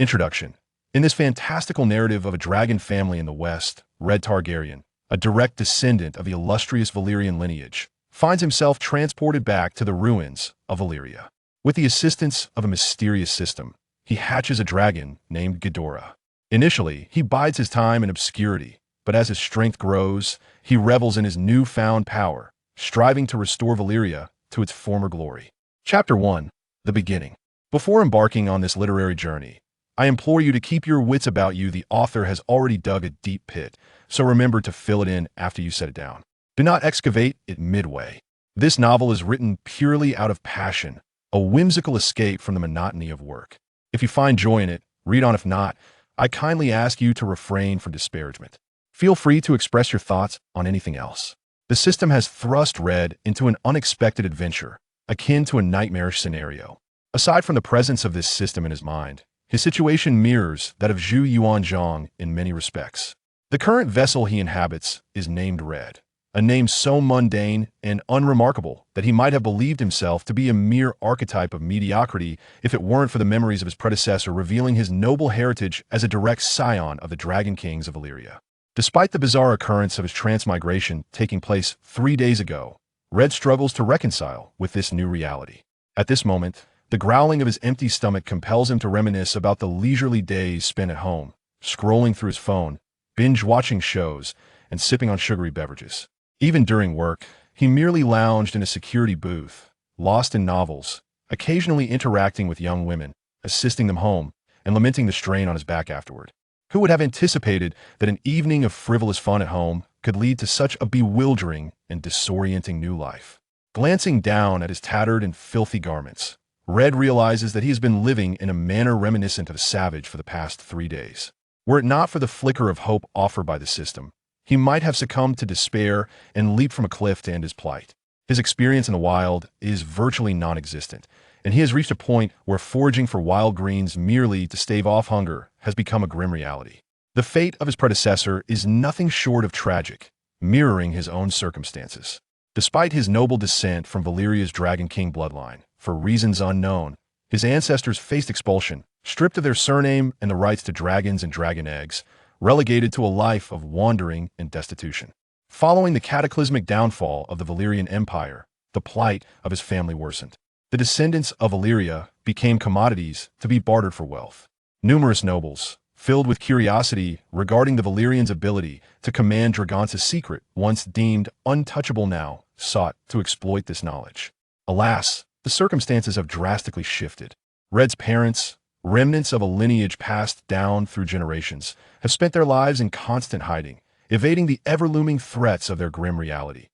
Introduction. In this fantastical narrative of a dragon family in the West, Red Targaryen, a direct descendant of the illustrious Valyrian lineage, finds himself transported back to the ruins of Valyria. With the assistance of a mysterious system, he hatches a dragon named Ghidorah. Initially, he bides his time in obscurity, but as his strength grows, he revels in his newfound power, striving to restore Valyria to its former glory. Chapter 1. The Beginning. Before embarking on this literary journey, I implore you to keep your wits about you. The author has already dug a deep pit, so remember to fill it in after you set it down. Do not excavate it midway. This novel is written purely out of passion, a whimsical escape from the monotony of work. If you find joy in it, read on. If not, I kindly ask you to refrain from disparagement. Feel free to express your thoughts on anything else. The system has thrust Red into an unexpected adventure, akin to a nightmarish scenario. Aside from the presence of this system in his mind, his situation mirrors that of Zhu Yuanzhang in many respects. The current vessel he inhabits is named Red, a name so mundane and unremarkable that he might have believed himself to be a mere archetype of mediocrity if it weren't for the memories of his predecessor revealing his noble heritage as a direct scion of the Dragon Kings of Valyria. Despite the bizarre occurrence of his transmigration taking place 3 days ago, Red struggles to reconcile with this new reality. At this moment, the growling of his empty stomach compels him to reminisce about the leisurely days spent at home, scrolling through his phone, binge-watching shows, and sipping on sugary beverages. Even during work, he merely lounged in a security booth, lost in novels, occasionally interacting with young women, assisting them home, and lamenting the strain on his back afterward. Who would have anticipated that an evening of frivolous fun at home could lead to such a bewildering and disorienting new life? Glancing down at his tattered and filthy garments, Red realizes that he has been living in a manner reminiscent of a savage for the past 3 days. Were it not for the flicker of hope offered by the system, he might have succumbed to despair and leaped from a cliff to end his plight. His experience in the wild is virtually non-existent, and he has reached a point where foraging for wild greens merely to stave off hunger has become a grim reality. The fate of his predecessor is nothing short of tragic, mirroring his own circumstances. Despite his noble descent from Valyria's Dragon King bloodline, for reasons unknown, his ancestors faced expulsion, stripped of their surname and the rights to dragons and dragon eggs, relegated to a life of wandering and destitution. Following the cataclysmic downfall of the Valyrian Empire, the plight of his family worsened. The descendants of Valyria became commodities to be bartered for wealth. Numerous nobles, filled with curiosity regarding the Valyrians' ability to command Dragon's secret, once deemed untouchable now, sought to exploit this knowledge. Alas, the circumstances have drastically shifted. Red's parents, remnants of a lineage passed down through generations, have spent their lives in constant hiding, evading the ever-looming threats of their grim reality.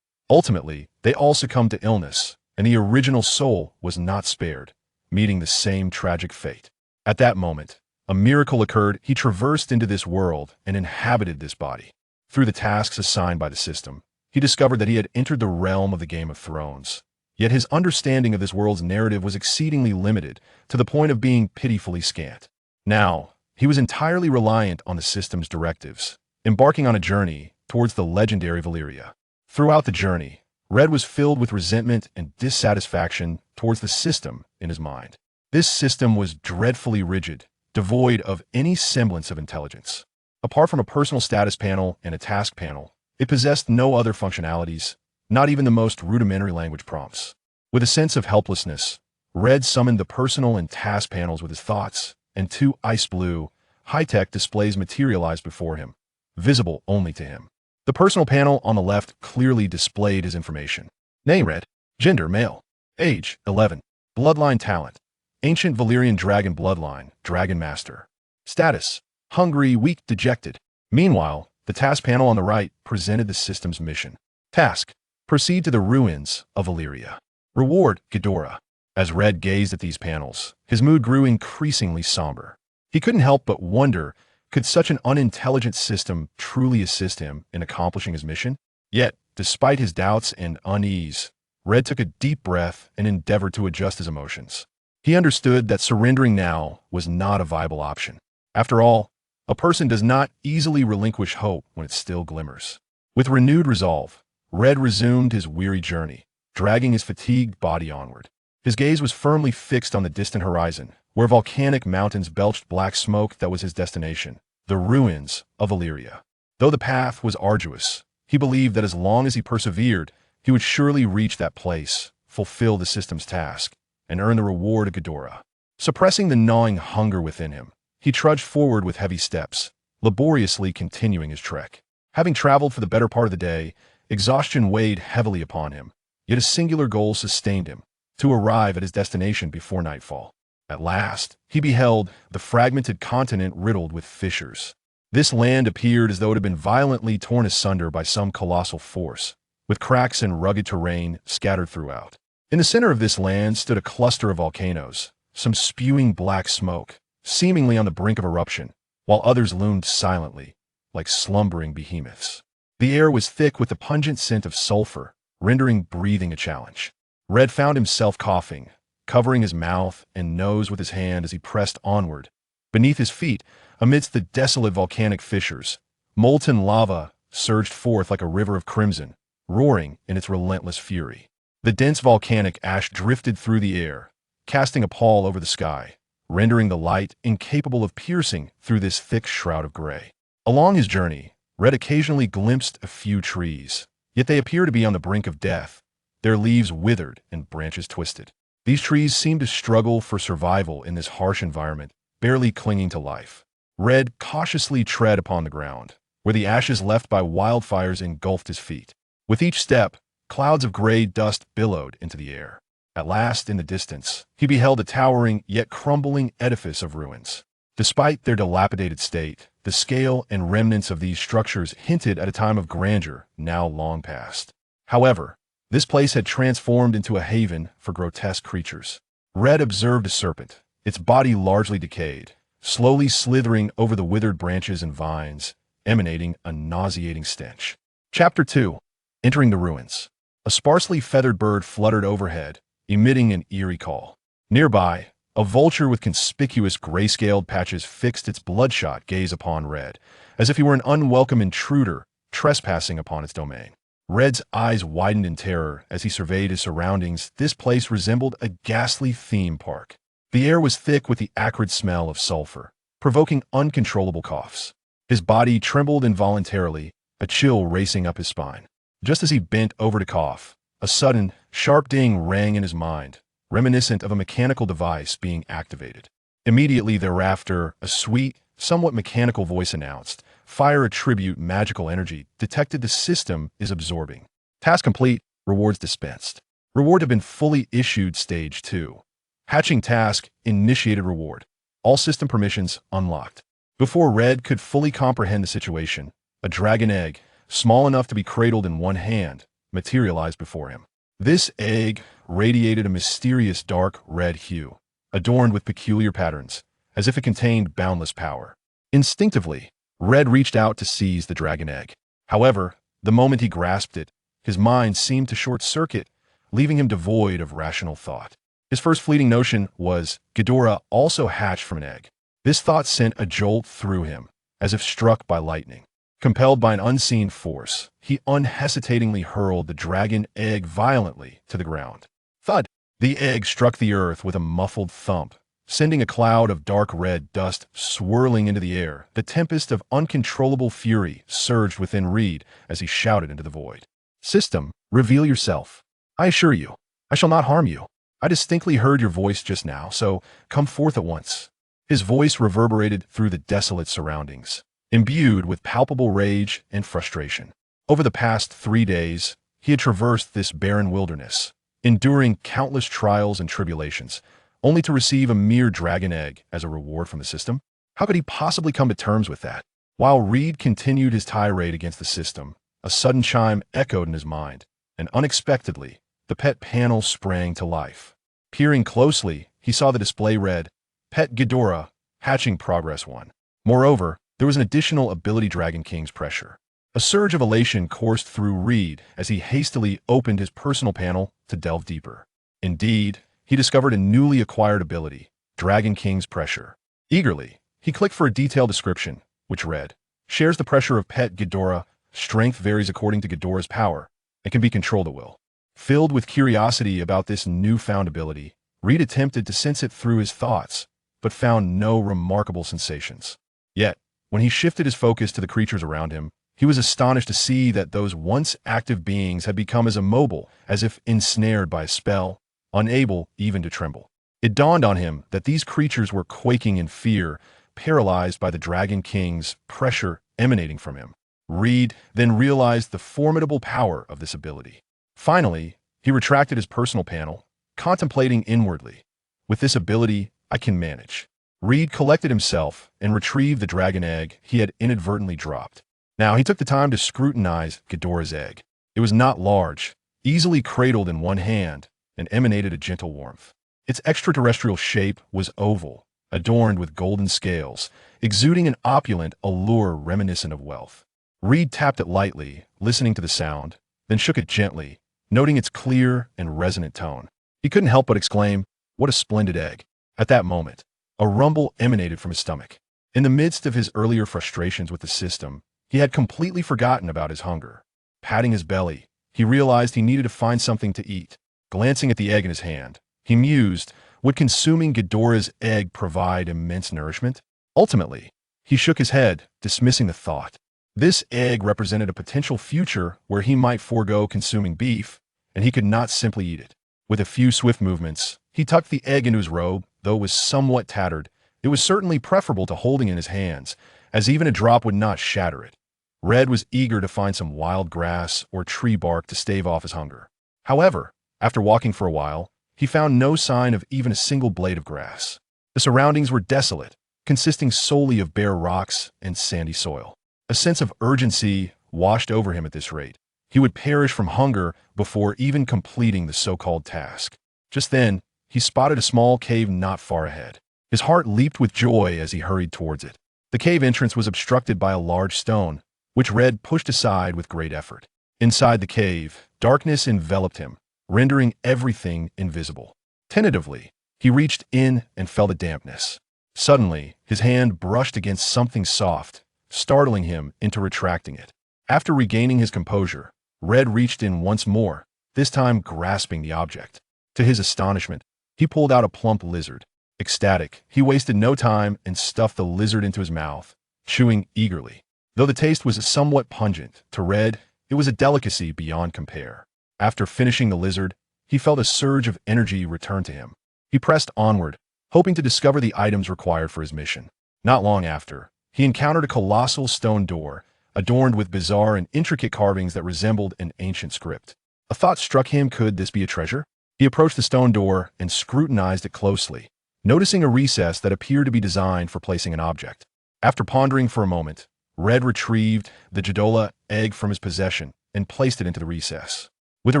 Ultimately, they all succumbed to illness, and the original soul was not spared, meeting the same tragic fate. At that moment, a miracle occurred. He traversed into this world and inhabited this body. Through the tasks assigned by the system, he discovered that he had entered the realm of the Game of Thrones. Yet his understanding of this world's narrative was exceedingly limited, to the point of being pitifully scant. Now, he was entirely reliant on the system's directives, embarking on a journey towards the legendary Valyria. Throughout the journey, Red was filled with resentment and dissatisfaction towards the system in his mind. This system was dreadfully rigid, devoid of any semblance of intelligence. Apart from a personal status panel and a task panel, it possessed no other functionalities, not even the most rudimentary language prompts. With a sense of helplessness, Red summoned the personal and task panels with his thoughts, and 2 ice blue, high-tech displays materialized before him, visible only to him. The personal panel on the left clearly displayed his information. Name Red. Gender male. Age 11. Bloodline talent. Ancient Valyrian dragon bloodline, Dragon Master. Status: hungry, weak, dejected. Meanwhile, the task panel on the right presented the system's mission. Task: proceed to the ruins of Valyria. Reward: Ghidorah. As Red gazed at these panels, his mood grew increasingly somber. He couldn't help but wonder, could such an unintelligent system truly assist him in accomplishing his mission? Yet, despite his doubts and unease, Red took a deep breath and endeavored to adjust his emotions. He understood that surrendering now was not a viable option. After all, a person does not easily relinquish hope when it still glimmers. With renewed resolve, Red resumed his weary journey, dragging his fatigued body onward. His gaze was firmly fixed on the distant horizon, where volcanic mountains belched black smoke that was his destination, the ruins of Valyria. Though the path was arduous, he believed that as long as he persevered, he would surely reach that place, fulfill the system's task, and earn the reward of Ghidorah. Suppressing the gnawing hunger within him, he trudged forward with heavy steps, laboriously continuing his trek. Having traveled for the better part of the day, exhaustion weighed heavily upon him, yet a singular goal sustained him: to arrive at his destination before nightfall. At last, he beheld the fragmented continent riddled with fissures. This land appeared as though it had been violently torn asunder by some colossal force, with cracks and rugged terrain scattered throughout. In the center of this land stood a cluster of volcanoes, some spewing black smoke, seemingly on the brink of eruption, while others loomed silently, like slumbering behemoths. The air was thick with the pungent scent of sulfur, rendering breathing a challenge. Red found himself coughing, covering his mouth and nose with his hand as he pressed onward. Beneath his feet, amidst the desolate volcanic fissures, molten lava surged forth like a river of crimson, roaring in its relentless fury. The dense volcanic ash drifted through the air, casting a pall over the sky, rendering the light incapable of piercing through this thick shroud of gray. Along his journey, Red occasionally glimpsed a few trees, yet they appear to be on the brink of death, their leaves withered and branches twisted. These trees seemed to struggle for survival in this harsh environment, barely clinging to life. Red cautiously tread upon the ground, where the ashes left by wildfires engulfed his feet. With each step, clouds of gray dust billowed into the air. At last, in the distance, he beheld a towering yet crumbling edifice of ruins. Despite their dilapidated state, the scale and remnants of these structures hinted at a time of grandeur now long past. However, this place had transformed into a haven for grotesque creatures. Red observed a serpent, its body largely decayed, slowly slithering over the withered branches and vines, emanating a nauseating stench. Chapter 2. Entering the ruins. A sparsely feathered bird fluttered overhead, emitting an eerie call. Nearby, a vulture with conspicuous gray-scaled patches fixed its bloodshot gaze upon Red, as if he were an unwelcome intruder trespassing upon its domain. Red's eyes widened in terror as he surveyed his surroundings. This place resembled a ghastly theme park. The air was thick with the acrid smell of sulfur, provoking uncontrollable coughs. His body trembled involuntarily, a chill racing up his spine. Just as he bent over to cough, a sudden, sharp ding rang in his mind, reminiscent of a mechanical device being activated. Immediately thereafter, a sweet, somewhat mechanical voice announced, "Fire attribute magical energy detected. The system is absorbing. Task complete. Rewards dispensed." Reward had been fully issued. Stage 2. Hatching task initiated. Reward. All system permissions unlocked. Before Red could fully comprehend the situation, a dragon egg, small enough to be cradled in one hand, materialized before him. This egg radiated a mysterious dark red hue, adorned with peculiar patterns, as if it contained boundless power. Instinctively, Red reached out to seize the dragon egg. However, the moment he grasped it, his mind seemed to short-circuit, leaving him devoid of rational thought. His first fleeting notion was, Ghidorah also hatched from an egg. This thought sent a jolt through him, as if struck by lightning. Compelled by an unseen force, he unhesitatingly hurled the dragon egg violently to the ground. Thud! The egg struck the earth with a muffled thump, sending a cloud of dark red dust swirling into the air. The tempest of uncontrollable fury surged within Reed as he shouted into the void. "System, reveal yourself. I assure you, I shall not harm you. I distinctly heard your voice just now, so come forth at once." His voice reverberated through the desolate surroundings, imbued with palpable rage and frustration. Over the past 3 days, he had traversed this barren wilderness, enduring countless trials and tribulations, only to receive a mere dragon egg as a reward from the system. How could he possibly come to terms with that? While Reed continued his tirade against the system, a sudden chime echoed in his mind, and unexpectedly, the pet panel sprang to life. Peering closely, he saw the display read, "Pet Ghidorah, hatching progress 1." Moreover, there was an additional ability: Dragon King's pressure. A surge of elation coursed through Reed as he hastily opened his personal panel to delve deeper. Indeed, he discovered a newly acquired ability, Dragon King's pressure. Eagerly, he clicked for a detailed description, which read, "Shares the pressure of pet Ghidorah. Strength varies according to Ghidorah's power and can be controlled at will." Filled with curiosity about this newfound ability, Reed attempted to sense it through his thoughts, but found no remarkable sensations. Yet, when he shifted his focus to the creatures around him, he was astonished to see that those once active beings had become as immobile as if ensnared by a spell, unable even to tremble. It dawned on him that these creatures were quaking in fear, paralyzed by the Dragon King's pressure emanating from him. Reed then realized the formidable power of this ability. Finally, he retracted his personal panel, contemplating inwardly. With this ability, I can manage. Reed collected himself and retrieved the dragon egg he had inadvertently dropped. Now he took the time to scrutinize Ghidorah's egg. It was not large, easily cradled in one hand, and emanated a gentle warmth. Its extraterrestrial shape was oval, adorned with golden scales, exuding an opulent allure reminiscent of wealth. Reed tapped it lightly, listening to the sound, then shook it gently, noting its clear and resonant tone. He couldn't help but exclaim, "What a splendid egg!" At that moment, a rumble emanated from his stomach. In the midst of his earlier frustrations with the system, he had completely forgotten about his hunger. Patting his belly, he realized he needed to find something to eat. Glancing at the egg in his hand, he mused, would consuming Ghidorah's egg provide immense nourishment? Ultimately, he shook his head, dismissing the thought. This egg represented a potential future where he might forego consuming beef, and he could not simply eat it. With a few swift movements, he tucked the egg into his robe. Though it was somewhat tattered, it was certainly preferable to holding it in his hands, as even a drop would not shatter it. Red was eager to find some wild grass or tree bark to stave off his hunger. However, after walking for a while, he found no sign of even a single blade of grass. The surroundings were desolate, consisting solely of bare rocks and sandy soil. A sense of urgency washed over him at this rate. He would perish from hunger before even completing the so-called task. Just then, he spotted a small cave not far ahead. His heart leaped with joy as he hurried towards it. The cave entrance was obstructed by a large stone, which Red pushed aside with great effort. Inside the cave, darkness enveloped him, rendering everything invisible. Tentatively, he reached in and felt the dampness. Suddenly, his hand brushed against something soft, startling him into retracting it. After regaining his composure, Red reached in once more, this time grasping the object. To his astonishment, he pulled out a plump lizard. Ecstatic, he wasted no time and stuffed the lizard into his mouth, chewing eagerly. Though the taste was somewhat pungent, to Red, it was a delicacy beyond compare. After finishing the lizard, he felt a surge of energy return to him. He pressed onward, hoping to discover the items required for his mission. Not long after, he encountered a colossal stone door, adorned with bizarre and intricate carvings that resembled an ancient script. A thought struck him: could this be a treasure? He approached the stone door and scrutinized it closely, noticing a recess that appeared to be designed for placing an object. After pondering for a moment, Red retrieved the Ghidorah egg from his possession and placed it into the recess. With a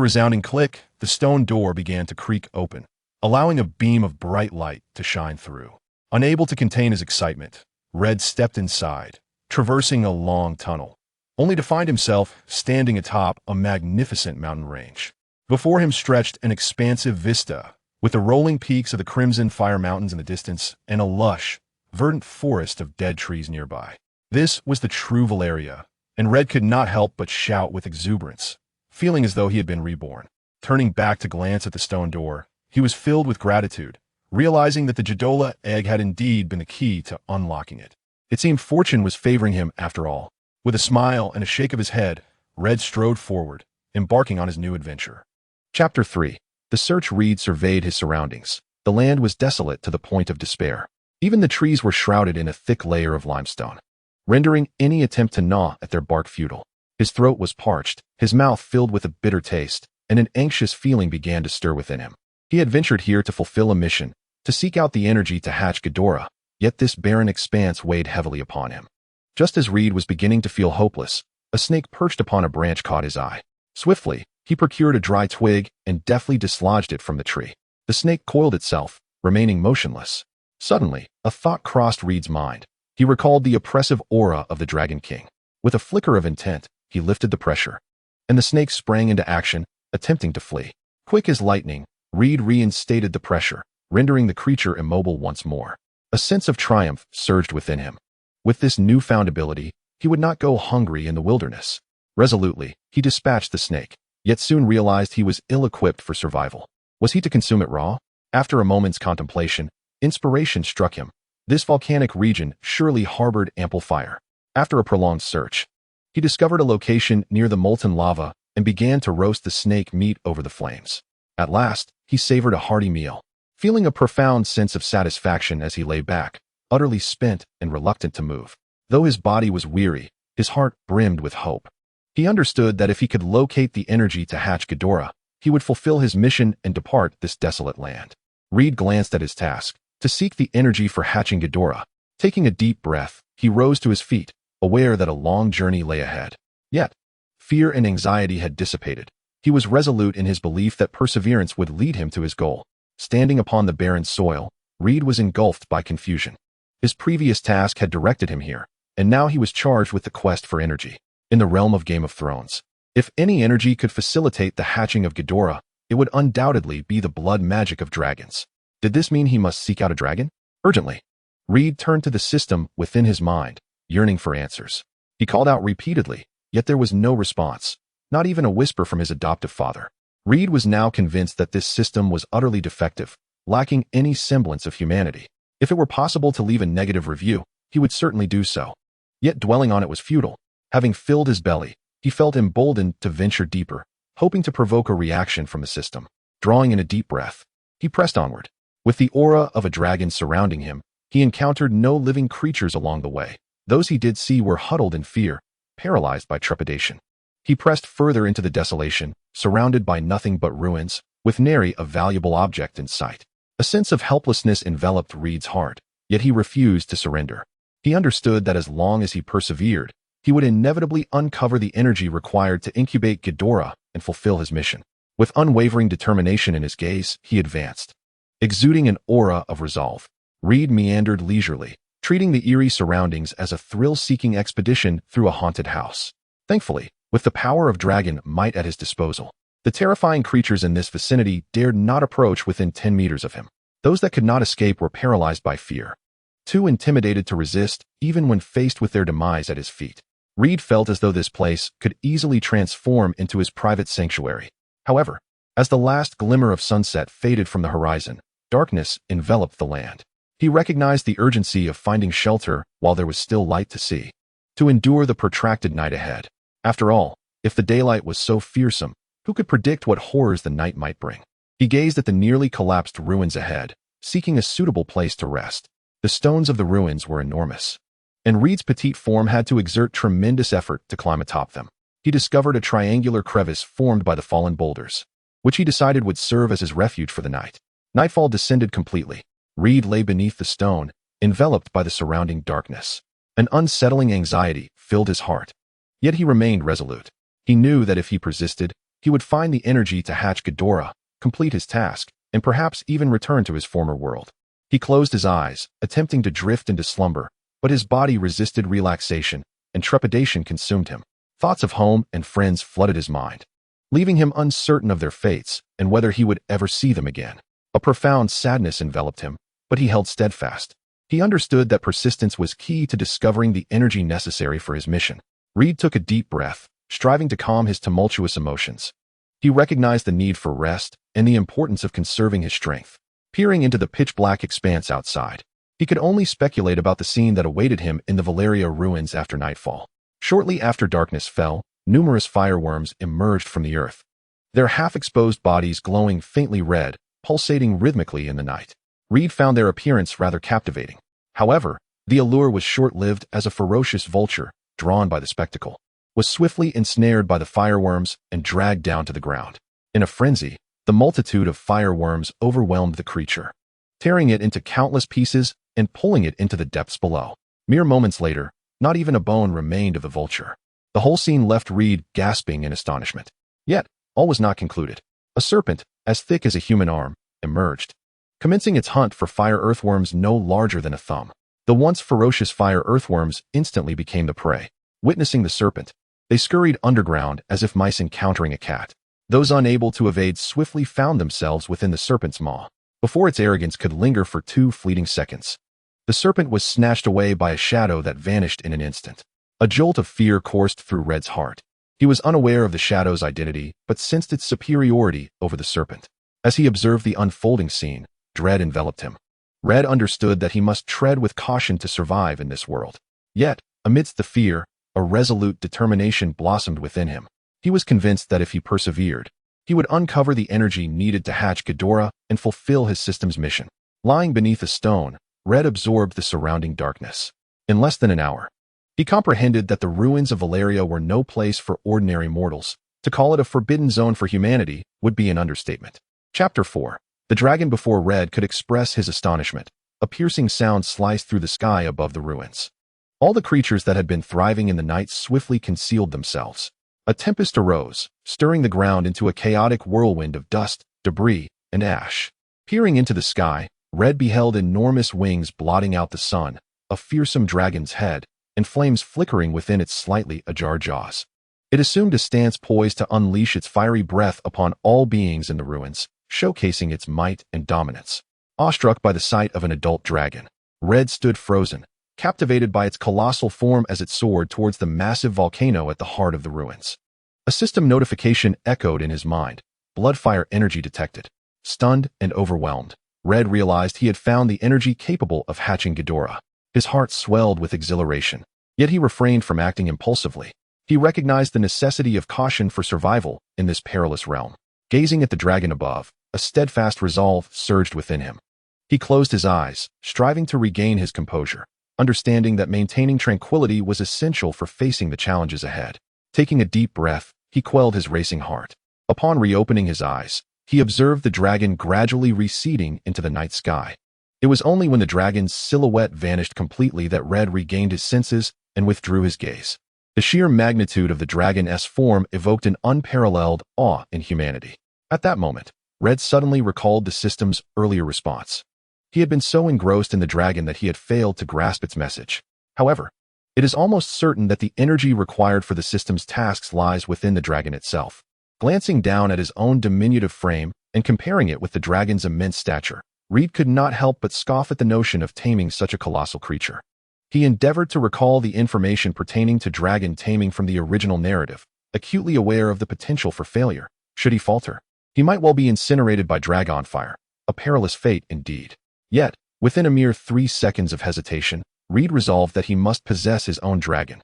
resounding click, the stone door began to creak open, allowing a beam of bright light to shine through. Unable to contain his excitement, Red stepped inside, traversing a long tunnel, only to find himself standing atop a magnificent mountain range. Before him stretched an expansive vista, with the rolling peaks of the Crimson Fire Mountains in the distance and a lush, verdant forest of dead trees nearby. This was the true Valyria, and Red could not help but shout with exuberance, feeling as though he had been reborn. Turning back to glance at the stone door, he was filled with gratitude, realizing that the Ghidorah egg had indeed been the key to unlocking it. It seemed fortune was favoring him after all. With a smile and a shake of his head, Red strode forward, embarking on his new adventure. Chapter 3. The search. Reed surveyed his surroundings. The land was desolate to the point of despair. Even the trees were shrouded in a thick layer of limestone, rendering any attempt to gnaw at their bark futile. His throat was parched, his mouth filled with a bitter taste, and an anxious feeling began to stir within him. He had ventured here to fulfill a mission, to seek out the energy to hatch Ghidorah, yet this barren expanse weighed heavily upon him. Just as Reed was beginning to feel hopeless, a snake perched upon a branch caught his eye. Swiftly, he procured a dry twig and deftly dislodged it from the tree. The snake coiled itself, remaining motionless. Suddenly, a thought crossed Reed's mind. He recalled the oppressive aura of the Dragon King. With a flicker of intent, he lifted the pressure, and the snake sprang into action, attempting to flee. Quick as lightning, Reed reinstated the pressure, rendering the creature immobile once more. A sense of triumph surged within him. With this newfound ability, he would not go hungry in the wilderness. Resolutely, he dispatched the snake, yet soon realized he was ill-equipped for survival. Was he to consume it raw? After a moment's contemplation, Inspiration struck him. This volcanic region surely harbored ample fire. After a prolonged search, he discovered a location near the molten lava and began to roast the snake meat over the flames. At last, he savored a hearty meal, feeling a profound sense of satisfaction as he lay back, utterly spent and reluctant to move. Though his body was weary, his heart brimmed with hope. He understood that if he could locate the energy to hatch Ghidorah, he would fulfill his mission and depart this desolate land. Reed glanced at his task, to seek the energy for hatching Ghidorah. Taking a deep breath, he rose to his feet, aware that a long journey lay ahead. Yet, fear and anxiety had dissipated. He was resolute in his belief that perseverance would lead him to his goal. Standing upon the barren soil, Reed was engulfed by confusion. His previous task had directed him here, and now he was charged with the quest for energy. In the realm of Game of Thrones, if any energy could facilitate the hatching of Ghidorah, it would undoubtedly be the blood magic of dragons. Did this mean he must seek out a dragon? Urgently, Reed turned to the system within his mind, yearning for answers. He called out repeatedly, yet there was no response, not even a whisper from his adoptive father. Reed was now convinced that this system was utterly defective, lacking any semblance of humanity. If it were possible to leave a negative review, he would certainly do so. Yet dwelling on it was futile. Having filled his belly, he felt emboldened to venture deeper, hoping to provoke a reaction from the system. Drawing in a deep breath, he pressed onward. With the aura of a dragon surrounding him, he encountered no living creatures along the way. Those he did see were huddled in fear, paralyzed by trepidation. He pressed further into the desolation, surrounded by nothing but ruins, with nary a valuable object in sight. A sense of helplessness enveloped Reed's heart, yet he refused to surrender. He understood that as long as he persevered, he would inevitably uncover the energy required to incubate Ghidorah and fulfill his mission. With unwavering determination in his gaze, he advanced. Exuding an aura of resolve, Reed meandered leisurely, treating the eerie surroundings as a thrill-seeking expedition through a haunted house. Thankfully, with the power of dragon might at his disposal, the terrifying creatures in this vicinity dared not approach within 10 meters of him. Those that could not escape were paralyzed by fear, too intimidated to resist even when faced with their demise at his feet. Reed felt as though this place could easily transform into his private sanctuary. However, as the last glimmer of sunset faded from the horizon, darkness enveloped the land. He recognized the urgency of finding shelter while there was still light to see, to endure the protracted night ahead. After all, if the daylight was so fearsome, who could predict what horrors the night might bring? He gazed at the nearly collapsed ruins ahead, seeking a suitable place to rest. The stones of the ruins were enormous, and Reed's petite form had to exert tremendous effort to climb atop them. He discovered a triangular crevice formed by the fallen boulders, which he decided would serve as his refuge for the night. Nightfall descended completely. Reed lay beneath the stone, enveloped by the surrounding darkness. An unsettling anxiety filled his heart. Yet he remained resolute. He knew that if he persisted, he would find the energy to hatch Ghidorah, complete his task, and perhaps even return to his former world. He closed his eyes, attempting to drift into slumber, but his body resisted relaxation, and trepidation consumed him. Thoughts of home and friends flooded his mind, leaving him uncertain of their fates and whether he would ever see them again. A profound sadness enveloped him, but he held steadfast. He understood that persistence was key to discovering the energy necessary for his mission. Reed took a deep breath, striving to calm his tumultuous emotions. He recognized the need for rest and the importance of conserving his strength. Peering into the pitch-black expanse outside, he could only speculate about the scene that awaited him in the Valyria ruins after nightfall. Shortly after darkness fell, numerous fireworms emerged from the earth, their half-exposed bodies glowing faintly red, pulsating rhythmically in the night. Reed found their appearance rather captivating. However, the allure was short-lived as a ferocious vulture, drawn by the spectacle, was swiftly ensnared by the fireworms and dragged down to the ground. In a frenzy, the multitude of fireworms overwhelmed the creature, tearing it into countless pieces and pulling it into the depths below. Mere moments later, not even a bone remained of the vulture. The whole scene left Reed gasping in astonishment. Yet, all was not concluded. A serpent, as thick as a human arm, emerged, commencing its hunt for fire earthworms no larger than a thumb. The once ferocious fire earthworms instantly became the prey. Witnessing the serpent, they scurried underground as if mice encountering a cat. Those unable to evade swiftly found themselves within the serpent's maw. Before its arrogance could linger for 2 fleeting seconds, the serpent was snatched away by a shadow that vanished in an instant. A jolt of fear coursed through Red's heart. He was unaware of the shadow's identity, but sensed its superiority over the serpent. As he observed the unfolding scene, dread enveloped him. Red understood that he must tread with caution to survive in this world. Yet, amidst the fear, a resolute determination blossomed within him. He was convinced that if he persevered, he would uncover the energy needed to hatch Ghidorah and fulfill his system's mission. Lying beneath a stone, Red absorbed the surrounding darkness. In less than an hour, he comprehended that the ruins of Valyria were no place for ordinary mortals. To call it a forbidden zone for humanity would be an understatement. Chapter 4. The dragon before Red could express his astonishment. A piercing sound sliced through the sky above the ruins. All the creatures that had been thriving in the night swiftly concealed themselves. A tempest arose, stirring the ground into a chaotic whirlwind of dust, debris, and ash. Peering into the sky, Red beheld enormous wings blotting out the sun, a fearsome dragon's head, and flames flickering within its slightly ajar jaws. It assumed a stance poised to unleash its fiery breath upon all beings in the ruins, showcasing its might and dominance. Awestruck by the sight of an adult dragon, Red stood frozen, captivated by its colossal form as it soared towards the massive volcano at the heart of the ruins. A system notification echoed in his mind. Bloodfire energy detected. Stunned and overwhelmed, Red realized he had found the energy capable of hatching Ghidorah. His heart swelled with exhilaration, yet he refrained from acting impulsively. He recognized the necessity of caution for survival in this perilous realm. Gazing at the dragon above, a steadfast resolve surged within him. He closed his eyes, striving to regain his composure, understanding that maintaining tranquility was essential for facing the challenges ahead. Taking a deep breath, he quelled his racing heart. Upon reopening his eyes, he observed the dragon gradually receding into the night sky. It was only when the dragon's silhouette vanished completely that Red regained his senses and withdrew his gaze. The sheer magnitude of the dragon's form evoked an unparalleled awe in humanity. At that moment, Red suddenly recalled the system's earlier response. He had been so engrossed in the dragon that he had failed to grasp its message. However, it is almost certain that the energy required for the system's tasks lies within the dragon itself. Glancing down at his own diminutive frame and comparing it with the dragon's immense stature, Reed could not help but scoff at the notion of taming such a colossal creature. He endeavored to recall the information pertaining to dragon taming from the original narrative, acutely aware of the potential for failure. Should he falter, he might well be incinerated by Dragonfire, a perilous fate indeed. Yet, within a mere 3 seconds of hesitation, Reed resolved that he must possess his own dragon.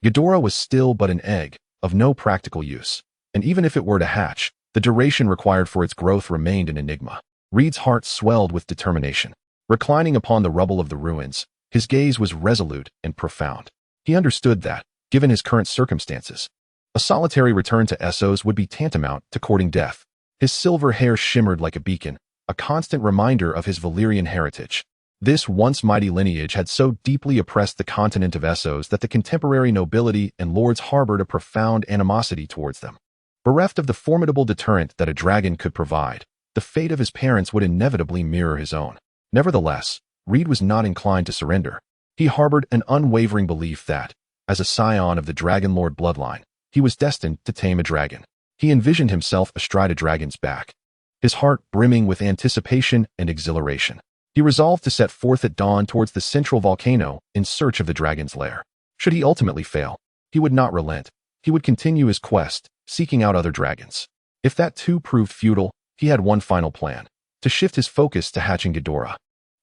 Ghidorah was still but an egg, of no practical use, and even if it were to hatch, the duration required for its growth remained an enigma. Reed's heart swelled with determination. Reclining upon the rubble of the ruins, his gaze was resolute and profound. He understood that, given his current circumstances, a solitary return to Essos would be tantamount to courting death. His silver hair shimmered like a beacon, a constant reminder of his Valyrian heritage. This once mighty lineage had so deeply oppressed the continent of Essos that the contemporary nobility and lords harbored a profound animosity towards them. Bereft of the formidable deterrent that a dragon could provide, the fate of his parents would inevitably mirror his own. Nevertheless, Reed was not inclined to surrender. He harbored an unwavering belief that, as a scion of the Dragonlord bloodline, he was destined to tame a dragon. He envisioned himself astride a dragon's back, his heart brimming with anticipation and exhilaration. He resolved to set forth at dawn towards the central volcano in search of the dragon's lair. Should he ultimately fail, he would not relent. He would continue his quest, seeking out other dragons. If that too proved futile, he had one final plan: to shift his focus to hatching Ghidorah.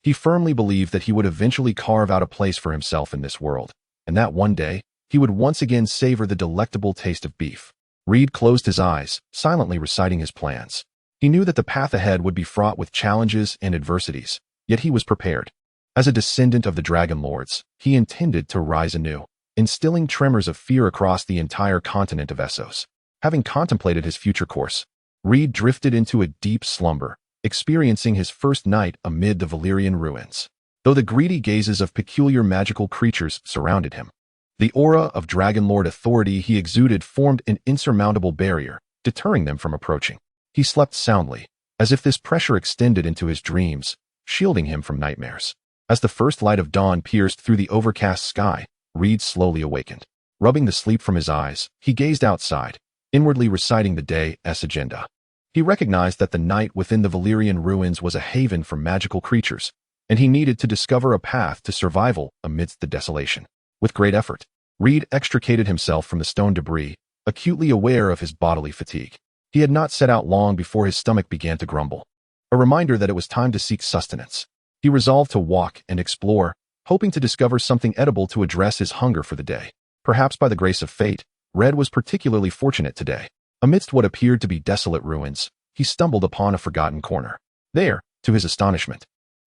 He firmly believed that he would eventually carve out a place for himself in this world, and that one day, he would once again savor the delectable taste of beef. Reed closed his eyes, silently reciting his plans. He knew that the path ahead would be fraught with challenges and adversities, yet he was prepared. As a descendant of the Dragonlords, he intended to rise anew, instilling tremors of fear across the entire continent of Essos. Having contemplated his future course, Reed drifted into a deep slumber, experiencing his first night amid the Valyrian ruins. Though the greedy gazes of peculiar magical creatures surrounded him, the aura of Dragonlord authority he exuded formed an insurmountable barrier, deterring them from approaching. He slept soundly, as if this pressure extended into his dreams, shielding him from nightmares. As the first light of dawn pierced through the overcast sky, Reed slowly awakened. Rubbing the sleep from his eyes, he gazed outside, inwardly reciting the day's agenda. He recognized that the night within the Valyrian ruins was a haven for magical creatures, and he needed to discover a path to survival amidst the desolation. With great effort, Reed extricated himself from the stone debris, acutely aware of his bodily fatigue. He had not set out long before his stomach began to grumble, a reminder that it was time to seek sustenance. He resolved to walk and explore, hoping to discover something edible to address his hunger for the day. Perhaps by the grace of fate, Red was particularly fortunate today. Amidst what appeared to be desolate ruins, he stumbled upon a forgotten corner. There, to his astonishment,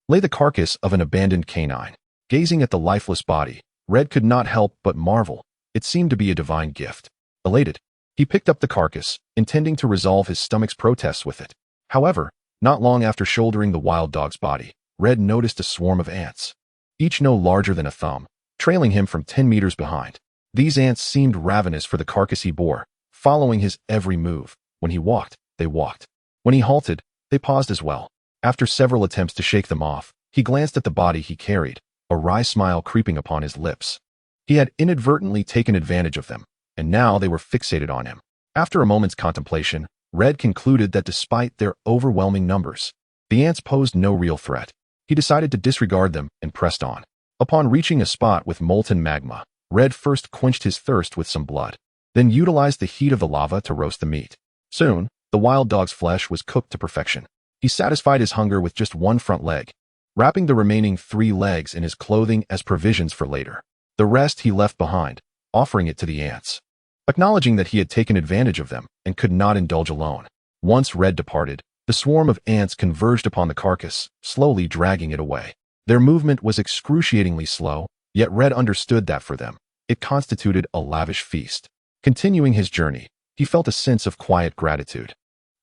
lay the carcass of an abandoned canine. Gazing at the lifeless body, Red could not help but marvel. It seemed to be a divine gift. Elated, he picked up the carcass, intending to resolve his stomach's protests with it. However, not long after shouldering the wild dog's body, Red noticed a swarm of ants, each no larger than a thumb, trailing him from 10 meters behind. These ants seemed ravenous for the carcass he bore, following his every move. When he walked, they walked. When he halted, they paused as well. After several attempts to shake them off, he glanced at the body he carried, a wry smile creeping upon his lips. He had inadvertently taken advantage of them, and now they were fixated on him. After a moment's contemplation, Red concluded that despite their overwhelming numbers, the ants posed no real threat. He decided to disregard them and pressed on. Upon reaching a spot with molten magma, Red first quenched his thirst with some blood, then utilized the heat of the lava to roast the meat. Soon, the wild dog's flesh was cooked to perfection. He satisfied his hunger with just one front leg, wrapping the remaining 3 legs in his clothing as provisions for later. The rest he left behind, offering it to the ants, acknowledging that he had taken advantage of them and could not indulge alone. Once Red departed, the swarm of ants converged upon the carcass, slowly dragging it away. Their movement was excruciatingly slow, yet Red understood that for them, it constituted a lavish feast. Continuing his journey, he felt a sense of quiet gratitude.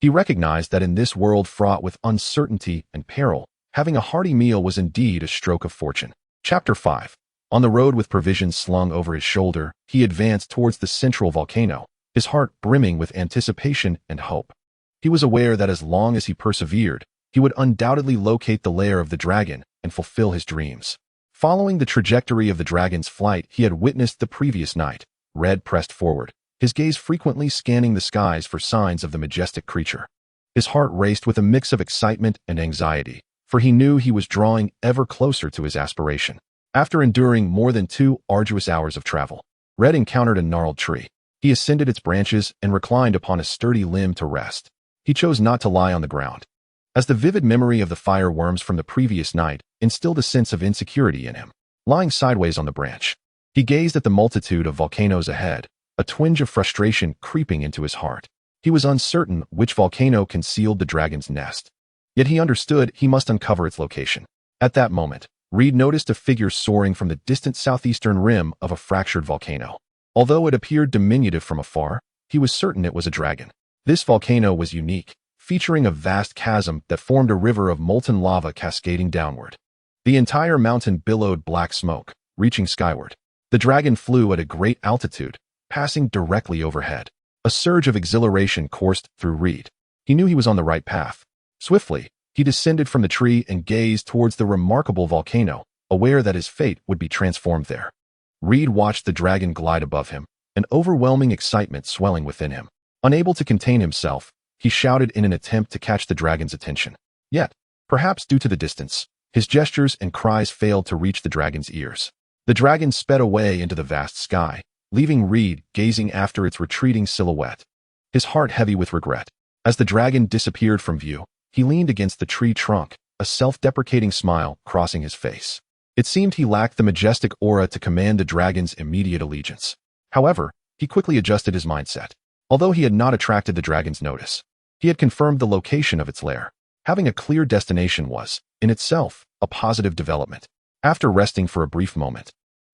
He recognized that in this world fraught with uncertainty and peril, having a hearty meal was indeed a stroke of fortune. Chapter 5. On the road with provisions slung over his shoulder, he advanced towards the central volcano, his heart brimming with anticipation and hope. He was aware that as long as he persevered, he would undoubtedly locate the lair of the dragon and fulfill his dreams. Following the trajectory of the dragon's flight he had witnessed the previous night, Red pressed forward, his gaze frequently scanning the skies for signs of the majestic creature. His heart raced with a mix of excitement and anxiety, for he knew he was drawing ever closer to his aspiration. After enduring more than 2 arduous hours of travel, Red encountered a gnarled tree. He ascended its branches and reclined upon a sturdy limb to rest. He chose not to lie on the ground, as the vivid memory of the fire worms from the previous night instilled a sense of insecurity in him. Lying sideways on the branch, he gazed at the multitude of volcanoes ahead, a twinge of frustration creeping into his heart. He was uncertain which volcano concealed the dragon's nest, yet he understood he must uncover its location. At that moment, Reed noticed a figure soaring from the distant southeastern rim of a fractured volcano. Although it appeared diminutive from afar, he was certain it was a dragon. This volcano was unique, featuring a vast chasm that formed a river of molten lava cascading downward. The entire mountain billowed black smoke, reaching skyward. The dragon flew at a great altitude, passing directly overhead. A surge of exhilaration coursed through Reed. He knew he was on the right path. Swiftly, he descended from the tree and gazed towards the remarkable volcano, aware that his fate would be transformed there. Reed watched the dragon glide above him, an overwhelming excitement swelling within him. Unable to contain himself, he shouted in an attempt to catch the dragon's attention. Yet, perhaps due to the distance, his gestures and cries failed to reach the dragon's ears. The dragon sped away into the vast sky, leaving Reed gazing after its retreating silhouette, his heart heavy with regret. As the dragon disappeared from view, he leaned against the tree trunk, a self-deprecating smile crossing his face. It seemed he lacked the majestic aura to command the dragon's immediate allegiance. However, he quickly adjusted his mindset. Although he had not attracted the dragon's notice, he had confirmed the location of its lair. Having a clear destination was, in itself, a positive development. After resting for a brief moment,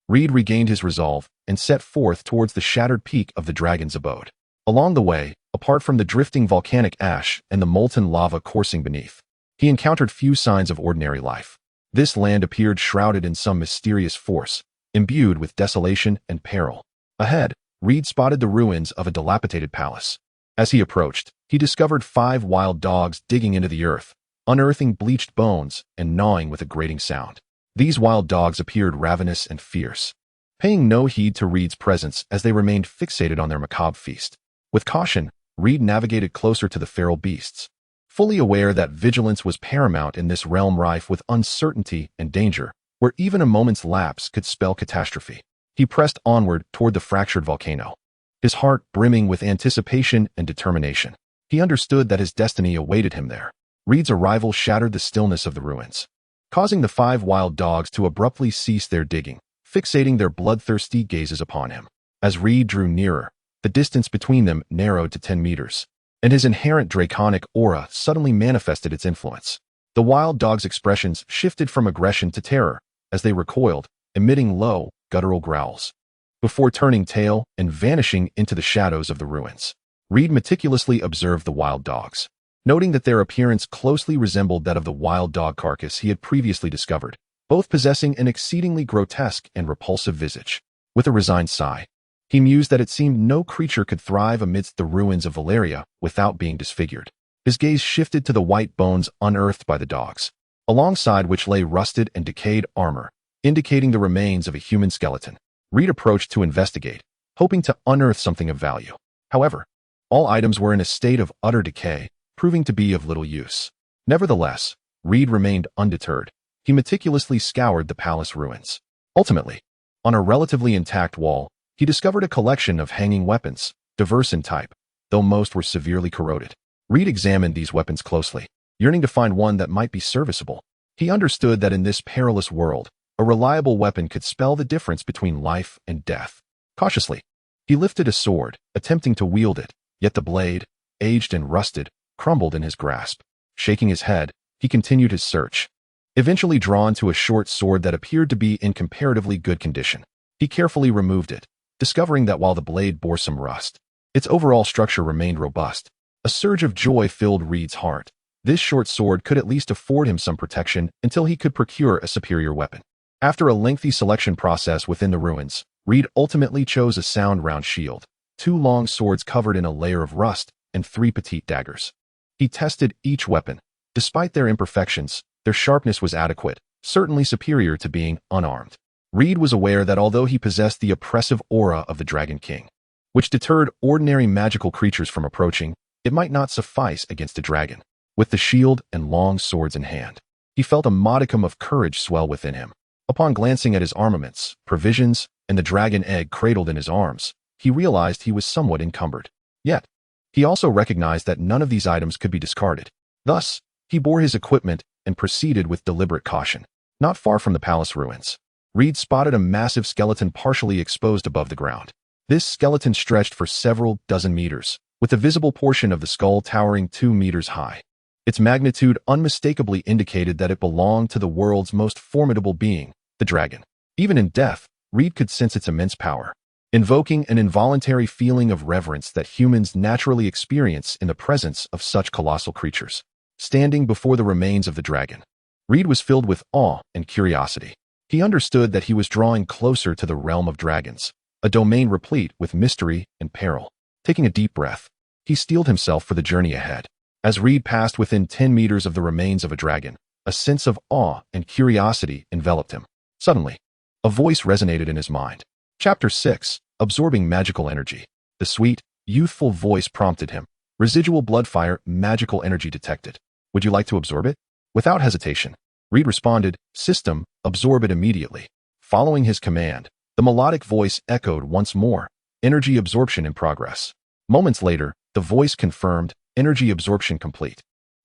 Reed regained his resolve and set forth towards the shattered peak of the dragon's abode. Along the way, apart from the drifting volcanic ash and the molten lava coursing beneath, he encountered few signs of ordinary life. This land appeared shrouded in some mysterious force, imbued with desolation and peril. Ahead, Reed spotted the ruins of a dilapidated palace. As he approached, he discovered 5 wild dogs digging into the earth, unearthing bleached bones and gnawing with a grating sound. These wild dogs appeared ravenous and fierce, paying no heed to Reed's presence as they remained fixated on their macabre feast. With caution, Reed navigated closer to the feral beasts, fully aware that vigilance was paramount in this realm rife with uncertainty and danger, where even a moment's lapse could spell catastrophe. He pressed onward toward the fractured volcano, his heart brimming with anticipation and determination. He understood that his destiny awaited him there. Reed's arrival shattered the stillness of the ruins, causing the 5 wild dogs to abruptly cease their digging, fixating their bloodthirsty gazes upon him. As Reed drew nearer, the distance between them narrowed to 10 meters, and his inherent draconic aura suddenly manifested its influence. The wild dogs' expressions shifted from aggression to terror as they recoiled, emitting low, guttural growls, before turning tail and vanishing into the shadows of the ruins. Reed meticulously observed the wild dogs, noting that their appearance closely resembled that of the wild dog carcass he had previously discovered, both possessing an exceedingly grotesque and repulsive visage. With a resigned sigh, he mused that it seemed no creature could thrive amidst the ruins of Valyria without being disfigured. His gaze shifted to the white bones unearthed by the dogs, alongside which lay rusted and decayed armor, indicating the remains of a human skeleton. Reed approached to investigate, hoping to unearth something of value. However, all items were in a state of utter decay, proving to be of little use. Nevertheless, Reed remained undeterred. He meticulously scoured the palace ruins. Ultimately, on a relatively intact wall, he discovered a collection of hanging weapons, diverse in type, though most were severely corroded. Reed examined these weapons closely, yearning to find one that might be serviceable. He understood that in this perilous world, a reliable weapon could spell the difference between life and death. Cautiously, he lifted a sword, attempting to wield it, yet the blade, aged and rusted, crumbled in his grasp. Shaking his head, he continued his search, eventually drawn to a short sword that appeared to be in comparatively good condition. He carefully removed it, discovering that while the blade bore some rust, its overall structure remained robust. A surge of joy filled Reed's heart. This short sword could at least afford him some protection until he could procure a superior weapon. After a lengthy selection process within the ruins, Reed ultimately chose a sound round shield, 2 long swords covered in a layer of rust, and 3 petite daggers. He tested each weapon. Despite their imperfections, their sharpness was adequate, certainly superior to being unarmed. Reed was aware that although he possessed the oppressive aura of the Dragon King, which deterred ordinary magical creatures from approaching, it might not suffice against a dragon. With the shield and long swords in hand, he felt a modicum of courage swell within him. Upon glancing at his armaments, provisions, and the dragon egg cradled in his arms, he realized he was somewhat encumbered. Yet, he also recognized that none of these items could be discarded. Thus, he bore his equipment and proceeded with deliberate caution. Not far from the palace ruins, Reed spotted a massive skeleton partially exposed above the ground. This skeleton stretched for several dozen meters, with a visible portion of the skull towering 2 meters high. Its magnitude unmistakably indicated that it belonged to the world's most formidable being, the dragon. Even in death, Reed could sense its immense power, invoking an involuntary feeling of reverence that humans naturally experience in the presence of such colossal creatures. Standing before the remains of the dragon, Reed was filled with awe and curiosity. He understood that he was drawing closer to the realm of dragons, a domain replete with mystery and peril. Taking a deep breath, he steeled himself for the journey ahead. As Reed passed within 10 meters of the remains of a dragon, a sense of awe and curiosity enveloped him. Suddenly, a voice resonated in his mind. Chapter 6, Absorbing Magical Energy. The sweet, youthful voice prompted him. Residual bloodfire, magical energy detected. Would you like to absorb it? Without hesitation, Reed responded, System, absorb it immediately. Following his command, the melodic voice echoed once more, energy absorption in progress. Moments later, the voice confirmed, energy absorption complete.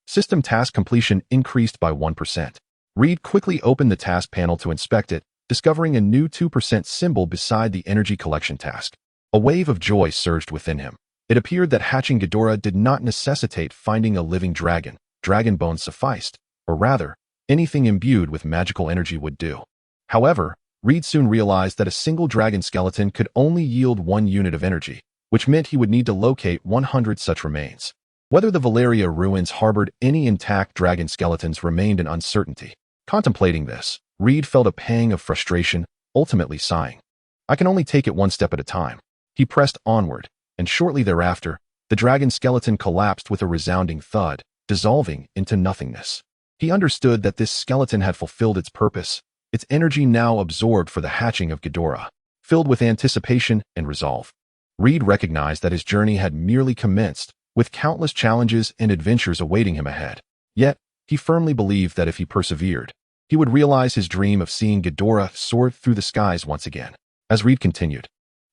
System task completion increased by 1%. Reed quickly opened the task panel to inspect it, discovering a new 2% symbol beside the energy collection task. A wave of joy surged within him. It appeared that hatching Ghidorah did not necessitate finding a living dragon. Dragon bones sufficed, or rather, anything imbued with magical energy would do. However, Reed soon realized that a single dragon skeleton could only yield 1 unit of energy, which meant he would need to locate 100 such remains. Whether the Valyria ruins harbored any intact dragon skeletons remained an uncertainty. Contemplating this, Reed felt a pang of frustration, ultimately sighing. I can only take it one step at a time. He pressed onward, and shortly thereafter, the dragon skeleton collapsed with a resounding thud, dissolving into nothingness. He understood that this skeleton had fulfilled its purpose, its energy now absorbed for the hatching of Ghidorah. Filled with anticipation and resolve, Reed recognized that his journey had merely commenced, with countless challenges and adventures awaiting him ahead. Yet, he firmly believed that if he persevered, he would realize his dream of seeing Ghidorah soar through the skies once again. As Reed continued,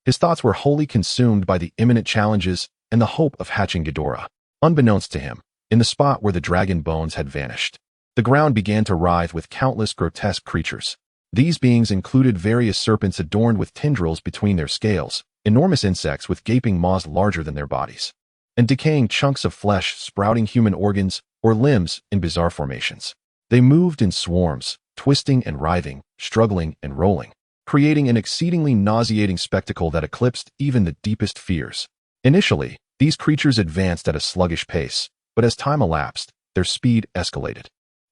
his thoughts were wholly consumed by the imminent challenges and the hope of hatching Ghidorah. Unbeknownst to him, in the spot where the dragon bones had vanished, The ground began to writhe with countless grotesque creatures. These beings included various serpents adorned with tendrils between their scales, enormous insects with gaping maws larger than their bodies, and decaying chunks of flesh sprouting human organs or limbs in bizarre formations. They moved in swarms, twisting and writhing, struggling and rolling, creating an exceedingly nauseating spectacle that eclipsed even the deepest fears. Initially, these creatures advanced at a sluggish pace, but as time elapsed, their speed escalated,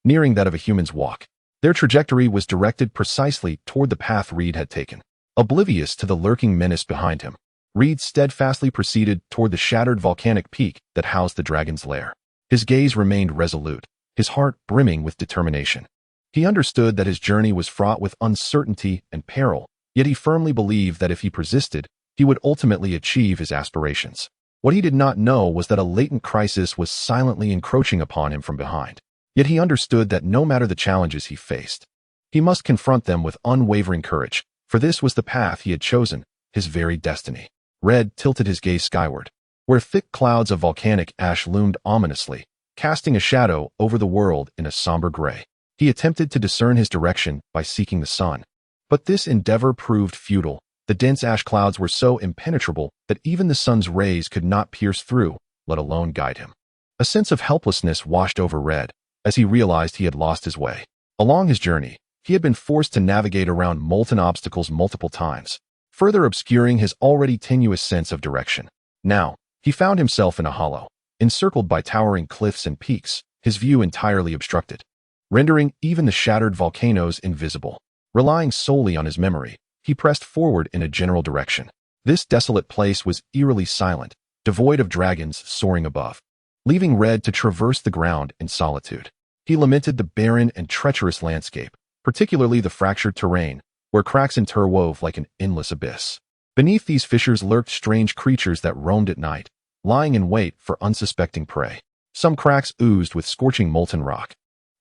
nearing that of a human's walk. Their trajectory was directed precisely toward the path Reed had taken. Oblivious to the lurking menace behind him, Reed steadfastly proceeded toward the shattered volcanic peak that housed the dragon's lair. His gaze remained resolute, his heart brimming with determination. He understood that his journey was fraught with uncertainty and peril, yet he firmly believed that if he persisted, he would ultimately achieve his aspirations. What he did not know was that a latent crisis was silently encroaching upon him from behind. Yet he understood that no matter the challenges he faced, he must confront them with unwavering courage, for this was the path he had chosen, his very destiny. Red tilted his gaze skyward, where thick clouds of volcanic ash loomed ominously, casting a shadow over the world in a somber gray. He attempted to discern his direction by seeking the sun, but this endeavor proved futile. The dense ash clouds were so impenetrable that even the sun's rays could not pierce through, let alone guide him. A sense of helplessness washed over Red as he realized he had lost his way. Along his journey, he had been forced to navigate around molten obstacles multiple times, further obscuring his already tenuous sense of direction. Now, he found himself in a hollow, encircled by towering cliffs and peaks, his view entirely obstructed, rendering even the shattered volcanoes invisible. Relying solely on his memory, he pressed forward in a general direction. This desolate place was eerily silent, devoid of dragons soaring above, leaving Red to traverse the ground in solitude. He lamented the barren and treacherous landscape, particularly the fractured terrain, where cracks interwove like an endless abyss. Beneath these fissures lurked strange creatures that roamed at night, lying in wait for unsuspecting prey. Some cracks oozed with scorching molten rock,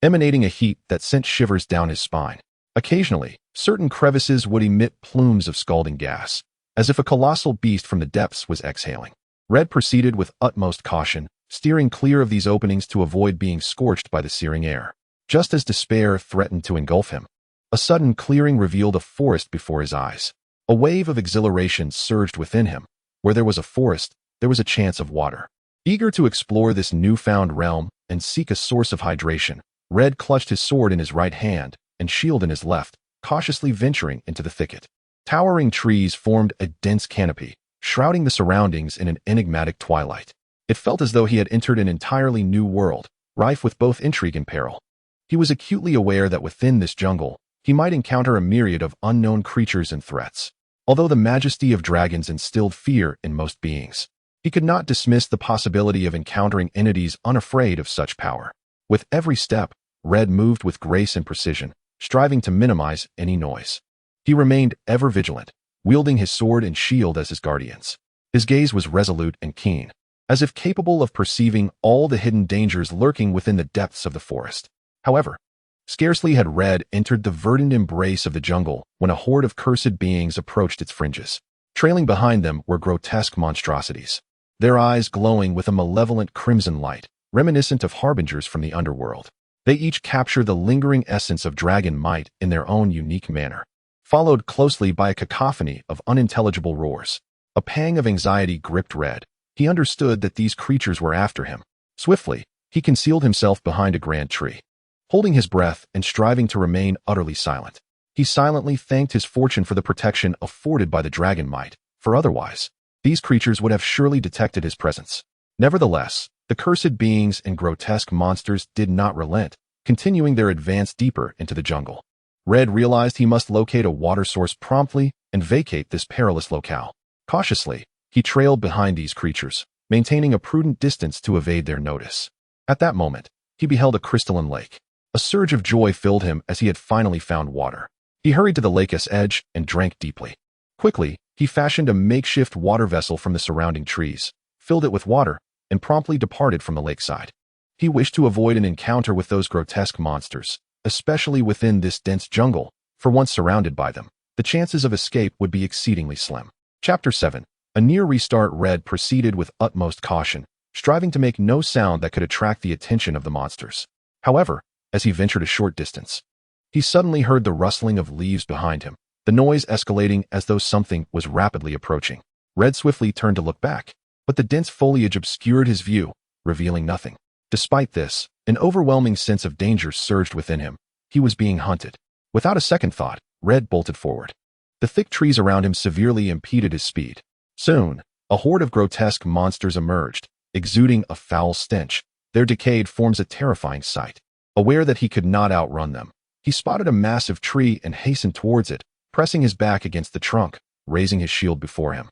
emanating a heat that sent shivers down his spine. Occasionally, certain crevices would emit plumes of scalding gas, as if a colossal beast from the depths was exhaling. Red proceeded with utmost caution, steering clear of these openings to avoid being scorched by the searing air. Just as despair threatened to engulf him, a sudden clearing revealed a forest before his eyes. A wave of exhilaration surged within him. Where there was a forest, there was a chance of water. Eager to explore this newfound realm and seek a source of hydration, Red clutched his sword in his right hand and shield in his left, cautiously venturing into the thicket. Towering trees formed a dense canopy, shrouding the surroundings in an enigmatic twilight. It felt as though he had entered an entirely new world, rife with both intrigue and peril. He was acutely aware that within this jungle, he might encounter a myriad of unknown creatures and threats. Although the majesty of dragons instilled fear in most beings, he could not dismiss the possibility of encountering entities unafraid of such power. With every step, Red moved with grace and precision, striving to minimize any noise. He remained ever vigilant, wielding his sword and shield as his guardians. His gaze was resolute and keen, as if capable of perceiving all the hidden dangers lurking within the depths of the forest. However, scarcely had Red entered the verdant embrace of the jungle when a horde of cursed beings approached its fringes. Trailing behind them were grotesque monstrosities, their eyes glowing with a malevolent crimson light, reminiscent of harbingers from the underworld. They each capture the lingering essence of dragon might in their own unique manner, followed closely by a cacophony of unintelligible roars. A pang of anxiety gripped Red. He understood that these creatures were after him. Swiftly, he concealed himself behind a grand tree, holding his breath and striving to remain utterly silent. He silently thanked his fortune for the protection afforded by the dragon might, for otherwise, these creatures would have surely detected his presence. Nevertheless, the cursed beings and grotesque monsters did not relent, continuing their advance deeper into the jungle. Red realized he must locate a water source promptly and vacate this perilous locale. Cautiously, he trailed behind these creatures, maintaining a prudent distance to evade their notice. At that moment, he beheld a crystalline lake. A surge of joy filled him as he had finally found water. He hurried to the lake's edge and drank deeply. Quickly, he fashioned a makeshift water vessel from the surrounding trees, filled it with water, and promptly departed from the lakeside. He wished to avoid an encounter with those grotesque monsters, especially within this dense jungle, for once surrounded by them, the chances of escape would be exceedingly slim. Chapter 7. A near restart. Red proceeded with utmost caution, striving to make no sound that could attract the attention of the monsters. However, as he ventured a short distance. He suddenly heard the rustling of leaves behind him, the noise escalating as though something was rapidly approaching. Red swiftly turned to look back, but the dense foliage obscured his view, revealing nothing. Despite this, an overwhelming sense of danger surged within him. He was being hunted. Without a second thought, Red bolted forward. The thick trees around him severely impeded his speed. Soon, a horde of grotesque monsters emerged, exuding a foul stench. Their decayed forms a terrifying sight. Aware that he could not outrun them, he spotted a massive tree and hastened towards it, pressing his back against the trunk, raising his shield before him,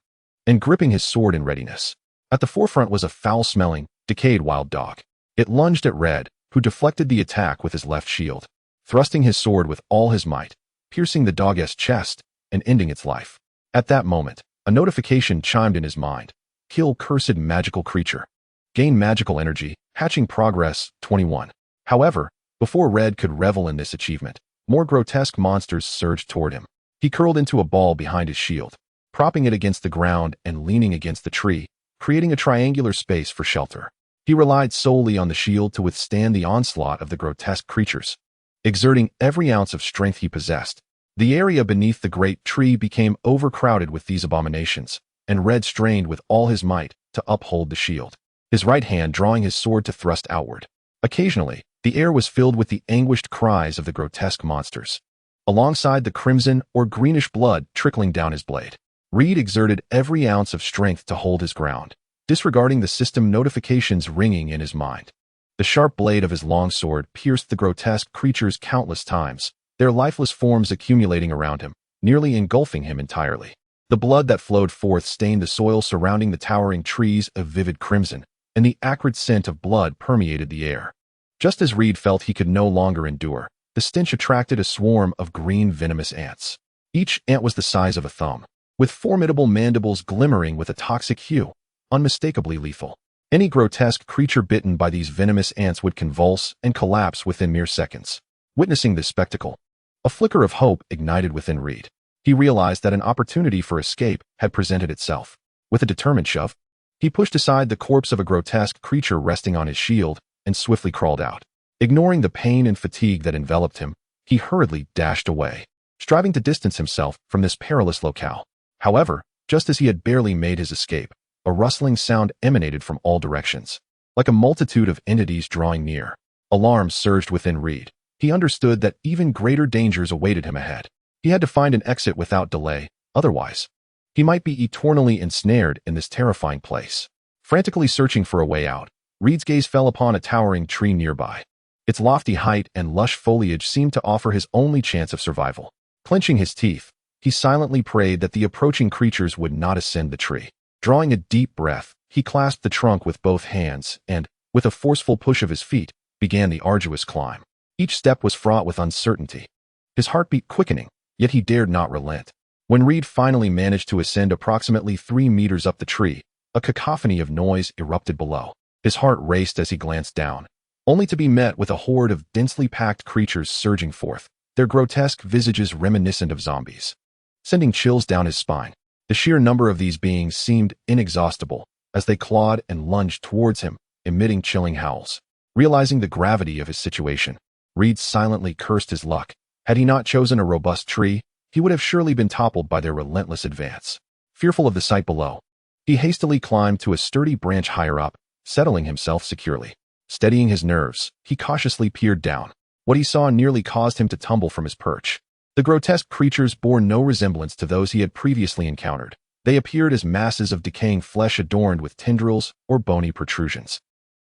and gripping his sword in readiness. At the forefront was a foul-smelling, decayed wild dog. It lunged at Red, who deflected the attack with his left shield, thrusting his sword with all his might, piercing the dog's chest and ending its life. At that moment, a notification chimed in his mind. Kill cursed magical creature. Gain magical energy, hatching progress, 21. However, before Red could revel in this achievement, more grotesque monsters surged toward him. He curled into a ball behind his shield, propping it against the ground and leaning against the tree, creating a triangular space for shelter. He relied solely on the shield to withstand the onslaught of the grotesque creatures. Exerting every ounce of strength he possessed, the area beneath the great tree became overcrowded with these abominations, and Red strained with all his might to uphold the shield, his right hand drawing his sword to thrust outward. Occasionally, the air was filled with the anguished cries of the grotesque monsters, alongside the crimson or greenish blood trickling down his blade. Reed exerted every ounce of strength to hold his ground, disregarding the system notifications ringing in his mind. The sharp blade of his longsword pierced the grotesque creatures countless times, their lifeless forms accumulating around him, nearly engulfing him entirely. The blood that flowed forth stained the soil surrounding the towering trees a vivid crimson, and the acrid scent of blood permeated the air. Just as Reed felt he could no longer endure, the stench attracted a swarm of green venomous ants. Each ant was the size of a thumb, with formidable mandibles glimmering with a toxic hue, unmistakably lethal. Any grotesque creature bitten by these venomous ants would convulse and collapse within mere seconds. Witnessing this spectacle, a flicker of hope ignited within Reed. He realized that an opportunity for escape had presented itself. With a determined shove, he pushed aside the corpse of a grotesque creature resting on his shield and swiftly crawled out. Ignoring the pain and fatigue that enveloped him, he hurriedly dashed away, striving to distance himself from this perilous locale. However, just as he had barely made his escape, a rustling sound emanated from all directions, like a multitude of entities drawing near. Alarm surged within Reed. He understood that even greater dangers awaited him ahead. He had to find an exit without delay, otherwise, he might be eternally ensnared in this terrifying place. Frantically searching for a way out, Reed's gaze fell upon a towering tree nearby. Its lofty height and lush foliage seemed to offer his only chance of survival. Clenching his teeth, he silently prayed that the approaching creatures would not ascend the tree. Drawing a deep breath, he clasped the trunk with both hands and, with a forceful push of his feet, began the arduous climb. Each step was fraught with uncertainty, his heartbeat quickening, yet he dared not relent. When Reed finally managed to ascend approximately 3 meters up the tree, a cacophony of noise erupted below. His heart raced as he glanced down, only to be met with a horde of densely packed creatures surging forth, their grotesque visages reminiscent of zombies, sending chills down his spine. The sheer number of these beings seemed inexhaustible as they clawed and lunged towards him, emitting chilling howls. Realizing the gravity of his situation, Reed silently cursed his luck. Had he not chosen a robust tree, he would have surely been toppled by their relentless advance. Fearful of the sight below, he hastily climbed to a sturdy branch higher up, settling himself securely. Steadying his nerves, he cautiously peered down. What he saw nearly caused him to tumble from his perch. The grotesque creatures bore no resemblance to those he had previously encountered. They appeared as masses of decaying flesh adorned with tendrils or bony protrusions,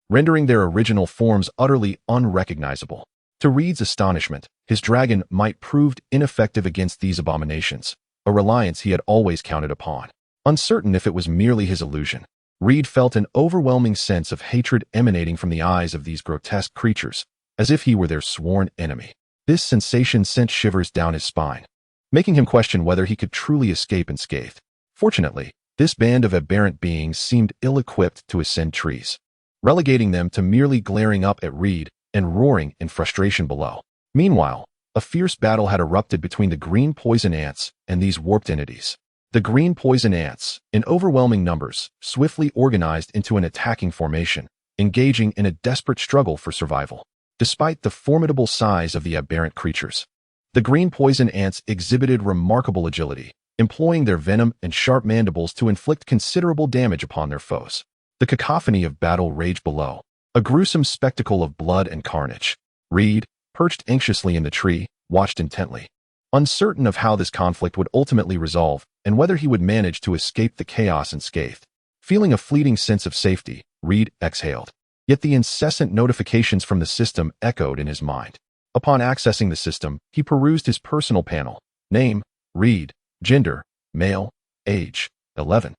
rendering their original forms utterly unrecognizable. To Reed's astonishment, his dragon might proved ineffective against these abominations, a reliance he had always counted upon. Uncertain if it was merely his illusion, Reed felt an overwhelming sense of hatred emanating from the eyes of these grotesque creatures, as if he were their sworn enemy. This sensation sent shivers down his spine, making him question whether he could truly escape unscathed. Fortunately, this band of aberrant beings seemed ill-equipped to ascend trees, relegating them to merely glaring up at Reed and roaring in frustration below. Meanwhile, a fierce battle had erupted between the green poison ants and these warped entities. The green poison ants, in overwhelming numbers, swiftly organized into an attacking formation, engaging in a desperate struggle for survival. despite the formidable size of the aberrant creatures. The green poison ants exhibited remarkable agility, employing their venom and sharp mandibles to inflict considerable damage upon their foes. The cacophony of battle raged below, a gruesome spectacle of blood and carnage. Reed, perched anxiously in the tree, watched intently, uncertain of how this conflict would ultimately resolve and whether he would manage to escape the chaos unscathed. Feeling a fleeting sense of safety, Reed exhaled. Yet the incessant notifications from the system echoed in his mind. Upon accessing the system, he perused his personal panel. Name, Reed. Gender, male. Age, 11.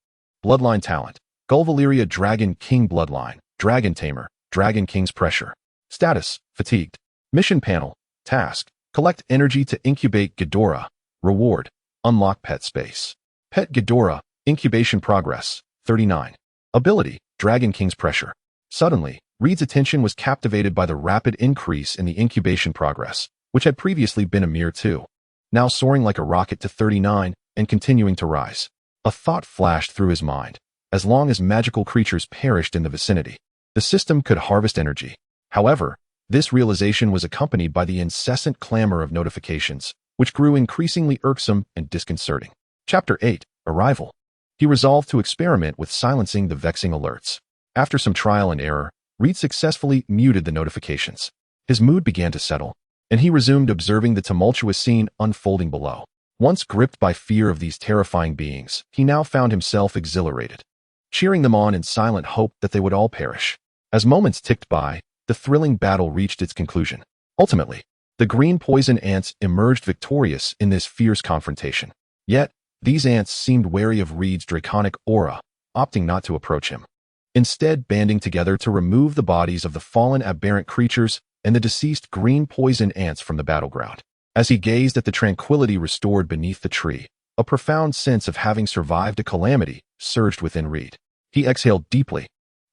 Bloodline talent, Valyria Dragon King Bloodline, Dragon Tamer, Dragon King's Pressure. Status, fatigued. Mission panel, task, collect energy to incubate Ghidorah. Reward, unlock pet space. Pet Ghidorah, incubation progress, 39. Ability, Dragon King's Pressure. Suddenly, Reed's attention was captivated by the rapid increase in the incubation progress, which had previously been a mere 2. Now soaring like a rocket to 39 and continuing to rise. A thought flashed through his mind. As long as magical creatures perished in the vicinity, the system could harvest energy. However, this realization was accompanied by the incessant clamor of notifications, which grew increasingly irksome and disconcerting. Chapter 8, Arrival. He resolved to experiment with silencing the vexing alerts. After some trial and error, Reed successfully muted the notifications. His mood began to settle, and he resumed observing the tumultuous scene unfolding below. Once gripped by fear of these terrifying beings, he now found himself exhilarated, cheering them on in silent hope that they would all perish. As moments ticked by, the thrilling battle reached its conclusion. Ultimately, the green poison ants emerged victorious in this fierce confrontation. Yet, these ants seemed wary of Reed's draconic aura, opting not to approach him, instead banding together to remove the bodies of the fallen aberrant creatures and the deceased green poison ants from the battleground. As he gazed at the tranquility restored beneath the tree, a profound sense of having survived a calamity surged within Reed. He exhaled deeply,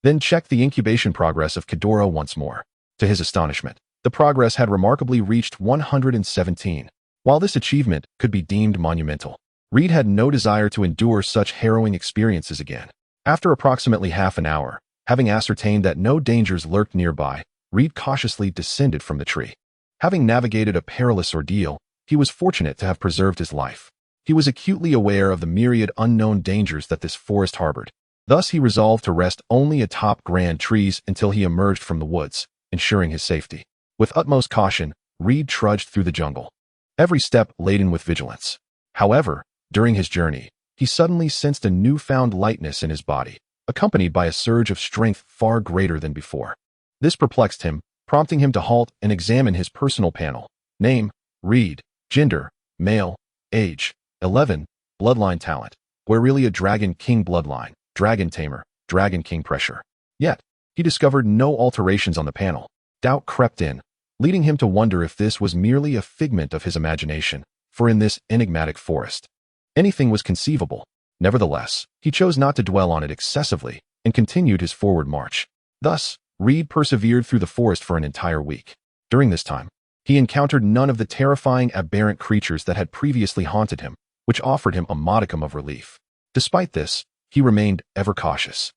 then checked the incubation progress of Ghidorah once more. To his astonishment, the progress had remarkably reached 117. While this achievement could be deemed monumental, Reed had no desire to endure such harrowing experiences again. After approximately half an hour, having ascertained that no dangers lurked nearby, Reed cautiously descended from the tree. Having navigated a perilous ordeal, he was fortunate to have preserved his life. He was acutely aware of the myriad unknown dangers that this forest harbored. Thus he resolved to rest only atop grand trees until he emerged from the woods, ensuring his safety. With utmost caution, Reed trudged through the jungle, every step laden with vigilance. However, during his journey, he suddenly sensed a newfound lightness in his body, accompanied by a surge of strength far greater than before. This perplexed him, prompting him to halt and examine his personal panel. Name, Reed. Gender, male. Age, 11. Bloodline talent, Valyria Dragon King Bloodline, Dragon Tamer, Dragon King Pressure. Yet, he discovered no alterations on the panel. Doubt crept in, leading him to wonder if this was merely a figment of his imagination, for in this enigmatic forest, anything was conceivable. Nevertheless, he chose not to dwell on it excessively and continued his forward march. Thus, Reed persevered through the forest for an entire week. During this time, he encountered none of the terrifying aberrant creatures that had previously haunted him, which offered him a modicum of relief. Despite this, he remained ever cautious,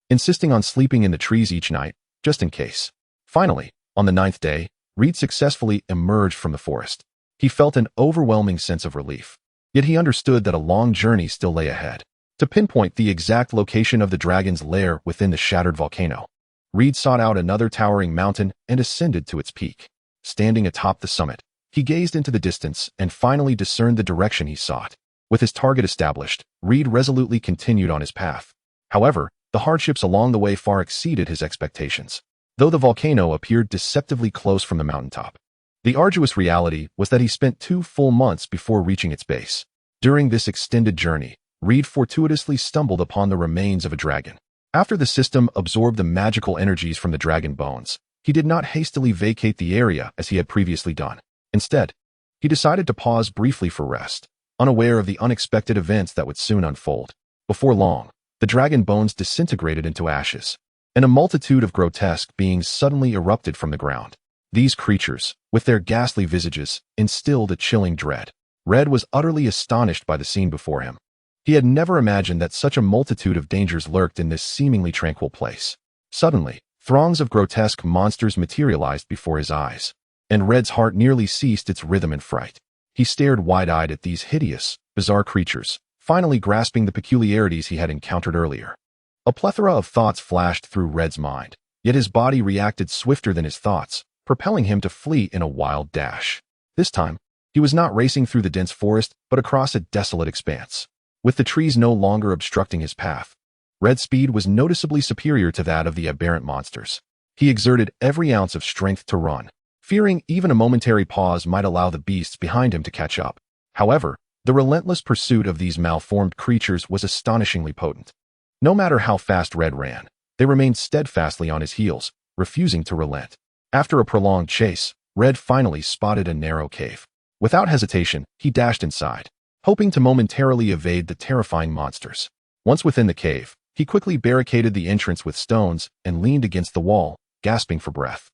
insisting on sleeping in the trees each night, just in case. Finally, on the 9th day, Reed successfully emerged from the forest. He felt an overwhelming sense of relief. Yet he understood that a long journey still lay ahead. To pinpoint the exact location of the dragon's lair within the shattered volcano, Reed sought out another towering mountain and ascended to its peak. Standing atop the summit, he gazed into the distance and finally discerned the direction he sought. With his target established, Reed resolutely continued on his path. However, the hardships along the way far exceeded his expectations. Though the volcano appeared deceptively close from the mountaintop, the arduous reality was that he spent 2 full months before reaching its base. During this extended journey, Reed fortuitously stumbled upon the remains of a dragon. After the system absorbed the magical energies from the dragon bones, he did not hastily vacate the area as he had previously done. Instead, he decided to pause briefly for rest, unaware of the unexpected events that would soon unfold. Before long, the dragon bones disintegrated into ashes, and a multitude of grotesque beings suddenly erupted from the ground. These creatures, with their ghastly visages, instilled a chilling dread. Red was utterly astonished by the scene before him. He had never imagined that such a multitude of dangers lurked in this seemingly tranquil place. Suddenly, Throngs of grotesque monsters materialized before his eyes, and Red's heart nearly ceased its rhythm in fright. He stared wide-eyed at these hideous, bizarre creatures, finally grasping the peculiarities he had encountered earlier. A plethora of thoughts flashed through Red's mind, yet his body reacted swifter than his thoughts, propelling him to flee in a wild dash. This time, he was not racing through the dense forest, but across a desolate expanse. With the trees no longer obstructing his path, Red's speed was noticeably superior to that of the aberrant monsters. He exerted every ounce of strength to run, fearing even a momentary pause might allow the beasts behind him to catch up. However, the relentless pursuit of these malformed creatures was astonishingly potent. No matter how fast Red ran, they remained steadfastly on his heels, refusing to relent. After a prolonged chase, Red finally spotted a narrow cave. Without hesitation, he dashed inside, hoping to momentarily evade the terrifying monsters. Once within the cave, he quickly barricaded the entrance with stones and leaned against the wall, gasping for breath.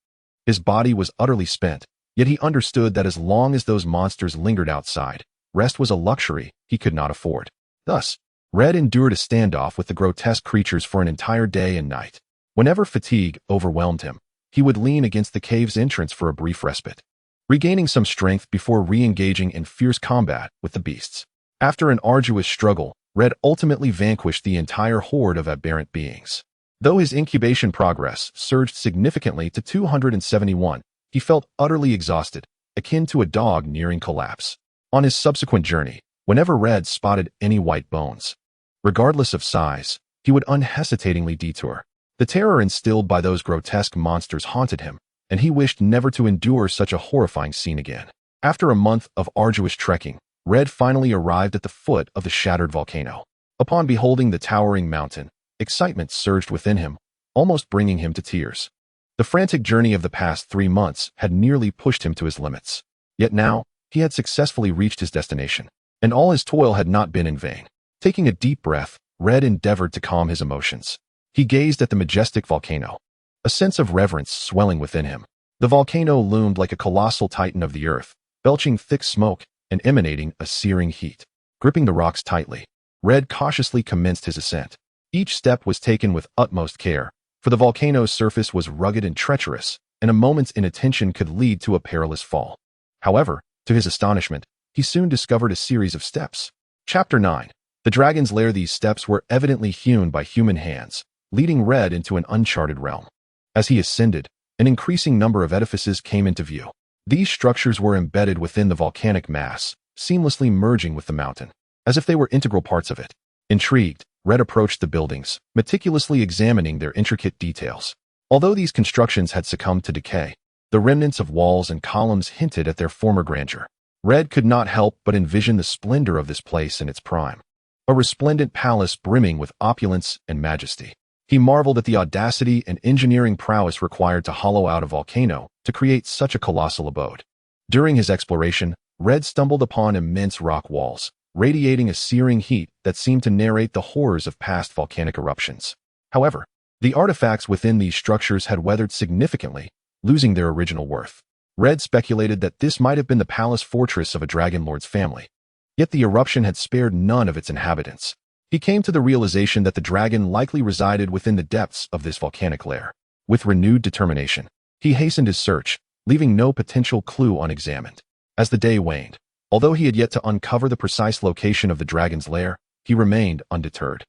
His body was utterly spent, yet he understood that as long as those monsters lingered outside, rest was a luxury he could not afford. Thus, Red endured a standoff with the grotesque creatures for an entire day and night. Whenever fatigue overwhelmed him, he would lean against the cave's entrance for a brief respite, regaining some strength before re-engaging in fierce combat with the beasts. After an arduous struggle, Red ultimately vanquished the entire horde of aberrant beings. Though his incubation progress surged significantly to 271, he felt utterly exhausted, akin to a dog nearing collapse. On his subsequent journey, whenever Red spotted any white bones, regardless of size, he would unhesitatingly detour. The terror instilled by those grotesque monsters haunted him, and he wished never to endure such a horrifying scene again. After a month of arduous trekking, Red finally arrived at the foot of the shattered volcano. Upon beholding the towering mountain, excitement surged within him, almost bringing him to tears. The frantic journey of the past 3 months had nearly pushed him to his limits. Yet now, he had successfully reached his destination, and all his toil had not been in vain. Taking a deep breath, Red endeavored to calm his emotions. He gazed at the majestic volcano, a sense of reverence swelling within him. The volcano loomed like a colossal titan of the earth, belching thick smoke and emanating a searing heat. Gripping the rocks tightly, Red cautiously commenced his ascent. Each step was taken with utmost care, for the volcano's surface was rugged and treacherous, and a moment's inattention could lead to a perilous fall. However, to his astonishment, he soon discovered a series of steps. Chapter 9. The Dragon's Lair. These steps were evidently hewn by human hands, leading Red into an uncharted realm. As he ascended, an increasing number of edifices came into view. These structures were embedded within the volcanic mass, seamlessly merging with the mountain, as if they were integral parts of it. Intrigued, Red approached the buildings, meticulously examining their intricate details. Although these constructions had succumbed to decay, the remnants of walls and columns hinted at their former grandeur. Red could not help but envision the splendor of this place in its prime, a resplendent palace brimming with opulence and majesty. He marveled at the audacity and engineering prowess required to hollow out a volcano to create such a colossal abode. During his exploration, Red stumbled upon immense rock walls, radiating a searing heat that seemed to narrate the horrors of past volcanic eruptions. However, the artifacts within these structures had weathered significantly, losing their original worth. Red speculated that this might have been the palace fortress of a Dragonlord's family. Yet the eruption had spared none of its inhabitants. He came to the realization that the dragon likely resided within the depths of this volcanic lair. With renewed determination, he hastened his search, leaving no potential clue unexamined. As the day waned, although he had yet to uncover the precise location of the dragon's lair, he remained undeterred.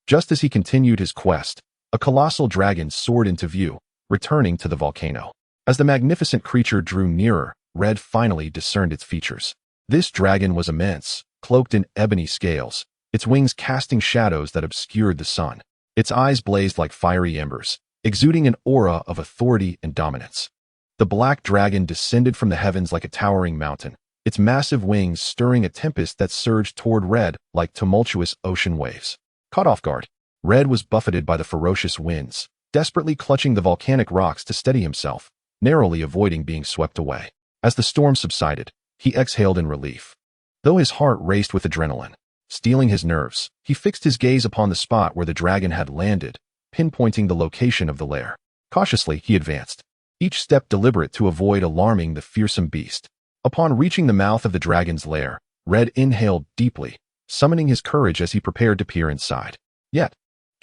Just as he continued his quest, a colossal dragon soared into view, returning to the volcano. As the magnificent creature drew nearer, Red finally discerned its features. This dragon was immense, cloaked in ebony scales, its wings casting shadows that obscured the sun. Its eyes blazed like fiery embers, exuding an aura of authority and dominance. The black dragon descended from the heavens like a towering mountain, its massive wings stirring a tempest that surged toward Red like tumultuous ocean waves. Caught off guard, Red was buffeted by the ferocious winds, desperately clutching the volcanic rocks to steady himself, narrowly avoiding being swept away. As the storm subsided, he exhaled in relief. Though his heart raced with adrenaline, steeling his nerves, he fixed his gaze upon the spot where the dragon had landed, pinpointing the location of the lair. Cautiously, he advanced, each step deliberate to avoid alarming the fearsome beast. Upon reaching the mouth of the dragon's lair, Red inhaled deeply, summoning his courage as he prepared to peer inside. Yet,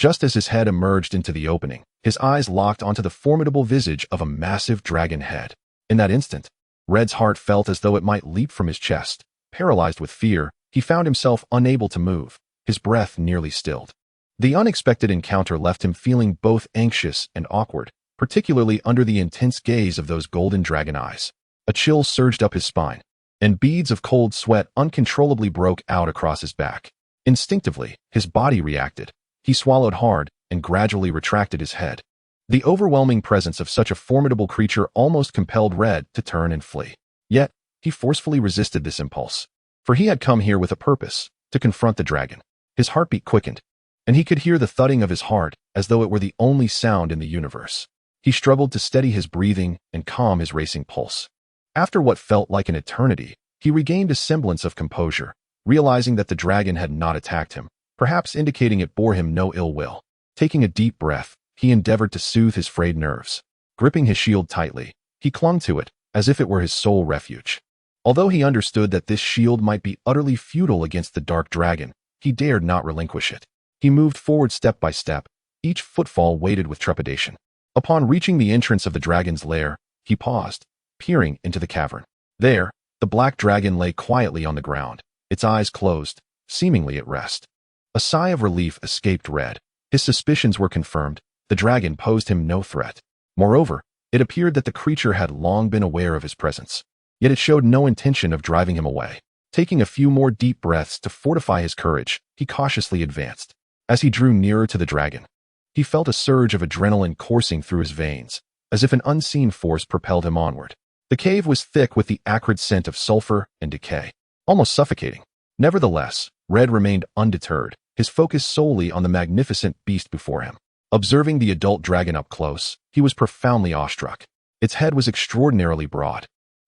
Just as his head emerged into the opening, his eyes locked onto the formidable visage of a massive dragon head. In that instant, Red's heart felt as though it might leap from his chest. Paralyzed with fear, he found himself unable to move, his breath nearly stilled. The unexpected encounter left him feeling both anxious and awkward, particularly under the intense gaze of those golden dragon eyes. A chill surged up his spine, and beads of cold sweat uncontrollably broke out across his back. Instinctively, his body reacted. He swallowed hard and gradually retracted his head. The overwhelming presence of such a formidable creature almost compelled Red to turn and flee. Yet, he forcefully resisted this impulse, for he had come here with a purpose, to confront the dragon. His heartbeat quickened, and he could hear the thudding of his heart as though it were the only sound in the universe. He struggled to steady his breathing and calm his racing pulse. After what felt like an eternity, he regained a semblance of composure, realizing that the dragon had not attacked him, perhaps indicating it bore him no ill will. Taking a deep breath, he endeavored to soothe his frayed nerves. Gripping his shield tightly, he clung to it, as if it were his sole refuge. Although he understood that this shield might be utterly futile against the dark dragon, he dared not relinquish it. He moved forward step by step, each footfall weighted with trepidation. Upon reaching the entrance of the dragon's lair, he paused, peering into the cavern. There, the black dragon lay quietly on the ground, its eyes closed, seemingly at rest. A sigh of relief escaped Red. His suspicions were confirmed. The dragon posed him no threat. Moreover, it appeared that the creature had long been aware of his presence. Yet it showed no intention of driving him away. Taking a few more deep breaths to fortify his courage, he cautiously advanced. As he drew nearer to the dragon, he felt a surge of adrenaline coursing through his veins, as if an unseen force propelled him onward. The cave was thick with the acrid scent of sulfur and decay, almost suffocating. Nevertheless, Red remained undeterred, his focus solely on the magnificent beast before him. Observing the adult dragon up close, he was profoundly awestruck. Its head was extraordinarily broad,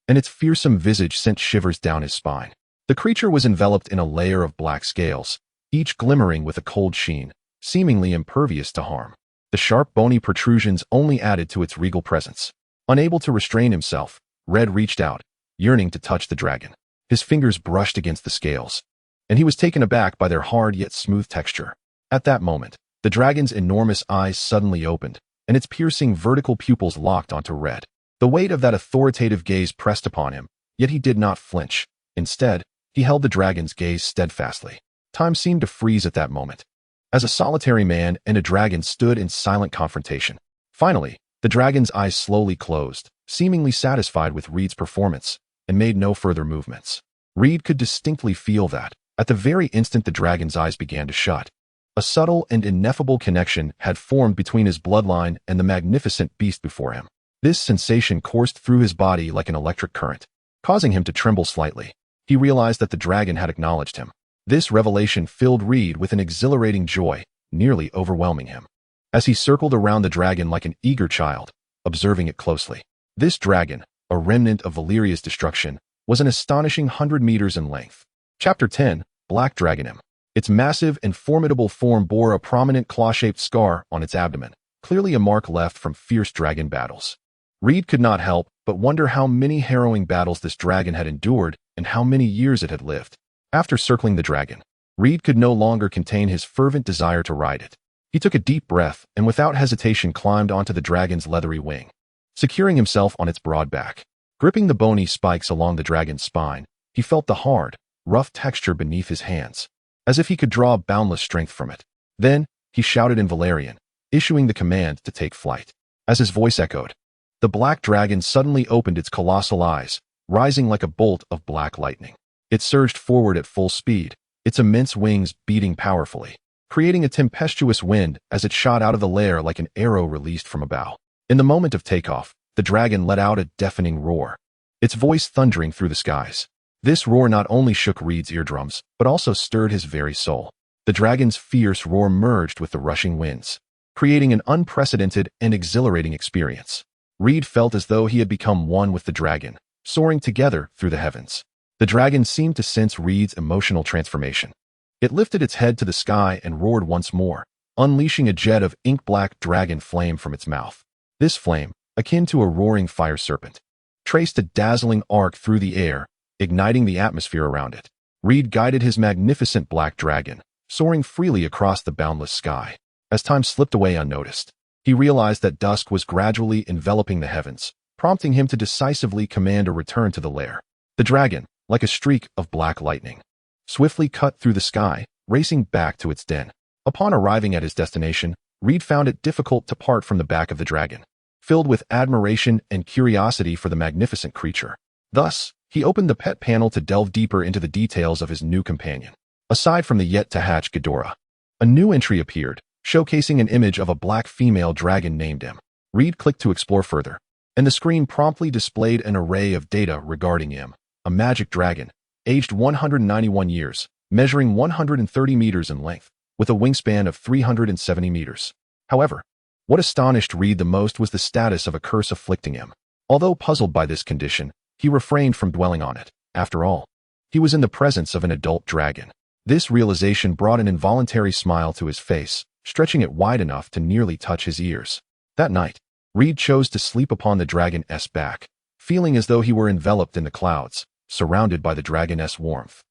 and its fearsome visage sent shivers down his spine. The creature was enveloped in a layer of black scales, each glimmering with a cold sheen, seemingly impervious to harm. The sharp bony protrusions only added to its regal presence. Unable to restrain himself, Red reached out, yearning to touch the dragon. His fingers brushed against the scales, and he was taken aback by their hard yet smooth texture. At that moment, the dragon's enormous eyes suddenly opened, and its piercing vertical pupils locked onto Red. The weight of that authoritative gaze pressed upon him, yet he did not flinch. Instead, he held the dragon's gaze steadfastly. Time seemed to freeze at that moment, as a solitary man and a dragon stood in silent confrontation. Finally, the dragon's eyes slowly closed, seemingly satisfied with Reed's performance, and made no further movements. Reed could distinctly feel that, at the very instant the dragon's eyes began to shut, a subtle and ineffable connection had formed between his bloodline and the magnificent beast before him. This sensation coursed through his body like an electric current, causing him to tremble slightly. He realized that the dragon had acknowledged him. This revelation filled Reed with an exhilarating joy, nearly overwhelming him. As he circled around the dragon like an eager child, observing it closely. This dragon, a remnant of Valyria's destruction, was an astonishing 100 meters in length. Chapter 10, Black Dragonim. Its massive and formidable form bore a prominent claw-shaped scar on its abdomen, clearly a mark left from fierce dragon battles. Reed could not help but wonder how many harrowing battles this dragon had endured and how many years it had lived. After circling the dragon, Reed could no longer contain his fervent desire to ride it. He took a deep breath and without hesitation climbed onto the dragon's leathery wing, securing himself on its broad back. Gripping the bony spikes along the dragon's spine, he felt the hard, rough texture beneath his hands, as if he could draw boundless strength from it. Then, he shouted in Valyrian, issuing the command to take flight. As his voice echoed, the black dragon suddenly opened its colossal eyes, rising like a bolt of black lightning. It surged forward at full speed, its immense wings beating powerfully, creating a tempestuous wind as it shot out of the lair like an arrow released from a bow. In the moment of takeoff, the dragon let out a deafening roar, its voice thundering through the skies. This roar not only shook Reed's eardrums, but also stirred his very soul. The dragon's fierce roar merged with the rushing winds, creating an unprecedented and exhilarating experience. Reed felt as though he had become one with the dragon, soaring together through the heavens. The dragon seemed to sense Reed's emotional transformation. It lifted its head to the sky and roared once more, unleashing a jet of ink-black dragon flame from its mouth. This flame, akin to a roaring fire serpent, traced a dazzling arc through the air, igniting the atmosphere around it. Reed guided his magnificent black dragon, soaring freely across the boundless sky. As time slipped away unnoticed, he realized that dusk was gradually enveloping the heavens, prompting him to decisively command a return to the lair. The dragon, like a streak of black lightning, swiftly cut through the sky, racing back to its den. Upon arriving at his destination, Reed found it difficult to part from the back of the dragon, filled with admiration and curiosity for the magnificent creature. Thus, he opened the pet panel to delve deeper into the details of his new companion. Aside from the yet-to-hatch Ghidorah, a new entry appeared, showcasing an image of a black female dragon named M. Reed clicked to explore further, and the screen promptly displayed an array of data regarding M, a magic dragon, aged 191 years, measuring 130 meters in length, with a wingspan of 370 meters. However, what astonished Reed the most was the status of a curse afflicting him. Although puzzled by this condition, he refrained from dwelling on it. After all, he was in the presence of an adult dragon. This realization brought an involuntary smile to his face, stretching it wide enough to nearly touch his ears. That night, Reed chose to sleep upon the dragon's back, feeling as though he were enveloped in the clouds, surrounded by the dragon's warmth.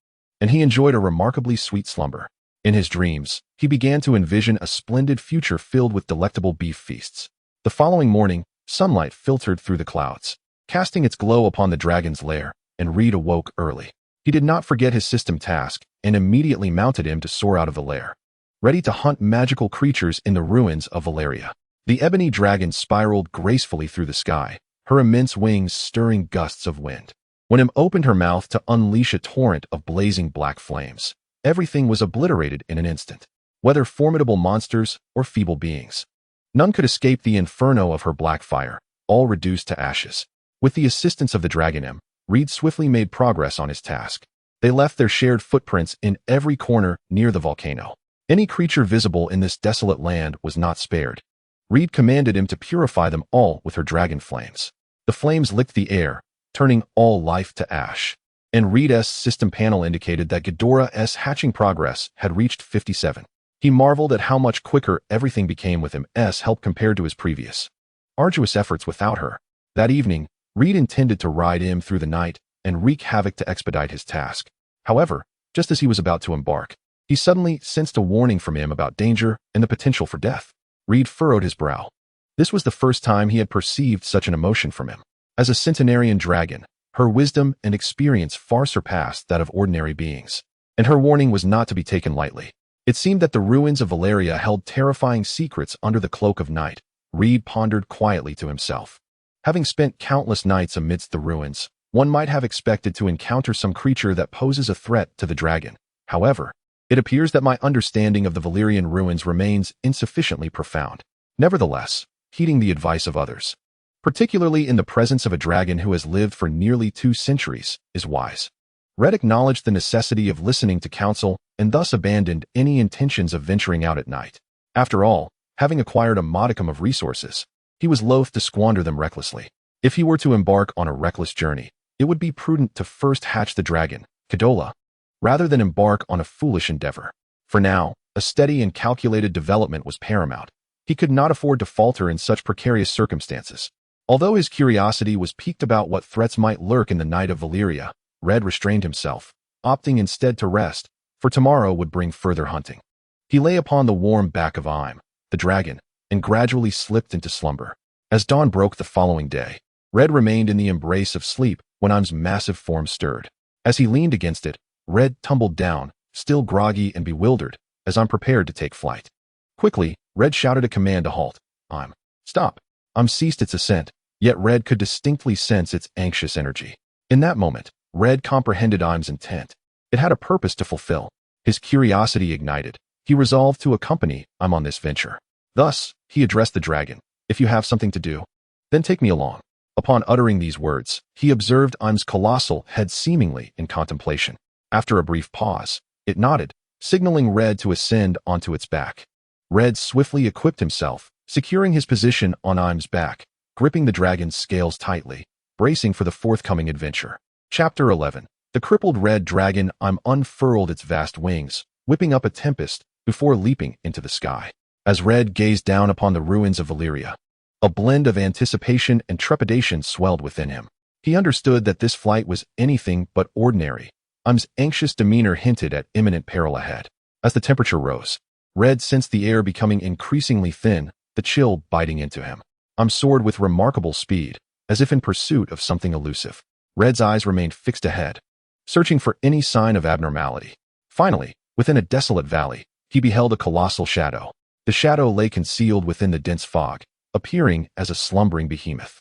And he enjoyed a remarkably sweet slumber. In his dreams, he began to envision a splendid future filled with delectable beef feasts. The following morning, sunlight filtered through the clouds, casting its glow upon the dragon's lair, and Reed awoke early. He did not forget his system task and immediately mounted him to soar out of the lair, ready to hunt magical creatures in the ruins of Valyria. The ebony dragon spiraled gracefully through the sky, her immense wings stirring gusts of wind. When M opened her mouth to unleash a torrent of blazing black flames, everything was obliterated in an instant, whether formidable monsters or feeble beings. None could escape the inferno of her black fire, all reduced to ashes. With the assistance of the dragon M, Reed swiftly made progress on his task. They left their shared footprints in every corner near the volcano. Any creature visible in this desolate land was not spared. Reed commanded him to purify them all with her dragon flames. The flames licked the air, turning all life to ash. And Reed's system panel indicated that Ghidorah's hatching progress had reached 57. He marveled at how much quicker everything became with him's help compared to his previous arduous efforts without her. That evening, Reed intended to ride him through the night and wreak havoc to expedite his task. However, just as he was about to embark, he suddenly sensed a warning from him about danger and the potential for death. Reed furrowed his brow. This was the first time he had perceived such an emotion from him. As a centenarian dragon, her wisdom and experience far surpassed that of ordinary beings, and her warning was not to be taken lightly. It seemed that the ruins of Valyria held terrifying secrets under the cloak of night. Reed pondered quietly to himself. Having spent countless nights amidst the ruins, one might have expected to encounter some creature that poses a threat to the dragon. However, it appears that my understanding of the Valyrian ruins remains insufficiently profound. Nevertheless, heeding the advice of others, particularly in the presence of a dragon who has lived for nearly 2 centuries, is wise. Reed acknowledged the necessity of listening to counsel and thus abandoned any intentions of venturing out at night. After all, having acquired a modicum of resources, he was loath to squander them recklessly. If he were to embark on a reckless journey, it would be prudent to first hatch the dragon, Ghidorah, rather than embark on a foolish endeavor. For now, a steady and calculated development was paramount. He could not afford to falter in such precarious circumstances. Although his curiosity was piqued about what threats might lurk in the night of Valyria, Reed restrained himself, opting instead to rest, for tomorrow would bring further hunting. He lay upon the warm back of Im, the dragon, and gradually slipped into slumber. As dawn broke the following day, Reed remained in the embrace of sleep when Im's massive form stirred. As he leaned against it, Reed tumbled down, still groggy and bewildered, as Im prepared to take flight. Quickly, Reed shouted a command to halt. Im, stop. Im ceased its ascent, yet Reed could distinctly sense its anxious energy. In that moment, Reed comprehended Im's intent. It had a purpose to fulfill. His curiosity ignited. He resolved to accompany Im on this venture. Thus, he addressed the dragon. If you have something to do, then take me along. Upon uttering these words, he observed Im's colossal head seemingly in contemplation. After a brief pause, it nodded, signaling Reed to ascend onto its back. Reed swiftly equipped himself, securing his position on Im's back, gripping the dragon's scales tightly, bracing for the forthcoming adventure. Chapter 11. The crippled red dragon Im unfurled its vast wings, whipping up a tempest before leaping into the sky. As Reed gazed down upon the ruins of Valyria, a blend of anticipation and trepidation swelled within him. He understood that this flight was anything but ordinary. Im's anxious demeanor hinted at imminent peril ahead. As the temperature rose, Red sensed the air becoming increasingly thin, the chill biting into him. Soared with remarkable speed, as if in pursuit of something elusive. Red's eyes remained fixed ahead, searching for any sign of abnormality. Finally, within a desolate valley, he beheld a colossal shadow. The shadow lay concealed within the dense fog, appearing as a slumbering behemoth.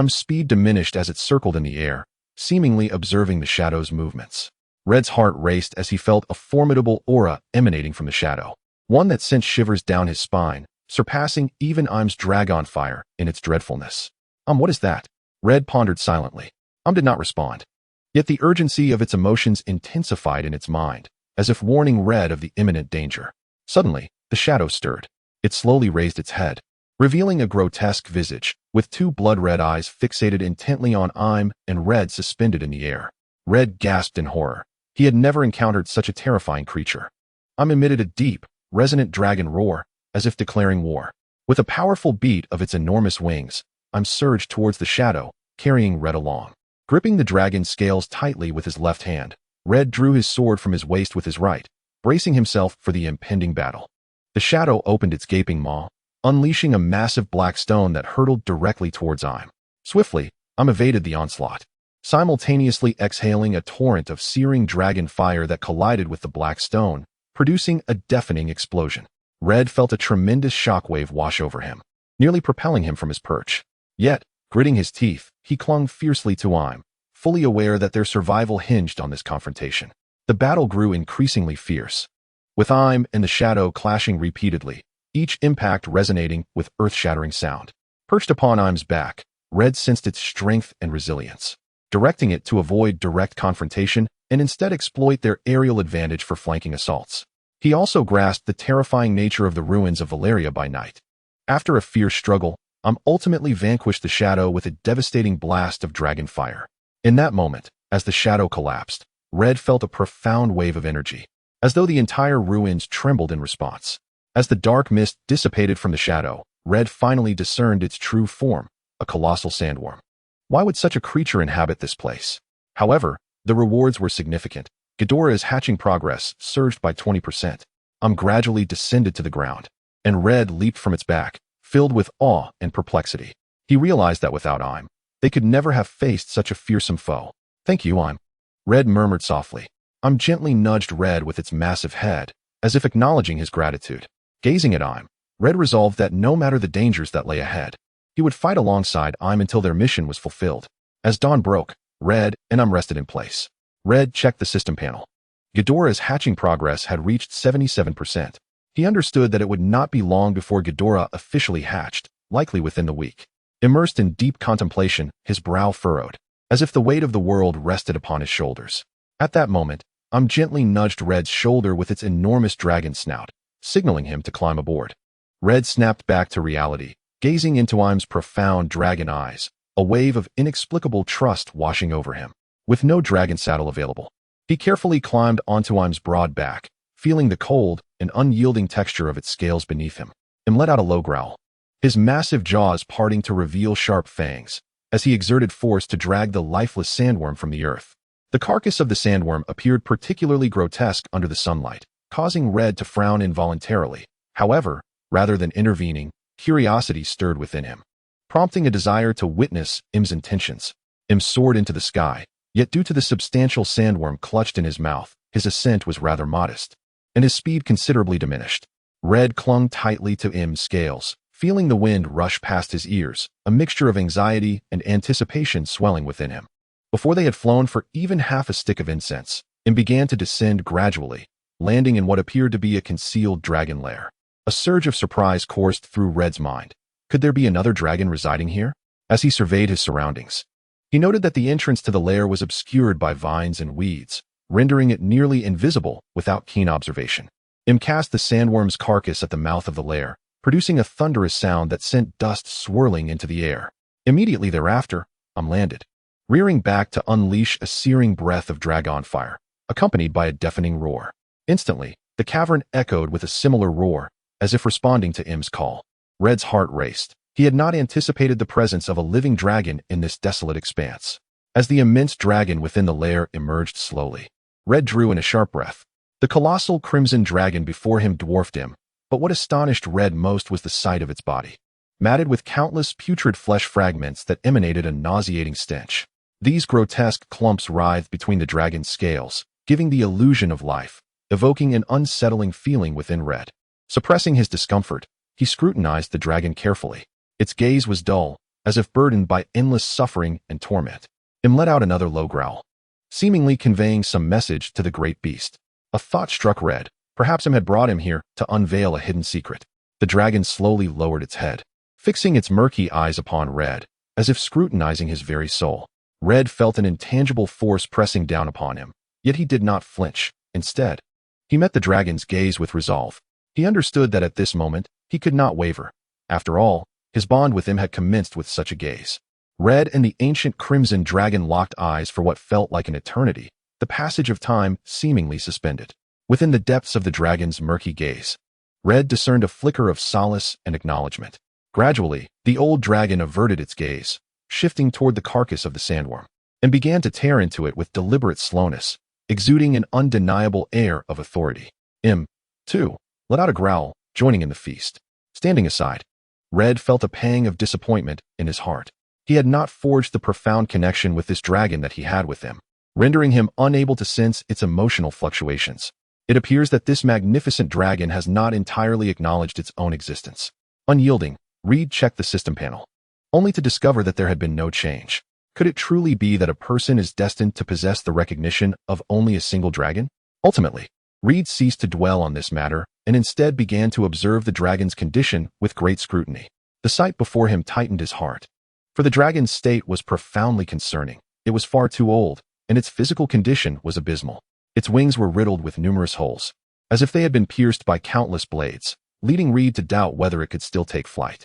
Speed diminished as it circled in the air, seemingly observing the shadow's movements. Red's heart raced as he felt a formidable aura emanating from the shadow, one that sent shivers down his spine, surpassing even Dragonfire in its dreadfulness. What is that? Red pondered silently. Did not respond. Yet the urgency of its emotions intensified in its mind, as if warning Red of the imminent danger. Suddenly, the shadow stirred. It slowly raised its head, revealing a grotesque visage, with two blood-red eyes fixated intently on and Red suspended in the air. Red gasped in horror. He had never encountered such a terrifying creature. Emitted a deep, resonant dragon roar, as if declaring war. With a powerful beat of its enormous wings, surged towards the shadow, carrying Red along. Gripping the dragon's scales tightly with his left hand, Red drew his sword from his waist with his right, bracing himself for the impending battle. The shadow opened its gaping maw, unleashing a massive black stone that hurtled directly towards Swiftly, evaded the onslaught, simultaneously exhaling a torrent of searing dragon fire that collided with the black stone, producing a deafening explosion. Red felt a tremendous shockwave wash over him, nearly propelling him from his perch. Yet, gritting his teeth, he clung fiercely to fully aware that their survival hinged on this confrontation. The battle grew increasingly fierce, with and the shadow clashing repeatedly, each impact resonating with earth-shattering sound. Perched upon back, Red sensed its strength and resilience, directing it to avoid direct confrontation and instead exploit their aerial advantage for flanking assaults. He also grasped the terrifying nature of the ruins of Valyria by night. After a fierce struggle, ultimately vanquished the shadow with a devastating blast of Dragonfire. In that moment, as the shadow collapsed, Red felt a profound wave of energy, as though the entire ruins trembled in response. As the dark mist dissipated from the shadow, Red finally discerned its true form, a colossal sandworm. Why would such a creature inhabit this place? However, the rewards were significant. Ghidorah's hatching progress surged by 20%. Gradually descended to the ground, and Red leaped from its back, filled with awe and perplexity. He realized that without they could never have faced such a fearsome foe. Thank you, Red murmured softly. Gently nudged Red with its massive head, as if acknowledging his gratitude. Gazing at Red resolved that no matter the dangers that lay ahead, he would fight alongside until their mission was fulfilled. As dawn broke, Red and rested in place. Red checked the system panel. Ghidorah's hatching progress had reached 77%. He understood that it would not be long before Ghidorah officially hatched, likely within the week. Immersed in deep contemplation, his brow furrowed, as if the weight of the world rested upon his shoulders. At that moment, gently nudged Red's shoulder with its enormous dragon snout, signaling him to climb aboard. Red snapped back to reality, gazing into profound dragon eyes, a wave of inexplicable trust washing over him. With no dragon saddle available, he carefully climbed onto broad back, feeling the cold and unyielding texture of its scales beneath him, and let out a low growl, his massive jaws parting to reveal sharp fangs, as he exerted force to drag the lifeless sandworm from the earth. The carcass of the sandworm appeared particularly grotesque under the sunlight, causing Red to frown involuntarily. However, rather than intervening, curiosity stirred within him, prompting a desire to witness intentions. Soared into the sky, yet due to the substantial sandworm clutched in his mouth, his ascent was rather modest, and his speed considerably diminished. Red clung tightly to scales, feeling the wind rush past his ears, a mixture of anxiety and anticipation swelling within him. Before they had flown for even half a stick of incense, began to descend gradually, landing in what appeared to be a concealed dragon lair. A surge of surprise coursed through Red's mind. Could there be another dragon residing here? As he surveyed his surroundings, he noted that the entrance to the lair was obscured by vines and weeds, rendering it nearly invisible without keen observation. Cast the sandworm's carcass at the mouth of the lair, producing a thunderous sound that sent dust swirling into the air. Immediately thereafter, landed, rearing back to unleash a searing breath of Dragonfire, accompanied by a deafening roar. Instantly, the cavern echoed with a similar roar, as if responding to call. Red's heart raced. He had not anticipated the presence of a living dragon in this desolate expanse. As the immense dragon within the lair emerged slowly, Red drew in a sharp breath. The colossal crimson dragon before him dwarfed him, But what astonished Red most was the sight of its body, matted with countless putrid flesh fragments that emanated a nauseating stench. These grotesque clumps writhed between the dragon's scales, giving the illusion of life, evoking an unsettling feeling within Red. Suppressing his discomfort, he scrutinized the dragon carefully. Its gaze was dull, as if burdened by endless suffering and torment. Im let out another low growl, seemingly conveying some message to the great beast. A thought struck Red. Perhaps Im had brought him here to unveil a hidden secret. The dragon slowly lowered its head, fixing its murky eyes upon Red, as if scrutinizing his very soul. Red felt an intangible force pressing down upon him, yet he did not flinch. Instead, he met the dragon's gaze with resolve. He understood that at this moment, he could not waver. After all, his bond with him had commenced with such a gaze. Red and the ancient crimson dragon locked eyes for what felt like an eternity, the passage of time seemingly suspended. Within the depths of the dragon's murky gaze, Red discerned a flicker of solace and acknowledgement. Gradually, the old dragon averted its gaze, shifting toward the carcass of the sandworm, and began to tear into it with deliberate slowness, exuding an undeniable air of authority. Im, too, let out a growl, joining in the feast. Standing aside, Red felt a pang of disappointment in his heart. He had not forged the profound connection with this dragon that he had with him, rendering him unable to sense its emotional fluctuations. It appears that this magnificent dragon has not entirely acknowledged its own existence. Unyielding, Reed checked the system panel, only to discover that there had been no change. Could it truly be that a person is destined to possess the recognition of only a single dragon? Ultimately, Reed ceased to dwell on this matter and instead began to observe the dragon's condition with great scrutiny. The sight before him tightened his heart, for the dragon's state was profoundly concerning. It was far too old, and its physical condition was abysmal. Its wings were riddled with numerous holes, as if they had been pierced by countless blades, leading Reed to doubt whether it could still take flight.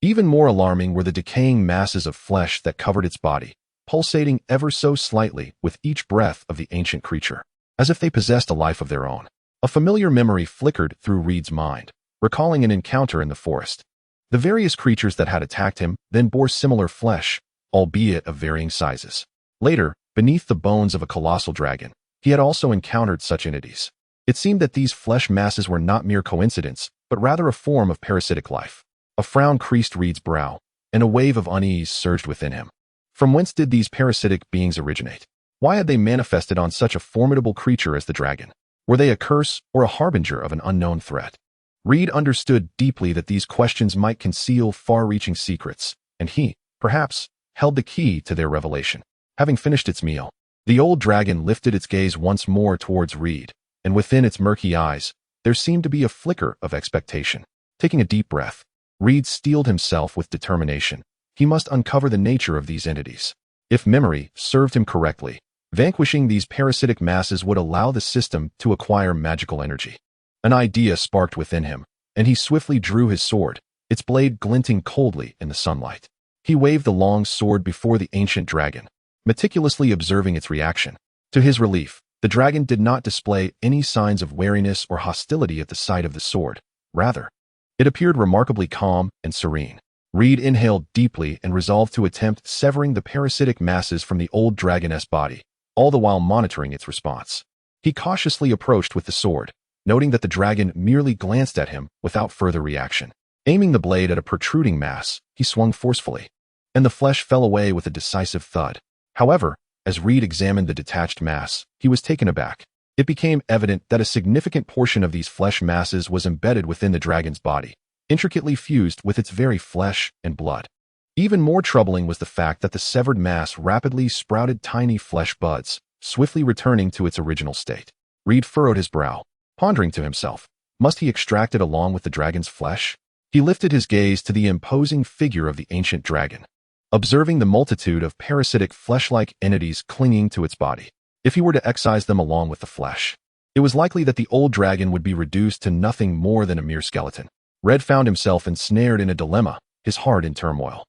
Even more alarming were the decaying masses of flesh that covered its body, pulsating ever so slightly with each breath of the ancient creature, as if they possessed a life of their own. A familiar memory flickered through Reed's mind, recalling an encounter in the forest. The various creatures that had attacked him then bore similar flesh, albeit of varying sizes. Later, beneath the bones of a colossal dragon, he had also encountered such entities. It seemed that these flesh masses were not mere coincidence, but rather a form of parasitic life. A frown creased Reed's brow, and a wave of unease surged within him. From whence did these parasitic beings originate? Why had they manifested on such a formidable creature as the dragon? Were they a curse or a harbinger of an unknown threat? Reed understood deeply that these questions might conceal far-reaching secrets, and he, perhaps, held the key to their revelation. Having finished its meal, the old dragon lifted its gaze once more towards Reed, and within its murky eyes, there seemed to be a flicker of expectation. Taking a deep breath, Reed steeled himself with determination. He must uncover the nature of these entities. If memory served him correctly, vanquishing these parasitic masses would allow the system to acquire magical energy. An idea sparked within him, and he swiftly drew his sword, its blade glinting coldly in the sunlight. He waved the long sword before the ancient dragon, meticulously observing its reaction. To his relief, the dragon did not display any signs of wariness or hostility at the sight of the sword. Rather, it appeared remarkably calm and serene. Reed inhaled deeply and resolved to attempt severing the parasitic masses from the old dragoness body, all the while monitoring its response. He cautiously approached with the sword, noting that the dragon merely glanced at him without further reaction. Aiming the blade at a protruding mass, he swung forcefully, and the flesh fell away with a decisive thud. However, as Reed examined the detached mass, he was taken aback. It became evident that a significant portion of these flesh masses was embedded within the dragon's body, intricately fused with its very flesh and blood. Even more troubling was the fact that the severed mass rapidly sprouted tiny flesh buds, swiftly returning to its original state. Reed furrowed his brow, pondering to himself, must he extract it along with the dragon's flesh? He lifted his gaze to the imposing figure of the ancient dragon, observing the multitude of parasitic flesh-like entities clinging to its body. If he were to excise them along with the flesh, it was likely that the old dragon would be reduced to nothing more than a mere skeleton. Red found himself ensnared in a dilemma, his heart in turmoil.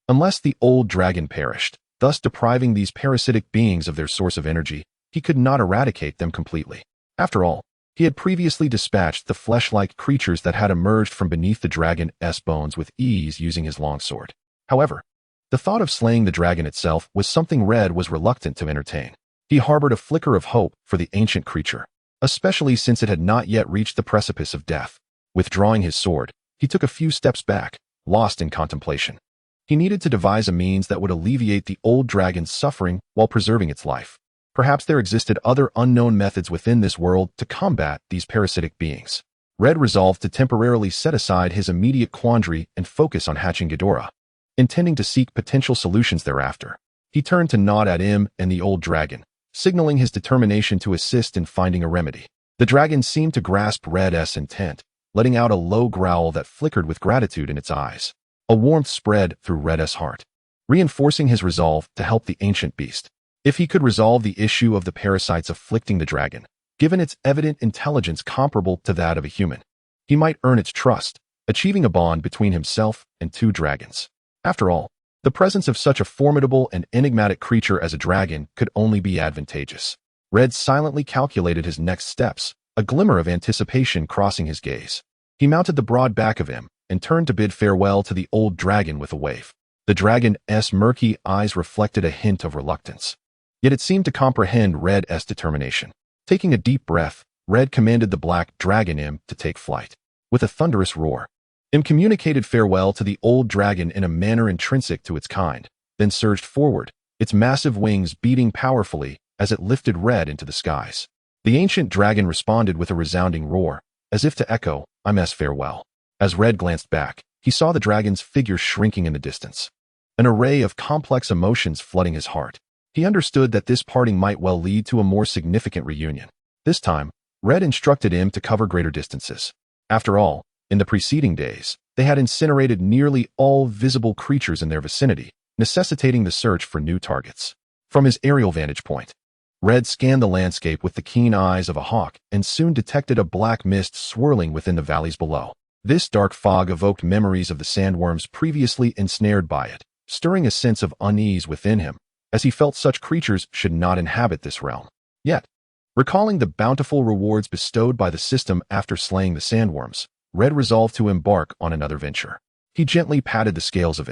Unless the old dragon perished, thus depriving these parasitic beings of their source of energy, he could not eradicate them completely. After all, he had previously dispatched the flesh-like creatures that had emerged from beneath the dragon's bones with ease using his longsword. However, the thought of slaying the dragon itself was something Red was reluctant to entertain. He harbored a flicker of hope for the ancient creature, especially since it had not yet reached the precipice of death. Withdrawing his sword, he took a few steps back, lost in contemplation. He needed to devise a means that would alleviate the old dragon's suffering while preserving its life. Perhaps there existed other unknown methods within this world to combat these parasitic beings. Red resolved to temporarily set aside his immediate quandary and focus on hatching Ghidorah, intending to seek potential solutions thereafter. He turned to nod at him and the old dragon, signaling his determination to assist in finding a remedy. The dragon seemed to grasp Red's intent, letting out a low growl that flickered with gratitude in its eyes. A warmth spread through Red's heart, reinforcing his resolve to help the ancient beast. If he could resolve the issue of the parasites afflicting the dragon, given its evident intelligence comparable to that of a human, he might earn its trust, achieving a bond between himself and two dragons. After all, the presence of such a formidable and enigmatic creature as a dragon could only be advantageous. Red silently calculated his next steps, a glimmer of anticipation crossing his gaze. He mounted the broad back of him and turned to bid farewell to the old dragon with a wave. The dragon's murky eyes reflected a hint of reluctance, yet it seemed to comprehend Red's determination. Taking a deep breath, Red commanded the black dragon to take flight. With a thunderous roar, communicated farewell to the old dragon in a manner intrinsic to its kind, then surged forward, its massive wings beating powerfully as it lifted Red into the skies. The ancient dragon responded with a resounding roar, as if to echo Im's farewell. As Red glanced back, he saw the dragon's figure shrinking in the distance, an array of complex emotions flooding his heart. He understood that this parting might well lead to a more significant reunion. This time, Red instructed him to cover greater distances. After all, in the preceding days, they had incinerated nearly all visible creatures in their vicinity, necessitating the search for new targets. From his aerial vantage point, Red scanned the landscape with the keen eyes of a hawk and soon detected a black mist swirling within the valleys below. This dark fog evoked memories of the sandworms previously ensnared by it, stirring a sense of unease within him, as he felt such creatures should not inhabit this realm. Yet, recalling the bountiful rewards bestowed by the system after slaying the sandworms, Red resolved to embark on another venture. He gently patted the scales of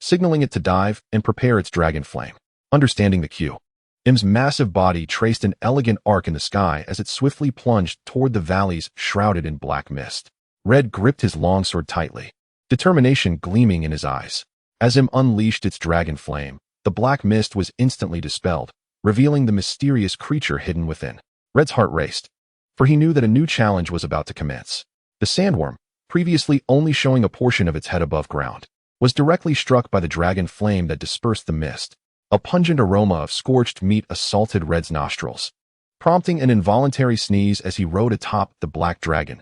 signaling it to dive and prepare its dragon flame. Understanding the cue, M's massive body traced an elegant arc in the sky as it swiftly plunged toward the valleys shrouded in black mist. Red gripped his longsword tightly, determination gleaming in his eyes. As unleashed its dragon flame, the black mist was instantly dispelled, revealing the mysterious creature hidden within. Red's heart raced, for he knew that a new challenge was about to commence. The sandworm, previously only showing a portion of its head above ground, was directly struck by the dragon flame that dispersed the mist. A pungent aroma of scorched meat assaulted Red's nostrils, prompting an involuntary sneeze as he rode atop the black dragon.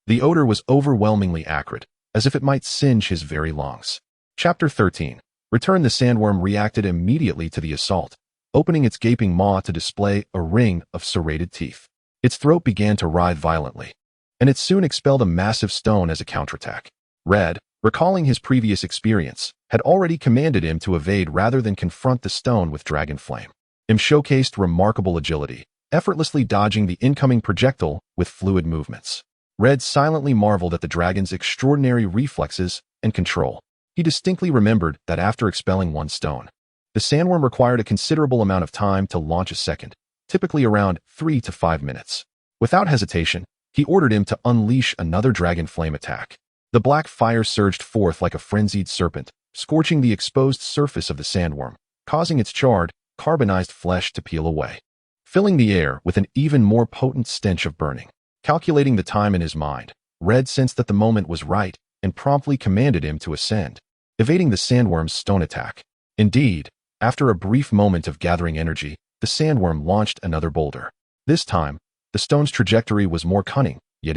The odor was overwhelmingly acrid, as if it might singe his very lungs. Chapter 13. Return. The sandworm reacted immediately to the assault, opening its gaping maw to display a ring of serrated teeth. Its throat began to writhe violently, and it soon expelled a massive stone as a counterattack. Red, recalling his previous experience, had already commanded him to evade rather than confront the stone with dragon flame. Showcased remarkable agility, effortlessly dodging the incoming projectile with fluid movements. Red silently marveled at the dragon's extraordinary reflexes and control. He distinctly remembered that after expelling one stone, the sandworm required a considerable amount of time to launch a second, typically around 3 to 5 minutes. Without hesitation, he ordered him to unleash another dragon flame attack. The black fire surged forth like a frenzied serpent, scorching the exposed surface of the sandworm, causing its charred, carbonized flesh to peel away, filling the air with an even more potent stench of burning. Calculating the time in his mind, Red sensed that the moment was right and promptly commanded him to ascend, evading the sandworm's stone attack. Indeed, after a brief moment of gathering energy, the sandworm launched another boulder. This time, the stone's trajectory was more cunning, yet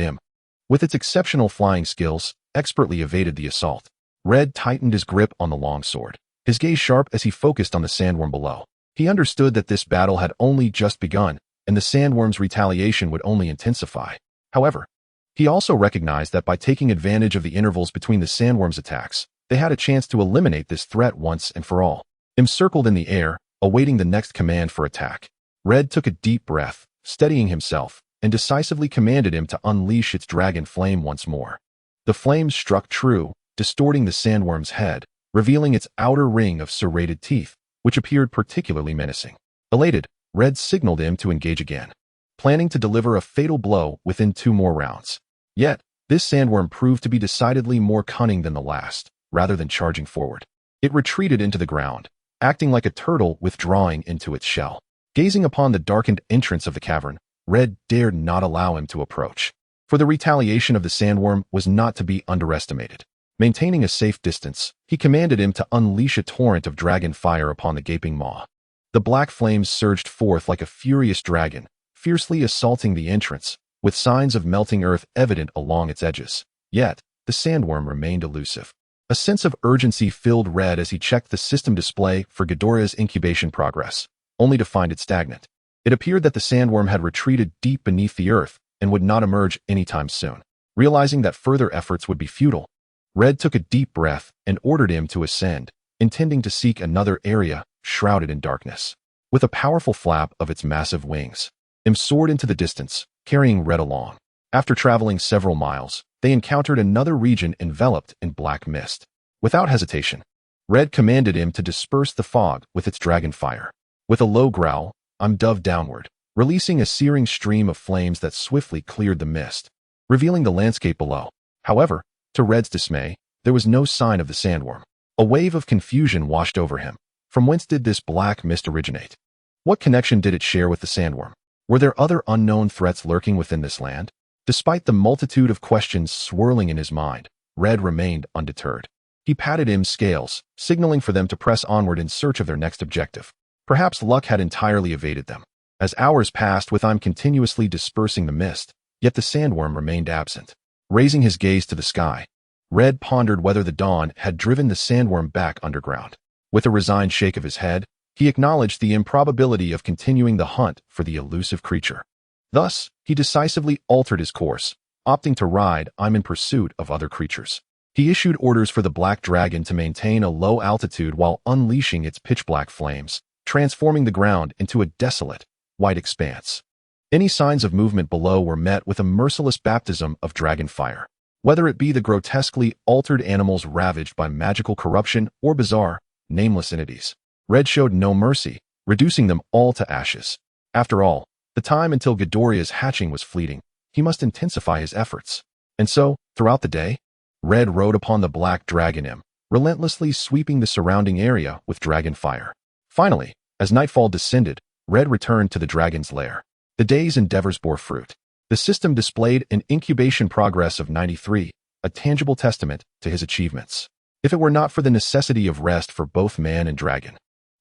with its exceptional flying skills, expertly evaded the assault. Red tightened his grip on the longsword, his gaze sharp as he focused on the sandworm below. He understood that this battle had only just begun, and the sandworm's retaliation would only intensify. However, he also recognized that by taking advantage of the intervals between the sandworm's attacks, they had a chance to eliminate this threat once and for all. Circled in the air, awaiting the next command for attack. Red took a deep breath, steadying himself, and decisively commanded him to unleash its dragon flame once more. The flames struck true, distorting the sandworm's head, revealing its outer ring of serrated teeth, which appeared particularly menacing. Elated, Red signaled him to engage again, planning to deliver a fatal blow within 2 more rounds. Yet, This sandworm proved to be decidedly more cunning than the last, rather than charging forward. It retreated into the ground, acting like a turtle withdrawing into its shell. Gazing upon the darkened entrance of the cavern, Red dared not allow him to approach. For the retaliation of the sandworm was not to be underestimated. Maintaining a safe distance, he commanded him to unleash a torrent of dragon fire upon the gaping maw. The black flames surged forth like a furious dragon, fiercely assaulting the entrance, with signs of melting earth evident along its edges. Yet, the sandworm remained elusive. A sense of urgency filled Red as he checked the system display for Ghidorah's incubation progress, only to find it stagnant. It appeared that the sandworm had retreated deep beneath the earth and would not emerge anytime soon. Realizing that further efforts would be futile, Red took a deep breath and ordered him to ascend, intending to seek another area shrouded in darkness. With a powerful flap of its massive wings, Im soared into the distance, carrying Red along. After traveling several miles, they encountered another region enveloped in black mist. Without hesitation, Red commanded him to disperse the fog with its dragonfire. With a low growl, Im dove downward, releasing a searing stream of flames that swiftly cleared the mist, revealing the landscape below. However, to Red's dismay, there was no sign of the sandworm. A wave of confusion washed over him. From whence did this black mist originate? What connection did it share with the sandworm? Were there other unknown threats lurking within this land? Despite the multitude of questions swirling in his mind, Red remained undeterred. He patted Im's scales, signaling for them to press onward in search of their next objective. Perhaps luck had entirely evaded them. As hours passed with Im continuously dispersing the mist, yet the sandworm remained absent. Raising his gaze to the sky, Red pondered whether the dawn had driven the sandworm back underground. With a resigned shake of his head, he acknowledged the improbability of continuing the hunt for the elusive creature. Thus, he decisively altered his course, opting to ride Im in pursuit of other creatures. He issued orders for the black dragon to maintain a low altitude while unleashing its pitch-black flames, transforming the ground into a desolate, white expanse. Any signs of movement below were met with a merciless baptism of dragon fire. Whether it be the grotesquely altered animals ravaged by magical corruption or bizarre, nameless entities, Red showed no mercy, reducing them all to ashes. After all, the time until Ghidorah's hatching was fleeting. He must intensify his efforts. And so, throughout the day, Red rode upon the black dragon Im, relentlessly sweeping the surrounding area with dragon fire. Finally, as nightfall descended, Red returned to the dragon's lair. The day's endeavors bore fruit. The system displayed an incubation progress of 93, a tangible testament to his achievements. If it were not for the necessity of rest for both man and dragon,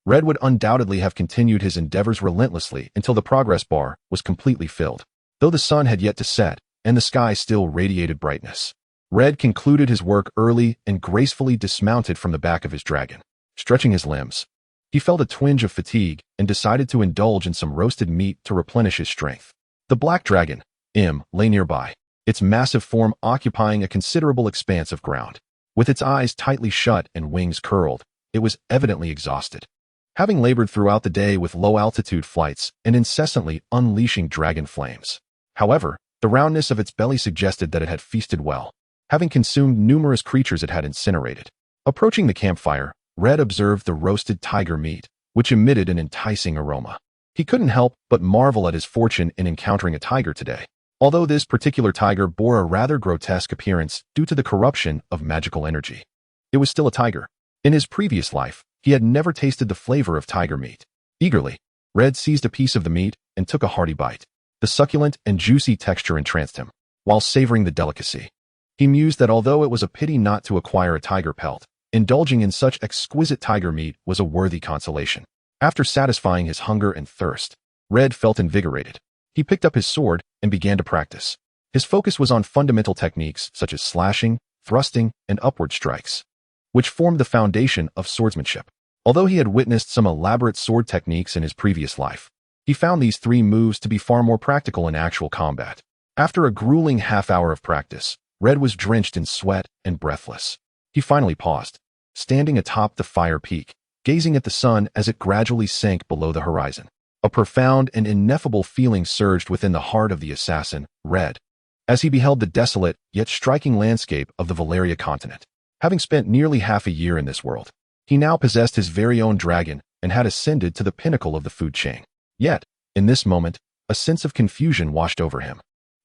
Red would undoubtedly have continued his endeavors relentlessly until the progress bar was completely filled. Though the sun had yet to set, and the sky still radiated brightness, Red concluded his work early and gracefully dismounted from the back of his dragon. Stretching his limbs, he felt a twinge of fatigue and decided to indulge in some roasted meat to replenish his strength. The black dragon, Im, lay nearby, its massive form occupying a considerable expanse of ground. With its eyes tightly shut and wings curled, it was evidently exhausted. Having labored throughout the day with low-altitude flights and incessantly unleashing dragon flames. However, the roundness of its belly suggested that it had feasted well, having consumed numerous creatures it had incinerated. Approaching the campfire, Red observed the roasted tiger meat, which emitted an enticing aroma. He couldn't help but marvel at his fortune in encountering a tiger today. Although this particular tiger bore a rather grotesque appearance due to the corruption of magical energy, it was still a tiger. In his previous life, he had never tasted the flavor of tiger meat. Eagerly, Red seized a piece of the meat and took a hearty bite. The succulent and juicy texture entranced him. While savoring the delicacy, he mused that although it was a pity not to acquire a tiger pelt, indulging in such exquisite tiger meat was a worthy consolation. After satisfying his hunger and thirst, Red felt invigorated. He picked up his sword and began to practice. His focus was on fundamental techniques such as slashing, thrusting, and upward strikes, which formed the foundation of swordsmanship. Although he had witnessed some elaborate sword techniques in his previous life, he found these three moves to be far more practical in actual combat. After a grueling half-hour of practice, Red was drenched in sweat and breathless. He finally paused, standing atop the fire peak, gazing at the sun as it gradually sank below the horizon. A profound and ineffable feeling surged within the heart of the assassin, Red, as he beheld the desolate yet striking landscape of the Valyria continent. Having spent nearly half a year in this world, he now possessed his very own dragon and had ascended to the pinnacle of the food chain. Yet, in this moment, a sense of confusion washed over him.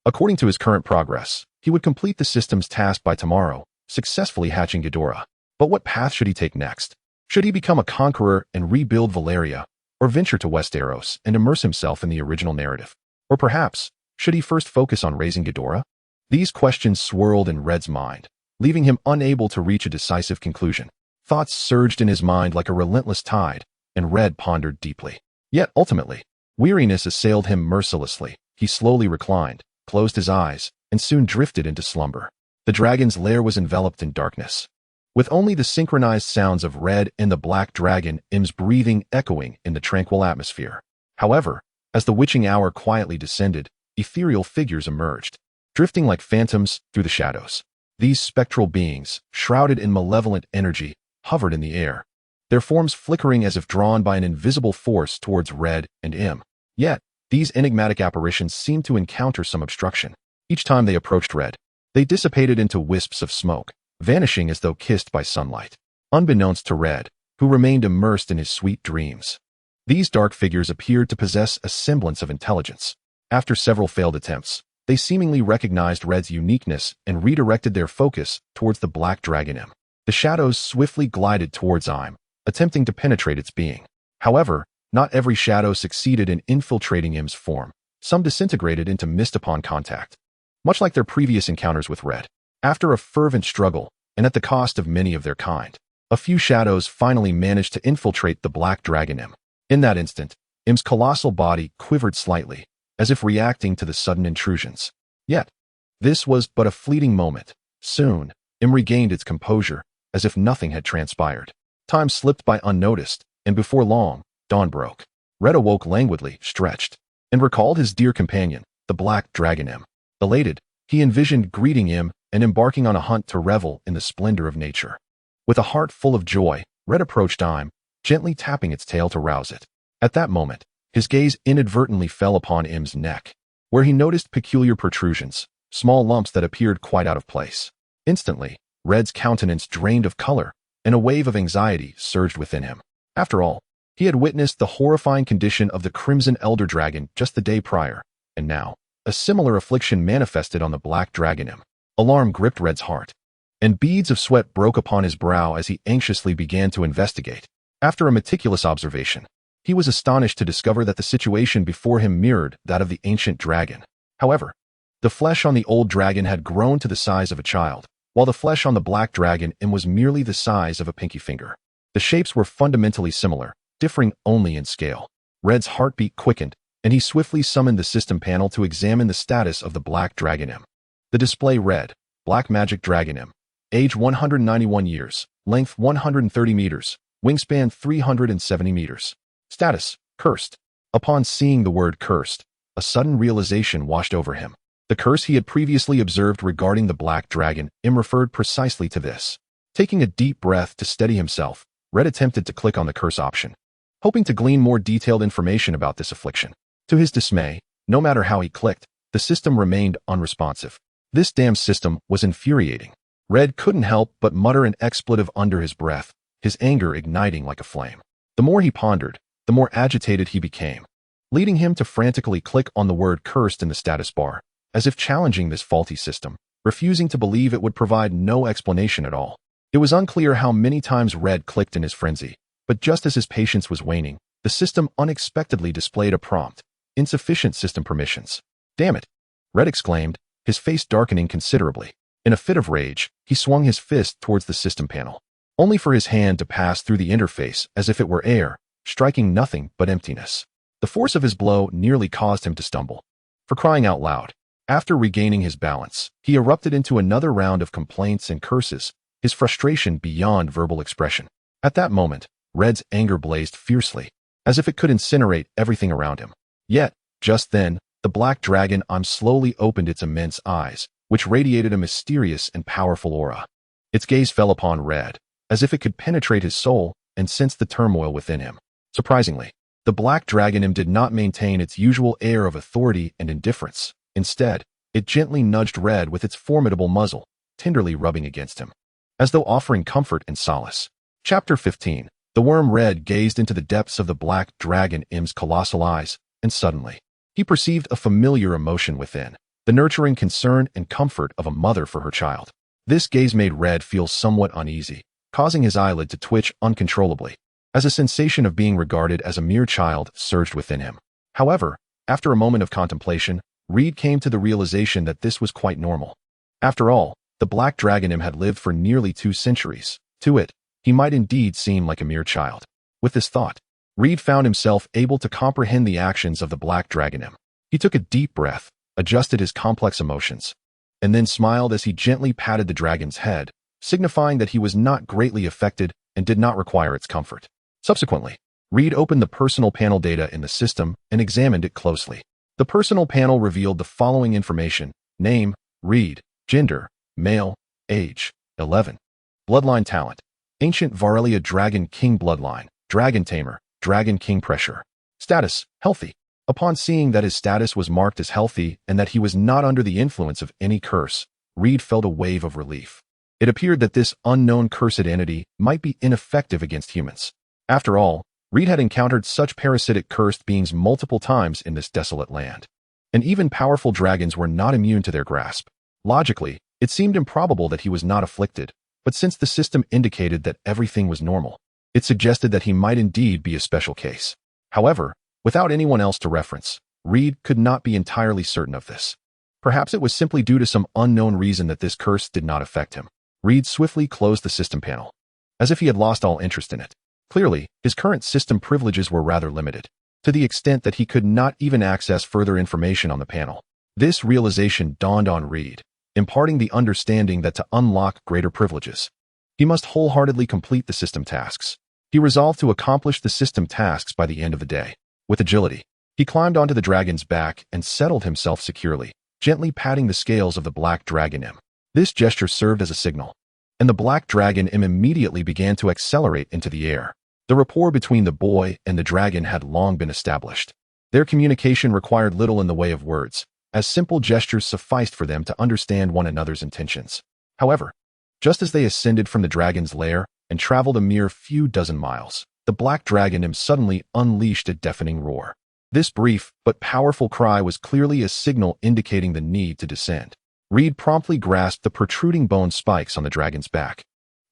According to his current progress, He would complete the system's task by tomorrow, successfully hatching Ghidorah. But what path should he take next? Should he become a conqueror and rebuild Valyria, or venture to Westeros and immerse himself in the original narrative? Or perhaps, should he first focus on raising Ghidorah? These questions swirled in Red's mind, leaving him unable to reach a decisive conclusion. Thoughts surged in his mind like a relentless tide, and Red pondered deeply. Yet ultimately, weariness assailed him mercilessly. He slowly reclined, closed his eyes, and soon drifted into slumber. The dragon's lair was enveloped in darkness, with only the synchronized sounds of Red and the black dragon Im's breathing echoing in the tranquil atmosphere. However, as the witching hour quietly descended, ethereal figures emerged, drifting like phantoms through the shadows. These spectral beings, shrouded in malevolent energy, hovered in the air, their forms flickering as if drawn by an invisible force towards Red and Im. Yet, these enigmatic apparitions seemed to encounter some obstruction. Each time they approached Red, they dissipated into wisps of smoke, vanishing as though kissed by sunlight. Unbeknownst to Red, who remained immersed in his sweet dreams, these dark figures appeared to possess a semblance of intelligence. After several failed attempts, they seemingly recognized Red's uniqueness and redirected their focus towards the black dragon Im. The shadows swiftly glided towards Im, attempting to penetrate its being. However, not every shadow succeeded in infiltrating Im's form. Some disintegrated into mist upon contact, much like their previous encounters with Red. After a fervent struggle, and at the cost of many of their kind, a few shadows finally managed to infiltrate the black dragon Im. In that instant, Im's colossal body quivered slightly, as if reacting to the sudden intrusions. Yet, this was but a fleeting moment. Soon, Im regained its composure, as if nothing had transpired. Time slipped by unnoticed, and before long, dawn broke. Red awoke languidly, stretched, and recalled his dear companion, the black dragon Im. Elated, he envisioned greeting Im and embarking on a hunt to revel in the splendor of nature. With a heart full of joy, Red approached Im, gently tapping its tail to rouse it. At that moment, his gaze inadvertently fell upon Im's neck, where he noticed peculiar protrusions, small lumps that appeared quite out of place. Instantly, Red's countenance drained of color, and a wave of anxiety surged within him. After all, he had witnessed the horrifying condition of the Crimson Elder Dragon just the day prior, and now, a similar affliction manifested on the black dragon Im. Alarm gripped Red's heart, and beads of sweat broke upon his brow as he anxiously began to investigate. After a meticulous observation, he was astonished to discover that the situation before him mirrored that of the ancient dragon. However, the flesh on the old dragon had grown to the size of a child, while the flesh on the black dragon Im was merely the size of a pinky finger. The shapes were fundamentally similar, differing only in scale. Red's heartbeat quickened, and he swiftly summoned the system panel to examine the status of the black dragon Im. The display read, Black Magic Dragon Im. Age 191 years, length 130 meters, wingspan 370 meters. Status, cursed. Upon seeing the word cursed, a sudden realization washed over him. The curse he had previously observed regarding the black dragon Im referred precisely to this. Taking a deep breath to steady himself, Red attempted to click on the curse option, hoping to glean more detailed information about this affliction. To his dismay, no matter how he clicked, the system remained unresponsive. This damn system was infuriating. Red couldn't help but mutter an expletive under his breath, his anger igniting like a flame. The more he pondered, the more agitated he became, leading him to frantically click on the word cursed in the status bar, as if challenging this faulty system, refusing to believe it would provide no explanation at all. It was unclear how many times Red clicked in his frenzy, but just as his patience was waning, the system unexpectedly displayed a prompt, insufficient system permissions. Damn it! Red exclaimed, his face darkening considerably. In a fit of rage, he swung his fist towards the system panel, only for his hand to pass through the interface as if it were air, striking nothing but emptiness. The force of his blow nearly caused him to stumble. For crying out loud, after regaining his balance, he erupted into another round of complaints and curses, his frustration beyond verbal expression. At that moment, Red's anger blazed fiercely, as if it could incinerate everything around him. Yet, just then, the black dragon Im slowly opened its immense eyes, which radiated a mysterious and powerful aura. Its gaze fell upon Red, as if it could penetrate his soul and sense the turmoil within him. Surprisingly, the black dragon Im did not maintain its usual air of authority and indifference. Instead, it gently nudged Red with its formidable muzzle, tenderly rubbing against him, as though offering comfort and solace. Chapter 15. The worm Red gazed into the depths of the black dragon Im's colossal eyes, and suddenly, he perceived a familiar emotion within. the nurturing concern and comfort of a mother for her child. This gaze made Red feel somewhat uneasy, causing his eyelid to twitch uncontrollably, as a sensation of being regarded as a mere child surged within him. However, after a moment of contemplation, Reed came to the realization that this was quite normal. After all, the black dragon had lived for nearly 2 centuries. To it, he might indeed seem like a mere child. With this thought, Reed found himself able to comprehend the actions of the black dragon. He took a deep breath, adjusted his complex emotions, and then smiled as he gently patted the dragon's head, signifying that he was not greatly affected and did not require its comfort. Subsequently, Reed opened the personal panel data in the system and examined it closely. The personal panel revealed the following information: name, Reed, gender, male, age, 11. Bloodline talent: Ancient Valyria Dragon King bloodline, Dragon Tamer, Dragon King pressure. Status: healthy. Upon seeing that his status was marked as healthy and that he was not under the influence of any curse, Reed felt a wave of relief. It appeared that this unknown cursed entity might be ineffective against humans. After all, Reed had encountered such parasitic cursed beings multiple times in this desolate land. And even powerful dragons were not immune to their grasp. Logically, it seemed improbable that he was not afflicted, but since the system indicated that everything was normal, it suggested that he might indeed be a special case. However, without anyone else to reference, Reed could not be entirely certain of this. Perhaps it was simply due to some unknown reason that this curse did not affect him. Reed swiftly closed the system panel, as if he had lost all interest in it. Clearly, his current system privileges were rather limited, to the extent that he could not even access further information on the panel. This realization dawned on Reed, imparting the understanding that to unlock greater privileges, he must wholeheartedly complete the system tasks. He resolved to accomplish the system tasks by the end of the day. With agility, he climbed onto the dragon's back and settled himself securely, gently patting the scales of the black dragon. This gesture served as a signal, and the black dragon immediately began to accelerate into the air. The rapport between the boy and the dragon had long been established. Their communication required little in the way of words, as simple gestures sufficed for them to understand one another's intentions. However, just as they ascended from the dragon's lair and traveled a mere few dozen miles, the black dragon suddenly unleashed a deafening roar. This brief but powerful cry was clearly a signal indicating the need to descend. Reed promptly grasped the protruding bone spikes on the dragon's back,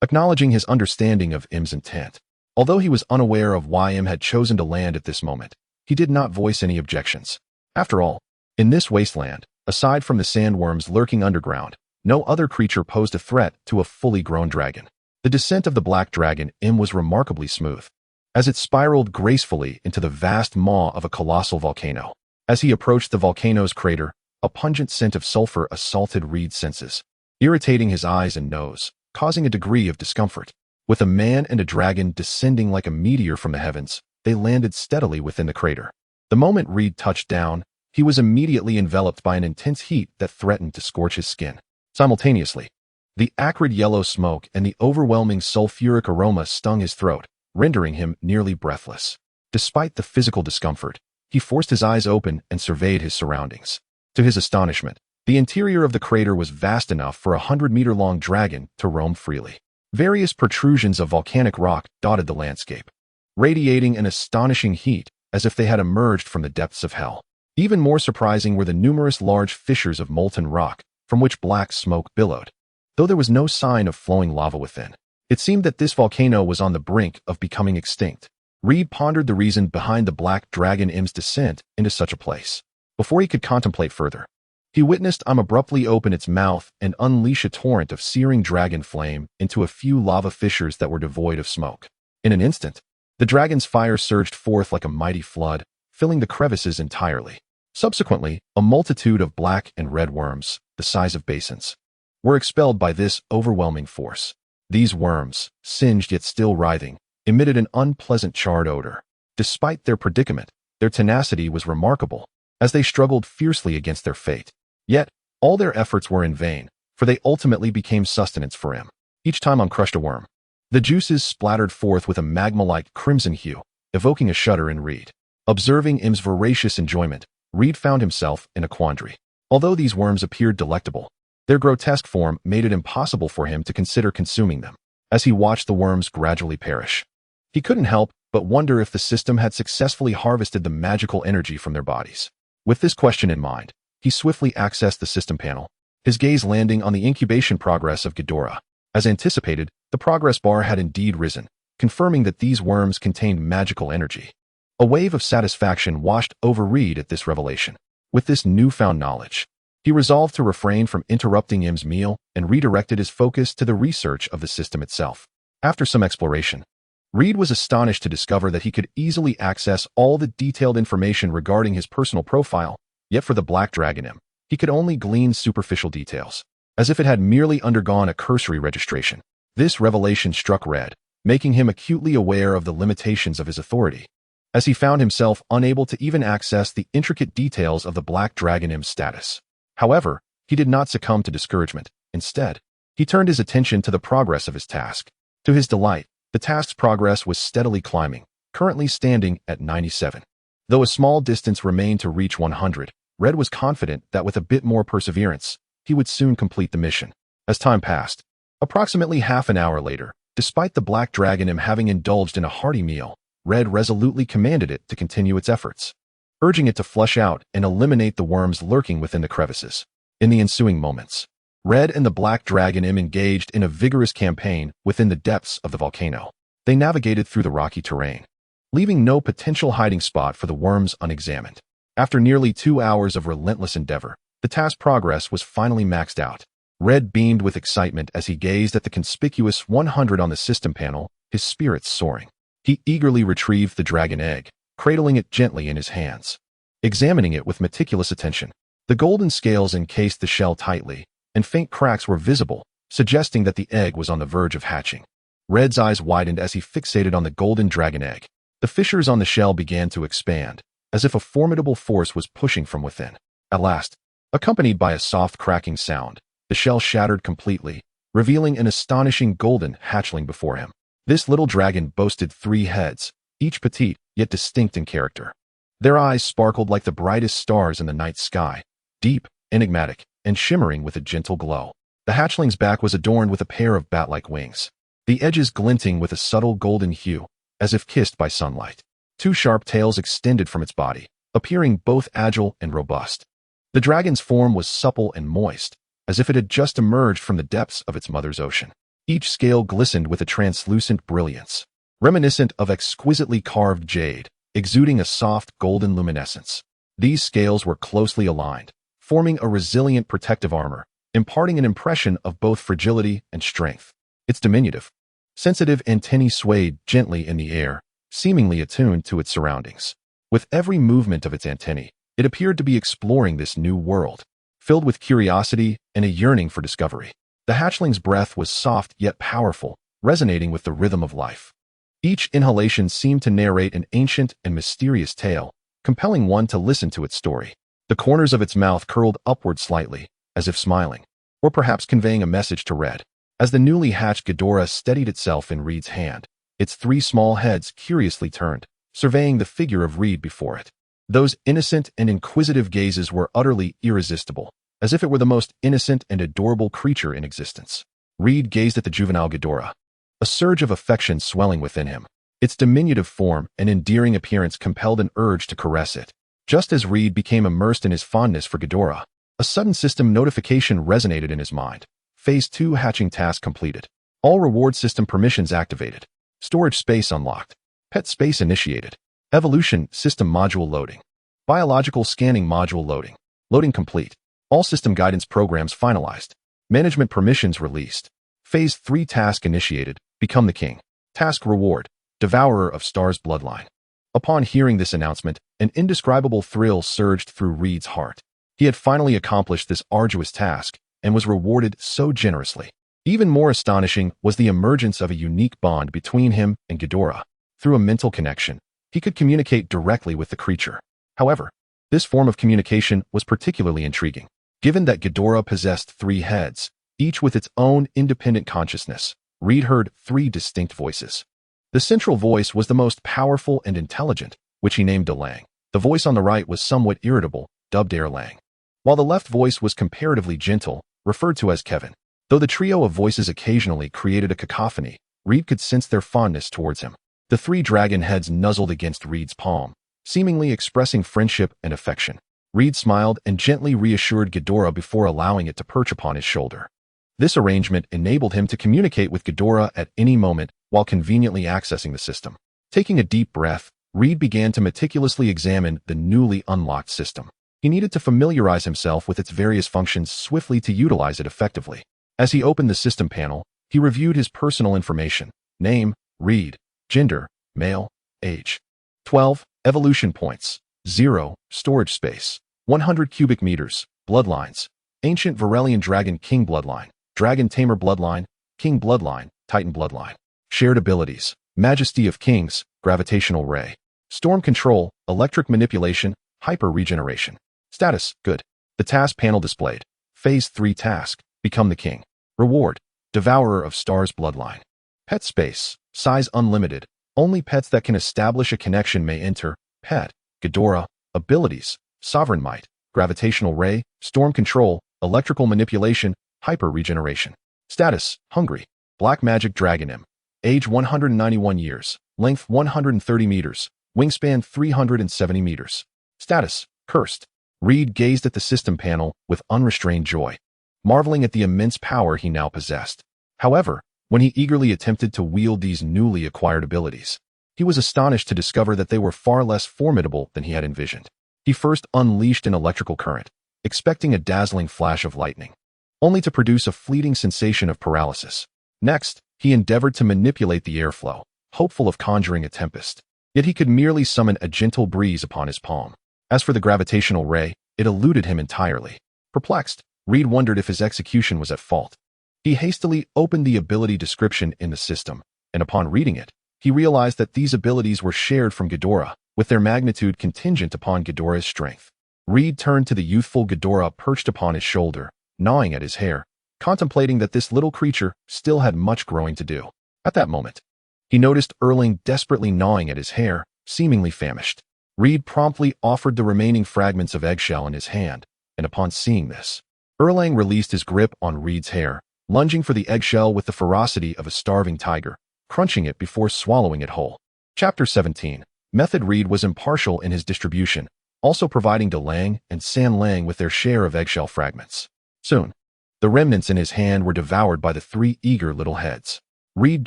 acknowledging his understanding of M's intent. Although he was unaware of why M had chosen to land at this moment, he did not voice any objections. After all, in this wasteland, aside from the sandworms lurking underground, no other creature posed a threat to a fully grown dragon. The descent of the black dragon M was remarkably smooth, as it spiraled gracefully into the vast maw of a colossal volcano. As he approached the volcano's crater, a pungent scent of sulfur assaulted Reed's senses, irritating his eyes and nose, causing a degree of discomfort. With a man and a dragon descending like a meteor from the heavens, they landed steadily within the crater. The moment Reed touched down, he was immediately enveloped by an intense heat that threatened to scorch his skin. Simultaneously, the acrid yellow smoke and the overwhelming sulfuric aroma stung his throat, rendering him nearly breathless. Despite the physical discomfort, he forced his eyes open and surveyed his surroundings. To his astonishment, the interior of the crater was vast enough for a 100-meter-long dragon to roam freely. Various protrusions of volcanic rock dotted the landscape, radiating an astonishing heat as if they had emerged from the depths of hell. Even more surprising were the numerous large fissures of molten rock, from which black smoke billowed. Though there was no sign of flowing lava within, it seemed that this volcano was on the brink of becoming extinct. Reed pondered the reason behind the black dragon M's descent into such a place. Before he could contemplate further, he witnessed abruptly open its mouth and unleash a torrent of searing dragon flame into a few lava fissures that were devoid of smoke. In an instant, the dragon's fire surged forth like a mighty flood, filling the crevices entirely. Subsequently, a multitude of black and red worms, the size of basins, were expelled by this overwhelming force. These worms, singed yet still writhing, emitted an unpleasant charred odor. Despite their predicament, their tenacity was remarkable, as they struggled fiercely against their fate. Yet, all their efforts were in vain, for they ultimately became sustenance for him. Each time on crushed a worm, the juices splattered forth with a magma-like crimson hue, evoking a shudder in Reed. Observing M's voracious enjoyment, Reed found himself in a quandary. Although these worms appeared delectable, their grotesque form made it impossible for him to consider consuming them. As he watched the worms gradually perish, he couldn't help but wonder if the system had successfully harvested the magical energy from their bodies. With this question in mind, he swiftly accessed the system panel, his gaze landing on the incubation progress of Ghidorah. As anticipated, the progress bar had indeed risen, confirming that these worms contained magical energy. A wave of satisfaction washed over Reed at this revelation. With this newfound knowledge, he resolved to refrain from interrupting Im's meal and redirected his focus to the research of the system itself. After some exploration, Reed was astonished to discover that he could easily access all the detailed information regarding his personal profile, yet for the Black Dragon Im, he could only glean superficial details, as if it had merely undergone a cursory registration. This revelation struck Red, making him acutely aware of the limitations of his authority, as he found himself unable to even access the intricate details of the Black Dragon Im's status. However, he did not succumb to discouragement. Instead, he turned his attention to the progress of his task. To his delight, the task's progress was steadily climbing, currently standing at 97. Though a small distance remained to reach 100, Red was confident that with a bit more perseverance, he would soon complete the mission. As time passed, approximately half an hour later, despite the Black Dragon Im having indulged in a hearty meal, Red resolutely commanded it to continue its efforts, urging it to flush out and eliminate the worms lurking within the crevices. In the ensuing moments, Red and the Black Dragon Im engaged in a vigorous campaign within the depths of the volcano. They navigated through the rocky terrain, leaving no potential hiding spot for the worms unexamined. After nearly 2 hours of relentless endeavor, the task progress was finally maxed out. Red beamed with excitement as he gazed at the conspicuous 100 on the system panel, his spirits soaring. He eagerly retrieved the dragon egg, cradling it gently in his hands, examining it with meticulous attention. The golden scales encased the shell tightly, and faint cracks were visible, suggesting that the egg was on the verge of hatching. Red's eyes widened as he fixated on the golden dragon egg. The fissures on the shell began to expand, as if a formidable force was pushing from within. At last, accompanied by a soft cracking sound, the shell shattered completely, revealing an astonishing golden hatchling before him. This little dragon boasted 3 heads, each petite yet distinct in character. Their eyes sparkled like the brightest stars in the night sky, deep, enigmatic, and shimmering with a gentle glow. The hatchling's back was adorned with a pair of bat-like wings, the edges glinting with a subtle golden hue, as if kissed by sunlight. 2 sharp tails extended from its body, appearing both agile and robust. The dragon's form was supple and moist, as if it had just emerged from the depths of its mother's ocean. Each scale glistened with a translucent brilliance, reminiscent of exquisitely carved jade, exuding a soft golden luminescence. These scales were closely aligned, forming a resilient protective armor, imparting an impression of both fragility and strength. Its diminutive, sensitive antennae swayed gently in the air, seemingly attuned to its surroundings. With every movement of its antennae, it appeared to be exploring this new world, filled with curiosity and a yearning for discovery. The hatchling's breath was soft yet powerful, resonating with the rhythm of life. Each inhalation seemed to narrate an ancient and mysterious tale, compelling one to listen to its story. The corners of its mouth curled upward slightly, as if smiling, or perhaps conveying a message to Red. As the newly hatched Ghidorah steadied itself in Reed's hand, its 3 small heads curiously turned, surveying the figure of Reed before it. Those innocent and inquisitive gazes were utterly irresistible, as if it were the most innocent and adorable creature in existence. Reed gazed at the juvenile Ghidorah, a surge of affection swelling within him. Its diminutive form and endearing appearance compelled an urge to caress it. Just as Reed became immersed in his fondness for Ghidorah, a sudden system notification resonated in his mind. Phase 2 hatching task completed. All reward system permissions activated. Storage space unlocked. Pet space initiated. Evolution system module loading. Biological scanning module loading. Loading complete. All system guidance programs finalized. Management permissions released. Phase 3 task initiated. Become the king. Task reward. Devourer of Stars bloodline. Upon hearing this announcement, an indescribable thrill surged through Reed's heart. He had finally accomplished this arduous task and was rewarded so generously. Even more astonishing was the emergence of a unique bond between him and Ghidorah. Through a mental connection, he could communicate directly with the creature. However, this form of communication was particularly intriguing. Given that Ghidorah possessed 3 heads, each with its own independent consciousness, Reed heard 3 distinct voices. The central voice was the most powerful and intelligent, which he named Delang. The voice on the right was somewhat irritable, dubbed Erlang, while the left voice was comparatively gentle, referred to as Kevin. Though the trio of voices occasionally created a cacophony, Reed could sense their fondness towards him. The 3 dragon heads nuzzled against Reed's palm, seemingly expressing friendship and affection. Reed smiled and gently reassured Ghidorah before allowing it to perch upon his shoulder. This arrangement enabled him to communicate with Ghidorah at any moment while conveniently accessing the system. Taking a deep breath, Reed began to meticulously examine the newly unlocked system. He needed to familiarize himself with its various functions swiftly to utilize it effectively. As he opened the system panel, he reviewed his personal information: name, Reed; gender, male; age, 12; evolution points, 0; storage space, 100 cubic meters; bloodlines, ancient Valyrian dragon king bloodline, dragon tamer bloodline, king bloodline, titan bloodline. Shared abilities: majesty of kings, gravitational ray, storm control, electric manipulation, hyper regeneration. Status: good. The task panel displayed. Phase 3 task: become the king. Reward: devourer of stars bloodline. Pet space: size unlimited. Only pets that can establish a connection may enter. Pet: Ghidorah. Abilities: sovereign might, gravitational ray, storm control, electrical manipulation, hyper regeneration. Status: hungry. Black magic dragon. Age 191 years. Length 130 meters. Wingspan 370 meters. Status: cursed. Reed gazed at the system panel with unrestrained joy, marveling at the immense power he now possessed. However, when he eagerly attempted to wield these newly acquired abilities, he was astonished to discover that they were far less formidable than he had envisioned. He first unleashed an electrical current, expecting a dazzling flash of lightning, only to produce a fleeting sensation of paralysis. Next, he endeavored to manipulate the airflow, hopeful of conjuring a tempest. Yet he could merely summon a gentle breeze upon his palm. As for the gravitational ray, it eluded him entirely. Perplexed, Reed wondered if his execution was at fault. He hastily opened the ability description in the system, and upon reading it, he realized that these abilities were shared from Ghidorah, with their magnitude contingent upon Ghidorah's strength. Reed turned to the youthful Ghidorah perched upon his shoulder, gnawing at his hair, contemplating that this little creature still had much growing to do. At that moment, he noticed Erling desperately gnawing at his hair, seemingly famished. Reed promptly offered the remaining fragments of eggshell in his hand, and upon seeing this, Erlang released his grip on Reed's hair, lunging for the eggshell with the ferocity of a starving tiger, crunching it before swallowing it whole. Chapter 17. Method: Reed was impartial in his distribution, also providing De Lang and San Lang with their share of eggshell fragments. Soon, the remnants in his hand were devoured by the 3 eager little heads. Reed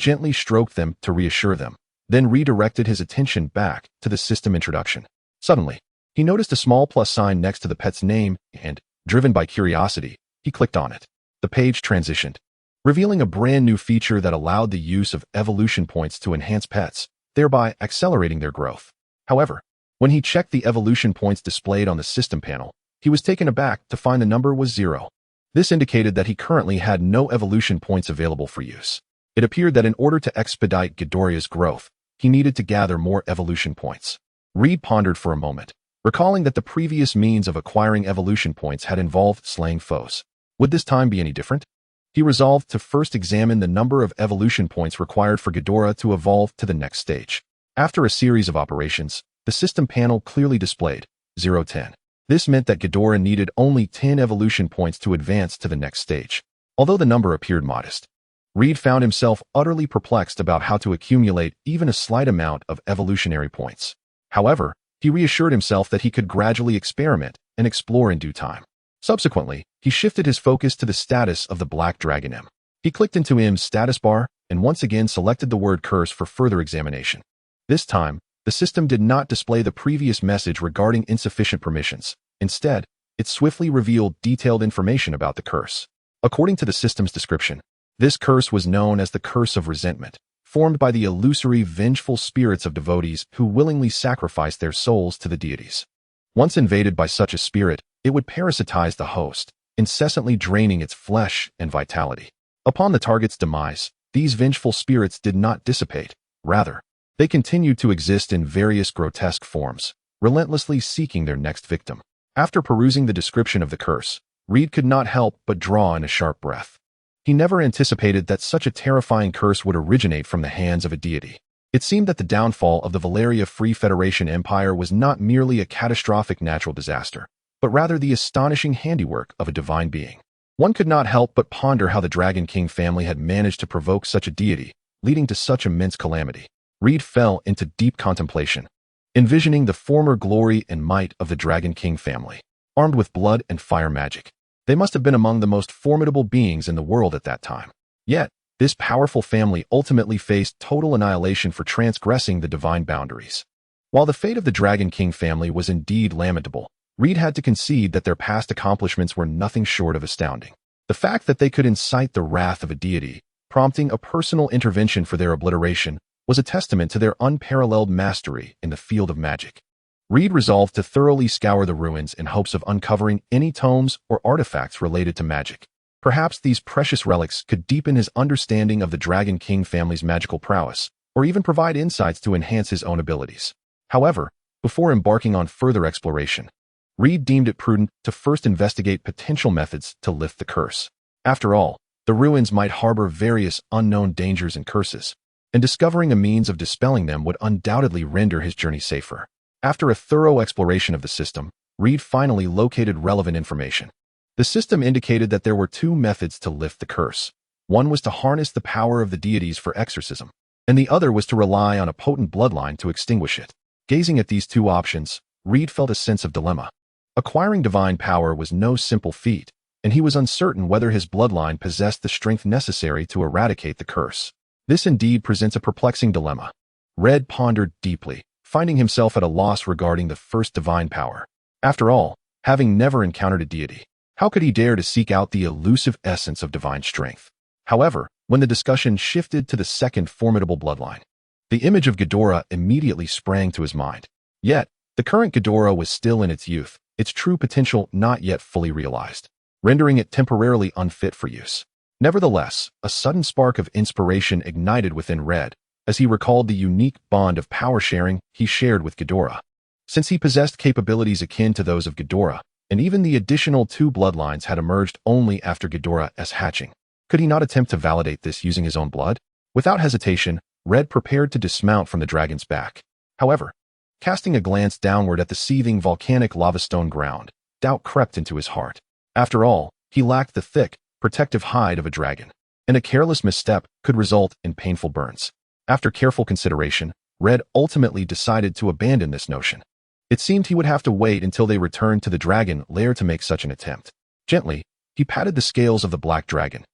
gently stroked them to reassure them, then redirected his attention back to the system introduction. Suddenly, he noticed a small plus sign next to the pet's name and, driven by curiosity, he clicked on it. The page transitioned, revealing a brand new feature that allowed the use of evolution points to enhance pets, thereby accelerating their growth. However, when he checked the evolution points displayed on the system panel, he was taken aback to find the number was 0. This indicated that he currently had no evolution points available for use. It appeared that in order to expedite Ghidorah's growth, he needed to gather more evolution points. Reed pondered for a moment, recalling that the previous means of acquiring evolution points had involved slaying foes. Would this time be any different? He resolved to first examine the number of evolution points required for Ghidorah to evolve to the next stage. After a series of operations, the system panel clearly displayed 010. This meant that Ghidorah needed only 10 evolution points to advance to the next stage. Although the number appeared modest, Reed found himself utterly perplexed about how to accumulate even a slight amount of evolutionary points. However, he reassured himself that he could gradually experiment and explore in due time. Subsequently, he shifted his focus to the status of the Black Dragon. He clicked into M's status bar and once again selected the word curse for further examination. This time, the system did not display the previous message regarding insufficient permissions. Instead, it swiftly revealed detailed information about the curse. According to the system's description, this curse was known as the Curse of Resentment, formed by the illusory, vengeful spirits of devotees who willingly sacrifice their souls to the deities. Once invaded by such a spirit, it would parasitize the host, incessantly draining its flesh and vitality. Upon the target's demise, these vengeful spirits did not dissipate. Rather, they continued to exist in various grotesque forms, relentlessly seeking their next victim. After perusing the description of the curse, Reed could not help but draw in a sharp breath. He never anticipated that such a terrifying curse would originate from the hands of a deity. It seemed that the downfall of the Valyria Free Federation Empire was not merely a catastrophic natural disaster, but rather the astonishing handiwork of a divine being. One could not help but ponder how the Dragon King family had managed to provoke such a deity, leading to such immense calamity. Reed fell into deep contemplation, envisioning the former glory and might of the Dragon King family. armed with blood and fire magic. They must have been among the most formidable beings in the world at that time. Yet, this powerful family ultimately faced total annihilation for transgressing the divine boundaries. While the fate of the Dragon King family was indeed lamentable, Reed had to concede that their past accomplishments were nothing short of astounding. The fact that they could incite the wrath of a deity, prompting a personal intervention for their obliteration, was a testament to their unparalleled mastery in the field of magic. Reed resolved to thoroughly scour the ruins in hopes of uncovering any tomes or artifacts related to magic. Perhaps these precious relics could deepen his understanding of the Dragon King family's magical prowess, or even provide insights to enhance his own abilities. However, before embarking on further exploration, Reed deemed it prudent to first investigate potential methods to lift the curse. After all, the ruins might harbor various unknown dangers and curses, and discovering a means of dispelling them would undoubtedly render his journey safer. After a thorough exploration of the system, Reed finally located relevant information. The system indicated that there were two methods to lift the curse. One was to harness the power of the deities for exorcism, and the other was to rely on a potent bloodline to extinguish it. Gazing at these two options, Reed felt a sense of dilemma. Acquiring divine power was no simple feat, and he was uncertain whether his bloodline possessed the strength necessary to eradicate the curse. This indeed presents a perplexing dilemma. Red pondered deeply, finding himself at a loss regarding the first divine power. After all, having never encountered a deity, how could he dare to seek out the elusive essence of divine strength? However, when the discussion shifted to the second formidable bloodline, the image of Ghidorah immediately sprang to his mind. Yet, the current Ghidorah was still in its youth, its true potential not yet fully realized, rendering it temporarily unfit for use. Nevertheless, a sudden spark of inspiration ignited within Red as he recalled the unique bond of power sharing he shared with Ghidorah. Since he possessed capabilities akin to those of Ghidorah, and even the additional two bloodlines had emerged only after Ghidorah's hatching, could he not attempt to validate this using his own blood? Without hesitation, Red prepared to dismount from the dragon's back. However, casting a glance downward at the seething volcanic lavastone ground, doubt crept into his heart. After all, he lacked the thick, protective hide of a dragon, and a careless misstep could result in painful burns. After careful consideration, Red ultimately decided to abandon this notion. It seemed he would have to wait until they returned to the dragon lair to make such an attempt. Gently, he patted the scales of the black dragon,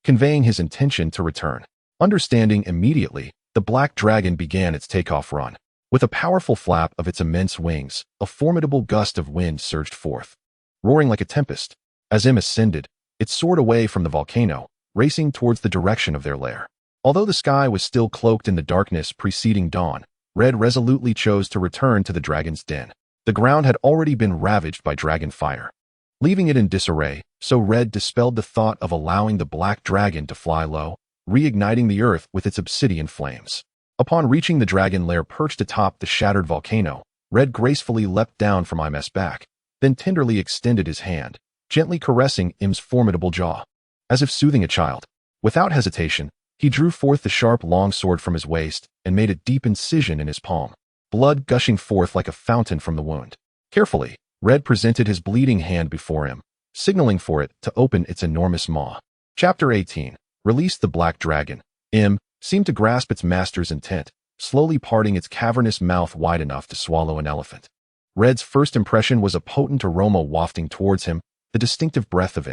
conveying his intention to return. Understanding immediately, the black dragon began its takeoff run. With a powerful flap of its immense wings, a formidable gust of wind surged forth. Roaring like a tempest, as ascended, it soared away from the volcano, racing towards the direction of their lair. Although the sky was still cloaked in the darkness preceding dawn, Red resolutely chose to return to the dragon's den. The ground had already been ravaged by Dragonfire, leaving it in disarray, so Red dispelled the thought of allowing the black dragon to fly low, reigniting the earth with its obsidian flames. Upon reaching the dragon lair perched atop the shattered volcano, Red gracefully leapt down from Im's back, then tenderly extended his hand, gently caressing Im's formidable jaw. As if soothing a child, without hesitation, he drew forth the sharp longsword from his waist and made a deep incision in his palm, blood gushing forth like a fountain from the wound. Carefully, Red presented his bleeding hand before him, signaling for it to open its enormous maw. Chapter 18. Release the Black Dragon. Seemed to grasp its master's intent, slowly parting its cavernous mouth wide enough to swallow an elephant. Red's first impression was a potent aroma wafting towards him, the distinctive breath of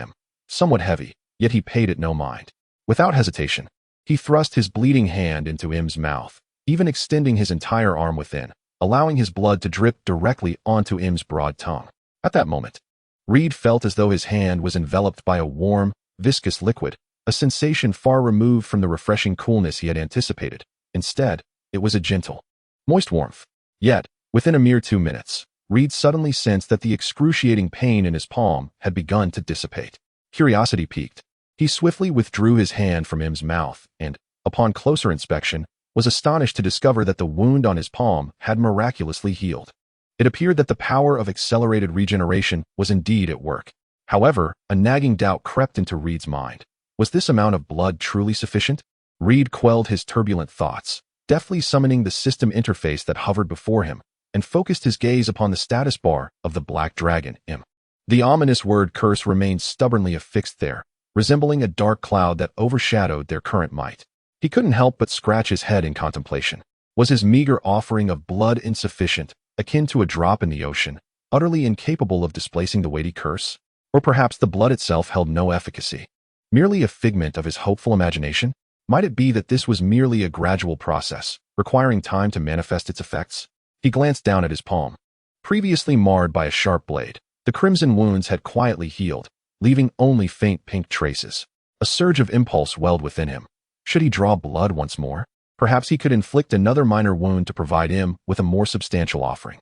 somewhat heavy, yet he paid it no mind. Without hesitation, he thrust his bleeding hand into Im's mouth, even extending his entire arm within, allowing his blood to drip directly onto Im's broad tongue. At that moment, Reed felt as though his hand was enveloped by a warm, viscous liquid, a sensation far removed from the refreshing coolness he had anticipated. Instead, it was a gentle, moist warmth. Yet, within a mere 2 minutes, Reed suddenly sensed that the excruciating pain in his palm had begun to dissipate. Curiosity piqued. He swiftly withdrew his hand from Im's mouth and, upon closer inspection, was astonished to discover that the wound on his palm had miraculously healed. It appeared that the power of accelerated regeneration was indeed at work. However, a nagging doubt crept into Reed's mind. Was this amount of blood truly sufficient? Reed quelled his turbulent thoughts, deftly summoning the system interface that hovered before him, and focused his gaze upon the status bar of the Black Dragon. The ominous word curse remained stubbornly affixed there, resembling a dark cloud that overshadowed their current might. He couldn't help but scratch his head in contemplation. Was his meager offering of blood insufficient, akin to a drop in the ocean, utterly incapable of displacing the weighty curse? Or perhaps the blood itself held no efficacy, merely a figment of his hopeful imagination? Might it be that this was merely a gradual process, requiring time to manifest its effects? He glanced down at his palm. Previously marred by a sharp blade, the crimson wounds had quietly healed, leaving only faint pink traces. A surge of impulse welled within him. Should he draw blood once more? Perhaps he could inflict another minor wound to provide him with a more substantial offering.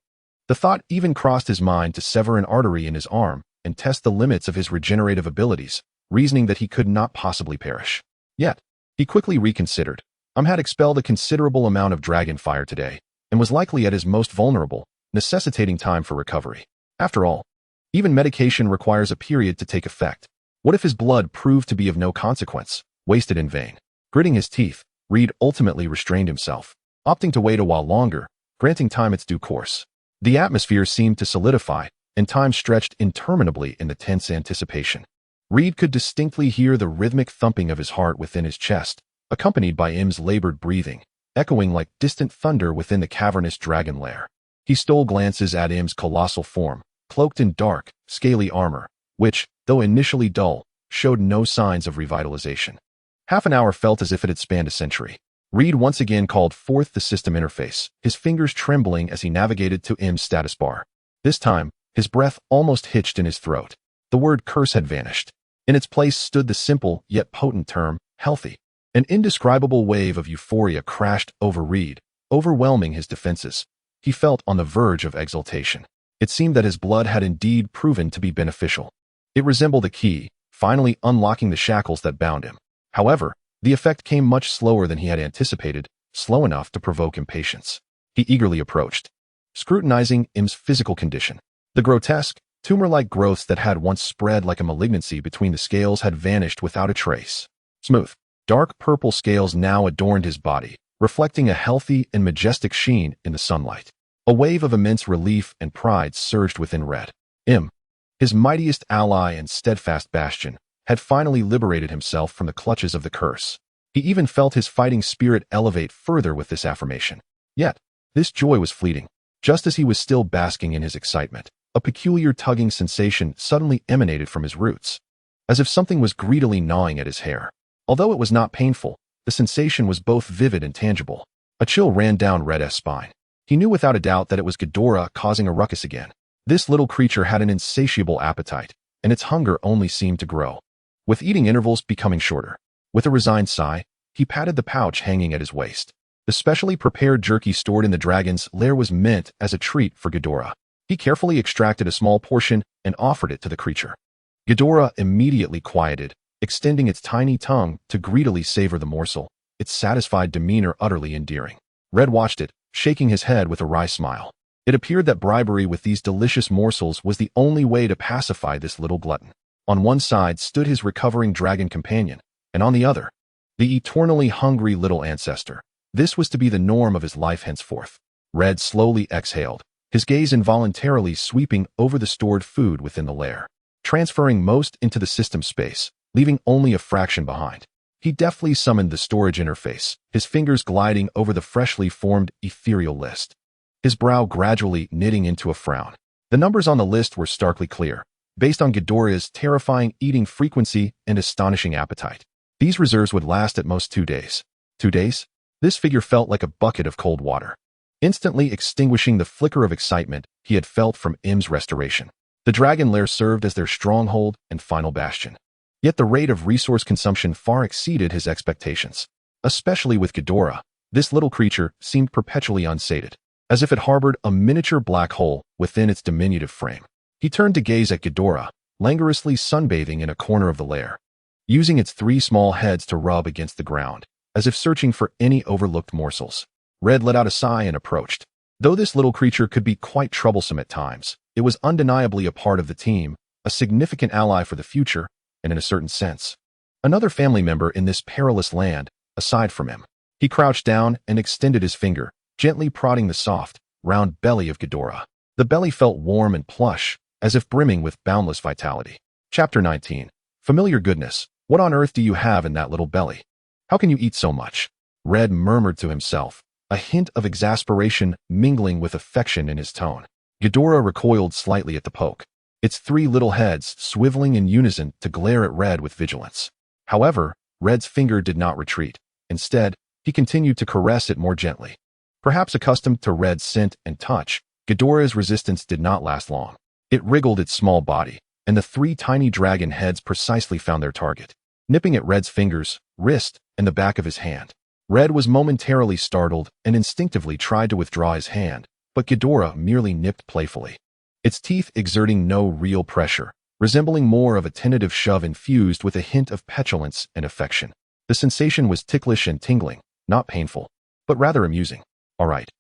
The thought even crossed his mind to sever an artery in his arm and test the limits of his regenerative abilities, reasoning that he could not possibly perish. Yet, he quickly reconsidered. Had expelled a considerable amount of Dragonfire today, and was likely at his most vulnerable, necessitating time for recovery. After all, even medication requires a period to take effect. What if his blood proved to be of no consequence, wasted in vain? Gritting his teeth, Reed ultimately restrained himself, opting to wait a while longer, granting time its due course. The atmosphere seemed to solidify, and time stretched interminably in the tense anticipation. Reed could distinctly hear the rhythmic thumping of his heart within his chest, accompanied by Im's labored breathing, echoing like distant thunder within the cavernous dragon lair. He stole glances at Im's colossal form, cloaked in dark, scaly armor, which, though initially dull, showed no signs of revitalization. Half an hour felt as if it had spanned a century. Reed once again called forth the system interface, his fingers trembling as he navigated to Im's status bar. This time, his breath almost hitched in his throat. The word curse had vanished. In its place stood the simple yet potent term, healthy. An indescribable wave of euphoria crashed over Reed, overwhelming his defenses. He felt on the verge of exultation. It seemed that his blood had indeed proven to be beneficial. It resembled a key, finally unlocking the shackles that bound him. However, the effect came much slower than he had anticipated, slow enough to provoke impatience. He eagerly approached, scrutinizing Im's physical condition. The grotesque, tumor-like growths that had once spread like a malignancy between the scales had vanished without a trace. Smooth, dark purple scales now adorned his body, reflecting a healthy and majestic sheen in the sunlight. A wave of immense relief and pride surged within Red. Im, his mightiest ally and steadfast bastion, had finally liberated himself from the clutches of the curse. He even felt his fighting spirit elevate further with this affirmation. Yet, this joy was fleeting. Just as he was still basking in his excitement, a peculiar tugging sensation suddenly emanated from his roots, as if something was greedily gnawing at his hair. Although it was not painful, the sensation was both vivid and tangible. A chill ran down Red's spine. He knew without a doubt that it was Ghidorah causing a ruckus again. This little creature had an insatiable appetite, and its hunger only seemed to grow, with eating intervals becoming shorter. With a resigned sigh, he patted the pouch hanging at his waist. The specially prepared jerky stored in the dragon's lair was meant as a treat for Ghidorah. He carefully extracted a small portion and offered it to the creature. Ghidorah immediately quieted, extending its tiny tongue to greedily savor the morsel, its satisfied demeanor utterly endearing. Red watched it, shaking his head with a wry smile. It appeared that bribery with these delicious morsels was the only way to pacify this little glutton. On one side stood his recovering dragon companion, and on the other, the eternally hungry little ancestor. This was to be the norm of his life henceforth. Red slowly exhaled, his gaze involuntarily sweeping over the stored food within the lair, transferring most into the system space, leaving only a fraction behind. He deftly summoned the storage interface, his fingers gliding over the freshly formed ethereal list, his brow gradually knitting into a frown. The numbers on the list were starkly clear, based on Ghidorah's terrifying eating frequency and astonishing appetite. These reserves would last at most 2 days. 2 days? This figure felt like a bucket of cold water, instantly extinguishing the flicker of excitement he had felt from Im's restoration. The dragon lair served as their stronghold and final bastion. Yet the rate of resource consumption far exceeded his expectations. Especially with Ghidorah, this little creature seemed perpetually unsated, as if it harbored a miniature black hole within its diminutive frame. He turned to gaze at Ghidorah, languorously sunbathing in a corner of the lair, using its 3 small heads to rub against the ground, as if searching for any overlooked morsels. Red let out a sigh and approached. Though this little creature could be quite troublesome at times, it was undeniably a part of the team, a significant ally for the future, and in a certain sense, another family member in this perilous land, aside from him. He crouched down and extended his finger, gently prodding the soft, round belly of Ghidorah. The belly felt warm and plush, as if brimming with boundless vitality. Chapter 19. Familiar goodness. What on earth do you have in that little belly? How can you eat so much? Red murmured to himself, a hint of exasperation mingling with affection in his tone. Ghidorah recoiled slightly at the poke, its three little heads swiveling in unison to glare at Red with vigilance. However, Red's finger did not retreat. Instead, he continued to caress it more gently. Perhaps accustomed to Red's scent and touch, Ghidorah's resistance did not last long. It wriggled its small body, and the three tiny dragon heads precisely found their target, nipping at Red's fingers, wrist, and the back of his hand. Red was momentarily startled and instinctively tried to withdraw his hand, but Ghidorah merely nipped playfully, its teeth exerting no real pressure, resembling more of a tentative shove infused with a hint of petulance and affection. The sensation was ticklish and tingling, not painful, but rather amusing. All right,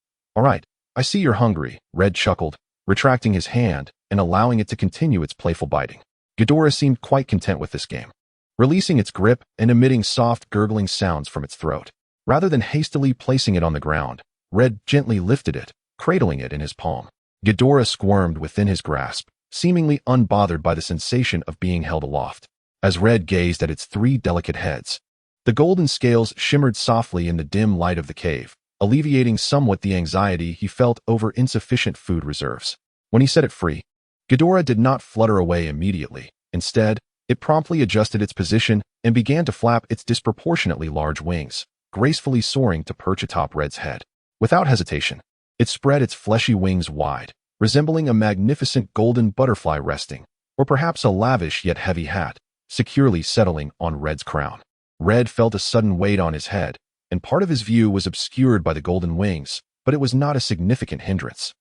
I see you're hungry, Red chuckled, retracting his hand and allowing it to continue its playful biting. Ghidorah seemed quite content with this game, releasing its grip and emitting soft gurgling sounds from its throat. Rather than hastily placing it on the ground, Red gently lifted it, cradling it in his palm. Ghidorah squirmed within his grasp, seemingly unbothered by the sensation of being held aloft. As Red gazed at its three delicate heads, the golden scales shimmered softly in the dim light of the cave, alleviating somewhat the anxiety he felt over insufficient food reserves. When he set it free, Ghidorah did not flutter away immediately. Instead, it promptly adjusted its position and began to flap its disproportionately large wings, gracefully soaring to perch atop Red's head. Without hesitation, it spread its fleshy wings wide, resembling a magnificent golden butterfly resting, or perhaps a lavish yet heavy hat, securely settling on Red's crown. Red felt a sudden weight on his head, and part of his view was obscured by the golden wings, but it was not a significant hindrance.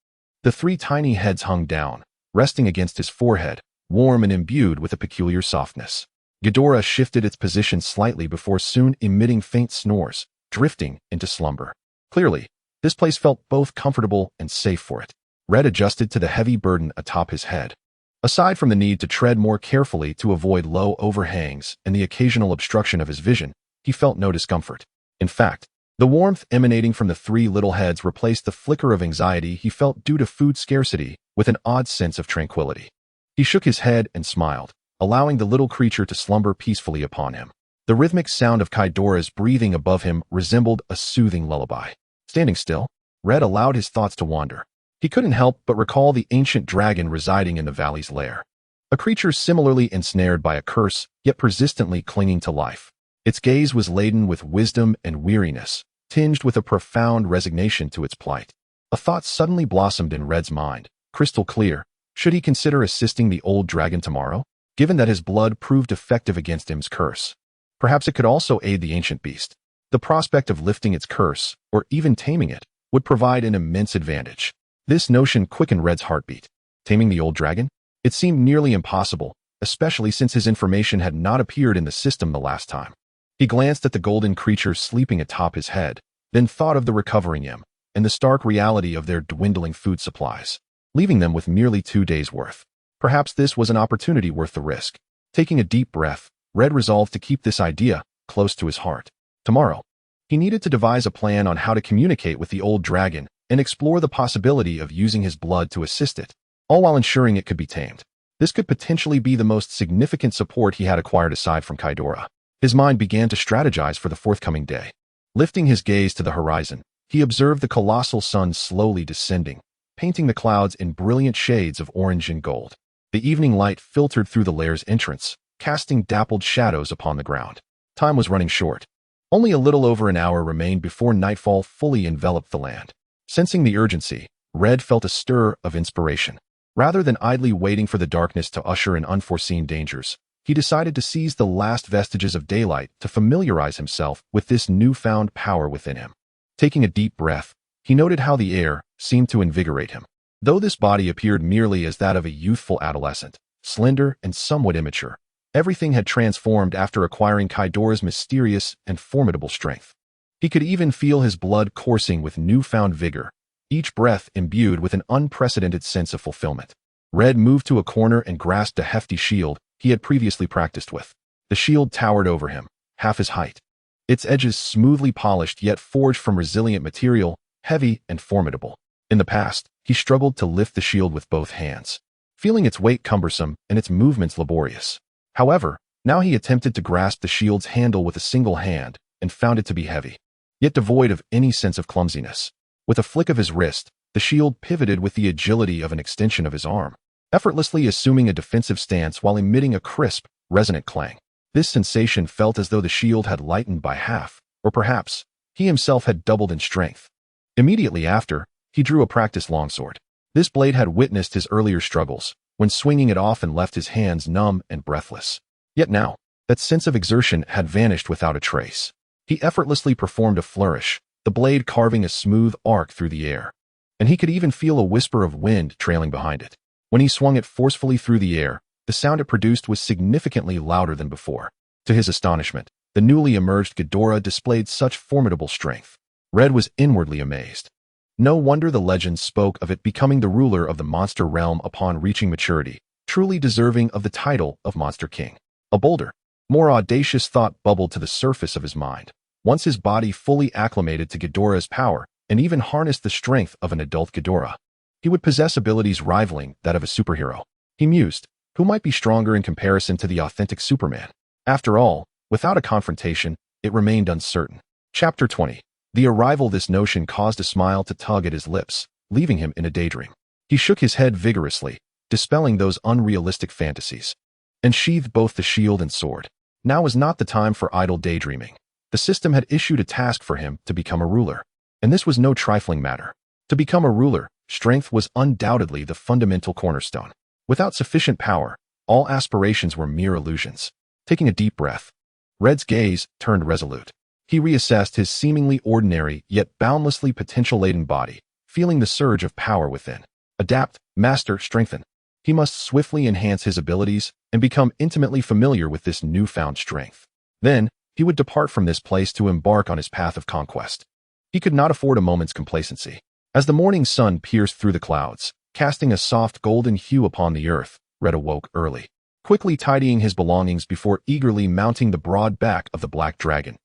The three tiny heads hung down, resting against his forehead, warm and imbued with a peculiar softness. Ghidorah shifted its position slightly before soon emitting faint snores, drifting into slumber. Clearly, this place felt both comfortable and safe for it. Red adjusted to the heavy burden atop his head. Aside from the need to tread more carefully to avoid low overhangs and the occasional obstruction of his vision, he felt no discomfort. In fact, the warmth emanating from the three little heads replaced the flicker of anxiety he felt due to food scarcity with an odd sense of tranquility. He shook his head and smiled, allowing the little creature to slumber peacefully upon him. The rhythmic sound of Ghidorah's breathing above him resembled a soothing lullaby. Standing still, Red allowed his thoughts to wander. He couldn't help but recall the ancient dragon residing in the valley's lair, a creature similarly ensnared by a curse, yet persistently clinging to life. Its gaze was laden with wisdom and weariness, tinged with a profound resignation to its plight. A thought suddenly blossomed in Red's mind, crystal clear. Should he consider assisting the old dragon tomorrow, given that his blood proved effective against him's curse? Perhaps it could also aid the ancient beast. The prospect of lifting its curse, or even taming it, would provide an immense advantage. This notion quickened Red's heartbeat. Taming the old dragon? It seemed nearly impossible, especially since his information had not appeared in the system the last time. He glanced at the golden creature sleeping atop his head, then thought of the recovering him, and the stark reality of their dwindling food supplies, leaving them with merely 2 days' worth. Perhaps this was an opportunity worth the risk. Taking a deep breath, Red resolved to keep this idea close to his heart. Tomorrow, he needed to devise a plan on how to communicate with the old dragon and explore the possibility of using his blood to assist it, all while ensuring it could be tamed. This could potentially be the most significant support he had acquired aside from Ghidorah. His mind began to strategize for the forthcoming day. Lifting his gaze to the horizon, he observed the colossal sun slowly descending, painting the clouds in brilliant shades of orange and gold. The evening light filtered through the lair's entrance, casting dappled shadows upon the ground. Time was running short. Only a little over an hour remained before nightfall fully enveloped the land. Sensing the urgency, Red felt a stir of inspiration. Rather than idly waiting for the darkness to usher in unforeseen dangers, he decided to seize the last vestiges of daylight to familiarize himself with this newfound power within him. Taking a deep breath, he noted how the air seemed to invigorate him. Though this body appeared merely as that of a youthful adolescent, slender and somewhat immature, everything had transformed after acquiring Ghidorah's mysterious and formidable strength. He could even feel his blood coursing with newfound vigor, each breath imbued with an unprecedented sense of fulfillment. Red moved to a corner and grasped a hefty shield he had previously practiced with. The shield towered over him, half his height, its edges smoothly polished yet forged from resilient material, heavy and formidable. In the past, he struggled to lift the shield with both hands, feeling its weight cumbersome and its movements laborious. However, now he attempted to grasp the shield's handle with a single hand and found it to be heavy, yet devoid of any sense of clumsiness. With a flick of his wrist, The shield pivoted with the agility of an extension of his arm, effortlessly assuming a defensive stance while emitting a crisp, resonant clang. This sensation felt as though the shield had lightened by half, or perhaps he himself had doubled in strength. Immediately after, he drew a practiced longsword. This blade had witnessed his earlier struggles, when swinging it often left his hands numb and breathless. Yet now, that sense of exertion had vanished without a trace. He effortlessly performed a flourish, the blade carving a smooth arc through the air. And he could even feel a whisper of wind trailing behind it. When he swung it forcefully through the air, the sound it produced was significantly louder than before. To his astonishment, the newly emerged Ghidorah displayed such formidable strength. Red was inwardly amazed. No wonder the legends spoke of it becoming the ruler of the monster realm upon reaching maturity, truly deserving of the title of Monster King. A bolder, more audacious thought bubbled to the surface of his mind. Once his body fully acclimated to Ghidorah's power and even harnessed the strength of an adult Ghidorah, he would possess abilities rivaling that of a superhero. He mused, who might be stronger in comparison to the authentic Superman? After all, without a confrontation, it remained uncertain. Chapter 20. The arrival. This notion caused a smile to tug at his lips, leaving him in a daydream. He shook his head vigorously, dispelling those unrealistic fantasies, and sheathed both the shield and sword. Now was not the time for idle daydreaming. The system had issued a task for him to become a ruler, and this was no trifling matter. To become a ruler, strength was undoubtedly the fundamental cornerstone. Without sufficient power, all aspirations were mere illusions. Taking a deep breath, Red's gaze turned resolute. He reassessed his seemingly ordinary yet boundlessly potential-laden body, feeling the surge of power within. Adapt, master, strengthen. He must swiftly enhance his abilities and become intimately familiar with this newfound strength. Then, he would depart from this place to embark on his path of conquest. He could not afford a moment's complacency. As the morning sun pierced through the clouds, casting a soft golden hue upon the earth, Red awoke early, quickly tidying his belongings before eagerly mounting the broad back of the black dragon.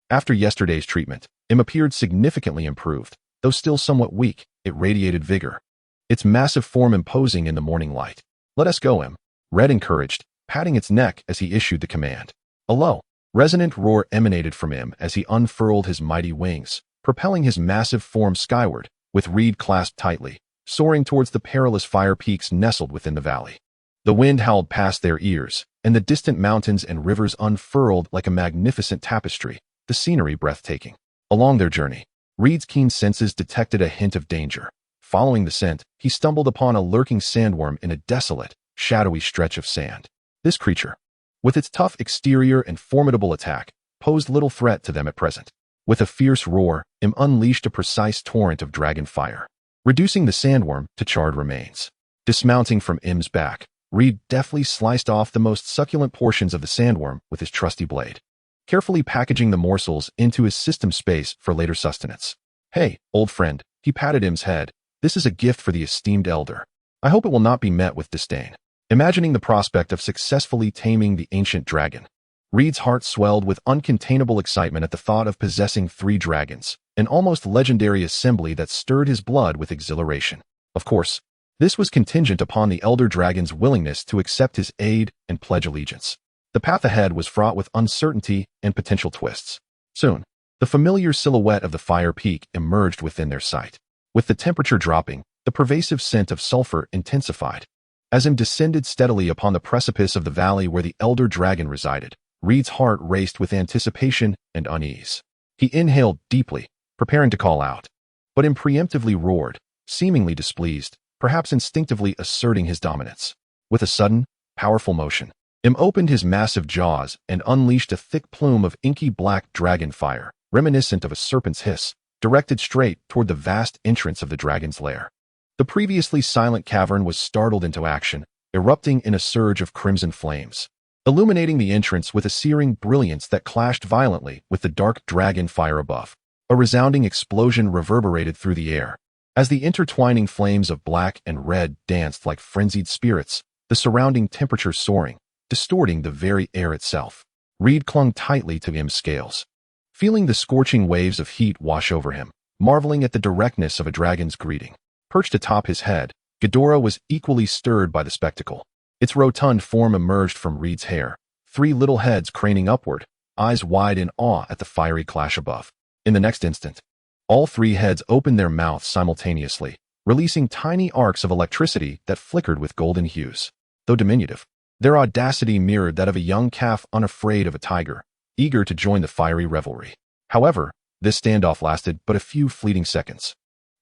After yesterday's treatment, Im appeared significantly improved. Though still somewhat weak, it radiated vigor, its massive form imposing in the morning light. Let us go, Im, Red encouraged, patting its neck as he issued the command. A low, resonant roar emanated from Im as he unfurled his mighty wings, propelling his massive form skyward, with Reed clasped tightly, soaring towards the perilous fire peaks nestled within the valley. The wind howled past their ears, and the distant mountains and rivers unfurled like a magnificent tapestry, the scenery breathtaking. Along their journey, Reed's keen senses detected a hint of danger. Following the scent, he stumbled upon a lurking sandworm in a desolate, shadowy stretch of sand. This creature, with its tough exterior and formidable attack, posed little threat to them at present. With a fierce roar, Im unleashed a precise torrent of dragonfire, reducing the sandworm to charred remains. Dismounting from Im's back, Reed deftly sliced off the most succulent portions of the sandworm with his trusty blade, carefully packaging the morsels into his system space for later sustenance. Hey, old friend, he patted Im's head. This is a gift for the esteemed elder. I hope it will not be met with disdain. Imagining the prospect of successfully taming the ancient dragon, Reed's heart swelled with uncontainable excitement at the thought of possessing 3 dragons, an almost legendary assembly that stirred his blood with exhilaration. Of course, this was contingent upon the elder dragon's willingness to accept his aid and pledge allegiance. The path ahead was fraught with uncertainty and potential twists. Soon, the familiar silhouette of the fire peak emerged within their sight. With the temperature dropping, the pervasive scent of sulfur intensified. As Im descended steadily upon the precipice of the valley where the elder dragon resided, Reed's heart raced with anticipation and unease. He inhaled deeply, preparing to call out, but Im preemptively roared, seemingly displeased, perhaps instinctively asserting his dominance. With a sudden, powerful motion, Im opened his massive jaws and unleashed a thick plume of inky black dragonfire, reminiscent of a serpent's hiss, directed straight toward the vast entrance of the dragon's lair. The previously silent cavern was startled into action, erupting in a surge of crimson flames, illuminating the entrance with a searing brilliance that clashed violently with the dark dragon fire above. A resounding explosion reverberated through the air. As the intertwining flames of black and red danced like frenzied spirits, the surrounding temperature soaring, distorting the very air itself. Reed clung tightly to Im's scales, feeling the scorching waves of heat wash over him, marveling at the directness of a dragon's greeting. Perched atop his head, Ghidorah was equally stirred by the spectacle. Its rotund form emerged from Reed's hair, 3 little heads craning upward, eyes wide in awe at the fiery clash above. In the next instant, all 3 heads opened their mouths simultaneously, releasing tiny arcs of electricity that flickered with golden hues. Though diminutive, their audacity mirrored that of a young calf unafraid of a tiger, eager to join the fiery revelry. However, this standoff lasted but a few fleeting seconds.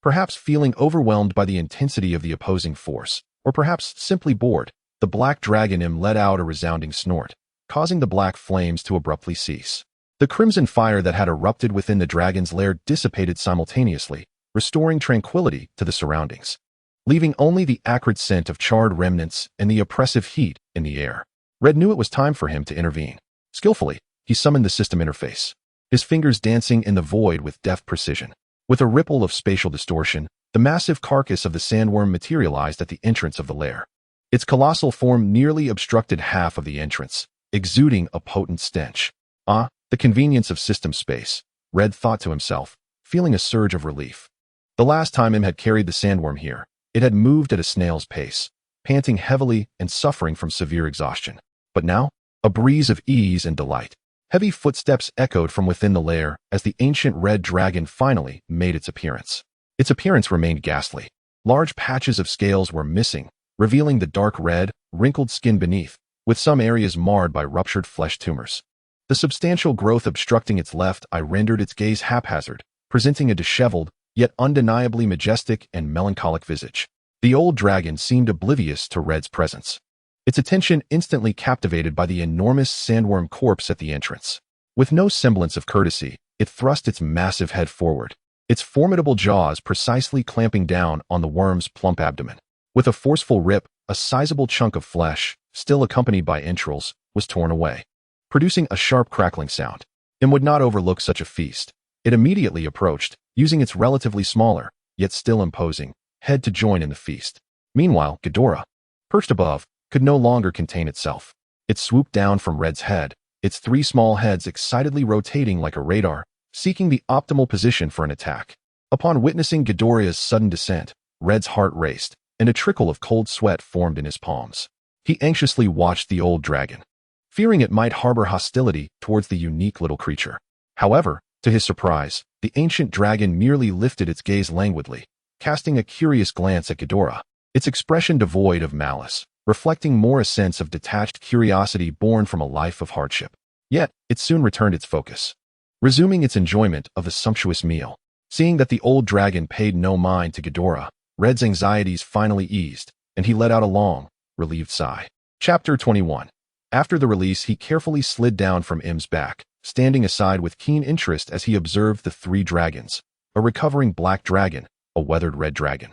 Perhaps feeling overwhelmed by the intensity of the opposing force, or perhaps simply bored, the black dragon let out a resounding snort, causing the black flames to abruptly cease. The crimson fire that had erupted within the dragon's lair dissipated simultaneously, restoring tranquility to the surroundings, leaving only the acrid scent of charred remnants and the oppressive heat in the air. Red knew it was time for him to intervene. Skillfully, he summoned the system interface, his fingers dancing in the void with deft precision. With a ripple of spatial distortion, the massive carcass of the sandworm materialized at the entrance of the lair. Its colossal form nearly obstructed half of the entrance, exuding a potent stench. Ah, the convenience of system space, Red thought to himself, feeling a surge of relief. The last time him had carried the sandworm here, it had moved at a snail's pace, panting heavily and suffering from severe exhaustion. But now, a breeze of ease and delight. Heavy footsteps echoed from within the lair as the ancient red dragon finally made its appearance. Its appearance remained ghastly. Large patches of scales were missing, revealing the dark red, wrinkled skin beneath, with some areas marred by ruptured flesh tumors. The substantial growth obstructing its left eye rendered its gaze haphazard, presenting a disheveled, yet undeniably majestic and melancholic visage. The old dragon seemed oblivious to Red's presence, its attention instantly captivated by the enormous sandworm corpse at the entrance. With no semblance of courtesy, it thrust its massive head forward, its formidable jaws precisely clamping down on the worm's plump abdomen. With a forceful rip, a sizable chunk of flesh, still accompanied by entrails, was torn away, producing a sharp crackling sound. It would not overlook such a feast. It immediately approached, using its relatively smaller, yet still imposing, head to join in the feast. Meanwhile, Ghidorah, perched above, could no longer contain itself. It swooped down from Red's head, its three small heads excitedly rotating like a radar, seeking the optimal position for an attack. Upon witnessing Ghidorah's sudden descent, Red's heart raced, and a trickle of cold sweat formed in his palms. He anxiously watched the old dragon, fearing it might harbor hostility towards the unique little creature. However, to his surprise, the ancient dragon merely lifted its gaze languidly, casting a curious glance at Ghidorah, its expression devoid of malice, reflecting more a sense of detached curiosity born from a life of hardship. Yet, it soon returned its focus, resuming its enjoyment of the sumptuous meal. Seeing that the old dragon paid no mind to Ghidorah, Red's anxieties finally eased, and he let out a long, relieved sigh. Chapter 21. After the release, he carefully slid down from M's back, standing aside with keen interest as he observed the three dragons, a recovering black dragon, a weathered red dragon,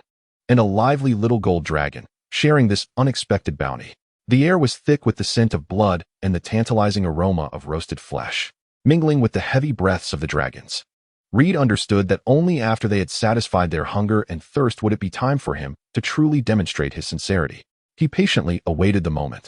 and a lively little gold dragon, sharing this unexpected bounty. The air was thick with the scent of blood and the tantalizing aroma of roasted flesh, mingling with the heavy breaths of the dragons. Reed understood that only after they had satisfied their hunger and thirst would it be time for him to truly demonstrate his sincerity. He patiently awaited the moment,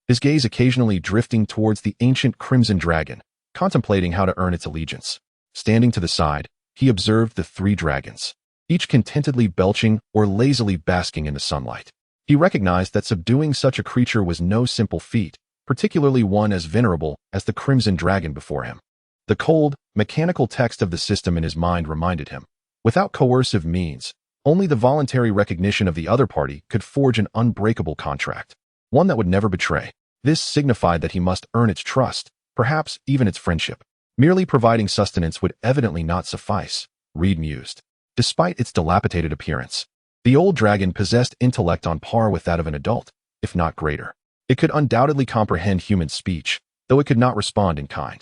his gaze occasionally drifting towards the ancient crimson dragon, contemplating how to earn its allegiance. Standing to the side, he observed the three dragons, each contentedly belching or lazily basking in the sunlight. He recognized that subduing such a creature was no simple feat, particularly one as venerable as the crimson dragon before him. The cold, mechanical text of the system in his mind reminded him, without coercive means, only the voluntary recognition of the other party could forge an unbreakable contract, one that would never betray. This signified that he must earn its trust, perhaps even its friendship. Merely providing sustenance would evidently not suffice, Reed mused. Despite its dilapidated appearance, the old dragon possessed intellect on par with that of an adult, if not greater. It could undoubtedly comprehend human speech, though it could not respond in kind.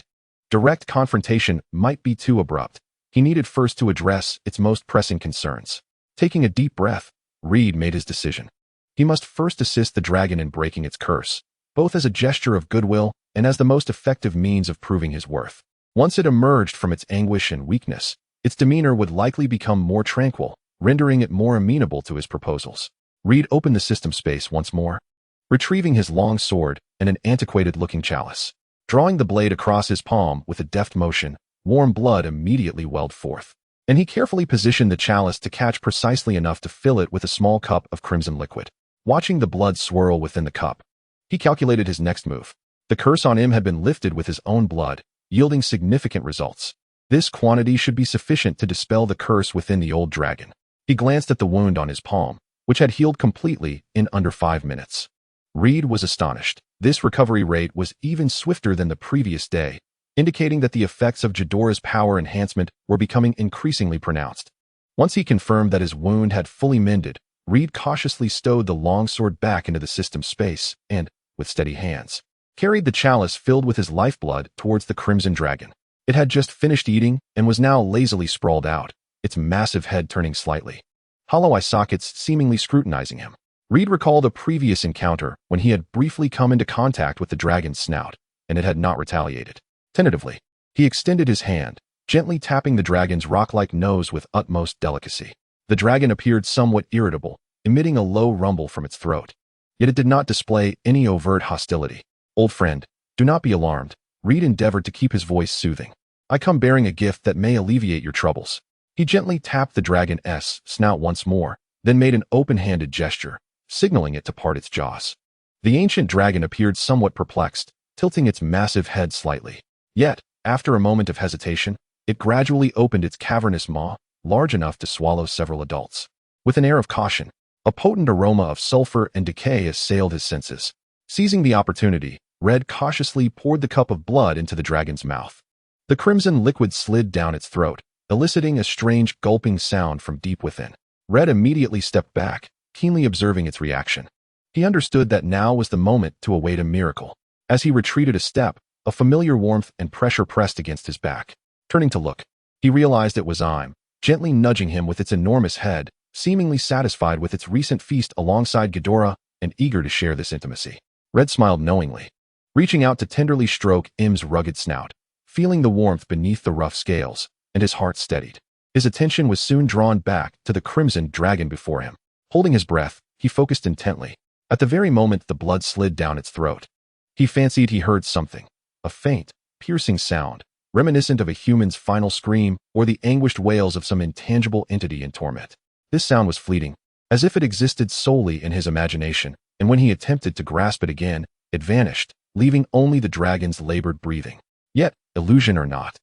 Direct confrontation might be too abrupt. He needed first to address its most pressing concerns. Taking a deep breath, Reed made his decision. He must first assist the dragon in breaking its curse, both as a gesture of goodwill and as the most effective means of proving his worth. Once it emerged from its anguish and weakness, its demeanor would likely become more tranquil, rendering it more amenable to his proposals. Reed opened the system space once more, retrieving his long sword and an antiquated-looking chalice. Drawing the blade across his palm with a deft motion, warm blood immediately welled forth, and he carefully positioned the chalice to catch precisely enough to fill it with a small cup of crimson liquid. Watching the blood swirl within the cup, he calculated his next move. The curse on him had been lifted with his own blood, yielding significant results. This quantity should be sufficient to dispel the curse within the old dragon. He glanced at the wound on his palm, which had healed completely in under 5 minutes. Reed was astonished. This recovery rate was even swifter than the previous day, indicating that the effects of Ghidorah's power enhancement were becoming increasingly pronounced. Once he confirmed that his wound had fully mended, Reed cautiously stowed the longsword back into the system's space and, with steady hands, carried the chalice filled with his lifeblood towards the Crimson Dragon. It had just finished eating and was now lazily sprawled out, its massive head turning slightly, hollow eye sockets seemingly scrutinizing him. Reed recalled a previous encounter when he had briefly come into contact with the dragon's snout, and it had not retaliated. Tentatively, he extended his hand, gently tapping the dragon's rock-like nose with utmost delicacy. The dragon appeared somewhat irritable, emitting a low rumble from its throat. Yet it did not display any overt hostility. "Old friend, do not be alarmed." Reed endeavored to keep his voice soothing. "I come bearing a gift that may alleviate your troubles." He gently tapped the dragon's snout once more, then made an open-handed gesture, signaling it to part its jaws. The ancient dragon appeared somewhat perplexed, tilting its massive head slightly. Yet, after a moment of hesitation, it gradually opened its cavernous maw, large enough to swallow several adults. With an air of caution, a potent aroma of sulfur and decay assailed his senses. Seizing the opportunity, Red cautiously poured the cup of blood into the dragon's mouth. The crimson liquid slid down its throat, eliciting a strange gulping sound from deep within. Red immediately stepped back, keenly observing its reaction. He understood that now was the moment to await a miracle. As he retreated a step, a familiar warmth and pressure pressed against his back. Turning to look, he realized it was Ime, gently nudging him with its enormous head, seemingly satisfied with its recent feast alongside Ghidorah and eager to share this intimacy. Red smiled knowingly, reaching out to tenderly stroke Im's rugged snout, feeling the warmth beneath the rough scales, and his heart steadied. His attention was soon drawn back to the crimson dragon before him. Holding his breath, he focused intently. At the very moment the blood slid down its throat, he fancied he heard something, a faint, piercing sound, reminiscent of a human's final scream or the anguished wails of some intangible entity in torment. This sound was fleeting, as if it existed solely in his imagination, and when he attempted to grasp it again, it vanished, leaving only the dragon's labored breathing. Yet, illusion or not,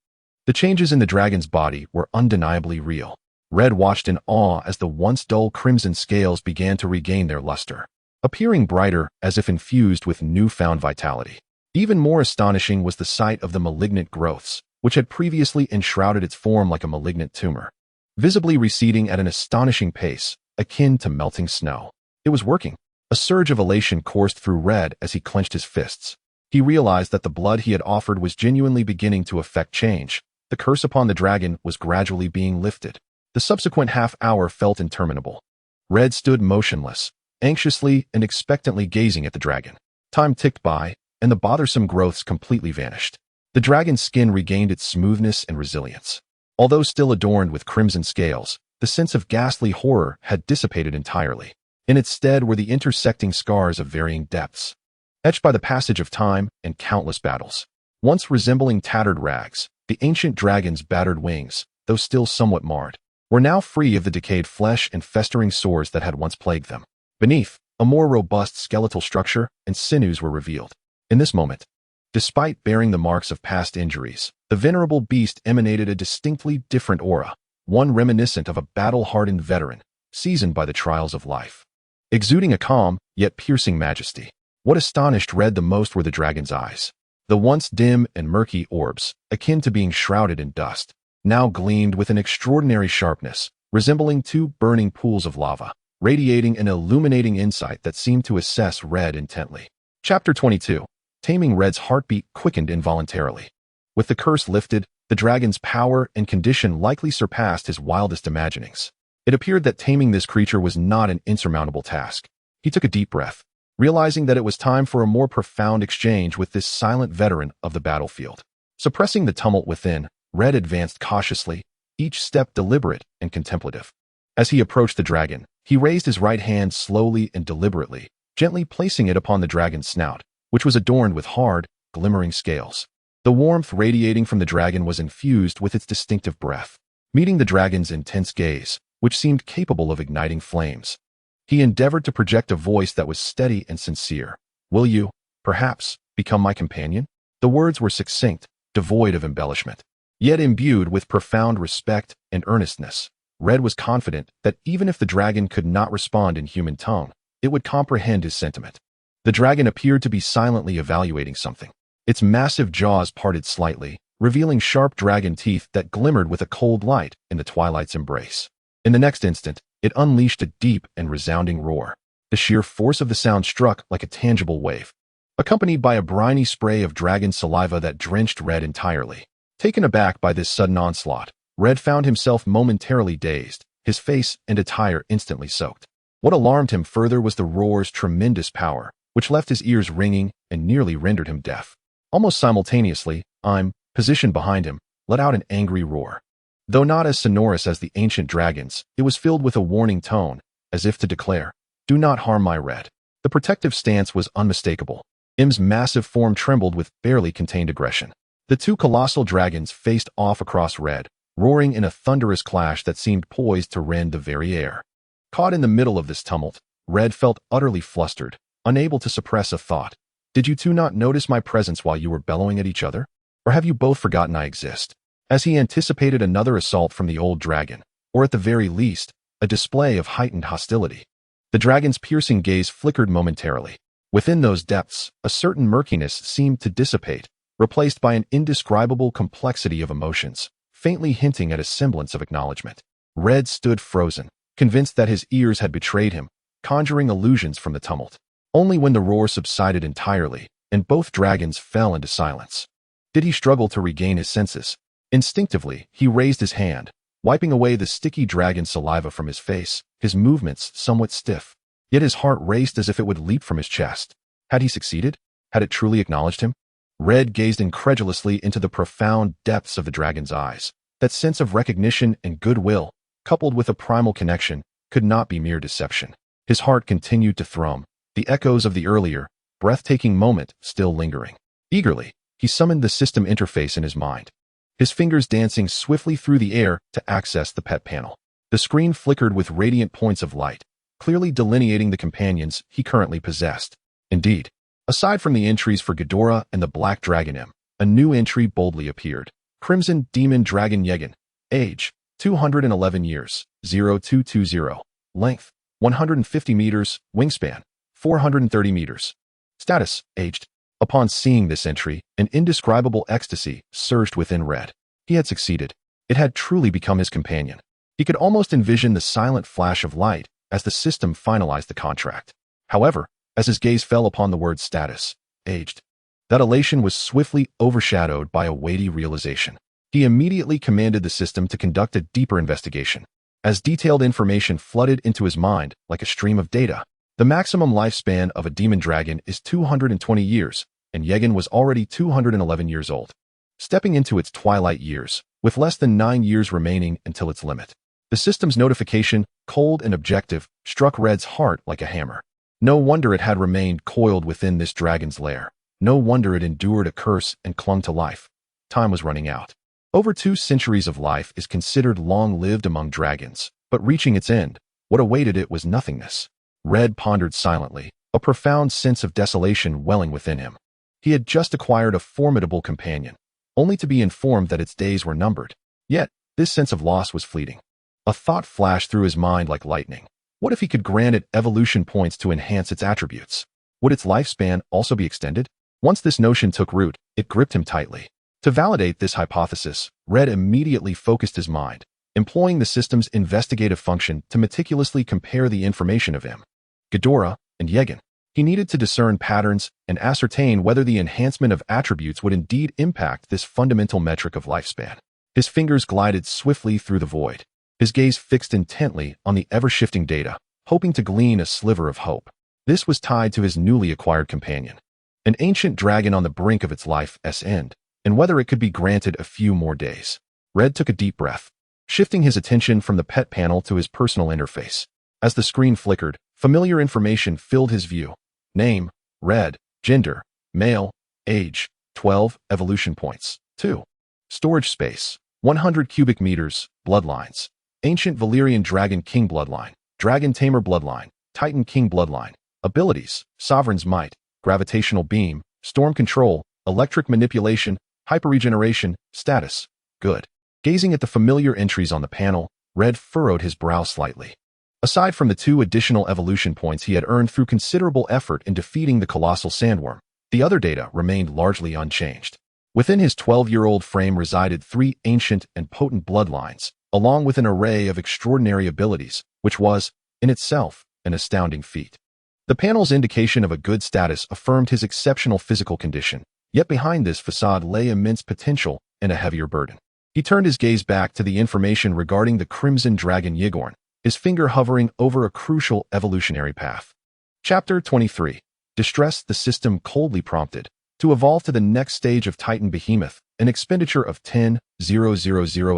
the changes in the dragon's body were undeniably real. Red watched in awe as the once dull crimson scales began to regain their luster, appearing brighter as if infused with newfound vitality. Even more astonishing was the sight of the malignant growths, which had previously enshrouded its form like a malignant tumor, visibly receding at an astonishing pace, akin to melting snow. It was working. A surge of elation coursed through Red as he clenched his fists. He realized that the blood he had offered was genuinely beginning to effect change. The curse upon the dragon was gradually being lifted. The subsequent half-hour felt interminable. Red stood motionless, anxiously and expectantly gazing at the dragon. Time ticked by, and the bothersome growths completely vanished. The dragon's skin regained its smoothness and resilience. Although still adorned with crimson scales, the sense of ghastly horror had dissipated entirely. In its stead were the intersecting scars of varying depths, etched by the passage of time and countless battles. Once resembling tattered rags, the ancient dragon's battered wings, though still somewhat marred, were now free of the decayed flesh and festering sores that had once plagued them. Beneath, a more robust skeletal structure and sinews were revealed. In this moment, despite bearing the marks of past injuries, the venerable beast emanated a distinctly different aura, one reminiscent of a battle-hardened veteran, seasoned by the trials of life. Exuding a calm, yet piercing majesty. What astonished Red the most were the dragon's eyes. The once dim and murky orbs, akin to being shrouded in dust, now gleamed with an extraordinary sharpness, resembling two burning pools of lava, radiating an illuminating insight that seemed to assess Red intently. Chapter 22. Taming. Red's heartbeat quickened involuntarily. With the curse lifted, the dragon's power and condition likely surpassed his wildest imaginings. It appeared that taming this creature was not an insurmountable task. He took a deep breath, realizing that it was time for a more profound exchange with this silent veteran of the battlefield. Suppressing the tumult within, Red advanced cautiously, each step deliberate and contemplative. As he approached the dragon, he raised his right hand slowly and deliberately, gently placing it upon the dragon's snout, which was adorned with hard, glimmering scales. The warmth radiating from the dragon was infused with its distinctive breath. Meeting the dragon's intense gaze, which seemed capable of igniting flames, he endeavored to project a voice that was steady and sincere. "Will you, perhaps, become my companion?" The words were succinct, devoid of embellishment, yet imbued with profound respect and earnestness. Red was confident that even if the dragon could not respond in human tongue, it would comprehend his sentiment. The dragon appeared to be silently evaluating something. Its massive jaws parted slightly, revealing sharp dragon teeth that glimmered with a cold light in the twilight's embrace. In the next instant, it unleashed a deep and resounding roar. The sheer force of the sound struck like a tangible wave, accompanied by a briny spray of dragon saliva that drenched Red entirely. Taken aback by this sudden onslaught, Red found himself momentarily dazed, his face and attire instantly soaked. What alarmed him further was the roar's tremendous power, which left his ears ringing and nearly rendered him deaf. Almost simultaneously, I'm, positioned behind him, let out an angry roar. Though not as sonorous as the ancient dragons, it was filled with a warning tone, as if to declare, "Do not harm my Red." The protective stance was unmistakable. Im's massive form trembled with barely contained aggression. The two colossal dragons faced off across Red, roaring in a thunderous clash that seemed poised to rend the very air. Caught in the middle of this tumult, Red felt utterly flustered, unable to suppress a thought. Did you two not notice my presence while you were bellowing at each other? Or have you both forgotten I exist? As he anticipated another assault from the old dragon, or at the very least, a display of heightened hostility. The dragon's piercing gaze flickered momentarily. Within those depths, a certain murkiness seemed to dissipate, replaced by an indescribable complexity of emotions, faintly hinting at a semblance of acknowledgement. Red stood frozen, convinced that his ears had betrayed him, conjuring illusions from the tumult. Only when the roar subsided entirely, and both dragons fell into silence, did he struggle to regain his senses. Instinctively, he raised his hand, wiping away the sticky dragon saliva from his face, his movements somewhat stiff. Yet his heart raced as if it would leap from his chest. Had he succeeded? Had it truly acknowledged him? Red gazed incredulously into the profound depths of the dragon's eyes. That sense of recognition and goodwill, coupled with a primal connection, could not be mere deception. His heart continued to thrum, the echoes of the earlier, breathtaking moment still lingering. Eagerly, he summoned the system interface in his mind, his fingers dancing swiftly through the air to access the pet panel. The screen flickered with radiant points of light, clearly delineating the companions he currently possessed. Indeed, aside from the entries for Ghidorah and the Black Dragon M, a new entry boldly appeared. Crimson Demon Dragon Yegan. Age, 211 years, 0220. Length, 150 meters. Wingspan, 430 meters. Status, aged. Upon seeing this entry, an indescribable ecstasy surged within Red. He had succeeded. It had truly become his companion. He could almost envision the silent flash of light as the system finalized the contract. However, as his gaze fell upon the word status, aged, that elation was swiftly overshadowed by a weighty realization. He immediately commanded the system to conduct a deeper investigation. As detailed information flooded into his mind like a stream of data, the maximum lifespan of a demon dragon is 220 years, and Yegan was already 211 years old, stepping into its twilight years, with less than 9 years remaining until its limit. The system's notification, cold and objective, struck Red's heart like a hammer. No wonder it had remained coiled within this dragon's lair. No wonder it endured a curse and clung to life. Time was running out. Over 2 centuries of life is considered long-lived among dragons, but reaching its end, what awaited it was nothingness. Red pondered silently, a profound sense of desolation welling within him. He had just acquired a formidable companion, only to be informed that its days were numbered. Yet, this sense of loss was fleeting. A thought flashed through his mind like lightning. What if he could grant it evolution points to enhance its attributes? Would its lifespan also be extended? Once this notion took root, it gripped him tightly. To validate this hypothesis, Red immediately focused his mind, employing the system's investigative function to meticulously compare the information of him, Ghidorah, and Yegan. He needed to discern patterns and ascertain whether the enhancement of attributes would indeed impact this fundamental metric of lifespan. His fingers glided swiftly through the void, his gaze fixed intently on the ever-shifting data, hoping to glean a sliver of hope. This was tied to his newly acquired companion, an ancient dragon on the brink of its life's end, and whether it could be granted a few more days. Red took a deep breath, shifting his attention from the pet panel to his personal interface. As the screen flickered, familiar information filled his view. Name, Red. Gender, male. Age, 12. Evolution points, 2. Storage space, 100 cubic meters. Bloodlines, Ancient Valyrian Dragon King Bloodline, Dragon Tamer Bloodline, Titan King Bloodline. Abilities, Sovereign's Might, Gravitational Beam, Storm Control, Electric Manipulation, Hyperregeneration. Status, good. Gazing at the familiar entries on the panel, Red furrowed his brow slightly. Aside from the 2 additional evolution points he had earned through considerable effort in defeating the colossal sandworm, the other data remained largely unchanged. Within his 12-year-old frame resided 3 ancient and potent bloodlines, along with an array of extraordinary abilities, which was, in itself, an astounding feat. The panel's indication of a good status affirmed his exceptional physical condition, yet behind this facade lay immense potential and a heavier burden. He turned his gaze back to the information regarding the Crimson Dragon Ghidorah, his finger hovering over a crucial evolutionary path. Chapter 23. Distress. The system coldly prompted. To evolve to the next stage of Titan Behemoth, an expenditure of 10,000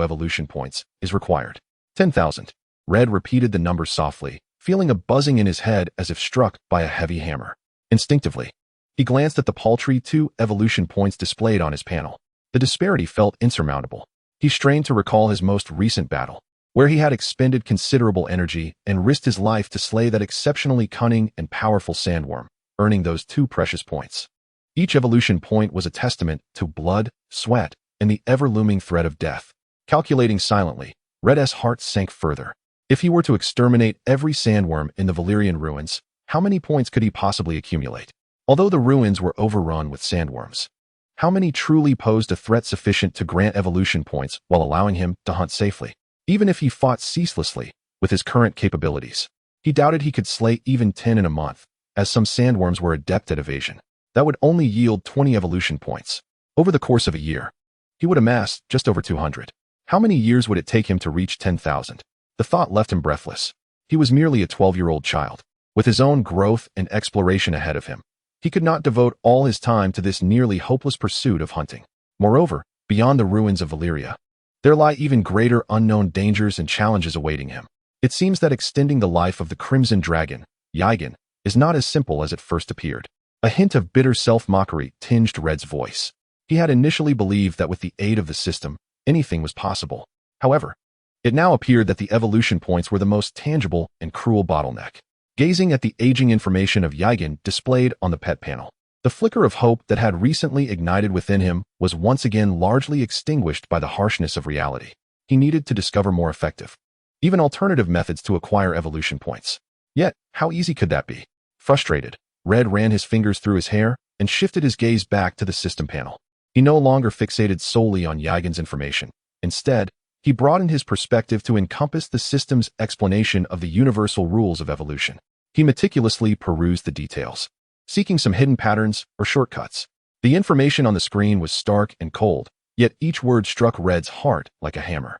evolution points is required. 10,000. Red repeated the number softly, feeling a buzzing in his head as if struck by a heavy hammer. Instinctively, he glanced at the paltry 2 evolution points displayed on his panel. The disparity felt insurmountable. He strained to recall his most recent battle, where he had expended considerable energy and risked his life to slay that exceptionally cunning and powerful sandworm, earning those 2 precious points. Each evolution point was a testament to blood, sweat, and the ever-looming threat of death. Calculating silently, Red's heart sank further. If he were to exterminate every sandworm in the Valyrian ruins, how many points could he possibly accumulate? Although the ruins were overrun with sandworms, how many truly posed a threat sufficient to grant evolution points while allowing him to hunt safely? Even if he fought ceaselessly, with his current capabilities, he doubted he could slay even 10 in a month, as some sandworms were adept at evasion. That would only yield 20 evolution points. Over the course of a year, he would amass just over 200. How many years would it take him to reach 10,000? The thought left him breathless. He was merely a 12-year-old child, with his own growth and exploration ahead of him. He could not devote all his time to this nearly hopeless pursuit of hunting. Moreover, beyond the ruins of Valyria, there lie even greater unknown dangers and challenges awaiting him. It seems that extending the life of the Crimson Dragon, Ghidorah, is not as simple as it first appeared. A hint of bitter self-mockery tinged Red's voice. He had initially believed that with the aid of the system, anything was possible. However, it now appeared that the evolution points were the most tangible and cruel bottleneck. Gazing at the aging information of Ghidorah displayed on the pet panel, the flicker of hope that had recently ignited within him was once again largely extinguished by the harshness of reality. He needed to discover more effective, even alternative methods to acquire evolution points. Yet, how easy could that be? Frustrated, Red ran his fingers through his hair and shifted his gaze back to the system panel. He no longer fixated solely on Ghidorah's information. Instead, he broadened his perspective to encompass the system's explanation of the universal rules of evolution. He meticulously perused the details, seeking some hidden patterns or shortcuts. The information on the screen was stark and cold, yet each word struck Red's heart like a hammer.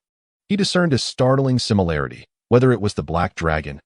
He discerned a startling similarity, whether it was the Black Dragon,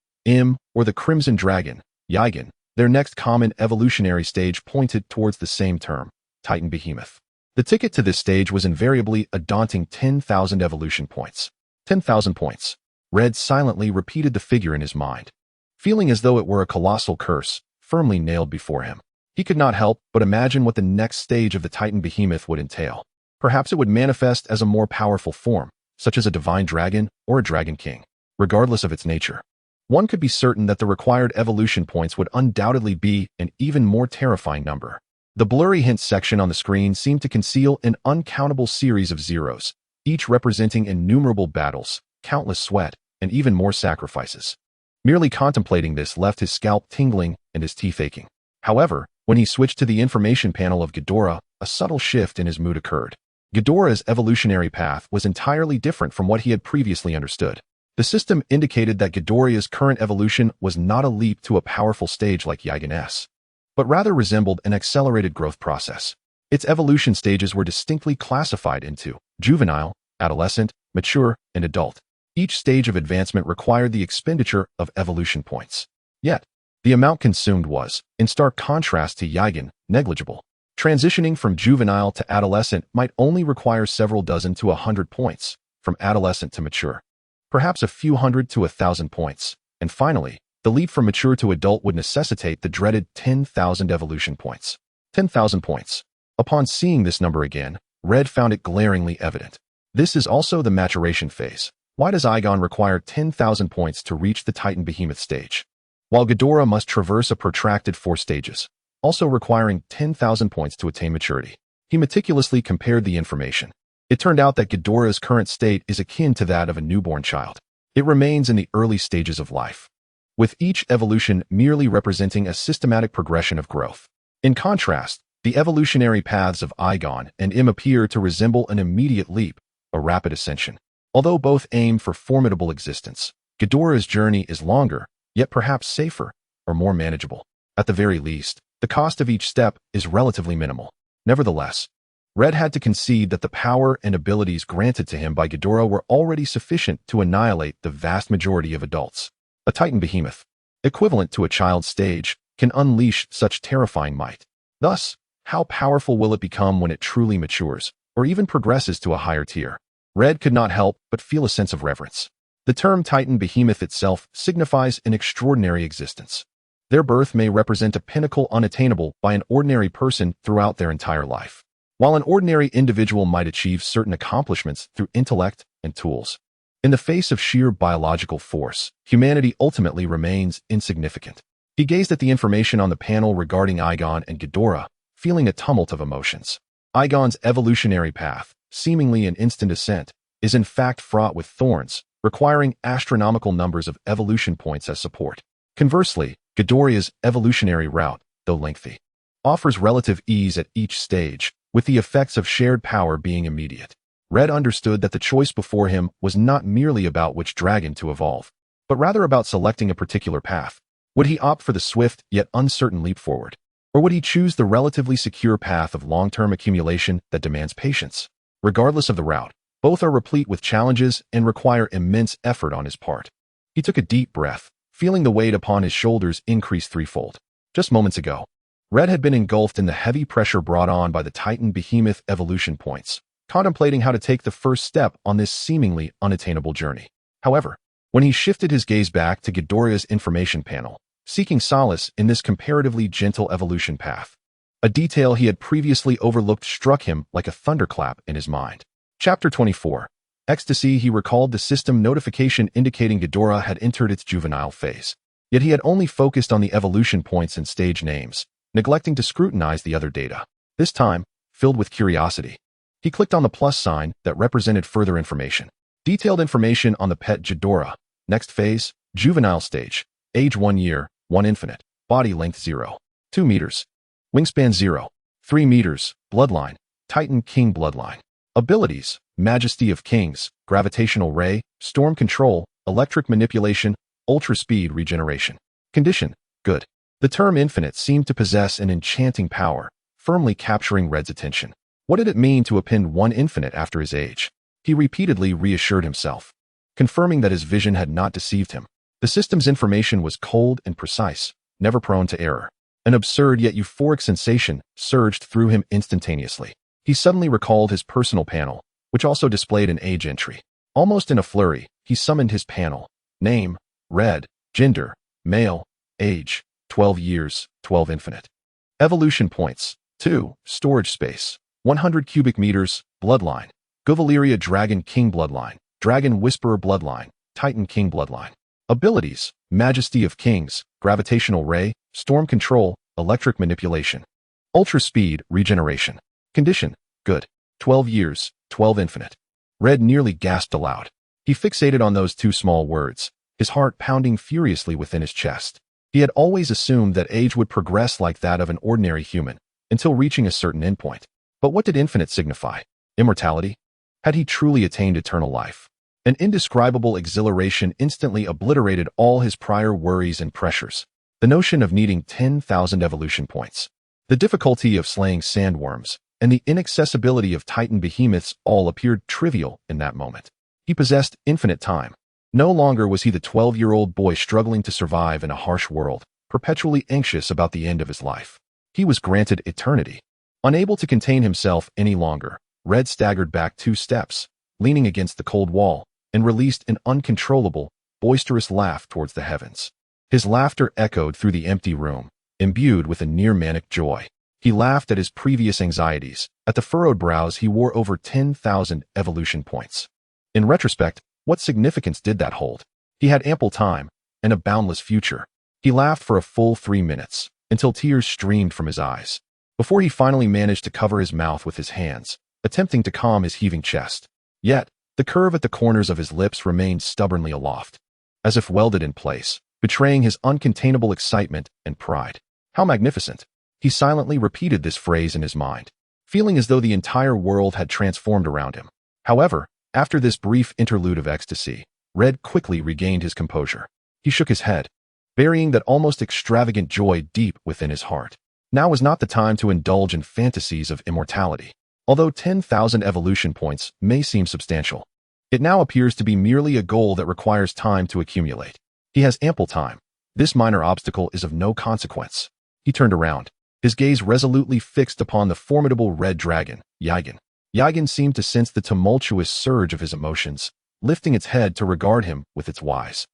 or the Crimson Dragon, Ghidorah. Their next common evolutionary stage pointed towards the same term, Titan Behemoth. The ticket to this stage was invariably a daunting 10,000 evolution points. 10,000 points. Red silently repeated the figure in his mind, feeling as though it were a colossal curse, firmly nailed before him. He could not help but imagine what the next stage of the Titan Behemoth would entail. Perhaps it would manifest as a more powerful form, such as a divine dragon or a dragon king. Regardless of its nature, one could be certain that the required evolution points would undoubtedly be an even more terrifying number. The blurry hints section on the screen seemed to conceal an uncountable series of zeros, each representing innumerable battles, countless sweat, and even more sacrifices. Merely contemplating this left his scalp tingling and his teeth aching. However, when he switched to the information panel of Ghidorah, a subtle shift in his mood occurred. Ghidorah's evolutionary path was entirely different from what he had previously understood. The system indicated that Ghidorah's current evolution was not a leap to a powerful stage like Ghidorah's, but rather resembled an accelerated growth process. Its evolution stages were distinctly classified into juvenile, adolescent, mature, and adult. Each stage of advancement required the expenditure of evolution points. Yet, the amount consumed was, in stark contrast to Ghidorah, negligible. Transitioning from juvenile to adolescent might only require several dozen to 100 points, from adolescent to mature, perhaps a few hundred to 1,000 points, and finally, the leap from mature to adult would necessitate the dreaded 10,000 evolution points. 10,000 points. Upon seeing this number again, Red found it glaringly evident. This is also the maturation phase. Why does Aegon require 10,000 points to reach the Titan Behemoth stage, while Ghidorah must traverse a protracted 4 stages, also requiring 10,000 points to attain maturity? He meticulously compared the information. It turned out that Ghidorah's current state is akin to that of a newborn child. It remains in the early stages of life, with each evolution merely representing a systematic progression of growth. In contrast, the evolutionary paths of Aegon and Im appear to resemble an immediate leap, a rapid ascension. Although both aim for formidable existence, Ghidorah's journey is longer, yet perhaps safer, or more manageable. At the very least, the cost of each step is relatively minimal. Nevertheless, Red had to concede that the power and abilities granted to him by Ghidorah were already sufficient to annihilate the vast majority of adults. A Titan behemoth, equivalent to a child's stage, can unleash such terrifying might. Thus, how powerful will it become when it truly matures, or even progresses to a higher tier? Red could not help but feel a sense of reverence. The term Titan behemoth itself signifies an extraordinary existence. Their birth may represent a pinnacle unattainable by an ordinary person throughout their entire life. While an ordinary individual might achieve certain accomplishments through intellect and tools, in the face of sheer biological force, humanity ultimately remains insignificant. He gazed at the information on the panel regarding Aegon and Ghidorah, feeling a tumult of emotions. Aegon's evolutionary path, seemingly an instant ascent, is in fact fraught with thorns, requiring astronomical numbers of evolution points as support. Conversely, Ghidorah's evolutionary route, though lengthy, offers relative ease at each stage, with the effects of shared power being immediate. Red understood that the choice before him was not merely about which dragon to evolve, but rather about selecting a particular path. Would he opt for the swift yet uncertain leap forward? Or would he choose the relatively secure path of long-term accumulation that demands patience? Regardless of the route, both are replete with challenges and require immense effort on his part. He took a deep breath, feeling the weight upon his shoulders increase threefold. Just moments ago, Red had been engulfed in the heavy pressure brought on by the Titan behemoth evolution points, contemplating how to take the first step on this seemingly unattainable journey. However, when he shifted his gaze back to Ghidorah's information panel, seeking solace in this comparatively gentle evolution path, a detail he had previously overlooked struck him like a thunderclap in his mind. Chapter 24. Ecstasy. He recalled the system notification indicating Ghidorah had entered its juvenile phase. Yet he had only focused on the evolution points and stage names, neglecting to scrutinize the other data. This time, filled with curiosity, he clicked on the plus sign that represented further information. Detailed information on the pet Ghidorah. Next phase, juvenile stage. Age 1 year, 1 infinite. Body length 0. 2 meters. Wingspan 0. 3 meters. Bloodline. Titan King bloodline. Abilities: Majesty of Kings, Gravitational Ray, Storm Control, Electric Manipulation, Ultra Speed Regeneration. Condition: Good. The term infinite seemed to possess an enchanting power, firmly capturing Red's attention. What did it mean to append 1 infinite after his age? He repeatedly reassured himself, confirming that his vision had not deceived him. The system's information was cold and precise, never prone to error. An absurd yet euphoric sensation surged through him instantaneously. He suddenly recalled his personal panel, which also displayed an age entry. Almost in a flurry, he summoned his panel. Name: Red. Gender: male. Age: 12 years, 12 infinite. Evolution points: 2. Storage space: 100 cubic meters. Bloodline: Valyria Dragon King bloodline, Dragon Whisperer bloodline, Titan King bloodline. Abilities: Majesty of Kings, Gravitational Ray, Storm Control, Electric Manipulation. Ultra Speed Regeneration. Condition: Good. 12 years, 12 infinite. Red nearly gasped aloud. He fixated on those 2 small words, his heart pounding furiously within his chest. He had always assumed that age would progress like that of an ordinary human, until reaching a certain endpoint. But what did infinite signify? Immortality? Had he truly attained eternal life? An indescribable exhilaration instantly obliterated all his prior worries and pressures. The notion of needing 10,000 evolution points, the difficulty of slaying sandworms, and the inaccessibility of Titan behemoths all appeared trivial in that moment. He possessed infinite time. No longer was he the 12-year-old boy struggling to survive in a harsh world, perpetually anxious about the end of his life. He was granted eternity. Unable to contain himself any longer, Red staggered back 2 steps, leaning against the cold wall, and released an uncontrollable, boisterous laugh towards the heavens. His laughter echoed through the empty room, imbued with a near-manic joy. He laughed at his previous anxieties. At the furrowed brows he wore over 10,000 evolution points. In retrospect, what significance did that hold? He had ample time, and a boundless future. He laughed for a full 3 minutes, until tears streamed from his eyes, before he finally managed to cover his mouth with his hands, attempting to calm his heaving chest. Yet, the The curve at the corners of his lips remained stubbornly aloft, as if welded in place, betraying his uncontainable excitement and pride. How magnificent! He silently repeated this phrase in his mind, feeling as though the entire world had transformed around him. However, after this brief interlude of ecstasy, Red quickly regained his composure. He shook his head, burying that almost extravagant joy deep within his heart. Now was not the time to indulge in fantasies of immortality. Although 10,000 evolution points may seem substantial, it now appears to be merely a goal that requires time to accumulate. He has ample time. This minor obstacle is of no consequence. He turned around, his gaze resolutely fixed upon the formidable red dragon, Yagen. Yagen seemed to sense the tumultuous surge of his emotions, lifting its head to regard him with its wise,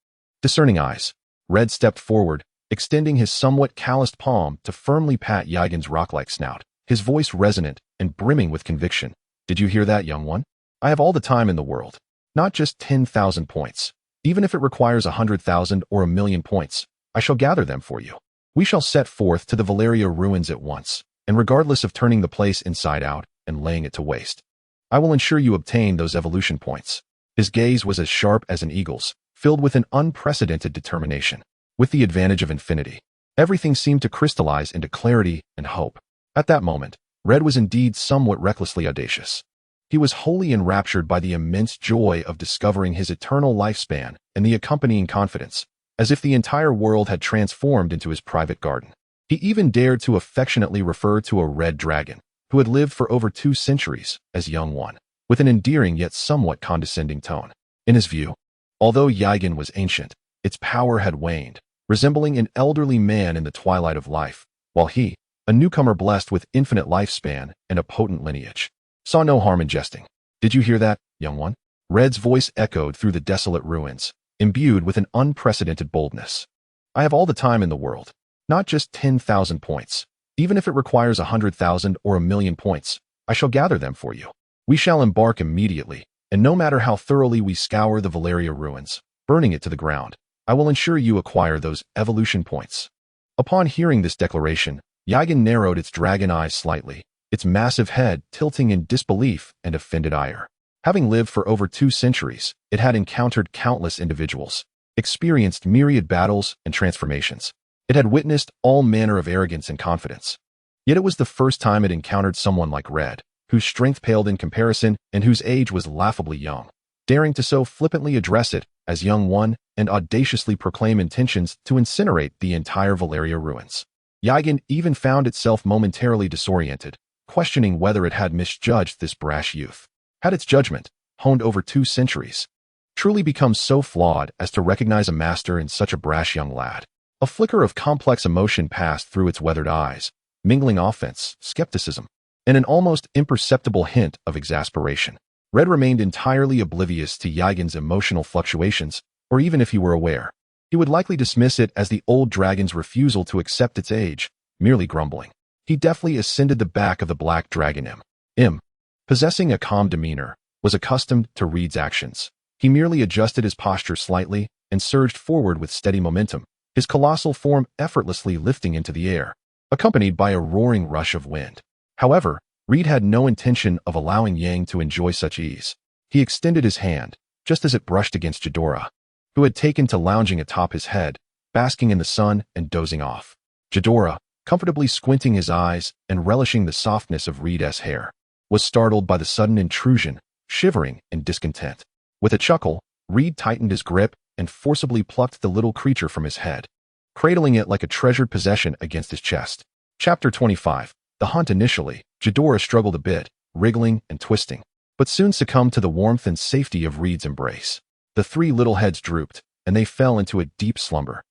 discerning eyes. Red stepped forward, extending his somewhat calloused palm to firmly pat Yagen's rock-like snout, his voice resonant and brimming with conviction. Did you hear that, young one? I have all the time in the world. Not just 10,000 points. Even if it requires 100,000 or 1,000,000 points, I shall gather them for you. We shall set forth to the Valyria ruins at once, and regardless of turning the place inside out and laying it to waste, I will ensure you obtain those evolution points. His gaze was as sharp as an eagle's, filled with an unprecedented determination. With the advantage of infinity, everything seemed to crystallize into clarity and hope. At that moment, Red was indeed somewhat recklessly audacious. He was wholly enraptured by the immense joy of discovering his eternal lifespan and the accompanying confidence, as if the entire world had transformed into his private garden. He even dared to affectionately refer to a red dragon, who had lived for over 2 centuries, as young one, with an endearing yet somewhat condescending tone. In his view, although Yagen was ancient, its power had waned, resembling an elderly man in the twilight of life, while he, a newcomer blessed with infinite lifespan and a potent lineage, saw no harm in jesting. Did you hear that, young one? Red's voice echoed through the desolate ruins, imbued with an unprecedented boldness. I have all the time in the world. Not just 10,000 points. Even if it requires 100,000 or 1,000,000 points, I shall gather them for you. We shall embark immediately, and no matter how thoroughly we scour the Valyria ruins, burning it to the ground, I will ensure you acquire those evolution points. Upon hearing this declaration, Yagen narrowed its dragon eyes slightly, its massive head tilting in disbelief and offended ire. Having lived for over 2 centuries, it had encountered countless individuals, experienced myriad battles and transformations. It had witnessed all manner of arrogance and confidence. Yet it was the first time it encountered someone like Red, whose strength paled in comparison and whose age was laughably young, daring to so flippantly address it as young one and audaciously proclaim intentions to incinerate the entire Valyria ruins. Yagen even found itself momentarily disoriented, questioning whether it had misjudged this brash youth. Had its judgment, honed over 2 centuries, truly become so flawed as to recognize a master in such a brash young lad? A flicker of complex emotion passed through its weathered eyes, mingling offense, skepticism, and an almost imperceptible hint of exasperation. Red remained entirely oblivious to Yagen's emotional fluctuations, or even if he were aware, he would likely dismiss it as the old dragon's refusal to accept its age, merely grumbling. He deftly ascended the back of the black dragon M. Possessing a calm demeanor, was accustomed to Reed's actions. He merely adjusted his posture slightly and surged forward with steady momentum, his colossal form effortlessly lifting into the air, accompanied by a roaring rush of wind. However, Reed had no intention of allowing Yang to enjoy such ease. He extended his hand, just as it brushed against Ghidorah, who had taken to lounging atop his head, basking in the sun and dozing off. Ghidorah, comfortably squinting his eyes and relishing the softness of Reed's hair, was startled by the sudden intrusion, shivering in discontent. With a chuckle, Reed tightened his grip and forcibly plucked the little creature from his head, cradling it like a treasured possession against his chest. Chapter 25. The hunt. Initially, Ghidorah struggled a bit, wriggling and twisting, but soon succumbed to the warmth and safety of Reed's embrace. The 3 little heads drooped, and they fell into a deep slumber,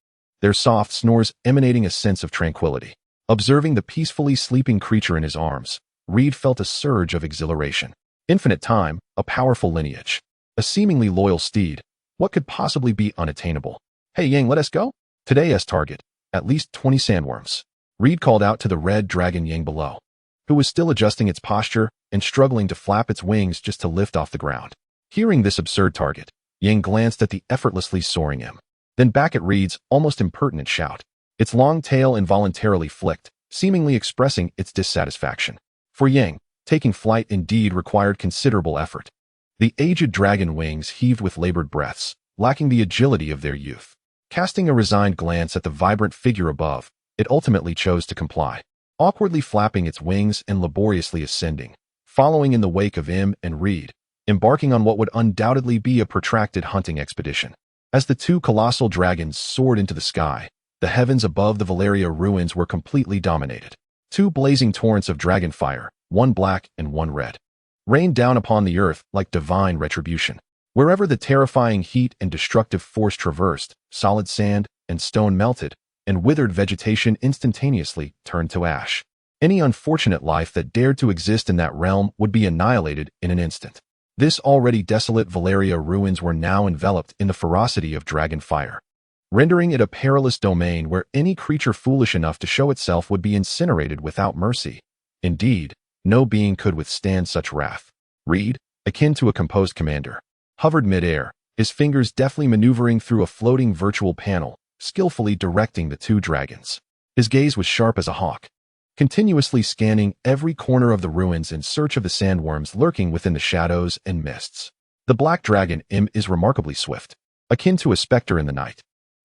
their soft snores emanating a sense of tranquility. Observing the peacefully sleeping creature in his arms, Reed felt a surge of exhilaration. Infinite time, a powerful lineage, a seemingly loyal steed. What could possibly be unattainable? Hey Yang, let us go? Today's target, at least 20 sandworms. Reed called out to the red dragon Yang below, who was still adjusting its posture and struggling to flap its wings just to lift off the ground. Hearing this absurd target, Yang glanced at the effortlessly soaring M, then back at Reed's almost impertinent shout. Its long tail involuntarily flicked, seemingly expressing its dissatisfaction. For Yang, taking flight indeed required considerable effort. The aged dragon wings heaved with labored breaths, lacking the agility of their youth. Casting a resigned glance at the vibrant figure above, it ultimately chose to comply, awkwardly flapping its wings and laboriously ascending, following in the wake of Im and Reed, embarking on what would undoubtedly be a protracted hunting expedition. As the two colossal dragons soared into the sky, the heavens above the Valyria ruins were completely dominated. Two blazing torrents of dragonfire, one black and one red, rained down upon the earth like divine retribution. Wherever the terrifying heat and destructive force traversed, solid sand and stone melted, and withered vegetation instantaneously turned to ash. Any unfortunate life that dared to exist in that realm would be annihilated in an instant. This already desolate Valyria ruins were now enveloped in the ferocity of Dragonfire, rendering it a perilous domain where any creature foolish enough to show itself would be incinerated without mercy. Indeed, no being could withstand such wrath. Reed, akin to a composed commander, hovered mid-air, his fingers deftly maneuvering through a floating virtual panel, skillfully directing the two dragons. His gaze was sharp as a hawk, continuously scanning every corner of the ruins in search of the sandworms lurking within the shadows and mists. The black dragon Im is remarkably swift, akin to a specter in the night,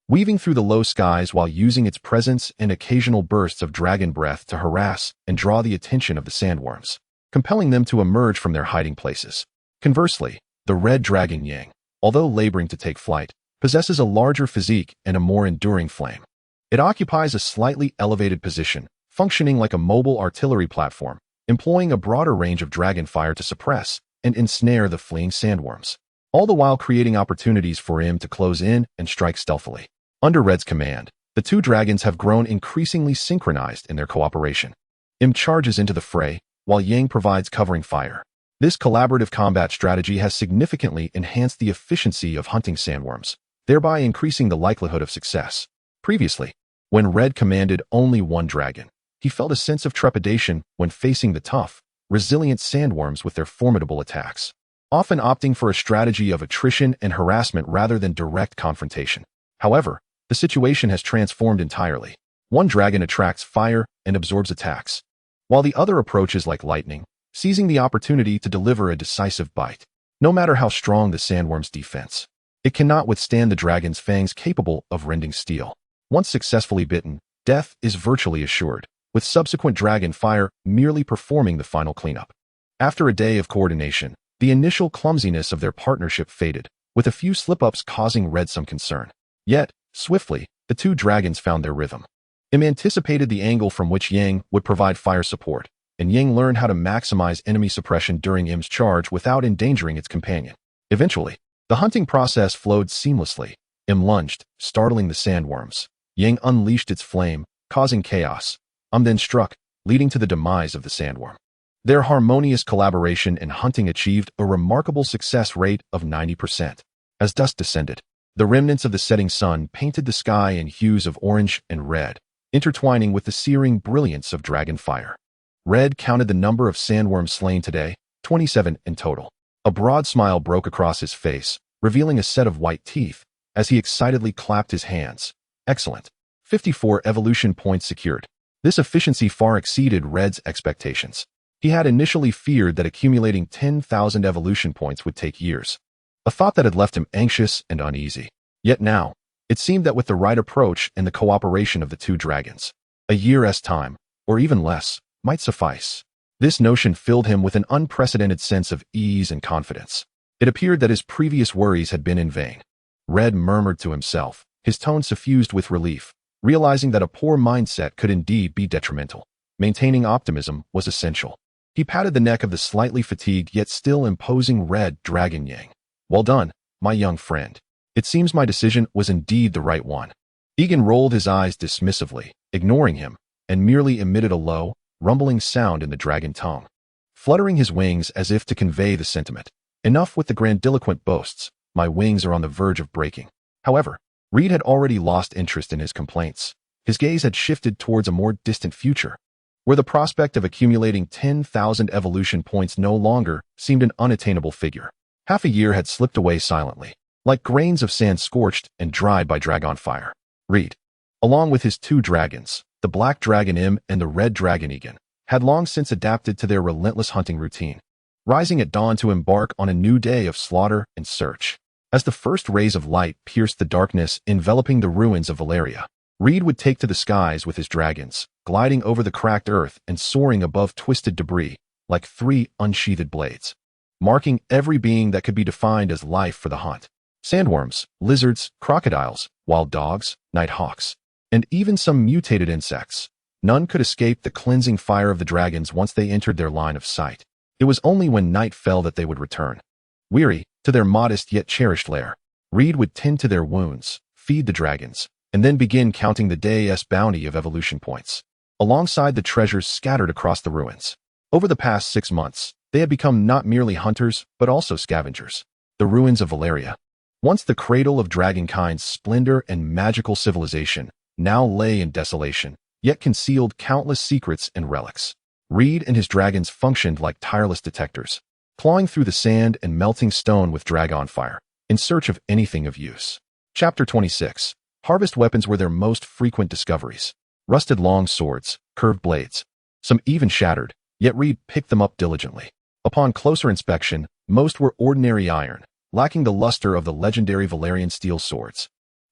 weaving through the low skies while using its presence and occasional bursts of dragon breath to harass and draw the attention of the sandworms, compelling them to emerge from their hiding places. Conversely, the red dragon Yang, although laboring to take flight, possesses a larger physique and a more enduring flame. It occupies a slightly elevated position, functioning like a mobile artillery platform, employing a broader range of dragonfire to suppress and ensnare the fleeing sandworms, all the while creating opportunities for him to close in and strike stealthily. Under Red's command, the two dragons have grown increasingly synchronized in their cooperation. Im charges into the fray, while Yang provides covering fire. This collaborative combat strategy has significantly enhanced the efficiency of hunting sandworms, thereby increasing the likelihood of success. Previously, when Red commanded only one dragon, he felt a sense of trepidation when facing the tough, resilient sandworms with their formidable attacks, often opting for a strategy of attrition and harassment rather than direct confrontation. However, the situation has transformed entirely. One dragon attracts fire and absorbs attacks, while the other approaches like lightning, seizing the opportunity to deliver a decisive bite. No matter how strong the sandworm's defense, it cannot withstand the dragon's fangs capable of rending steel. Once successfully bitten, death is virtually assured, with subsequent dragon fire merely performing the final cleanup. After a day of coordination, the initial clumsiness of their partnership faded, with a few slip-ups causing Red some concern. Yet, swiftly, the two dragons found their rhythm. Im anticipated the angle from which Yang would provide fire support, and Yang learned how to maximize enemy suppression during Im's charge without endangering its companion. Eventually, the hunting process flowed seamlessly. Im lunged, startling the sandworms. Yang unleashed its flame, causing chaos. Then struck, leading to the demise of the sandworm. Their harmonious collaboration in hunting achieved a remarkable success rate of 90%. As dusk descended, the remnants of the setting sun painted the sky in hues of orange and red, intertwining with the searing brilliance of dragonfire. Red counted the number of sandworms slain today, 27 in total. A broad smile broke across his face, revealing a set of white teeth, as he excitedly clapped his hands. Excellent. 54 evolution points secured. This efficiency far exceeded Red's expectations. He had initially feared that accumulating 10,000 evolution points would take years, a thought that had left him anxious and uneasy. Yet now, it seemed that with the right approach and the cooperation of the two dragons, a year's time, or even less, might suffice. This notion filled him with an unprecedented sense of ease and confidence. It appeared that his previous worries had been in vain. Red murmured to himself, his tone suffused with relief, realizing that a poor mindset could indeed be detrimental. Maintaining optimism was essential. He patted the neck of the slightly fatigued yet still imposing red dragon Yang. Well done, my young friend. It seems my decision was indeed the right one. Egan rolled his eyes dismissively, ignoring him, and merely emitted a low, rumbling sound in the dragon tongue, fluttering his wings as if to convey the sentiment. Enough with the grandiloquent boasts, my wings are on the verge of breaking. However, Reed had already lost interest in his complaints. His gaze had shifted towards a more distant future, where the prospect of accumulating 10,000 evolution points no longer seemed an unattainable figure. Half a year had slipped away silently, like grains of sand scorched and dried by dragonfire. Reed, along with his two dragons, the black dragon Im and the red dragon Egan, had long since adapted to their relentless hunting routine. rising at dawn to embark on a new day of slaughter and search. As the first rays of light pierced the darkness enveloping the ruins of Valyria, Reed would take to the skies with his dragons, gliding over the cracked earth and soaring above twisted debris like 3 unsheathed blades, marking every being that could be defined as life for the hunt. Sandworms, lizards, crocodiles, wild dogs, night hawks, and even some mutated insects. None could escape the cleansing fire of the dragons once they entered their line of sight. It was only when night fell that they would return. Weary, to their modest yet cherished lair, Reed would tend to their wounds, feed the dragons, and then begin counting the day's bounty of evolution points, alongside the treasures scattered across the ruins. Over the past 6 months, they had become not merely hunters, but also scavengers. The ruins of Valyria, once the cradle of dragonkind's splendor and magical civilization, now lay in desolation, yet concealed countless secrets and relics. Reed and his dragons functioned like tireless detectives, clawing through the sand and melting stone with Dragonfire, in search of anything of use. Chapter 26. Harvest weapons were their most frequent discoveries. Rusted long swords, curved blades, some even shattered, yet Reed picked them up diligently. Upon closer inspection, most were ordinary iron, lacking the luster of the legendary Valyrian steel swords,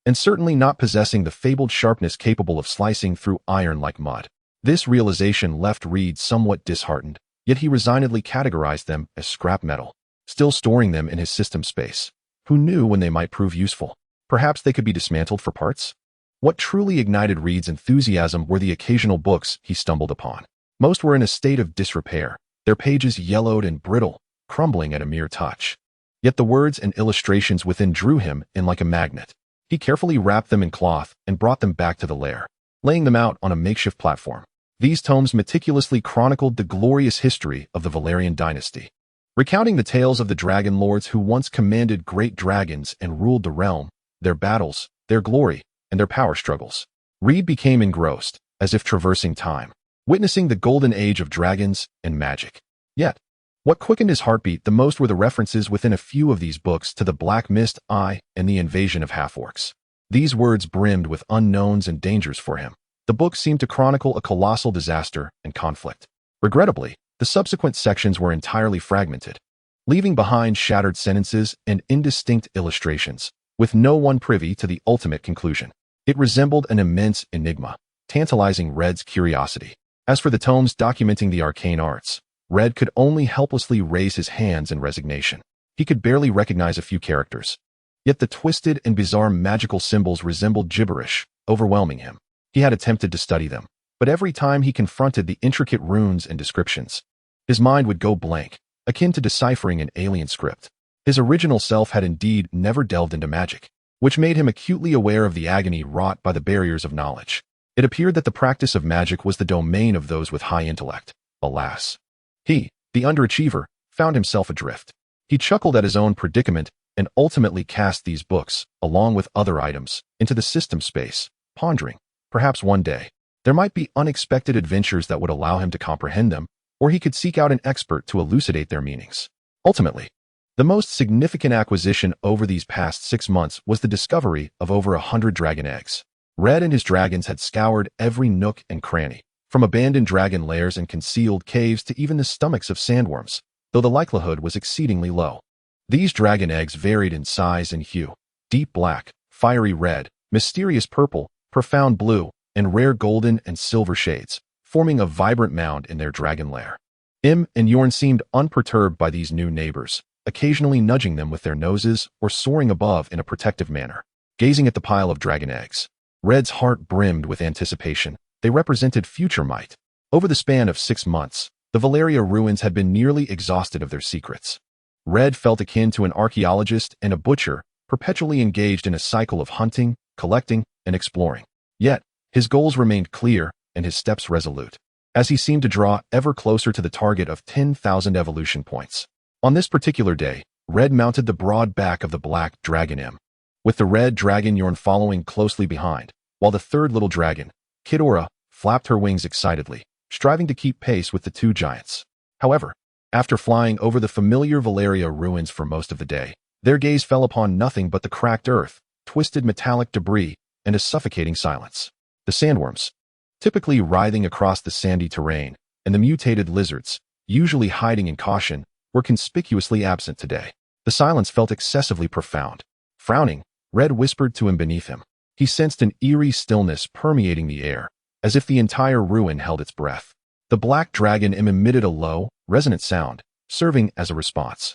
and certainly not possessing the fabled sharpness capable of slicing through iron like mud. This realization left Reed somewhat disheartened, yet he resignedly categorized them as scrap metal, still storing them in his system space. Who knew when they might prove useful? Perhaps they could be dismantled for parts? What truly ignited Reed's enthusiasm were the occasional books he stumbled upon. Most were in a state of disrepair, their pages yellowed and brittle, crumbling at a mere touch. Yet the words and illustrations within drew him in like a magnet. He carefully wrapped them in cloth and brought them back to the lair, laying them out on a makeshift platform. These tomes meticulously chronicled the glorious history of the Valyrian dynasty, recounting the tales of the Dragonlords who once commanded great dragons and ruled the realm, their battles, their glory, and their power struggles. Reed became engrossed, as if traversing time, witnessing the golden age of dragons and magic. Yet, what quickened his heartbeat the most were the references within a few of these books to the Black Mist Eye and the invasion of half-orcs. These words brimmed with unknowns and dangers for him. The book seemed to chronicle a colossal disaster and conflict. Regrettably, the subsequent sections were entirely fragmented, leaving behind shattered sentences and indistinct illustrations, with no one privy to the ultimate conclusion. It resembled an immense enigma, tantalizing Red's curiosity. As for the tomes documenting the arcane arts, Red could only helplessly raise his hands in resignation. He could barely recognize a few characters. Yet the twisted and bizarre magical symbols resembled gibberish, overwhelming him. He had attempted to study them, but every time he confronted the intricate runes and descriptions, his mind would go blank, akin to deciphering an alien script. His original self had indeed never delved into magic, which made him acutely aware of the agony wrought by the barriers of knowledge. It appeared that the practice of magic was the domain of those with high intellect. Alas! He, the underachiever, found himself adrift. He chuckled at his own predicament and ultimately cast these books, along with other items, into the system space, pondering, perhaps one day, there might be unexpected adventures that would allow him to comprehend them, or he could seek out an expert to elucidate their meanings. Ultimately, the most significant acquisition over these past 6 months was the discovery of over 100 dragon eggs. Red and his dragons had scoured every nook and cranny, from abandoned dragon lairs and concealed caves to even the stomachs of sandworms, though the likelihood was exceedingly low. These dragon eggs varied in size and hue: deep black, fiery red, mysterious purple, profound blue, and rare golden and silver shades, forming a vibrant mound in their dragon lair. Im and Yorn seemed unperturbed by these new neighbors, occasionally nudging them with their noses or soaring above in a protective manner. Gazing at the pile of dragon eggs, Red's heart brimmed with anticipation. They represented future might. Over the span of 6 months, the Valyria ruins had been nearly exhausted of their secrets. Red felt akin to an archaeologist and a butcher, perpetually engaged in a cycle of hunting, collecting, and exploring. Yet, his goals remained clear and his steps resolute, as he seemed to draw ever closer to the target of 10,000 evolution points. On this particular day, Red mounted the broad back of the black dragon Im, with the red dragon Yorn following closely behind, while the third little dragon, Ghidorah, flapped her wings excitedly, striving to keep pace with the two giants. However, after flying over the familiar Valyria ruins for most of the day, their gaze fell upon nothing but the cracked earth, twisted metallic debris, and a suffocating silence. The sandworms, typically writhing across the sandy terrain, and the mutated lizards, usually hiding in caution, were conspicuously absent today. The silence felt excessively profound. Frowning, Red whispered to him beneath him. He sensed an eerie stillness permeating the air, as if the entire ruin held its breath. The black dragon emitted a low, resonant sound, serving as a response.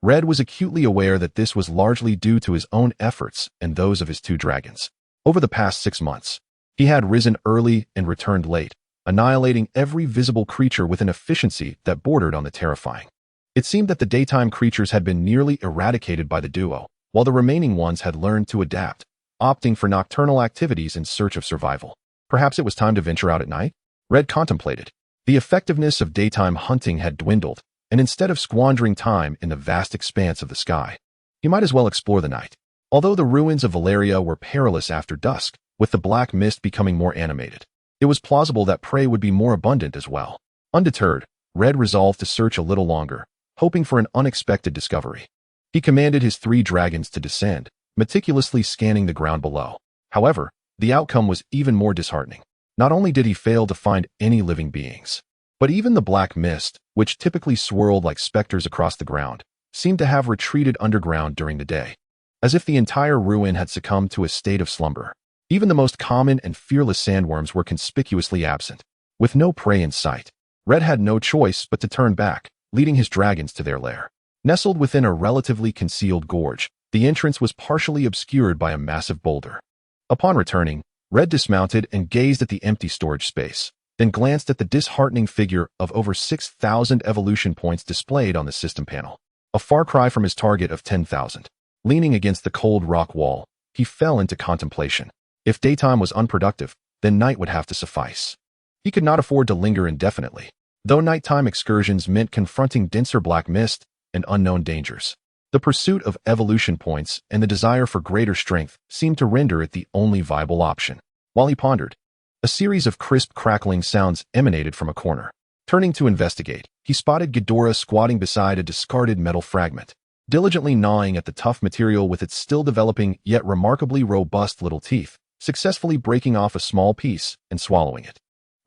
Red was acutely aware that this was largely due to his own efforts and those of his two dragons. Over the past 6 months, he had risen early and returned late, annihilating every visible creature with an efficiency that bordered on the terrifying. It seemed that the daytime creatures had been nearly eradicated by the duo, while the remaining ones had learned to adapt, opting for nocturnal activities in search of survival. Perhaps it was time to venture out at night? Red contemplated. The effectiveness of daytime hunting had dwindled, and instead of squandering time in the vast expanse of the sky, he might as well explore the night. Although the ruins of Valyria were perilous after dusk, with the black mist becoming more animated, it was plausible that prey would be more abundant as well. Undeterred, Red resolved to search a little longer, hoping for an unexpected discovery. He commanded his 3 dragons to descend, meticulously scanning the ground below. However, the outcome was even more disheartening. Not only did he fail to find any living beings, but even the black mist, which typically swirled like specters across the ground, seemed to have retreated underground during the day, as if the entire ruin had succumbed to a state of slumber. Even the most common and fearless sandworms were conspicuously absent. With no prey in sight, Red had no choice but to turn back, leading his dragons to their lair. Nestled within a relatively concealed gorge, the entrance was partially obscured by a massive boulder. Upon returning, Red dismounted and gazed at the empty storage space, then glanced at the disheartening figure of over 6,000 evolution points displayed on the system panel. A far cry from his target of 10,000. Leaning against the cold rock wall, he fell into contemplation. If daytime was unproductive, then night would have to suffice. He could not afford to linger indefinitely, though nighttime excursions meant confronting denser black mist and unknown dangers. The pursuit of evolution points and the desire for greater strength seemed to render it the only viable option. While he pondered, a series of crisp crackling sounds emanated from a corner. Turning to investigate, he spotted Ghidorah squatting beside a discarded metal fragment, diligently gnawing at the tough material with its still developing yet remarkably robust little teeth, successfully breaking off a small piece and swallowing it.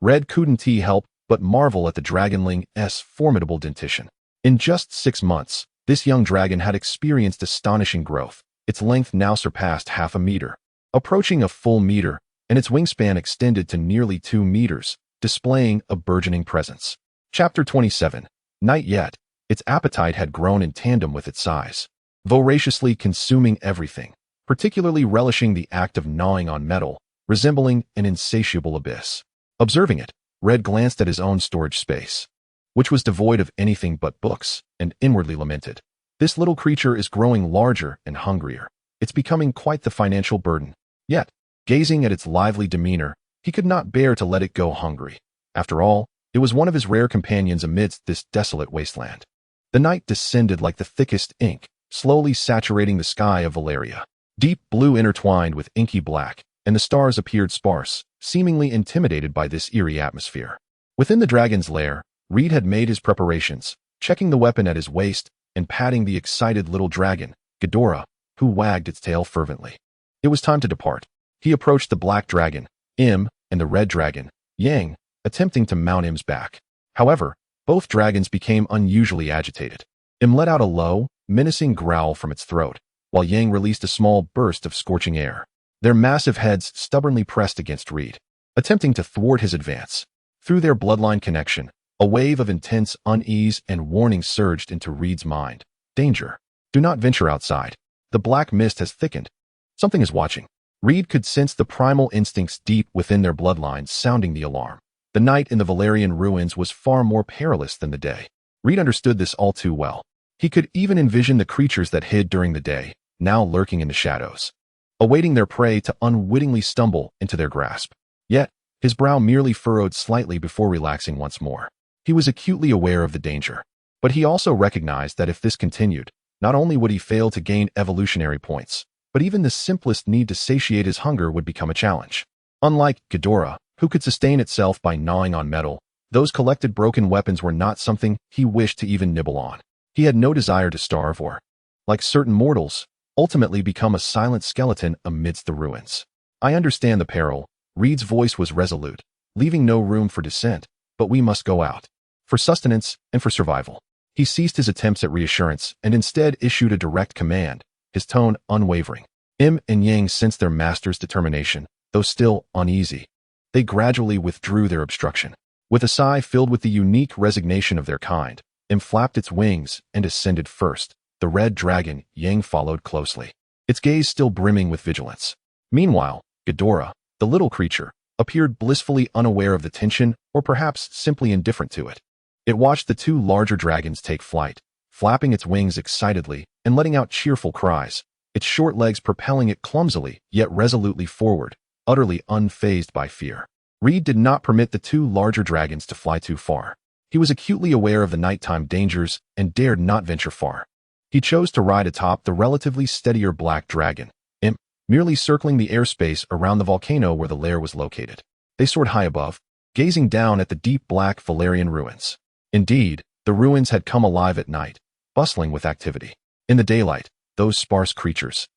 Red couldn't help but marvel at the dragonling's formidable dentition. In just 6 months, this young dragon had experienced astonishing growth. Its length now surpassed half a meter, approaching a full meter, and its wingspan extended to nearly 2 meters, displaying a burgeoning presence. Chapter 27. Night yet, its appetite had grown in tandem with its size, voraciously consuming everything, particularly relishing the act of gnawing on metal, resembling an insatiable abyss. Observing it, Red glanced at his own storage space, which was devoid of anything but books, and inwardly lamented. This little creature is growing larger and hungrier. It's becoming quite the financial burden. Yet, gazing at its lively demeanor, he could not bear to let it go hungry. After all, it was one of his rare companions amidst this desolate wasteland. The night descended like the thickest ink, slowly saturating the sky of Valyria. Deep blue intertwined with inky black, and the stars appeared sparse, seemingly intimidated by this eerie atmosphere. Within the dragon's lair, Reed had made his preparations, checking the weapon at his waist and patting the excited little dragon, Ghidorah, who wagged its tail fervently. It was time to depart. He approached the black dragon, Im, and the red dragon, Yang, attempting to mount Im's back. However, both dragons became unusually agitated. Im let out a low, menacing growl from its throat, while Yang released a small burst of scorching air. Their massive heads stubbornly pressed against Reed, attempting to thwart his advance. Through their bloodline connection, a wave of intense unease and warning surged into Reed's mind. Danger. Do not venture outside. The black mist has thickened. Something is watching. Reed could sense the primal instincts deep within their bloodlines sounding the alarm. The night in the Valyrian ruins was far more perilous than the day. Reed understood this all too well. He could even envision the creatures that hid during the day, now lurking in the shadows, awaiting their prey to unwittingly stumble into their grasp. Yet, his brow merely furrowed slightly before relaxing once more. He was acutely aware of the danger, but he also recognized that if this continued, not only would he fail to gain evolutionary points, but even the simplest need to satiate his hunger would become a challenge. Unlike Ghidorah, who could sustain itself by gnawing on metal, those collected broken weapons were not something he wished to even nibble on. He had no desire to starve or, like certain mortals, ultimately become a silent skeleton amidst the ruins. I understand the peril. Reed's voice was resolute, leaving no room for dissent, but we must go out. For sustenance and for survival. He ceased his attempts at reassurance and instead issued a direct command, his tone unwavering. Im and Yang sensed their master's determination, though still uneasy. They gradually withdrew their obstruction. With a sigh filled with the unique resignation of their kind, Im flapped its wings and ascended first. The red dragon, Yang, followed closely, its gaze still brimming with vigilance. Meanwhile, Ghidorah, the little creature, appeared blissfully unaware of the tension or perhaps simply indifferent to it. It watched the two larger dragons take flight, flapping its wings excitedly and letting out cheerful cries, its short legs propelling it clumsily yet resolutely forward, utterly unfazed by fear. Reed did not permit the two larger dragons to fly too far. He was acutely aware of the nighttime dangers and dared not venture far. He chose to ride atop the relatively steadier black dragon, Imp, merely circling the airspace around the volcano where the lair was located. They soared high above, gazing down at the deep black Valyrian ruins. Indeed, the ruins had come alive at night, bustling with activity. In the daylight, those sparse creatures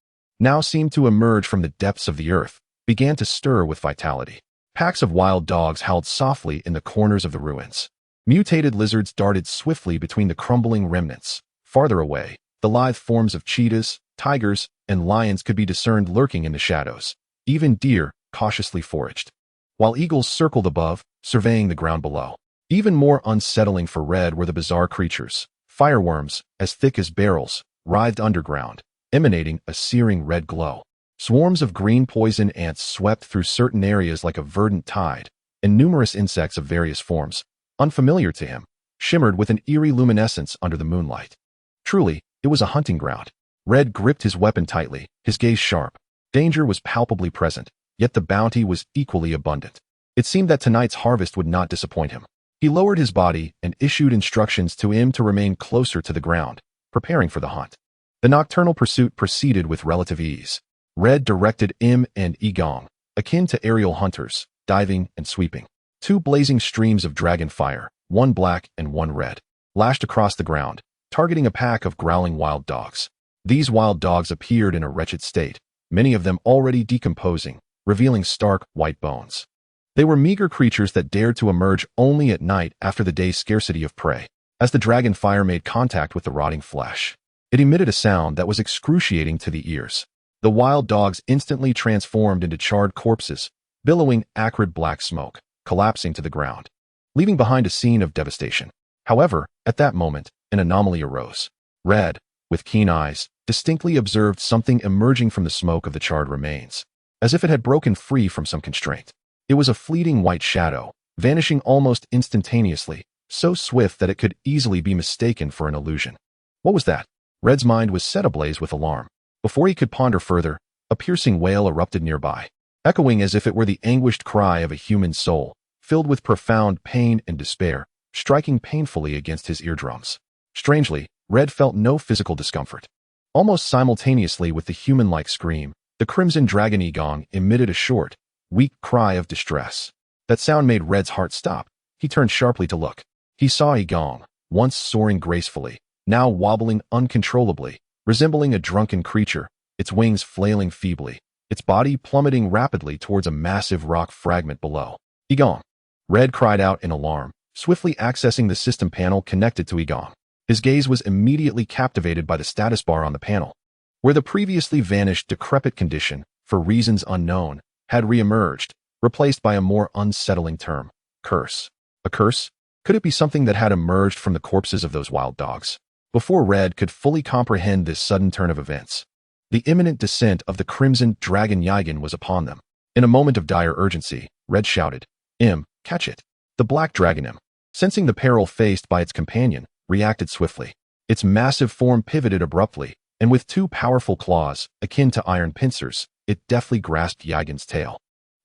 now seemed to emerge from the depths of the earth, began to stir with vitality. Packs of wild dogs howled softly in the corners of the ruins. Mutated lizards darted swiftly between the crumbling remnants. Farther away, the lithe forms of cheetahs, tigers, and lions could be discerned lurking in the shadows. Even deer cautiously foraged, while eagles circled above, surveying the ground below. Even more unsettling for Red were the bizarre creatures. Fireworms, as thick as barrels, writhed underground, emanating a searing red glow. Swarms of green poison ants swept through certain areas like a verdant tide, and numerous insects of various forms, unfamiliar to him, shimmered with an eerie luminescence under the moonlight. Truly, it was a hunting ground. Red gripped his weapon tightly, his gaze sharp. Danger was palpably present, yet the bounty was equally abundant. It seemed that tonight's harvest would not disappoint him. He lowered his body and issued instructions to Im to remain closer to the ground, preparing for the hunt. The nocturnal pursuit proceeded with relative ease. Red directed Im and Egong, akin to aerial hunters, diving and sweeping. Two blazing streams of dragonfire, one black and one red, lashed across the ground, targeting a pack of growling wild dogs. These wild dogs appeared in a wretched state, many of them already decomposing, revealing stark white bones. They were meager creatures that dared to emerge only at night after the day's scarcity of prey. As the dragonfire made contact with the rotting flesh, it emitted a sound that was excruciating to the ears. The wild dogs instantly transformed into charred corpses, billowing acrid black smoke, collapsing to the ground, leaving behind a scene of devastation. However, at that moment, an anomaly arose. Red, with keen eyes, distinctly observed something emerging from the smoke of the charred remains, as if it had broken free from some constraint. It was a fleeting white shadow, vanishing almost instantaneously, so swift that it could easily be mistaken for an illusion. What was that? Red's mind was set ablaze with alarm. Before he could ponder further, a piercing wail erupted nearby, echoing as if it were the anguished cry of a human soul, filled with profound pain and despair, striking painfully against his eardrums. Strangely, Red felt no physical discomfort. Almost simultaneously with the human-like scream, the crimson dragon Egong emitted a short, weak cry of distress. That sound made Red's heart stop. He turned sharply to look. He saw Egong, once soaring gracefully, now wobbling uncontrollably, resembling a drunken creature, its wings flailing feebly, its body plummeting rapidly towards a massive rock fragment below. Egong! Red cried out in alarm, swiftly accessing the system panel connected to Egong. His gaze was immediately captivated by the status bar on the panel, where the previously vanished decrepit condition, for reasons unknown, had re-emerged, replaced by a more unsettling term, curse. A curse? Could it be something that had emerged from the corpses of those wild dogs? Before Red could fully comprehend this sudden turn of events, the imminent descent of the crimson dragon Yigan was upon them. In a moment of dire urgency, Red shouted, "Im, catch it!" The black dragon Im, sensing the peril faced by its companion, reacted swiftly. Its massive form pivoted abruptly, and with two powerful claws, akin to iron pincers, it deftly grasped Yigan's tail,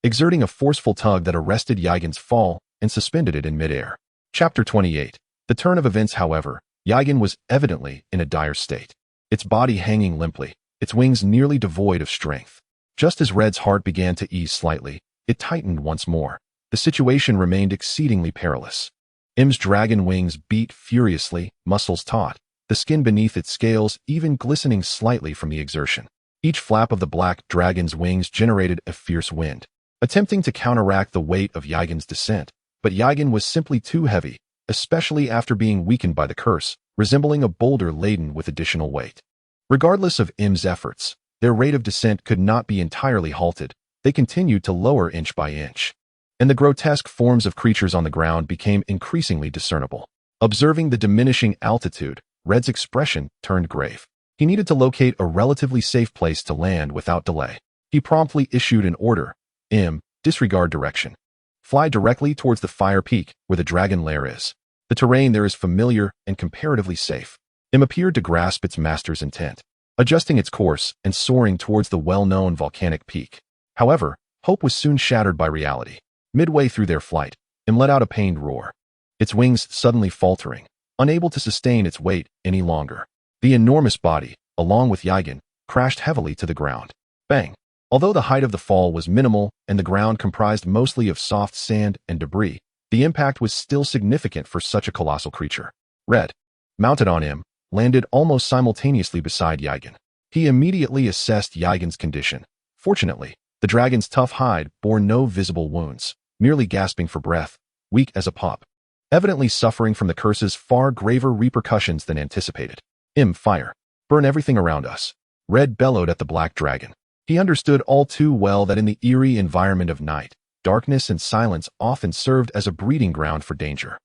exerting a forceful tug that arrested Yigan's fall and suspended it in midair. Chapter 28. The turn of events, however, Yigan was evidently in a dire state, its body hanging limply, its wings nearly devoid of strength. Just as Red's heart began to ease slightly, it tightened once more. The situation remained exceedingly perilous. Im's dragon wings beat furiously, muscles taut, the skin beneath its scales even glistening slightly from the exertion. Each flap of the black dragon's wings generated a fierce wind, attempting to counteract the weight of Yigan's descent. But Yigan was simply too heavy, especially after being weakened by the curse, resembling a boulder laden with additional weight. Regardless of Im's efforts, their rate of descent could not be entirely halted. They continued to lower inch by inch, and the grotesque forms of creatures on the ground became increasingly discernible. Observing the diminishing altitude, Red's expression turned grave. He needed to locate a relatively safe place to land without delay. He promptly issued an order. Im, disregard direction. Fly directly towards the fire peak where the dragon lair is. The terrain there is familiar and comparatively safe. Im appeared to grasp its master's intent, adjusting its course and soaring towards the well-known volcanic peak. However, hope was soon shattered by reality. Midway through their flight, Im let out a pained roar, its wings suddenly faltering, unable to sustain its weight any longer. The enormous body, along with Yagan, crashed heavily to the ground. Bang! Although the height of the fall was minimal and the ground comprised mostly of soft sand and debris, the impact was still significant for such a colossal creature. Red, mounted on him, landed almost simultaneously beside Yagan. He immediately assessed Yagan's condition. Fortunately, the dragon's tough hide bore no visible wounds, merely gasping for breath, weak as a pup, evidently suffering from the curse's far graver repercussions than anticipated. Im, fire. Burn everything around us. Red bellowed at the black dragon. He understood all too well that in the eerie environment of night, darkness and silence often served as a breeding ground for danger.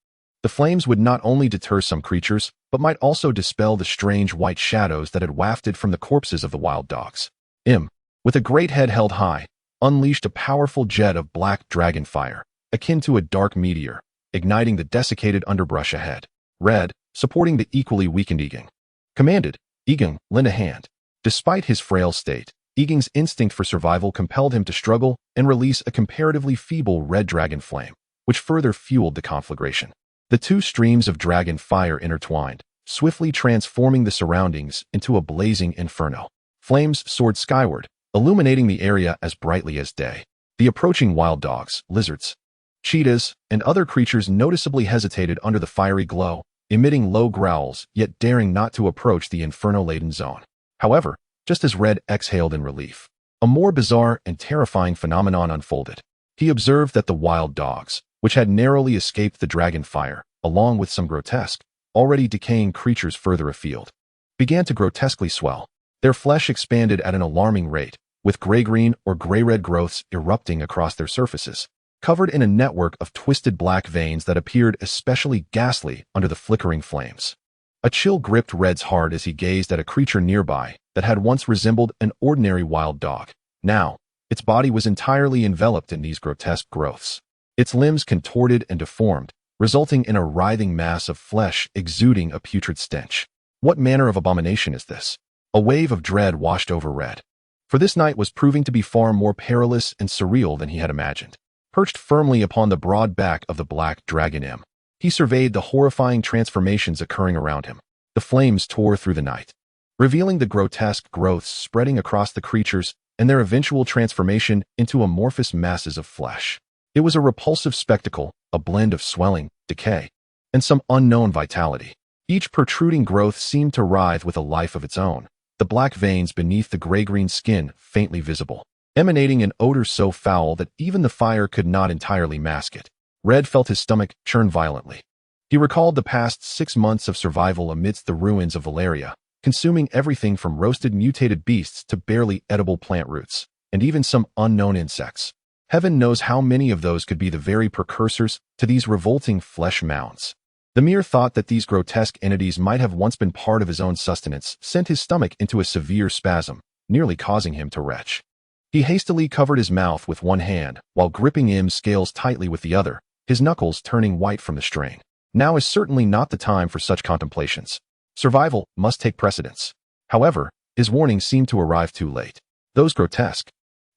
The flames would not only deter some creatures, but might also dispel the strange white shadows that had wafted from the corpses of the wild dogs. Im, with a great head held high, unleashed a powerful jet of black dragonfire, akin to a dark meteor, igniting the desiccated underbrush ahead. Red, supporting the equally weakened Egang, commanded, Egang, lend a hand. Despite his frail state, Egang's instinct for survival compelled him to struggle and release a comparatively feeble red dragon flame, which further fueled the conflagration. The two streams of dragon fire intertwined, swiftly transforming the surroundings into a blazing inferno. Flames soared skyward, illuminating the area as brightly as day. The approaching wild dogs, lizards, cheetahs, and other creatures noticeably hesitated under the fiery glow, emitting low growls, yet daring not to approach the inferno-laden zone. However, just as Red exhaled in relief, a more bizarre and terrifying phenomenon unfolded. He observed that the wild dogs, which had narrowly escaped the dragon fire, along with some grotesque, already decaying creatures further afield, began to grotesquely swell. Their flesh expanded at an alarming rate, with gray-green or gray-red growths erupting across their surfaces, covered in a network of twisted black veins that appeared especially ghastly under the flickering flames. A chill gripped Red's heart as he gazed at a creature nearby that had once resembled an ordinary wild dog. Now, its body was entirely enveloped in these grotesque growths. Its limbs contorted and deformed, resulting in a writhing mass of flesh exuding a putrid stench. What manner of abomination is this? A wave of dread washed over Red, for this night was proving to be far more perilous and surreal than he had imagined. Perched firmly upon the broad back of the black dragon Im, he surveyed the horrifying transformations occurring around him. The flames tore through the night, revealing the grotesque growths spreading across the creatures and their eventual transformation into amorphous masses of flesh. It was a repulsive spectacle, a blend of swelling, decay, and some unknown vitality. Each protruding growth seemed to writhe with a life of its own, the black veins beneath the gray-green skin faintly visible, emanating an odor so foul that even the fire could not entirely mask it. Red felt his stomach churn violently. He recalled the past 6 months of survival amidst the ruins of Valyria, consuming everything from roasted mutated beasts to barely edible plant roots, and even some unknown insects. Heaven knows how many of those could be the very precursors to these revolting flesh mounds. The mere thought that these grotesque entities might have once been part of his own sustenance sent his stomach into a severe spasm, nearly causing him to retch. He hastily covered his mouth with one hand, while gripping Im's scales tightly with the other, his knuckles turning white from the strain. Now is certainly not the time for such contemplations. Survival must take precedence. However, his warning seemed to arrive too late. Those grotesque,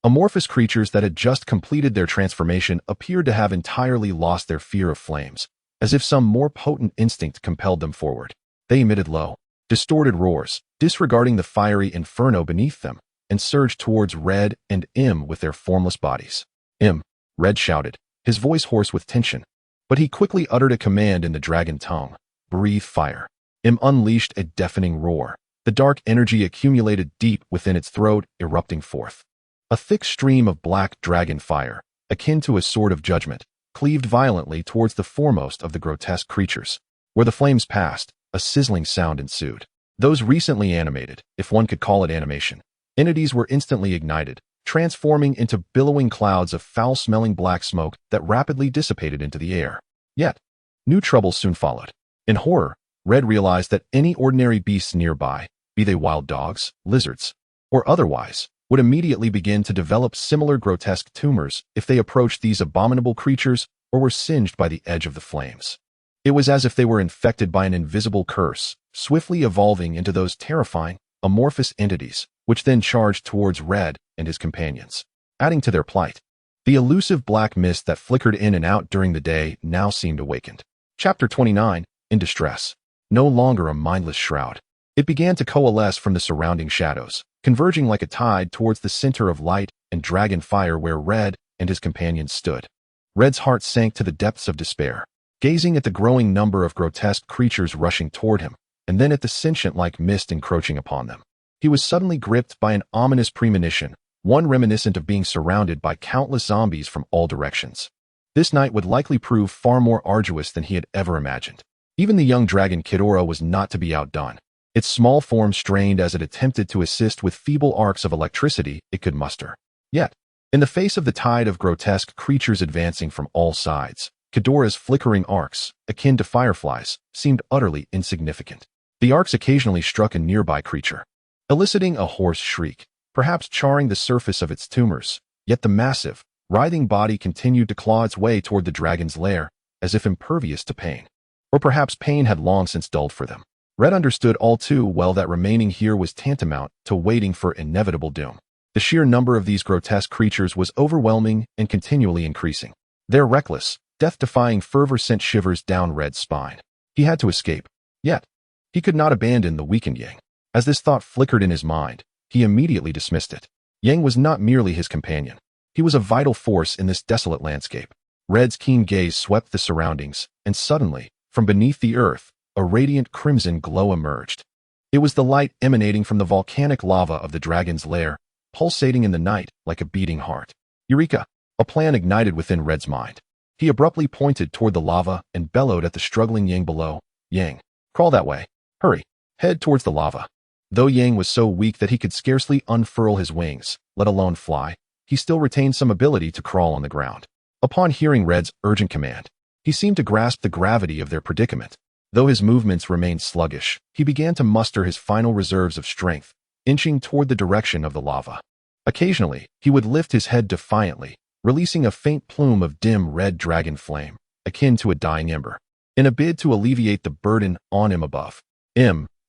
amorphous creatures that had just completed their transformation appeared to have entirely lost their fear of flames, as if some more potent instinct compelled them forward. They emitted low, distorted roars, disregarding the fiery inferno beneath them, and surged towards Red and Im with their formless bodies. Im, Red shouted, his voice hoarse with tension, but he quickly uttered a command in the dragon tongue. Breathe fire. Im unleashed a deafening roar, the dark energy accumulated deep within its throat, erupting forth. A thick stream of black dragon fire, akin to a sword of judgment, cleaved violently towards the foremost of the grotesque creatures. Where the flames passed, a sizzling sound ensued. Those recently animated, if one could call it animation, entities were instantly ignited, transforming into billowing clouds of foul-smelling black smoke that rapidly dissipated into the air. Yet, new troubles soon followed. In horror, Red realized that any ordinary beasts nearby, be they wild dogs, lizards, or otherwise, would immediately begin to develop similar grotesque tumors if they approached these abominable creatures or were singed by the edge of the flames. It was as if they were infected by an invisible curse, swiftly evolving into those terrifying, amorphous entities, which then charged towards Red and his companions. Adding to their plight, the elusive black mist that flickered in and out during the day now seemed awakened. Chapter 29, In Distress. No longer a mindless shroud. It began to coalesce from the surrounding shadows, converging like a tide towards the center of light and Dragonfire where Red and his companions stood. Red's heart sank to the depths of despair, gazing at the growing number of grotesque creatures rushing toward him, and then at the sentient-like mist encroaching upon them. He was suddenly gripped by an ominous premonition, one reminiscent of being surrounded by countless zombies from all directions. This night would likely prove far more arduous than he had ever imagined. Even the young dragon Ghidorah was not to be outdone. Its small form strained as it attempted to assist with feeble arcs of electricity it could muster. Yet, in the face of the tide of grotesque creatures advancing from all sides, Ghidorah's flickering arcs, akin to fireflies, seemed utterly insignificant. The arcs occasionally struck a nearby creature, eliciting a hoarse shriek, perhaps charring the surface of its tumors, yet the massive, writhing body continued to claw its way toward the dragon's lair, as if impervious to pain. Or perhaps pain had long since dulled for them. Red understood all too well that remaining here was tantamount to waiting for inevitable doom. The sheer number of these grotesque creatures was overwhelming and continually increasing. Their reckless, death-defying fervor sent shivers down Red's spine. He had to escape. Yet, he could not abandon the weakened Yang. As this thought flickered in his mind, he immediately dismissed it. Yang was not merely his companion. He was a vital force in this desolate landscape. Red's keen gaze swept the surroundings, and suddenly, from beneath the earth, a radiant crimson glow emerged. It was the light emanating from the volcanic lava of the dragon's lair, pulsating in the night like a beating heart. Eureka! A plan ignited within Red's mind. He abruptly pointed toward the lava and bellowed at the struggling Yang below. Yang, crawl that way. Hurry. Head towards the lava. Though Yang was so weak that he could scarcely unfurl his wings, let alone fly, he still retained some ability to crawl on the ground. Upon hearing Red's urgent command, he seemed to grasp the gravity of their predicament. Though his movements remained sluggish, he began to muster his final reserves of strength, inching toward the direction of the lava. Occasionally, he would lift his head defiantly, releasing a faint plume of dim red dragon flame, akin to a dying ember, in a bid to alleviate the burden on him above.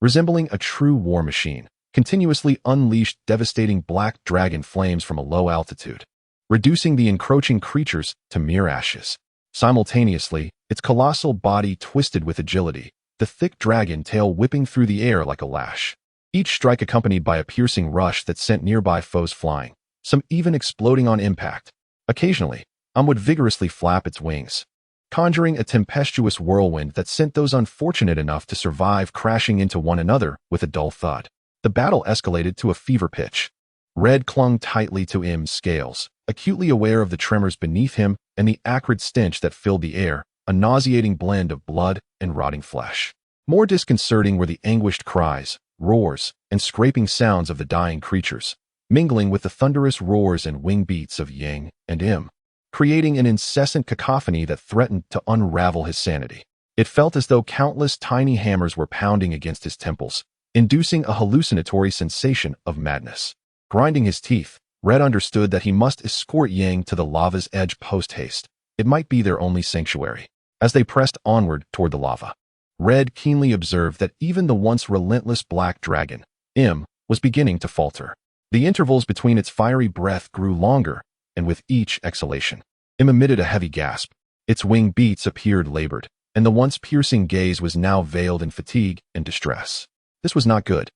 Resembling a true war machine, continuously unleashed devastating black dragon flames from a low altitude, reducing the encroaching creatures to mere ashes. Simultaneously, its colossal body twisted with agility, the thick dragon tail whipping through the air like a lash. Each strike accompanied by a piercing rush that sent nearby foes flying, some even exploding on impact. Occasionally, would vigorously flap its wings, conjuring a tempestuous whirlwind that sent those unfortunate enough to survive crashing into one another with a dull thud. The battle escalated to a fever pitch. Red clung tightly to Im's scales, acutely aware of the tremors beneath him and the acrid stench that filled the air, a nauseating blend of blood and rotting flesh. More disconcerting were the anguished cries, roars, and scraping sounds of the dying creatures, mingling with the thunderous roars and wing beats of Yang and Im, creating an incessant cacophony that threatened to unravel his sanity. It felt as though countless tiny hammers were pounding against his temples, inducing a hallucinatory sensation of madness. Grinding his teeth, Red understood that he must escort Yang to the lava's edge post-haste. It might be their only sanctuary. As they pressed onward toward the lava, Red keenly observed that even the once relentless black dragon, Im, was beginning to falter. The intervals between its fiery breath grew longer, and with each exhalation, Im emitted a heavy gasp. Its wing beats appeared labored, and the once piercing gaze was now veiled in fatigue and distress. This was not good.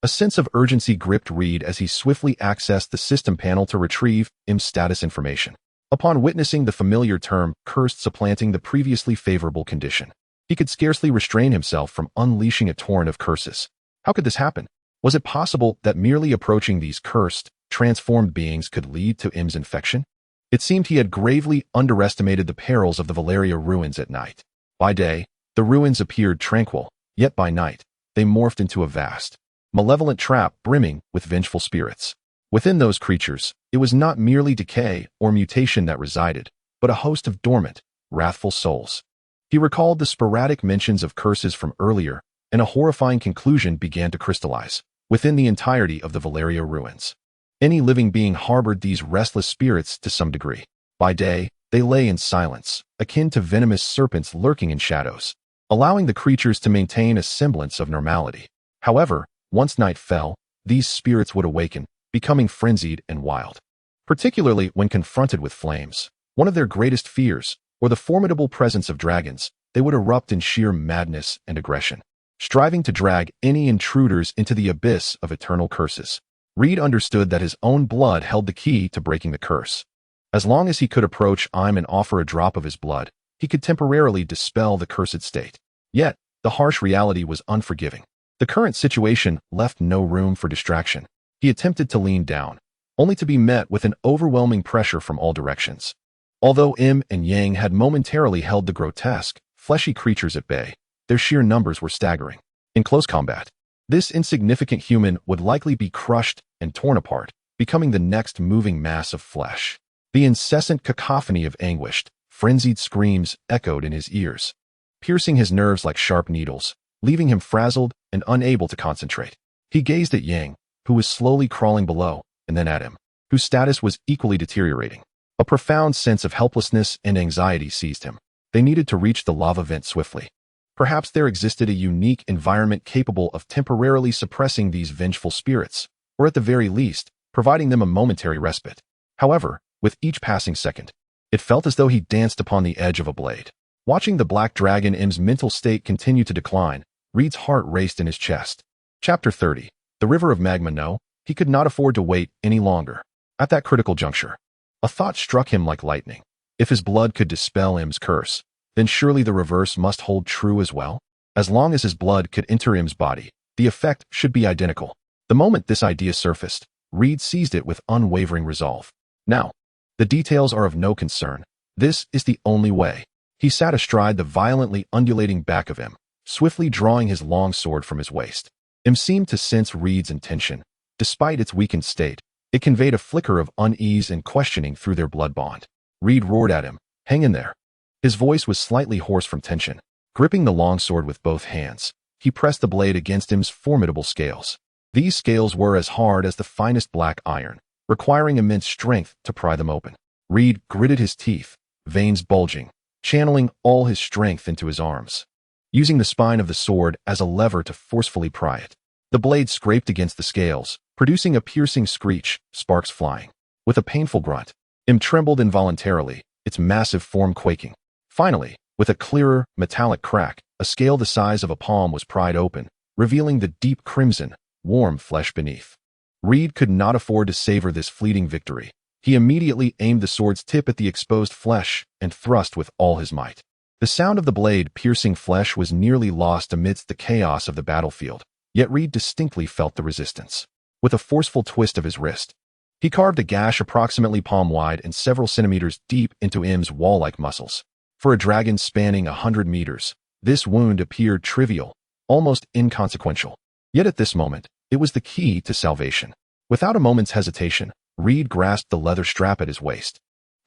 A sense of urgency gripped Reed as he swiftly accessed the system panel to retrieve Im's status information. Upon witnessing the familiar term cursed supplanting the previously favorable condition, he could scarcely restrain himself from unleashing a torrent of curses. How could this happen? Was it possible that merely approaching these cursed, transformed beings could lead to Im's infection? It seemed he had gravely underestimated the perils of the Valyria ruins at night. By day, the ruins appeared tranquil, Yet by night, they morphed into a vast, malevolent trap brimming with vengeful spirits. Within those creatures, it was not merely decay or mutation that resided, but a host of dormant, wrathful souls. He recalled the sporadic mentions of curses from earlier, and a horrifying conclusion began to crystallize within the entirety of the Valyria ruins. Any living being harbored these restless spirits to some degree. By day, they lay in silence, akin to venomous serpents lurking in shadows, allowing the creatures to maintain a semblance of normality. However, once night fell, these spirits would awaken, becoming frenzied and wild. Particularly when confronted with flames, one of their greatest fears, or the formidable presence of dragons, they would erupt in sheer madness and aggression, striving to drag any intruders into the abyss of eternal curses. Reed understood that his own blood held the key to breaking the curse. As long as he could approach Im and offer a drop of his blood, he could temporarily dispel the cursed state. Yet, the harsh reality was unforgiving. The current situation left no room for distraction. He attempted to lean down, only to be met with an overwhelming pressure from all directions. Although Im and Yang had momentarily held the grotesque, fleshy creatures at bay, their sheer numbers were staggering. In close combat, this insignificant human would likely be crushed and torn apart, becoming the next moving mass of flesh. The incessant cacophony of anguished, frenzied screams echoed in his ears, piercing his nerves like sharp needles, leaving him frazzled and unable to concentrate. He gazed at Yang, who was slowly crawling below, and then at him, whose status was equally deteriorating. A profound sense of helplessness and anxiety seized him. They needed to reach the lava vent swiftly. Perhaps there existed a unique environment capable of temporarily suppressing these vengeful spirits, or at the very least, providing them a momentary respite. However, with each passing second, it felt as though he danced upon the edge of a blade. Watching the black dragon Im's mental state continue to decline, Reed's heart raced in his chest. Chapter 30. The River of Magma. No, he could not afford to wait any longer. At that critical juncture, a thought struck him like lightning. If his blood could dispel Im's curse, then surely the reverse must hold true as well. As long as his blood could enter Im's body, the effect should be identical. The moment this idea surfaced, Reed seized it with unwavering resolve. Now, the details are of no concern. This is the only way. He sat astride the violently undulating back of Im, swiftly drawing his long sword from his waist. Im seemed to sense Reed's intention. Despite its weakened state, it conveyed a flicker of unease and questioning through their blood bond. Reed roared at him, "Hang in there." His voice was slightly hoarse from tension. Gripping the long sword with both hands, he pressed the blade against Im's formidable scales. These scales were as hard as the finest black iron, requiring immense strength to pry them open. Reed gritted his teeth, veins bulging, channeling all his strength into his arms, using the spine of the sword as a lever to forcefully pry it. The blade scraped against the scales, producing a piercing screech, sparks flying. With a painful grunt, Im trembled involuntarily, its massive form quaking. Finally, with a clearer, metallic crack, a scale the size of a palm was pried open, revealing the deep crimson, warm flesh beneath. Reed could not afford to savor this fleeting victory. He immediately aimed the sword's tip at the exposed flesh and thrust with all his might. The sound of the blade piercing flesh was nearly lost amidst the chaos of the battlefield, yet Reed distinctly felt the resistance. With a forceful twist of his wrist, he carved a gash approximately palm-wide and several centimeters deep into Im's wall-like muscles. For a dragon spanning 100 meters, this wound appeared trivial, almost inconsequential. Yet at this moment, it was the key to salvation. Without a moment's hesitation, Reed grasped the leather strap at his waist,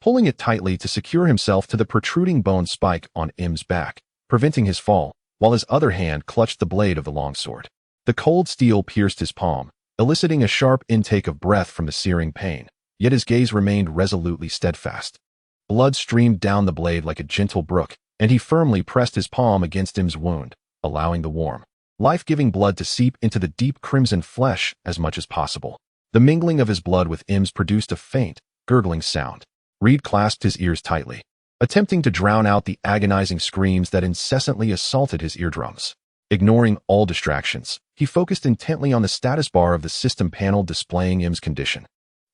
pulling it tightly to secure himself to the protruding bone spike on Im's back, preventing his fall, while his other hand clutched the blade of the longsword. The cold steel pierced his palm, eliciting a sharp intake of breath from the searing pain, yet his gaze remained resolutely steadfast. Blood streamed down the blade like a gentle brook, and he firmly pressed his palm against Im's wound, allowing the warm, life-giving blood to seep into the deep crimson flesh as much as possible. The mingling of his blood with Im's produced a faint, gurgling sound. Reed clasped his ears tightly, attempting to drown out the agonizing screams that incessantly assaulted his eardrums. Ignoring all distractions, he focused intently on the status bar of the system panel displaying Im's condition.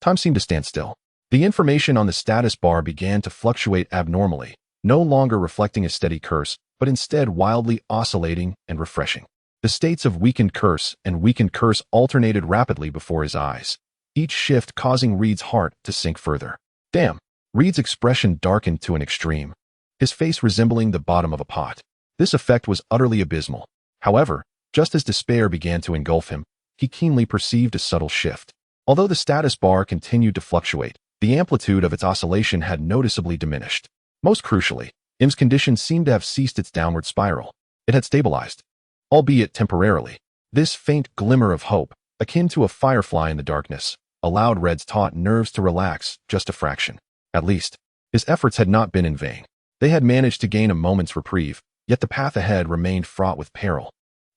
Time seemed to stand still. The information on the status bar began to fluctuate abnormally, no longer reflecting a steady curse, but instead wildly oscillating and refreshing. The states of weakened curse and weakened curse alternated rapidly before his eyes, each shift causing Reed's heart to sink further. Damn! Reed's expression darkened to an extreme, his face resembling the bottom of a pot. This effect was utterly abysmal. However, just as despair began to engulf him, he keenly perceived a subtle shift. Although the status bar continued to fluctuate, the amplitude of its oscillation had noticeably diminished. Most crucially, Im's condition seemed to have ceased its downward spiral. It had stabilized, albeit temporarily. This faint glimmer of hope, akin to a firefly in the darkness, allowed Red's taut nerves to relax just a fraction. At least, his efforts had not been in vain. They had managed to gain a moment's reprieve, yet the path ahead remained fraught with peril.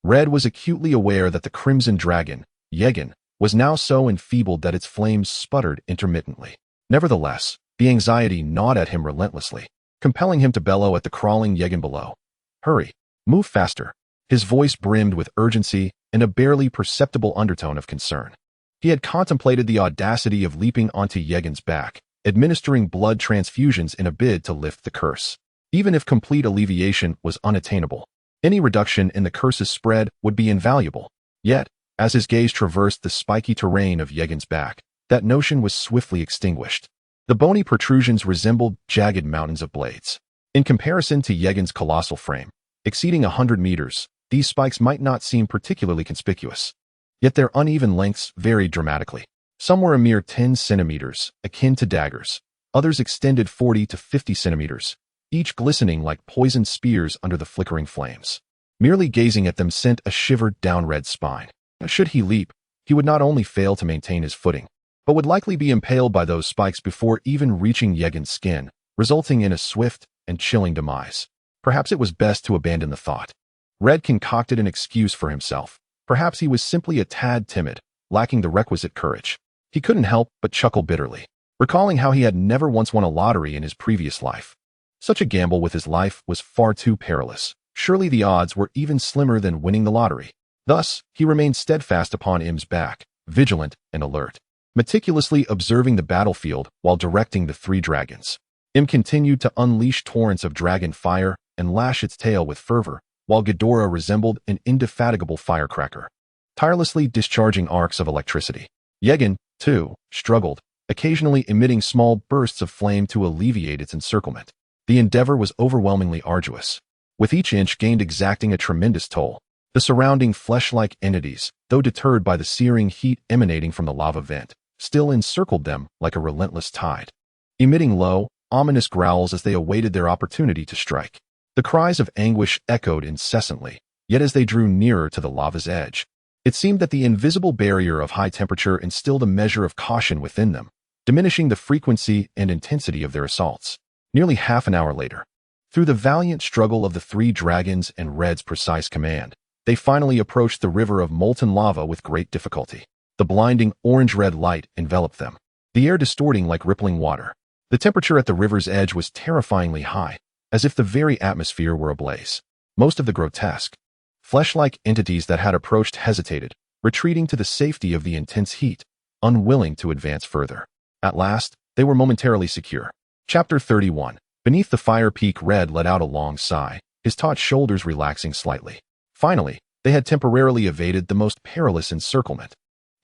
Red was acutely aware that the crimson dragon, Yegin, was now so enfeebled that its flames sputtered intermittently. Nevertheless, the anxiety gnawed at him relentlessly, compelling him to bellow at the crawling Yegin below. "Hurry! Move faster!" His voice brimmed with urgency and a barely perceptible undertone of concern. He had contemplated the audacity of leaping onto Yegin's back, administering blood transfusions in a bid to lift the curse. Even if complete alleviation was unattainable, any reduction in the curse's spread would be invaluable. Yet, as his gaze traversed the spiky terrain of Yegin's back, that notion was swiftly extinguished. The bony protrusions resembled jagged mountains of blades. In comparison to Yegin's colossal frame, exceeding 100 meters, these spikes might not seem particularly conspicuous. Yet their uneven lengths varied dramatically. Some were a mere 10 centimeters, akin to daggers. Others extended 40 to 50 centimeters, each glistening like poisoned spears under the flickering flames. Merely gazing at them sent a shiver down Red's spine. Should he leap, he would not only fail to maintain his footing, but would likely be impaled by those spikes before even reaching Yegin's skin, resulting in a swift and chilling demise. Perhaps it was best to abandon the thought. Red concocted an excuse for himself. Perhaps he was simply a tad timid, lacking the requisite courage. He couldn't help but chuckle bitterly, recalling how he had never once won a lottery in his previous life. Such a gamble with his life was far too perilous. Surely the odds were even slimmer than winning the lottery. Thus, he remained steadfast upon Im's back, vigilant and alert, meticulously observing the battlefield while directing the three dragons. Im continued to unleash torrents of dragon fire and lash its tail with fervor, while Ghidorah resembled an indefatigable firecracker, tirelessly discharging arcs of electricity. Yegin, too, struggled, occasionally emitting small bursts of flame to alleviate its encirclement. The endeavor was overwhelmingly arduous, with each inch gained exacting a tremendous toll. The surrounding flesh-like entities, though deterred by the searing heat emanating from the lava vent, still encircled them like a relentless tide, emitting low, ominous growls as they awaited their opportunity to strike. The cries of anguish echoed incessantly, yet as they drew nearer to the lava's edge, it seemed that the invisible barrier of high temperature instilled a measure of caution within them, diminishing the frequency and intensity of their assaults. Nearly half an hour later, through the valiant struggle of the three dragons and Red's precise command, they finally approached the river of molten lava with great difficulty. The blinding orange-red light enveloped them, the air distorting like rippling water. The temperature at the river's edge was terrifyingly high, as if the very atmosphere were ablaze. Most of the grotesque, flesh-like entities that had approached hesitated, retreating to the safety of the intense heat, unwilling to advance further. At last, they were momentarily secure. Chapter 31. Beneath the fire peak, Red let out a long sigh, his taut shoulders relaxing slightly. Finally, they had temporarily evaded the most perilous encirclement.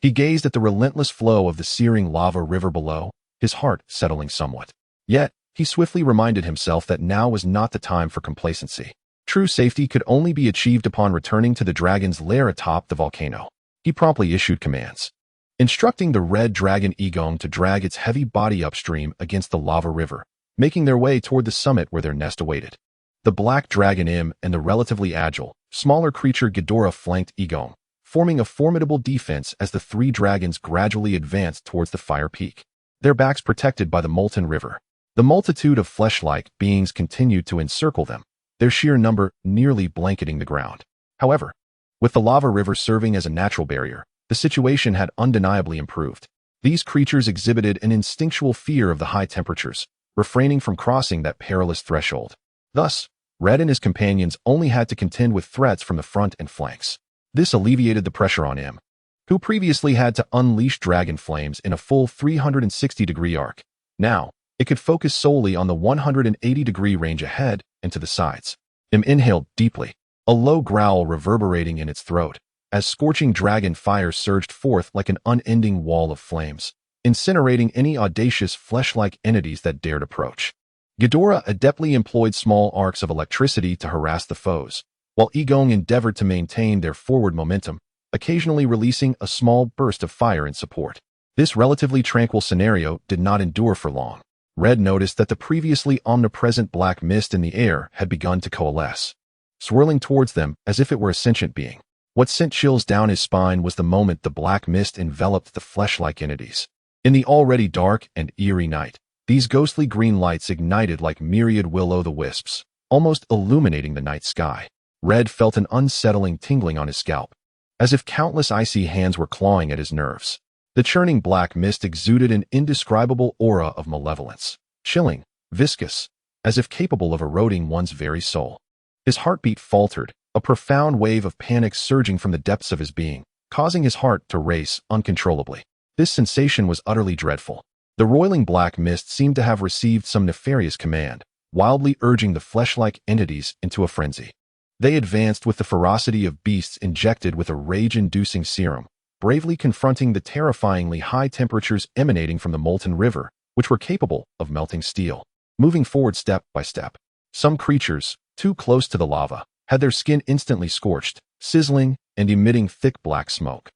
He gazed at the relentless flow of the searing lava river below, his heart settling somewhat. Yet, he swiftly reminded himself that now was not the time for complacency. True safety could only be achieved upon returning to the dragon's lair atop the volcano. He promptly issued commands, instructing the red dragon Egong to drag its heavy body upstream against the lava river, making their way toward the summit where their nest awaited. The black dragon Im and the relatively agile, smaller creature Ghidorah flanked Egong, forming a formidable defense as the three dragons gradually advanced towards the fire peak, their backs protected by the molten river. The multitude of flesh-like beings continued to encircle them, their sheer number nearly blanketing the ground. However, with the lava river serving as a natural barrier, the situation had undeniably improved. These creatures exhibited an instinctual fear of the high temperatures, refraining from crossing that perilous threshold. Thus, Red and his companions only had to contend with threats from the front and flanks. This alleviated the pressure on Im, who previously had to unleash dragon flames in a full 360-degree arc. Now, it could focus solely on the 180-degree range ahead and to the sides. Im inhaled deeply, a low growl reverberating in its throat, as scorching dragon fire surged forth like an unending wall of flames, incinerating any audacious flesh-like entities that dared approach. Ghidorah adeptly employed small arcs of electricity to harass the foes, while Egong endeavored to maintain their forward momentum, occasionally releasing a small burst of fire in support. This relatively tranquil scenario did not endure for long. Red noticed that the previously omnipresent black mist in the air had begun to coalesce, swirling towards them as if it were a sentient being. What sent chills down his spine was the moment the black mist enveloped the flesh-like entities. In the already dark and eerie night, these ghostly green lights ignited like myriad will-o'-the-wisps, almost illuminating the night sky. Red felt an unsettling tingling on his scalp, as if countless icy hands were clawing at his nerves. The churning black mist exuded an indescribable aura of malevolence, chilling, viscous, as if capable of eroding one's very soul. His heartbeat faltered, a profound wave of panic surging from the depths of his being, causing his heart to race uncontrollably. This sensation was utterly dreadful. The roiling black mist seemed to have received some nefarious command, wildly urging the flesh-like entities into a frenzy. They advanced with the ferocity of beasts injected with a rage-inducing serum, bravely confronting the terrifyingly high temperatures emanating from the molten river, which were capable of melting steel. Moving forward step by step, some creatures, too close to the lava, had their skin instantly scorched, sizzling and emitting thick black smoke,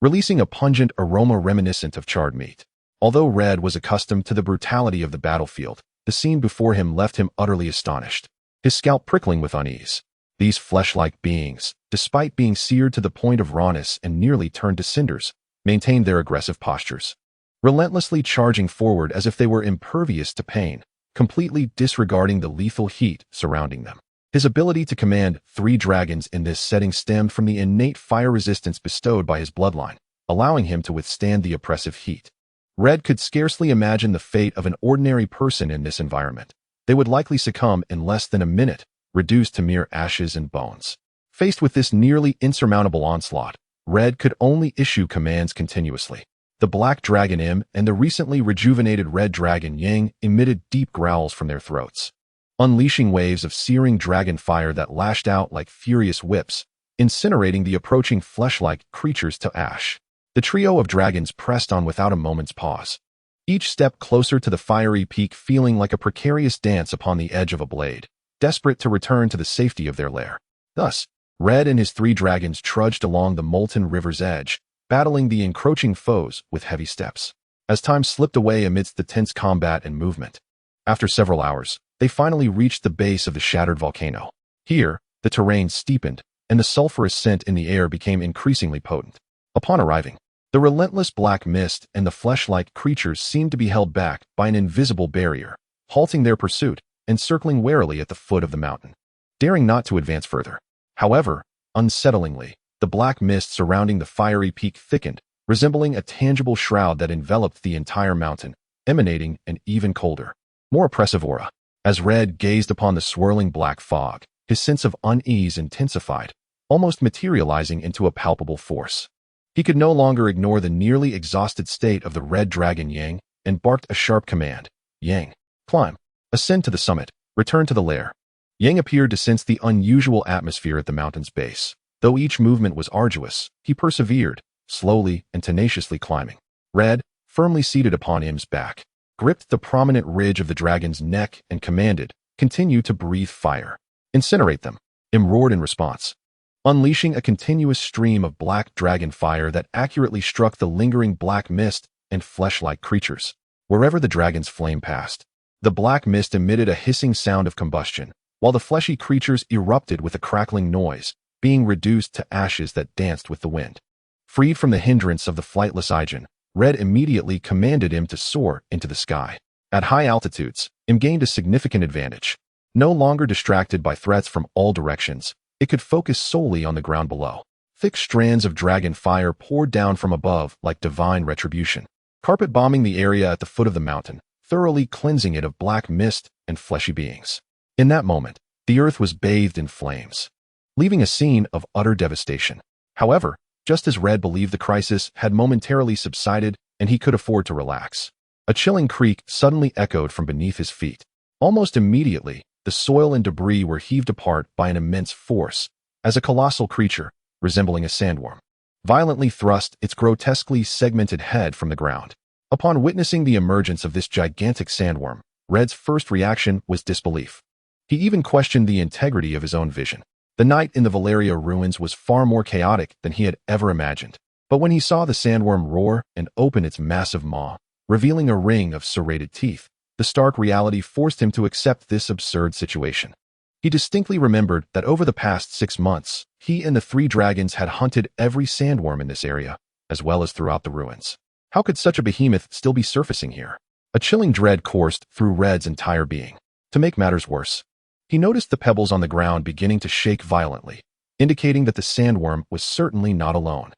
releasing a pungent aroma reminiscent of charred meat. Although Red was accustomed to the brutality of the battlefield, the scene before him left him utterly astonished, his scalp prickling with unease. These flesh-like beings, despite being seared to the point of rawness and nearly turned to cinders, maintained their aggressive postures, relentlessly charging forward as if they were impervious to pain, completely disregarding the lethal heat surrounding them. His ability to command 3 dragons in this setting stemmed from the innate fire resistance bestowed by his bloodline, allowing him to withstand the oppressive heat. Red could scarcely imagine the fate of an ordinary person in this environment. They would likely succumb in less than a minute, reduced to mere ashes and bones. Faced with this nearly insurmountable onslaught, Red could only issue commands continuously. The Black Dragon Im and the recently rejuvenated Red Dragon Yang emitted deep growls from their throats, unleashing waves of searing dragon fire that lashed out like furious whips, incinerating the approaching flesh-like creatures to ash. The trio of dragons pressed on without a moment's pause, each step closer to the fiery peak feeling like a precarious dance upon the edge of a blade, desperate to return to the safety of their lair. Thus, Red and his 3 dragons trudged along the molten river's edge, battling the encroaching foes with heavy steps. As time slipped away amidst the tense combat and movement, after several hours, they finally reached the base of the shattered volcano. Here, the terrain steepened, and the sulfurous scent in the air became increasingly potent. Upon arriving, the relentless black mist and the flesh-like creatures seemed to be held back by an invisible barrier, halting their pursuit and circling warily at the foot of the mountain, daring not to advance further. However, unsettlingly, the black mist surrounding the fiery peak thickened, resembling a tangible shroud that enveloped the entire mountain, emanating an even colder, more oppressive aura. As Red gazed upon the swirling black fog, his sense of unease intensified, almost materializing into a palpable force. He could no longer ignore the nearly exhausted state of the Red Dragon Yang and barked a sharp command. Yang, climb, ascend to the summit, return to the lair. Yang appeared to sense the unusual atmosphere at the mountain's base. Though each movement was arduous, he persevered, slowly and tenaciously climbing. Red, firmly seated upon Im's back, gripped the prominent ridge of the dragon's neck and commanded, "Continue to breathe fire. Incinerate them." Im roared in response, unleashing a continuous stream of black dragon fire that accurately struck the lingering black mist and flesh-like creatures. Wherever the dragon's flame passed, the black mist emitted a hissing sound of combustion, while the fleshy creatures erupted with a crackling noise, being reduced to ashes that danced with the wind. Freed from the hindrance of the flightless Aegon, Red immediately commanded him to soar into the sky. At high altitudes, Im gained a significant advantage. No longer distracted by threats from all directions, it could focus solely on the ground below. Thick strands of dragon fire poured down from above like divine retribution, carpet bombing the area at the foot of the mountain, thoroughly cleansing it of black mist and fleshy beings. In that moment, the earth was bathed in flames, leaving a scene of utter devastation. However, just as Red believed the crisis had momentarily subsided and he could afford to relax, a chilling creak suddenly echoed from beneath his feet. Almost immediately, the soil and debris were heaved apart by an immense force, as a colossal creature, resembling a sandworm, violently thrust its grotesquely segmented head from the ground. Upon witnessing the emergence of this gigantic sandworm, Red's first reaction was disbelief. He even questioned the integrity of his own vision. The night in the Valyria ruins was far more chaotic than he had ever imagined. But when he saw the sandworm roar and open its massive maw, revealing a ring of serrated teeth, the stark reality forced him to accept this absurd situation. He distinctly remembered that over the past 6 months, he and the 3 dragons had hunted every sandworm in this area, as well as throughout the ruins. How could such a behemoth still be surfacing here? A chilling dread coursed through Red's entire being. To make matters worse, he noticed the pebbles on the ground beginning to shake violently, indicating that the sandworm was certainly not alone.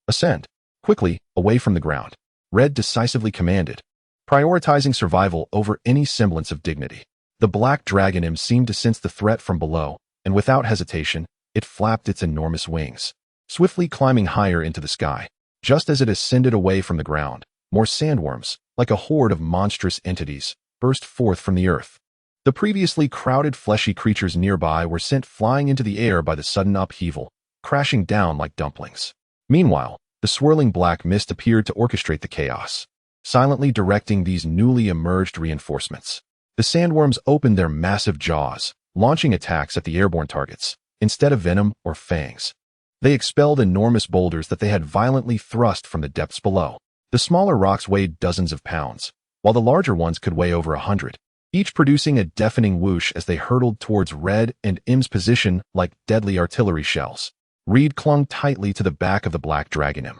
Ascend. Quickly, away from the ground. Red decisively commanded, prioritizing survival over any semblance of dignity. The black dragon seemed to sense the threat from below, and without hesitation, it flapped its enormous wings, swiftly climbing higher into the sky. Just as it ascended away from the ground, more sandworms, like a horde of monstrous entities, burst forth from the earth. The previously crowded fleshy creatures nearby were sent flying into the air by the sudden upheaval, crashing down like dumplings. Meanwhile, the swirling black mist appeared to orchestrate the chaos, silently directing these newly emerged reinforcements. The sandworms opened their massive jaws, launching attacks at the airborne targets, instead of venom or fangs. They expelled enormous boulders that they had violently thrust from the depths below. The smaller rocks weighed dozens of pounds, while the larger ones could weigh over 100, each producing a deafening whoosh as they hurtled towards Red and Im's position like deadly artillery shells. Reed clung tightly to the back of the black dragon.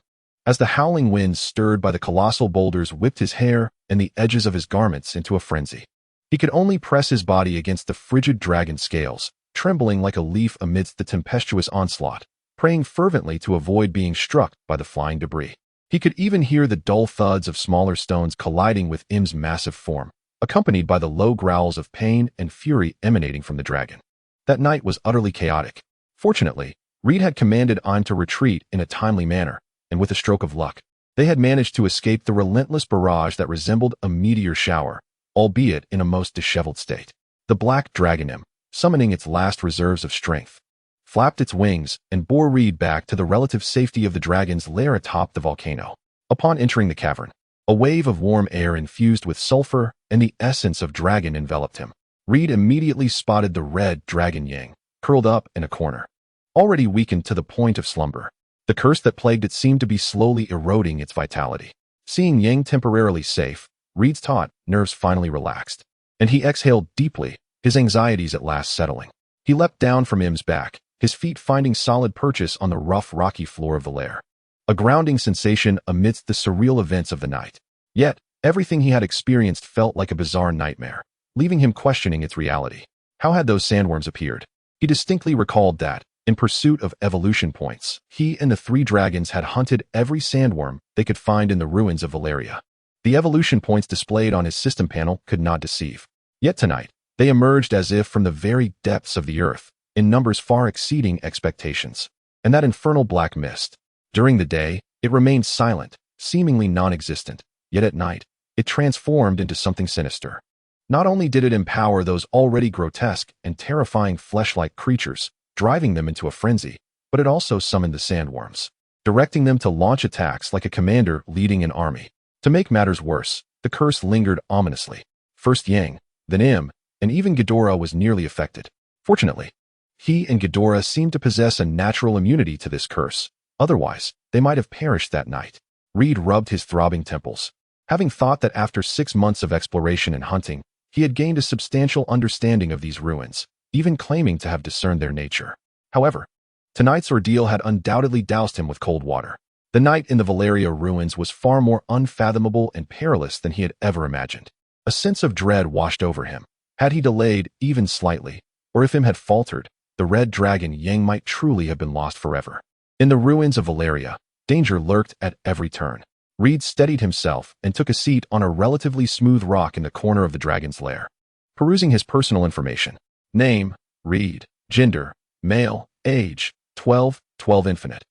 As the howling winds stirred by the colossal boulders whipped his hair and the edges of his garments into a frenzy. He could only press his body against the frigid dragon scales, trembling like a leaf amidst the tempestuous onslaught, praying fervently to avoid being struck by the flying debris. He could even hear the dull thuds of smaller stones colliding with Im's massive form, accompanied by the low growls of pain and fury emanating from the dragon. That night was utterly chaotic. Fortunately, Reed had commanded Im to retreat in a timely manner, and with a stroke of luck, they had managed to escape the relentless barrage that resembled a meteor shower, albeit in a most disheveled state. The black dragon, summoning its last reserves of strength, flapped its wings and bore Reed back to the relative safety of the dragon's lair atop the volcano. Upon entering the cavern, a wave of warm air infused with sulfur and the essence of dragon enveloped him. Reed immediately spotted the red dragon Yang, curled up in a corner, already weakened to the point of slumber. The curse that plagued it seemed to be slowly eroding its vitality. Seeing Yang temporarily safe, Reed's taut nerves finally relaxed, and he exhaled deeply, his anxieties at last settling. He leapt down from Im's back, his feet finding solid purchase on the rough, rocky floor of the lair. A grounding sensation amidst the surreal events of the night. Yet, everything he had experienced felt like a bizarre nightmare, leaving him questioning its reality. How had those sandworms appeared? He distinctly recalled that, in pursuit of evolution points, he and the 3 dragons had hunted every sandworm they could find in the ruins of Valyria. The evolution points displayed on his system panel could not deceive. Yet tonight, they emerged as if from the very depths of the earth, in numbers far exceeding expectations. And that infernal black mist. During the day, it remained silent, seemingly non-existent, yet at night, it transformed into something sinister. Not only did it empower those already grotesque and terrifying flesh-like creatures, driving them into a frenzy, but it also summoned the sandworms, directing them to launch attacks like a commander leading an army. To make matters worse, the curse lingered ominously. First Yang, then Im, and even Ghidorah was nearly affected. Fortunately, he and Ghidorah seemed to possess a natural immunity to this curse. Otherwise, they might have perished that night. Reed rubbed his throbbing temples, having thought that after 6 months of exploration and hunting, he had gained a substantial understanding of these ruins, even claiming to have discerned their nature. However, tonight's ordeal had undoubtedly doused him with cold water. The night in the Valyria ruins was far more unfathomable and perilous than he had ever imagined. A sense of dread washed over him. Had he delayed, even slightly, or if Im had faltered, the red dragon Yang might truly have been lost forever. In the ruins of Valyria, danger lurked at every turn. Reed steadied himself and took a seat on a relatively smooth rock in the corner of the dragon's lair. Perusing his personal information. Name, Reed. Gender, male. Age, 12 infinite.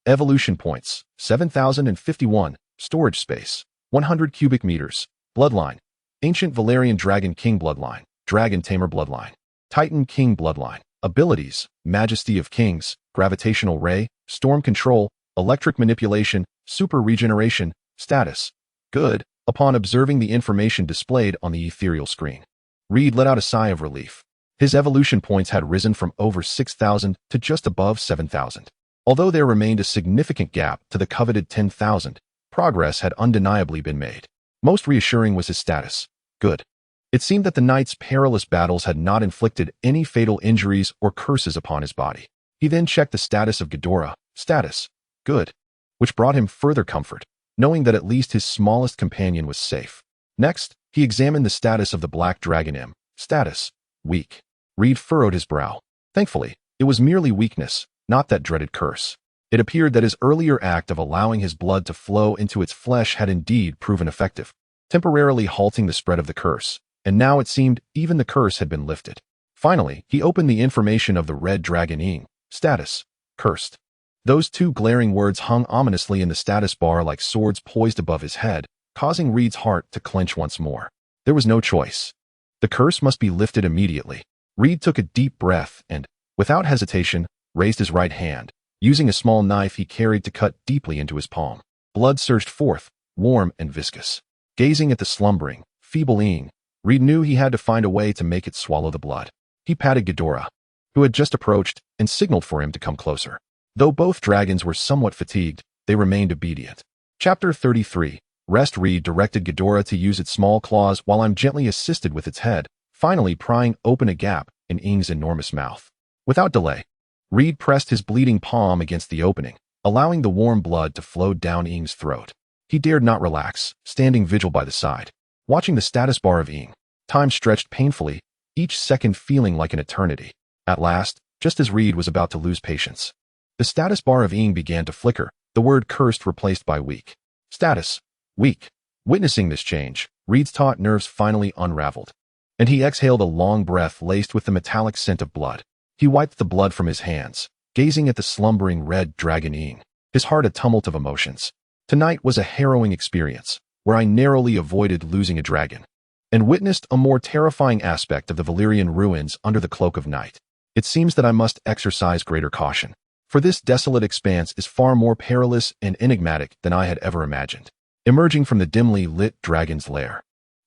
Evolution points, 7,051. Storage space, 100 cubic meters. Bloodline, Ancient Valyrian Dragon King Bloodline, Dragon Tamer Bloodline, Titan King Bloodline. Abilities, Majesty of Kings, Gravitational Ray, Storm Control, Electric Manipulation, Super Regeneration. Status, good. Upon observing the information displayed on the ethereal screen, Reed let out a sigh of relief. His evolution points had risen from over 6,000 to just above 7,000. Although there remained a significant gap to the coveted 10,000, progress had undeniably been made. Most reassuring was his status. Good. It seemed that the knight's perilous battles had not inflicted any fatal injuries or curses upon his body. He then checked the status of Ghidorah. Status. Good. Which brought him further comfort, knowing that at least his smallest companion was safe. Next, he examined the status of the black dragon M. Status. Weak. Reed furrowed his brow. Thankfully, it was merely weakness, not that dreaded curse. It appeared that his earlier act of allowing his blood to flow into its flesh had indeed proven effective, temporarily halting the spread of the curse, and now it seemed even the curse had been lifted. Finally, he opened the information of the red dragon ing. Status. Cursed. Those two glaring words hung ominously in the status bar like swords poised above his head, causing Reed's heart to clench once more. There was no choice. The curse must be lifted immediately. Reed took a deep breath and, without hesitation, raised his right hand, using a small knife he carried to cut deeply into his palm. Blood surged forth, warm and viscous. Gazing at the slumbering, feeble ing, Reed knew he had to find a way to make it swallow the blood. He patted Ghidorah, who had just approached, and signaled for him to come closer. Though both dragons were somewhat fatigued, they remained obedient. Chapter 33. Rest. Reed directed Ghidorah to use its small claws while I'm gently assisted with its head, finally prying open a gap in Ing's enormous mouth. Without delay, Reed pressed his bleeding palm against the opening, allowing the warm blood to flow down Ing's throat. He dared not relax, standing vigil by the side, watching the status bar of Ing. Time stretched painfully, each second feeling like an eternity. At last, just as Reed was about to lose patience, the status bar of Ing began to flicker, the word cursed replaced by weak. Status. Weak. Witnessing this change, Reed's taut nerves finally unraveled, and he exhaled a long breath laced with the metallic scent of blood. He wiped the blood from his hands, gazing at the slumbering red dragon Ing, his heart a tumult of emotions. Tonight was a harrowing experience, where I narrowly avoided losing a dragon, and witnessed a more terrifying aspect of the Valyrian ruins under the cloak of night. It seems that I must exercise greater caution, for this desolate expanse is far more perilous and enigmatic than I had ever imagined. Emerging from the dimly lit dragon's lair,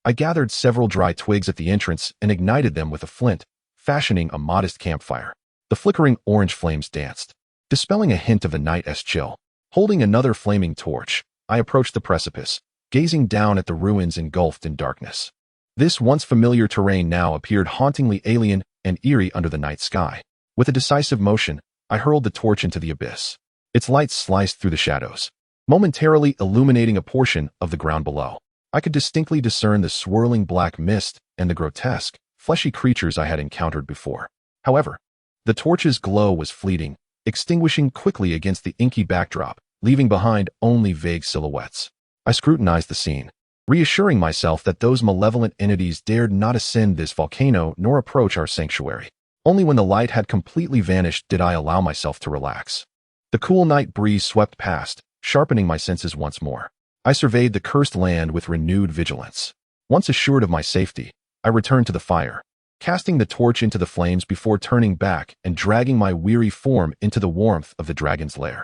I gathered several dry twigs at the entrance and ignited them with a flint, fashioning a modest campfire. The flickering orange flames danced, dispelling a hint of the night's chill. Holding another flaming torch, I approached the precipice, gazing down at the ruins engulfed in darkness. This once familiar terrain now appeared hauntingly alien and eerie under the night sky. With a decisive motion, I hurled the torch into the abyss. Its light sliced through the shadows, momentarily illuminating a portion of the ground below. I could distinctly discern the swirling black mist and the grotesque, fleshy creatures I had encountered before. However, the torch's glow was fleeting, extinguishing quickly against the inky backdrop, leaving behind only vague silhouettes. I scrutinized the scene, reassuring myself that those malevolent entities dared not ascend this volcano nor approach our sanctuary. Only when the light had completely vanished did I allow myself to relax. The cool night breeze swept past, sharpening my senses once more. I surveyed the cursed land with renewed vigilance. Once assured of my safety, I returned to the fire, casting the torch into the flames before turning back and dragging my weary form into the warmth of the dragon's lair.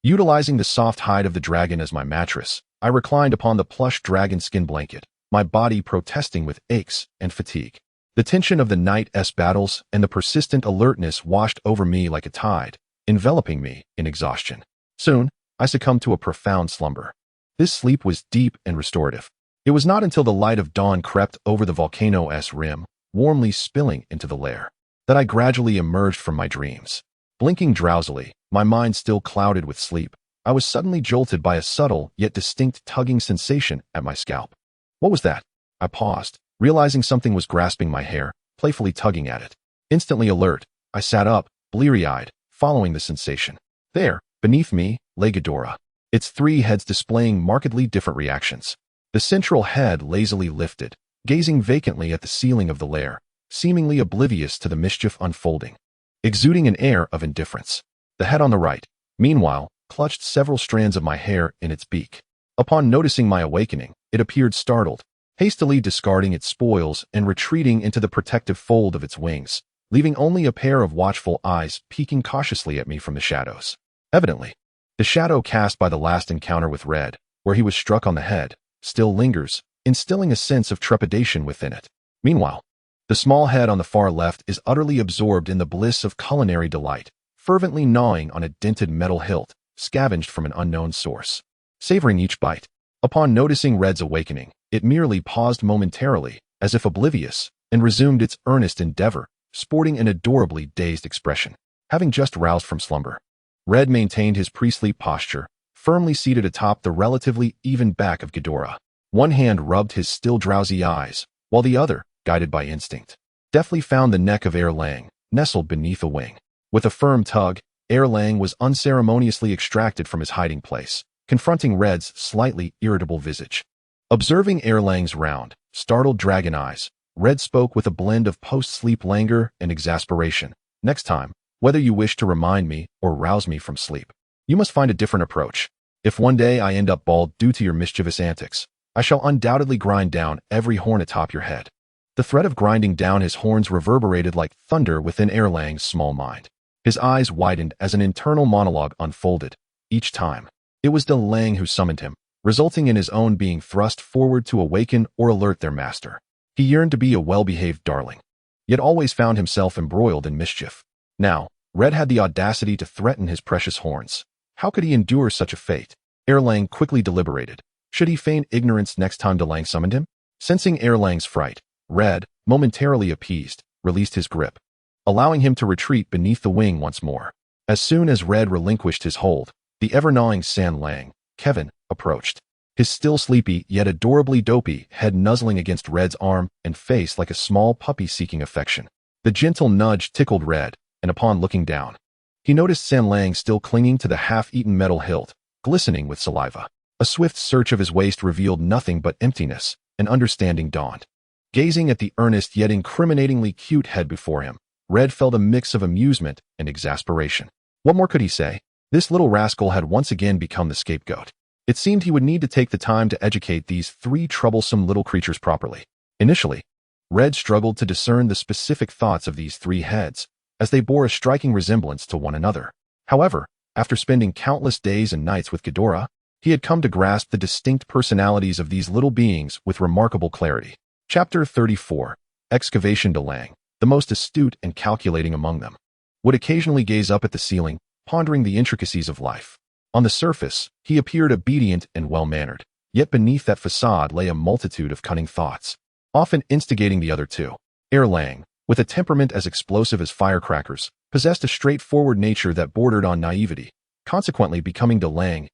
Utilizing the soft hide of the dragon as my mattress, I reclined upon the plush dragon skin blanket, my body protesting with aches and fatigue. The tension of the night's battles and the persistent alertness washed over me like a tide, enveloping me in exhaustion. Soon, I succumbed to a profound slumber. This sleep was deep and restorative. It was not until the light of dawn crept over the volcano's rim, warmly spilling into the lair, that I gradually emerged from my dreams. Blinking drowsily, my mind still clouded with sleep, I was suddenly jolted by a subtle yet distinct tugging sensation at my scalp. What was that? I paused, realizing something was grasping my hair, playfully tugging at it. Instantly alert, I sat up, bleary-eyed, following the sensation. There, beneath me, lay Ghidorah, its three heads displaying markedly different reactions. The central head lazily lifted, gazing vacantly at the ceiling of the lair, seemingly oblivious to the mischief unfolding, exuding an air of indifference. The head on the right, meanwhile, clutched several strands of my hair in its beak. Upon noticing my awakening, it appeared startled, hastily discarding its spoils and retreating into the protective fold of its wings, leaving only a pair of watchful eyes peeking cautiously at me from the shadows. Evidently, the shadow cast by the last encounter with Red, where he was struck on the head, still lingers, instilling a sense of trepidation within it. Meanwhile, The small head on the far left is utterly absorbed in the bliss of culinary delight, fervently gnawing on a dented metal hilt, scavenged from an unknown source. Savoring each bite. Upon noticing Red's awakening, it merely paused momentarily, as if oblivious, and resumed its earnest endeavor, sporting an adorably dazed expression. Having just roused from slumber, Red maintained his pre-sleep posture, firmly seated atop the relatively even back of Ghidorah. One hand rubbed his still drowsy eyes, while the other, guided by instinct, deftly found the neck of Lang, nestled beneath a wing. With a firm tug, Lang was unceremoniously extracted from his hiding place, confronting Red's slightly irritable visage. Observing Lang's round, startled dragon eyes, Red spoke with a blend of post-sleep languor and exasperation. Next time, whether you wish to remind me or rouse me from sleep, you must find a different approach. If one day I end up bald due to your mischievous antics, I shall undoubtedly grind down every horn atop your head. The threat of grinding down his horns reverberated like thunder within Lang's small mind. His eyes widened as an internal monologue unfolded. Each time, it was Lang who summoned him, resulting in his own being thrust forward to awaken or alert their master. He yearned to be a well-behaved darling, yet always found himself embroiled in mischief. Now, Red had the audacity to threaten his precious horns. How could he endure such a fate? Lang quickly deliberated. Should he feign ignorance next time Lang summoned him? Sensing Lang's fright, Red, momentarily appeased, released his grip, allowing him to retreat beneath the wing once more. As soon as Red relinquished his hold, the ever-gnawing Lang, Kevin, approached. His still sleepy yet adorably dopey head nuzzling against Red's arm and face like a small puppy seeking affection. The gentle nudge tickled Red, and upon looking down, he noticed Lang still clinging to the half-eaten metal hilt, glistening with saliva. A swift search of his waist revealed nothing but emptiness, and understanding dawned. Gazing at the earnest yet incriminatingly cute head before him, Red felt a mix of amusement and exasperation. What more could he say? This little rascal had once again become the scapegoat. It seemed he would need to take the time to educate these three troublesome little creatures properly. Initially, Red struggled to discern the specific thoughts of these three heads, as they bore a striking resemblance to one another. However, after spending countless days and nights with Ghidorah, he had come to grasp the distinct personalities of these little beings with remarkable clarity. Chapter 34. Excavation. Lang, the most astute and calculating among them, would occasionally gaze up at the ceiling, pondering the intricacies of life. On the surface, he appeared obedient and well-mannered, yet beneath that facade lay a multitude of cunning thoughts, often instigating the other two. Lang, with a temperament as explosive as firecrackers, possessed a straightforward nature that bordered on naivety, consequently becoming Lang's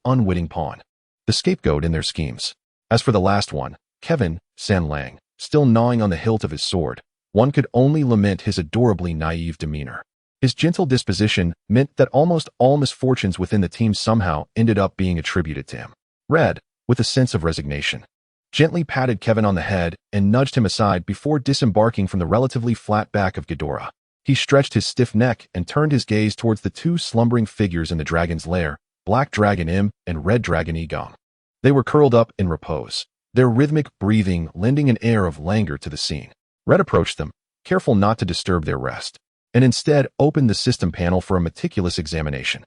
unwitting pawn, the scapegoat in their schemes. As for the last one, Kevin, Lang, still gnawing on the hilt of his sword, one could only lament his adorably naive demeanor. His gentle disposition meant that almost all misfortunes within the team somehow ended up being attributed to him. Red, with a sense of resignation, gently patted Kevin on the head and nudged him aside before disembarking from the relatively flat back of Ghidorah. He stretched his stiff neck and turned his gaze towards the two slumbering figures in the dragon's lair, Black Dragon and Red Dragon Egon. They were curled up in repose, their rhythmic breathing lending an air of languor to the scene. Red approached them, careful not to disturb their rest, and instead opened the system panel for a meticulous examination.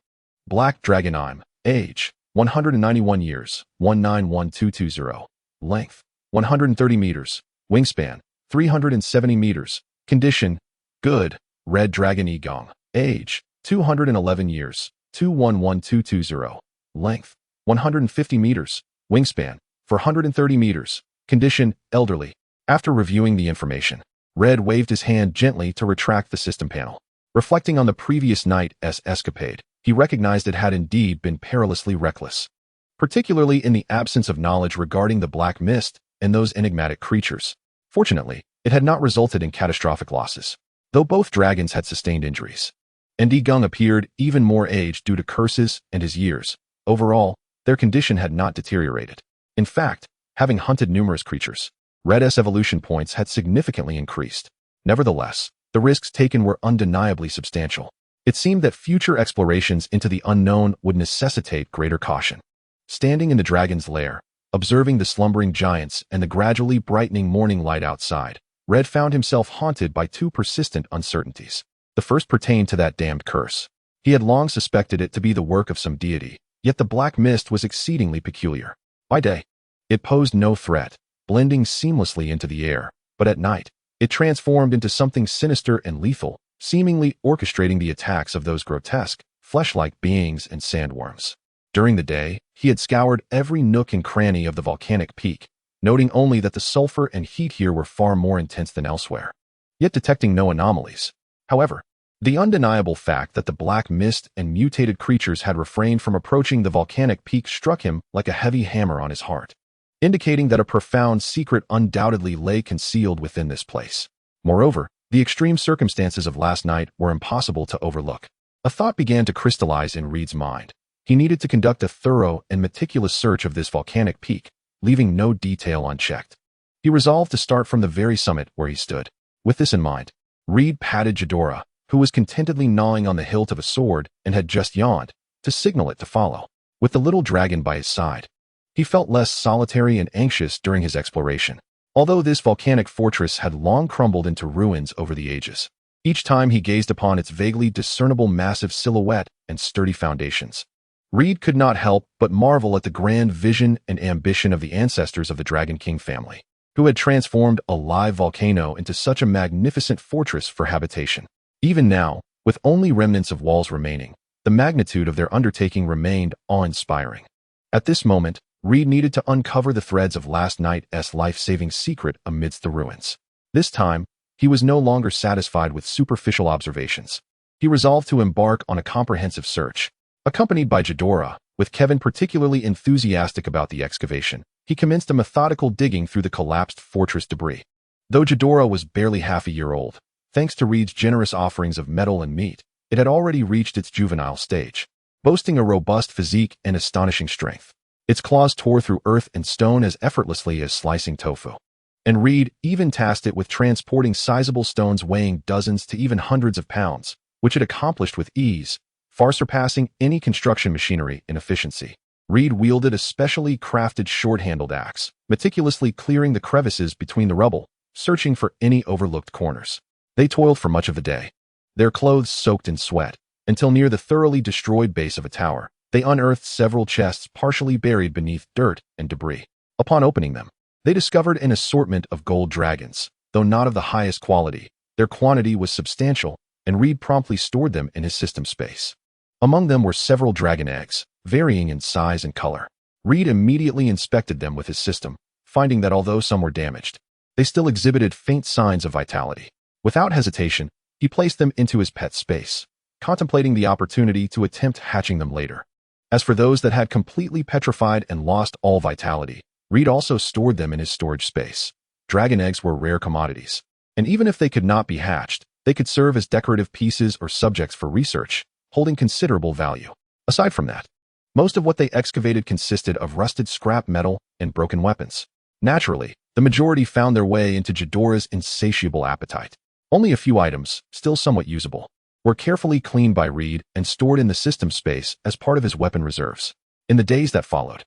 Black Dragon age, 191 years, 191220. Length, 130 meters. Wingspan, 370 meters. Condition, good. Red Dragon Egon, age, 211 years, 211220. Length, 150 meters. Wingspan, 430 meters. Condition, elderly. After reviewing the information, Red waved his hand gently to retract the system panel. Reflecting on the previous night's escapade, he recognized it had indeed been perilously reckless, particularly in the absence of knowledge regarding the black mist and those enigmatic creatures. Fortunately, it had not resulted in catastrophic losses, though both dragons had sustained injuries. And Egon appeared even more aged due to curses and his years. Overall, their condition had not deteriorated. In fact, having hunted numerous creatures, Red's evolution points had significantly increased. Nevertheless, the risks taken were undeniably substantial. It seemed that future explorations into the unknown would necessitate greater caution. Standing in the dragon's lair, observing the slumbering giants and the gradually brightening morning light outside, Red found himself haunted by two persistent uncertainties. The first pertained to that damned curse. He had long suspected it to be the work of some deity, yet the black mist was exceedingly peculiar. By day, it posed no threat, blending seamlessly into the air, but at night, It transformed into something sinister and lethal, seemingly orchestrating the attacks of those grotesque, flesh-like beings and sandworms. During the day, he had scoured every nook and cranny of the volcanic peak, noting only that the sulfur and heat here were far more intense than elsewhere, yet detecting no anomalies. However, the undeniable fact that the black mist and mutated creatures had refrained from approaching the volcanic peak struck him like a heavy hammer on his heart, indicating that a profound secret undoubtedly lay concealed within this place. Moreover, the extreme circumstances of last night were impossible to overlook. A thought began to crystallize in Reed's mind. He needed to conduct a thorough and meticulous search of this volcanic peak, leaving no detail unchecked. He resolved to start from the very summit where he stood. With this in mind, Reed patted Ghidorah, who was contentedly gnawing on the hilt of a sword and had just yawned, to signal it to follow. With the little dragon by his side, he felt less solitary and anxious during his exploration. Although this volcanic fortress had long crumbled into ruins over the ages, each time he gazed upon its vaguely discernible massive silhouette and sturdy foundations, Reed could not help but marvel at the grand vision and ambition of the ancestors of the Dragon King family, who had transformed a live volcano into such a magnificent fortress for habitation. Even now, with only remnants of walls remaining, the magnitude of their undertaking remained awe-inspiring. At this moment, Reed needed to uncover the threads of last night's life-saving secret amidst the ruins. This time, he was no longer satisfied with superficial observations. He resolved to embark on a comprehensive search. Accompanied by Ghidorah, with Kevin particularly enthusiastic about the excavation, he commenced a methodical digging through the collapsed fortress debris. Though Ghidorah was barely half a year old, thanks to Reed's generous offerings of metal and meat, it had already reached its juvenile stage, boasting a robust physique and astonishing strength. Its claws tore through earth and stone as effortlessly as slicing tofu. And Reed even tasked it with transporting sizable stones weighing dozens to even hundreds of pounds, which it accomplished with ease, far surpassing any construction machinery in efficiency. Reed wielded a specially crafted short-handled axe, meticulously clearing the crevices between the rubble, searching for any overlooked corners. They toiled for much of the day, their clothes soaked in sweat, until near the thoroughly destroyed base of a tower, they unearthed several chests partially buried beneath dirt and debris. Upon opening them, they discovered an assortment of gold dragons. Though not of the highest quality, their quantity was substantial, and Reed promptly stored them in his system space. Among them were several dragon eggs, varying in size and color. Reed immediately inspected them with his system, finding that although some were damaged, they still exhibited faint signs of vitality. Without hesitation, he placed them into his pet space, contemplating the opportunity to attempt hatching them later. As for those that had completely petrified and lost all vitality, Reed also stored them in his storage space. Dragon eggs were rare commodities, and even if they could not be hatched, they could serve as decorative pieces or subjects for research, holding considerable value. Aside from that, most of what they excavated consisted of rusted scrap metal and broken weapons. Naturally, the majority found their way into Ghidorah's insatiable appetite. Only a few items, still somewhat usable, were carefully cleaned by Reed and stored in the system space as part of his weapon reserves. In the days that followed,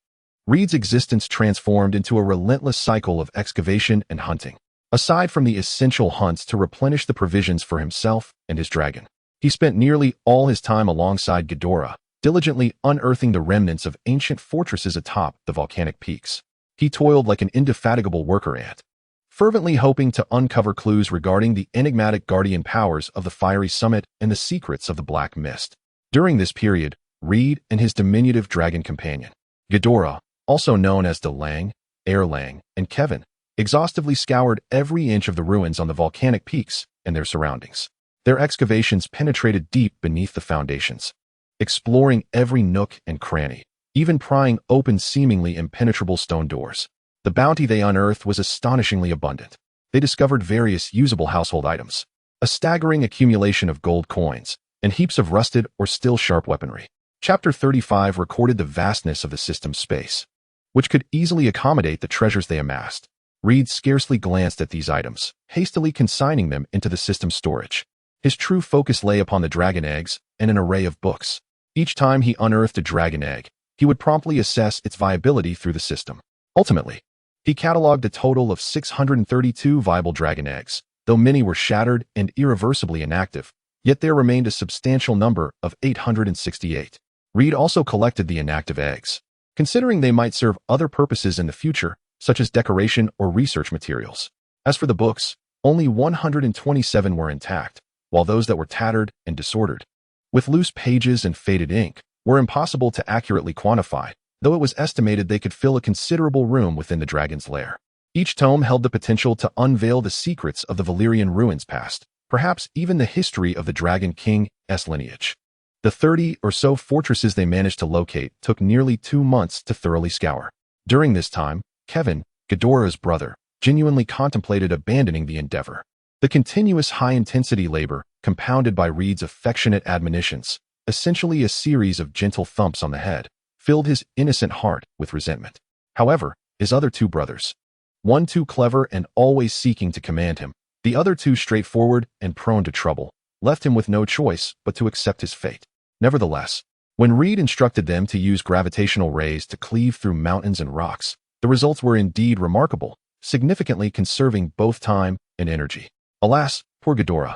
Reed's existence transformed into a relentless cycle of excavation and hunting. Aside from the essential hunts to replenish the provisions for himself and his dragon, he spent nearly all his time alongside Ghidorah, diligently unearthing the remnants of ancient fortresses atop the volcanic peaks. He toiled like an indefatigable worker ant, fervently hoping to uncover clues regarding the enigmatic guardian powers of the fiery summit and the secrets of the black mist. During this period, Reed and his diminutive dragon companion, Ghidorah, also known as Delang, Erlang, and Kevin, exhaustively scoured every inch of the ruins on the volcanic peaks and their surroundings. Their excavations penetrated deep beneath the foundations, exploring every nook and cranny, even prying open seemingly impenetrable stone doors. The bounty they unearthed was astonishingly abundant. They discovered various usable household items, a staggering accumulation of gold coins, and heaps of rusted or still sharp weaponry. Chapter 35 recorded the vastness of the system's space, which could easily accommodate the treasures they amassed. Reed scarcely glanced at these items, hastily consigning them into the system's storage. His true focus lay upon the dragon eggs and an array of books. Each time he unearthed a dragon egg, he would promptly assess its viability through the system. Ultimately, he cataloged a total of 632 viable dragon eggs. Though many were shattered and irreversibly inactive, yet there remained a substantial number of 868. Reed also collected the inactive eggs, considering they might serve other purposes in the future, such as decoration or research materials. As for the books, Only 127 were intact, while those that were tattered and disordered, with loose pages and faded ink, were impossible to accurately quantify, though it was estimated they could fill a considerable room within the dragon's lair. Each tome held the potential to unveil the secrets of the Valyrian ruins past, perhaps even the history of the Dragon King's lineage. The 30 or so fortresses they managed to locate took nearly 2 months to thoroughly scour. During this time, Kevin, Ghidorah's brother, genuinely contemplated abandoning the endeavor. The continuous high-intensity labor, compounded by Reed's affectionate admonitions, essentially a series of gentle thumps on the head, filled his innocent heart with resentment. However, his other 2 brothers, one too clever and always seeking to command him, the other too straightforward and prone to trouble, left him with no choice but to accept his fate. Nevertheless, when Reed instructed them to use gravitational rays to cleave through mountains and rocks, the results were indeed remarkable, significantly conserving both time and energy. Alas, poor Ghidorah.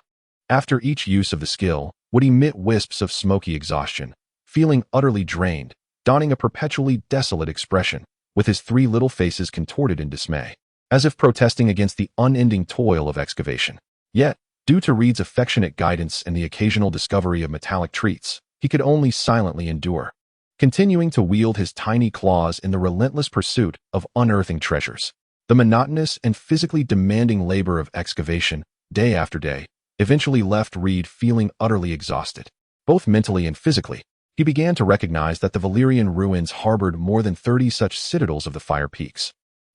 After each use of the skill, would emit wisps of smoky exhaustion, feeling utterly drained, donning a perpetually desolate expression, with his 3 little faces contorted in dismay, as if protesting against the unending toil of excavation. Yet, due to Reed's affectionate guidance and the occasional discovery of metallic treats, he could only silently endure, continuing to wield his tiny claws in the relentless pursuit of unearthing treasures. The monotonous and physically demanding labor of excavation, day after day, eventually left Reed feeling utterly exhausted. Both mentally and physically, he began to recognize that the Valyrian ruins harbored more than 30 such citadels of the Fire Peaks,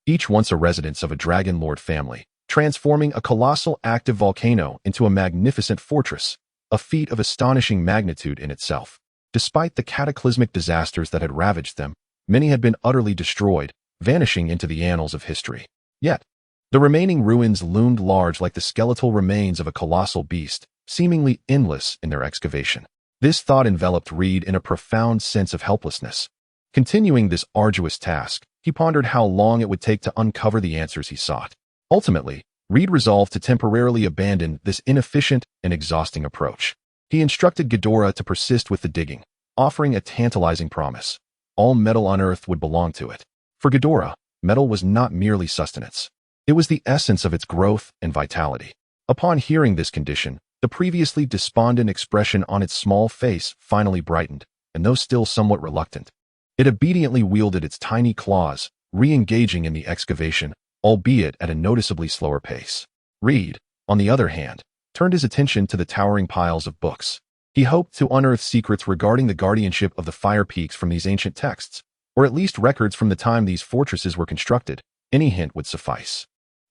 each once a residence of a Dragonlord family, transforming a colossal active volcano into a magnificent fortress, a feat of astonishing magnitude in itself. Despite the cataclysmic disasters that had ravaged them, many had been utterly destroyed, vanishing into the annals of history. Yet, the remaining ruins loomed large like the skeletal remains of a colossal beast, seemingly endless in their excavation. This thought enveloped Reed in a profound sense of helplessness. Continuing this arduous task, he pondered how long it would take to uncover the answers he sought. Ultimately, Reed resolved to temporarily abandon this inefficient and exhausting approach. He instructed Ghidorah to persist with the digging, offering a tantalizing promise. All metal on Earth would belong to it. For Ghidorah, metal was not merely sustenance. It was the essence of its growth and vitality. Upon hearing this condition, the previously despondent expression on its small face finally brightened, and though still somewhat reluctant, it obediently wielded its tiny claws, re-engaging in the excavation, albeit at a noticeably slower pace. Reed, on the other hand, turned his attention to the towering piles of books. He hoped to unearth secrets regarding the guardianship of the Fire Peaks from these ancient texts, or at least records from the time these fortresses were constructed. Any hint would suffice.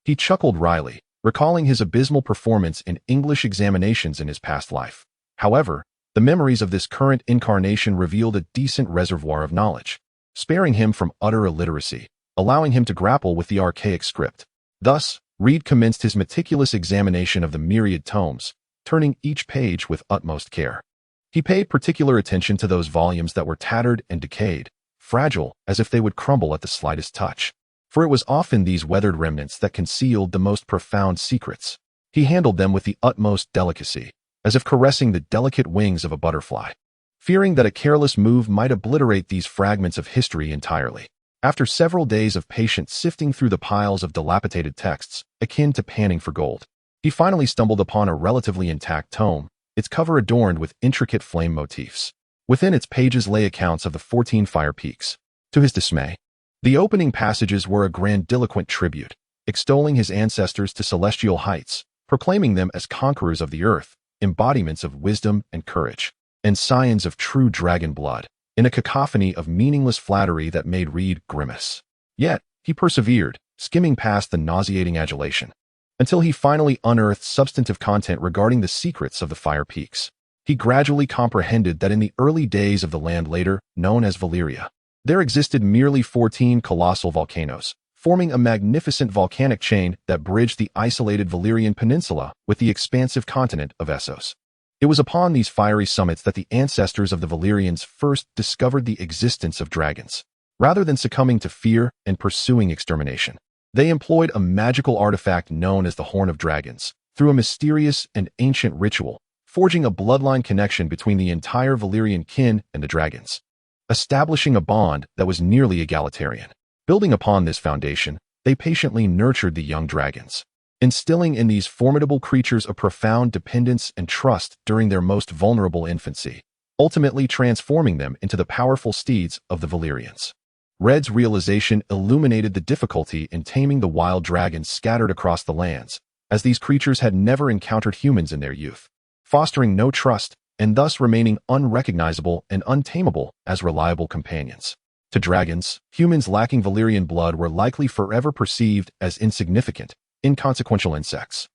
He chuckled wryly, recalling his abysmal performance in English examinations in his past life. However, the memories of this current incarnation revealed a decent reservoir of knowledge, sparing him from utter illiteracy, allowing him to grapple with the archaic script. Thus, Reed commenced his meticulous examination of the myriad tomes, turning each page with utmost care. He paid particular attention to those volumes that were tattered and decayed, fragile as if they would crumble at the slightest touch. For it was often these weathered remnants that concealed the most profound secrets. He handled them with the utmost delicacy, as if caressing the delicate wings of a butterfly, fearing that a careless move might obliterate these fragments of history entirely. After several days of patient sifting through the piles of dilapidated texts, akin to panning for gold, he finally stumbled upon a relatively intact tome, its cover adorned with intricate flame motifs. Within its pages lay accounts of the 14 Fire Peaks. To his dismay, the opening passages were a grandiloquent tribute, extolling his ancestors to celestial heights, proclaiming them as conquerors of the earth, embodiments of wisdom and courage, and scions of true dragon blood, in a cacophony of meaningless flattery that made Reed grimace. Yet, he persevered, skimming past the nauseating adulation, until he finally unearthed substantive content regarding the secrets of the Fire Peaks. He gradually comprehended that in the early days of the land later known as Valyria, there existed merely 14 colossal volcanoes, forming a magnificent volcanic chain that bridged the isolated Valyrian peninsula with the expansive continent of Essos. It was upon these fiery summits that the ancestors of the Valyrians first discovered the existence of dragons. Rather than succumbing to fear and pursuing extermination, they employed a magical artifact known as the Horn of Dragons, through a mysterious and ancient ritual, forging a bloodline connection between the entire Valyrian kin and the dragons, establishing a bond that was nearly egalitarian. Building upon this foundation, they patiently nurtured the young dragons, instilling in these formidable creatures a profound dependence and trust during their most vulnerable infancy, ultimately transforming them into the powerful steeds of the Valyrians. Red's realization illuminated the difficulty in taming the wild dragons scattered across the lands, as these creatures had never encountered humans in their youth, fostering no trust and thus remaining unrecognizable and untamable as reliable companions. To dragons, humans lacking Valyrian blood were likely forever perceived as insignificant, inconsequential insects.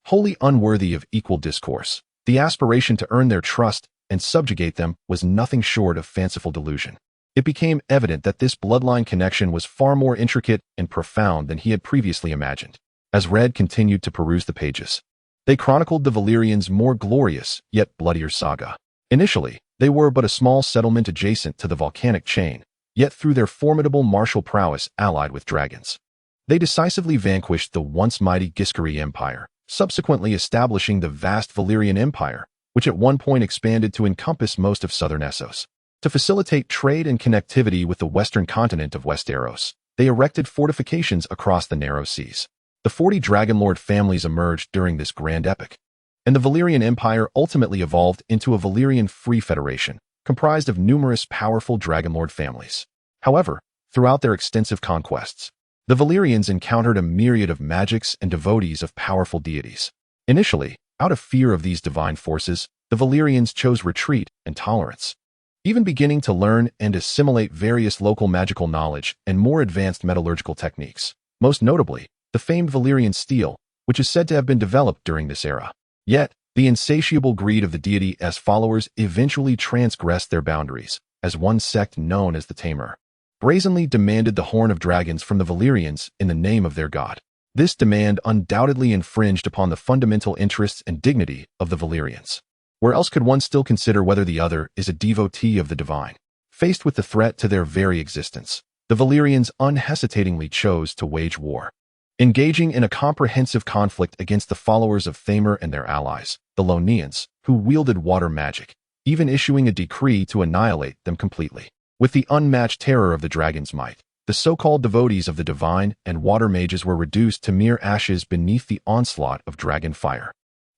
Wholly unworthy of equal discourse, the aspiration to earn their trust and subjugate them was nothing short of fanciful delusion. It became evident that this bloodline connection was far more intricate and profound than he had previously imagined. As Red continued to peruse the pages, they chronicled the Valyrians' more glorious, yet bloodier saga. Initially, they were but a small settlement adjacent to the volcanic chain, yet through their formidable martial prowess allied with dragons, they decisively vanquished the once mighty Ghidorah Empire, subsequently establishing the vast Valyrian Empire, which at one point expanded to encompass most of southern Essos. To facilitate trade and connectivity with the western continent of Westeros, they erected fortifications across the narrow seas. The 40 Dragonlord families emerged during this grand epic, and the Valyrian Empire ultimately evolved into a Valyrian free federation, comprised of numerous powerful Dragonlord families. However, throughout their extensive conquests, the Valyrians encountered a myriad of magics and devotees of powerful deities. Initially, out of fear of these divine forces, the Valyrians chose retreat and tolerance, even beginning to learn and assimilate various local magical knowledge and more advanced metallurgical techniques. Most notably, the famed Valyrian steel, which is said to have been developed during this era. Yet, the insatiable greed of the deity's followers eventually transgressed their boundaries, as one sect known as the Tamer brazenly demanded the Horn of Dragons from the Valyrians in the name of their god. This demand undoubtedly infringed upon the fundamental interests and dignity of the Valyrians. Where else could one still consider whether the other is a devotee of the divine? Faced with the threat to their very existence, the Valyrians unhesitatingly chose to wage war, engaging in a comprehensive conflict against the followers of Thamer and their allies, the Lonians, who wielded water magic, even issuing a decree to annihilate them completely. With the unmatched terror of the dragon's might, the so-called devotees of the divine and water mages were reduced to mere ashes beneath the onslaught of Dragonfire,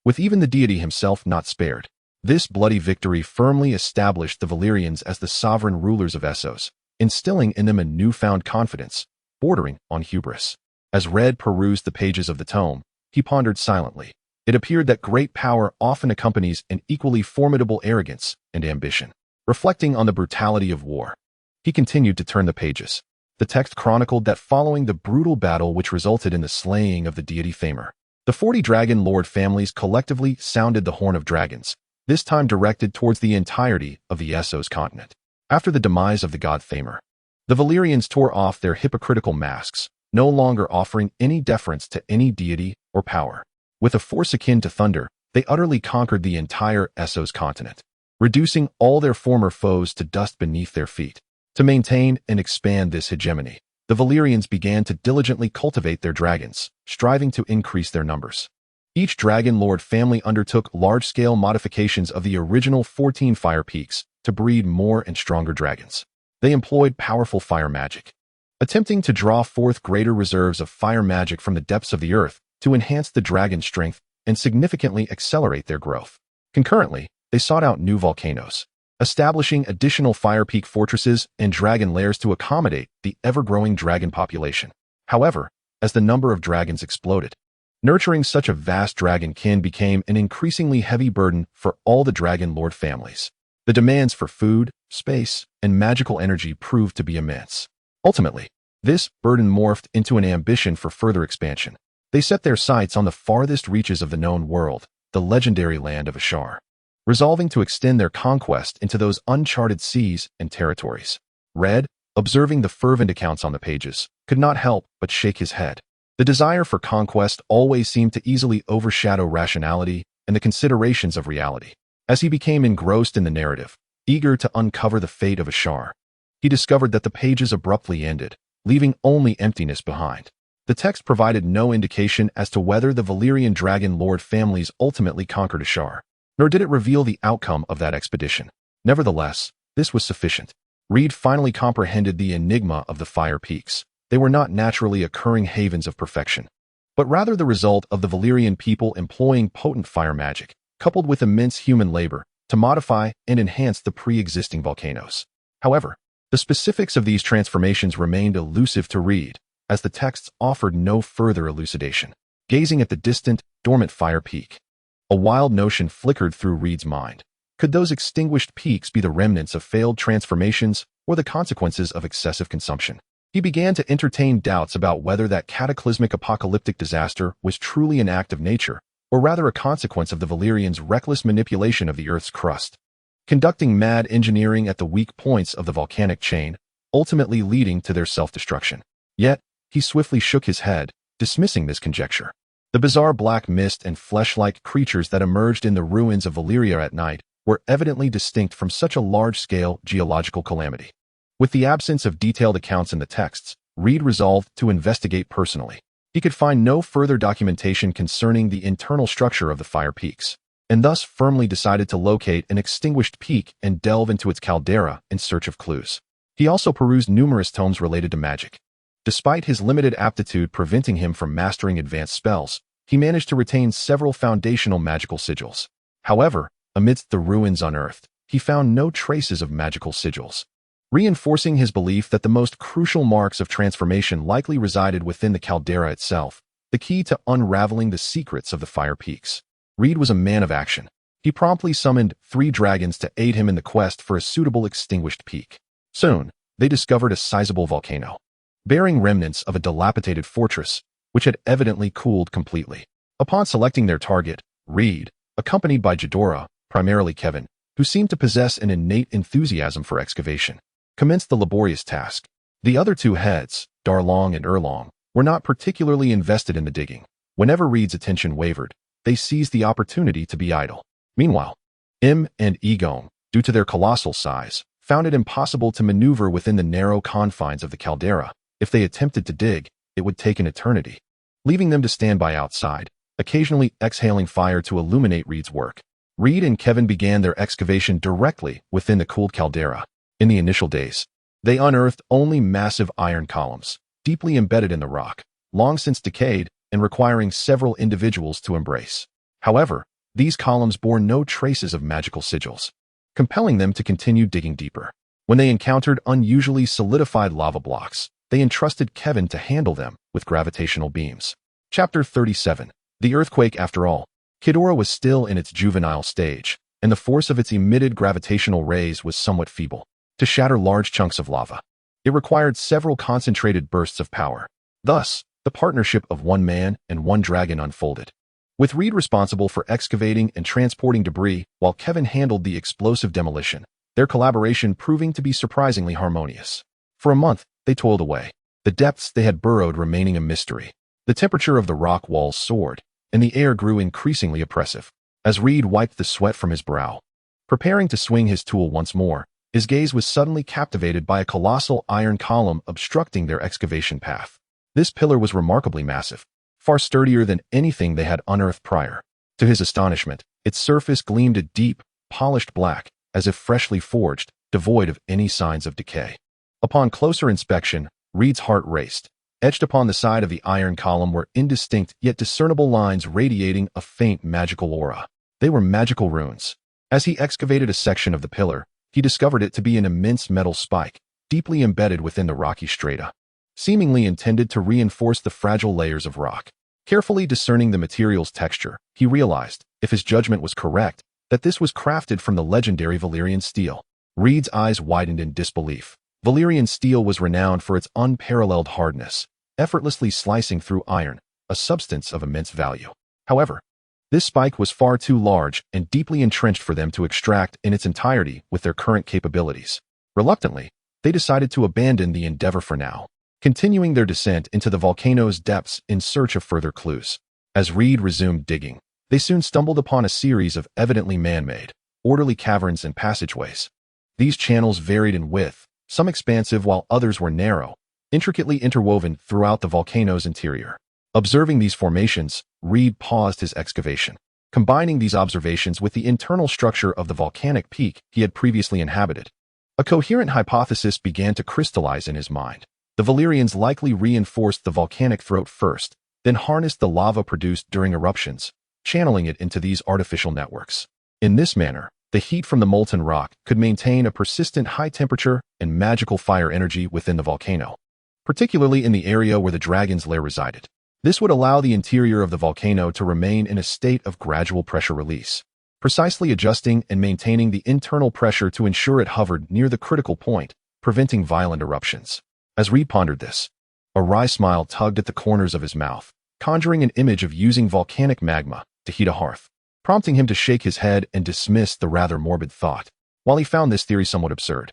with even the deity himself not spared. This bloody victory firmly established the Valyrians as the sovereign rulers of Essos, instilling in them a newfound confidence, bordering on hubris. As Red perused the pages of the tome, he pondered silently. It appeared that great power often accompanies an equally formidable arrogance and ambition. Reflecting on the brutality of war, he continued to turn the pages. The text chronicled that following the brutal battle which resulted in the slaying of the deity Thamer, the 40 Dragonlord families collectively sounded the Horn of Dragons, this time directed towards the entirety of the Essos continent. After the demise of the god Thamer, the Valyrians tore off their hypocritical masks, no longer offering any deference to any deity or power. With a force akin to thunder, they utterly conquered the entire Essos continent, reducing all their former foes to dust beneath their feet. To maintain and expand this hegemony, the Valyrians began to diligently cultivate their dragons, striving to increase their numbers. Each Dragonlord family undertook large-scale modifications of the original 14 fire peaks to breed more and stronger dragons. They employed powerful fire magic, attempting to draw forth greater reserves of fire magic from the depths of the earth to enhance the dragon's strength and significantly accelerate their growth. Concurrently, they sought out new volcanoes, establishing additional fire peak fortresses and dragon lairs to accommodate the ever-growing dragon population. However, as the number of dragons exploded, nurturing such a vast dragon kin became an increasingly heavy burden for all the Dragonlord families. The demands for food, space, and magical energy proved to be immense. Ultimately, this burden morphed into an ambition for further expansion. They set their sights on the farthest reaches of the known world, the legendary land of Ashar, resolving to extend their conquest into those uncharted seas and territories. Red, observing the fervent accounts on the pages, could not help but shake his head. The desire for conquest always seemed to easily overshadow rationality and the considerations of reality. As he became engrossed in the narrative, eager to uncover the fate of Ashar, he discovered that the pages abruptly ended, leaving only emptiness behind. The text provided no indication as to whether the Valyrian Dragonlord families ultimately conquered Ashar, nor did it reveal the outcome of that expedition. Nevertheless, this was sufficient. Reed finally comprehended the enigma of the fire peaks. They were not naturally occurring havens of perfection, but rather the result of the Valyrian people employing potent fire magic, coupled with immense human labor, to modify and enhance the pre-existing volcanoes. However, the specifics of these transformations remained elusive to Reed, as the texts offered no further elucidation. Gazing at the distant, dormant fire peak, a wild notion flickered through Reed's mind. Could those extinguished peaks be the remnants of failed transformations or the consequences of excessive consumption? He began to entertain doubts about whether that cataclysmic apocalyptic disaster was truly an act of nature, or rather a consequence of the Valyrians' reckless manipulation of the Earth's crust, conducting mad engineering at the weak points of the volcanic chain, ultimately leading to their self-destruction. Yet, he swiftly shook his head, dismissing this conjecture. The bizarre black mist and flesh-like creatures that emerged in the ruins of Valyria at night were evidently distinct from such a large-scale geological calamity. With the absence of detailed accounts in the texts, Reed resolved to investigate personally. He could find no further documentation concerning the internal structure of the fire peaks, and thus firmly decided to locate an extinguished peak and delve into its caldera in search of clues. He also perused numerous tomes related to magic. Despite his limited aptitude preventing him from mastering advanced spells, he managed to retain several foundational magical sigils. However, amidst the ruins unearthed, he found no traces of magical sigils, reinforcing his belief that the most crucial marks of transformation likely resided within the caldera itself, the key to unraveling the secrets of the fire peaks. Reed was a man of action. He promptly summoned 3 dragons to aid him in the quest for a suitable extinguished peak. Soon, they discovered a sizable volcano, bearing remnants of a dilapidated fortress, which had evidently cooled completely. Upon selecting their target, Reed, accompanied by Ghidorah, primarily Kevin, who seemed to possess an innate enthusiasm for excavation, commenced the laborious task. The other 2 heads, Darlong and Erlong, were not particularly invested in the digging. Whenever Reed's attention wavered, they seized the opportunity to be idle. Meanwhile, Im and Egong, due to their colossal size, found it impossible to maneuver within the narrow confines of the caldera. If they attempted to dig, it would take an eternity, leaving them to stand by outside, occasionally exhaling fire to illuminate Reed's work. Reed and Kevin began their excavation directly within the cooled caldera. In the initial days, they unearthed only massive iron columns, deeply embedded in the rock, long since decayed and requiring several individuals to embrace. However, these columns bore no traces of magical sigils, compelling them to continue digging deeper. When they encountered unusually solidified lava blocks, they entrusted Kevin to handle them with gravitational beams. Chapter 37. The Earthquake. After all, Ghidorah was still in its juvenile stage, and the force of its emitted gravitational rays was somewhat feeble. To shatter large chunks of lava, it required several concentrated bursts of power. Thus, the partnership of 1 man and 1 dragon unfolded, with Reed responsible for excavating and transporting debris while Kevin handled the explosive demolition, their collaboration proving to be surprisingly harmonious. For a month, they toiled away, the depths they had burrowed remaining a mystery. The temperature of the rock walls soared, and the air grew increasingly oppressive. As Reed wiped the sweat from his brow, preparing to swing his tool once more, his gaze was suddenly captivated by a colossal iron column obstructing their excavation path. This pillar was remarkably massive, far sturdier than anything they had unearthed prior. To his astonishment, its surface gleamed a deep, polished black, as if freshly forged, devoid of any signs of decay. Upon closer inspection, Reed's heart raced. Etched upon the side of the iron column were indistinct yet discernible lines radiating a faint magical aura. They were magical runes. As he excavated a section of the pillar, he discovered it to be an immense metal spike, deeply embedded within the rocky strata, seemingly intended to reinforce the fragile layers of rock. Carefully discerning the material's texture, he realized, if his judgment was correct, that this was crafted from the legendary Valyrian steel. Reed's eyes widened in disbelief. Valyrian steel was renowned for its unparalleled hardness, effortlessly slicing through iron, a substance of immense value. However, this spike was far too large and deeply entrenched for them to extract in its entirety with their current capabilities. Reluctantly, they decided to abandon the endeavor for now, continuing their descent into the volcano's depths in search of further clues. As Reed resumed digging, they soon stumbled upon a series of evidently man-made, orderly caverns and passageways. These channels varied in width, some expansive while others were narrow, intricately interwoven throughout the volcano's interior. Observing these formations, Reed paused his excavation, combining these observations with the internal structure of the volcanic peak he had previously inhabited. A coherent hypothesis began to crystallize in his mind. The Valyrians likely reinforced the volcanic throat first, then harnessed the lava produced during eruptions, channeling it into these artificial networks. In this manner, the heat from the molten rock could maintain a persistent high temperature and magical fire energy within the volcano, particularly in the area where the dragon's lair resided. This would allow the interior of the volcano to remain in a state of gradual pressure release, precisely adjusting and maintaining the internal pressure to ensure it hovered near the critical point, preventing violent eruptions. As Reed pondered this, a wry smile tugged at the corners of his mouth, conjuring an image of using volcanic magma to heat a hearth, prompting him to shake his head and dismiss the rather morbid thought. While he found this theory somewhat absurd,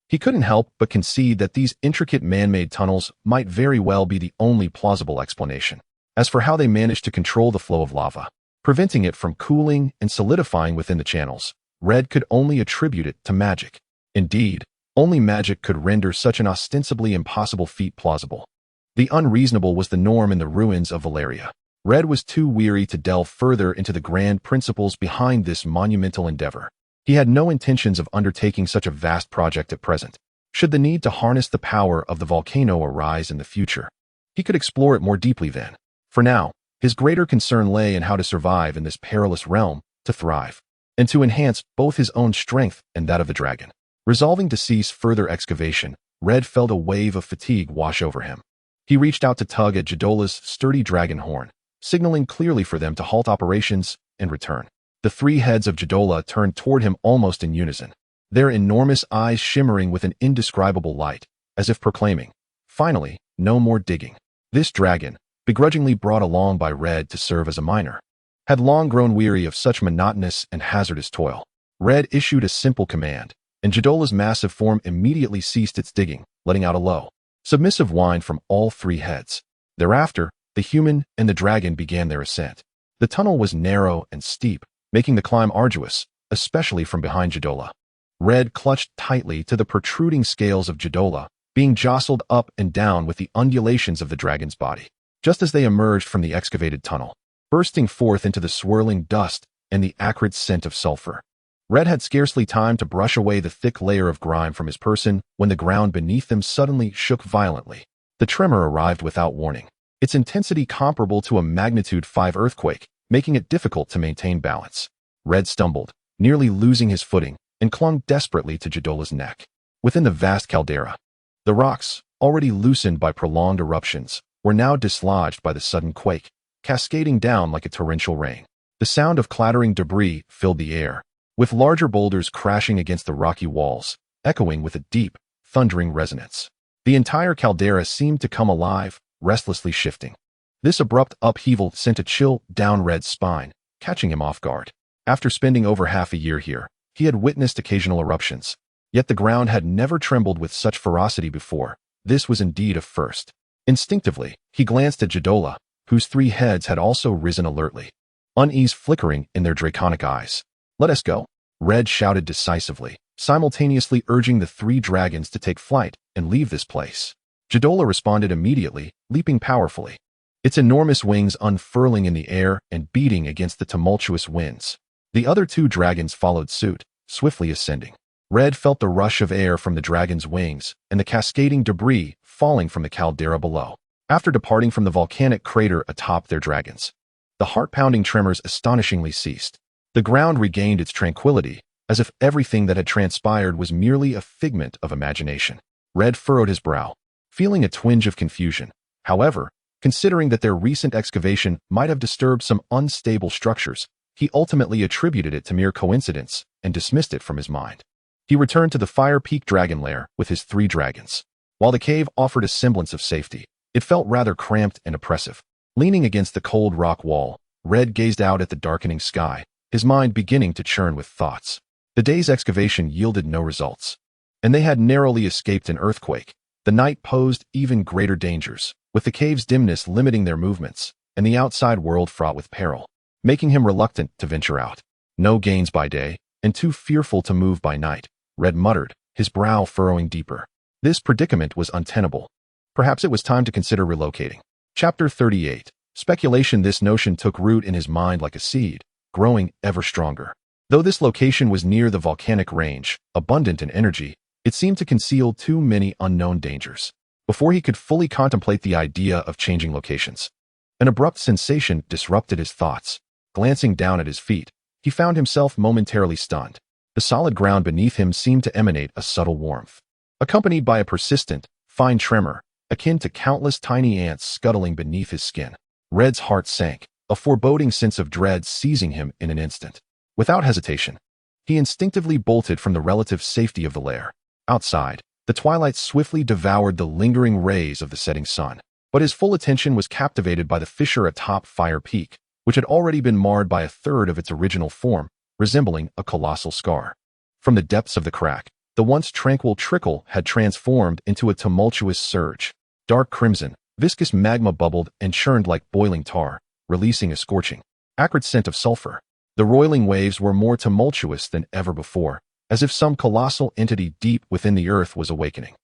he couldn't help but concede that these intricate man-made tunnels might very well be the only plausible explanation. As for how they managed to control the flow of lava, preventing it from cooling and solidifying within the channels, Red could only attribute it to magic. Indeed, only magic could render such an ostensibly impossible feat plausible. The unreasonable was the norm in the ruins of Valyria. Red was too weary to delve further into the grand principles behind this monumental endeavor. He had no intentions of undertaking such a vast project at present. Should the need to harness the power of the volcano arise in the future, he could explore it more deeply then. For now, his greater concern lay in how to survive in this perilous realm, to thrive, and to enhance both his own strength and that of the dragon. Resolving to cease further excavation, Red felt a wave of fatigue wash over him. He reached out to tug at Ghidorah's sturdy dragon horn, signaling clearly for them to halt operations and return. The three heads of Ghidorah turned toward him almost in unison, their enormous eyes shimmering with an indescribable light, as if proclaiming, "Finally, no more digging." This dragon, begrudgingly brought along by Red to serve as a miner, had long grown weary of such monotonous and hazardous toil. Red issued a simple command, and Ghidorah's massive form immediately ceased its digging, letting out a low, submissive whine from all three heads. Thereafter, the human and the dragon began their ascent. The tunnel was narrow and steep, making the climb arduous, especially from behind Ghidorah. Red clutched tightly to the protruding scales of Ghidorah, being jostled up and down with the undulations of the dragon's body. Just as they emerged from the excavated tunnel, bursting forth into the swirling dust and the acrid scent of sulfur, Red had scarcely time to brush away the thick layer of grime from his person when the ground beneath them suddenly shook violently. The tremor arrived without warning, its intensity comparable to a magnitude 5 earthquake, making it difficult to maintain balance. Red stumbled, nearly losing his footing, and clung desperately to Ghidorah's neck. Within the vast caldera, the rocks, already loosened by prolonged eruptions, were now dislodged by the sudden quake, cascading down like a torrential rain. The sound of clattering debris filled the air, with larger boulders crashing against the rocky walls, echoing with a deep, thundering resonance. The entire caldera seemed to come alive, restlessly shifting. This abrupt upheaval sent a chill down Red's spine, catching him off guard. After spending over half a year here, he had witnessed occasional eruptions, yet the ground had never trembled with such ferocity before. This was indeed a first. Instinctively, he glanced at Ghidorah, whose three heads had also risen alertly, unease flickering in their draconic eyes. "Let us go," Red shouted decisively, simultaneously urging the three dragons to take flight and leave this place. Ghidorah responded immediately, leaping powerfully, its enormous wings unfurling in the air and beating against the tumultuous winds. The other two dragons followed suit, swiftly ascending. Red felt the rush of air from the dragon's wings and the cascading debris falling from the caldera below. After departing from the volcanic crater atop their dragons, the heart-pounding tremors astonishingly ceased. The ground regained its tranquility, as if everything that had transpired was merely a figment of imagination. Red furrowed his brow, feeling a twinge of confusion. However, considering that their recent excavation might have disturbed some unstable structures, he ultimately attributed it to mere coincidence and dismissed it from his mind. He returned to the Fire Peak Dragon Lair with his three dragons. While the cave offered a semblance of safety, it felt rather cramped and oppressive. Leaning against the cold rock wall, Red gazed out at the darkening sky, his mind beginning to churn with thoughts. The day's excavation yielded no results, and they had narrowly escaped an earthquake. The night posed even greater dangers, with the cave's dimness limiting their movements, and the outside world fraught with peril, making him reluctant to venture out. No gains by day, and too fearful to move by night, Red muttered, his brow furrowing deeper. This predicament was untenable. Perhaps it was time to consider relocating. Chapter 38. Speculation. This notion took root in his mind like a seed, growing ever stronger. Though this location was near the volcanic range, abundant in energy, it seemed to conceal too many unknown dangers. Before he could fully contemplate the idea of changing locations, An abrupt sensation disrupted his thoughts. Glancing down at his feet, he found himself momentarily stunned. The solid ground beneath him seemed to emanate a subtle warmth, accompanied by a persistent, fine tremor, akin to countless tiny ants scuttling beneath his skin. Red's heart sank, a foreboding sense of dread seizing him in an instant. Without hesitation, he instinctively bolted from the relative safety of the lair. Outside, the twilight swiftly devoured the lingering rays of the setting sun, but his full attention was captivated by the fissure atop Fire Peak, which had already been marred by a third of its original form, resembling a colossal scar. From the depths of the crack, the once tranquil trickle had transformed into a tumultuous surge. Dark crimson, viscous magma bubbled and churned like boiling tar, releasing a scorching, acrid scent of sulfur. The roiling waves were more tumultuous than ever before, as if some colossal entity deep within the earth was awakening,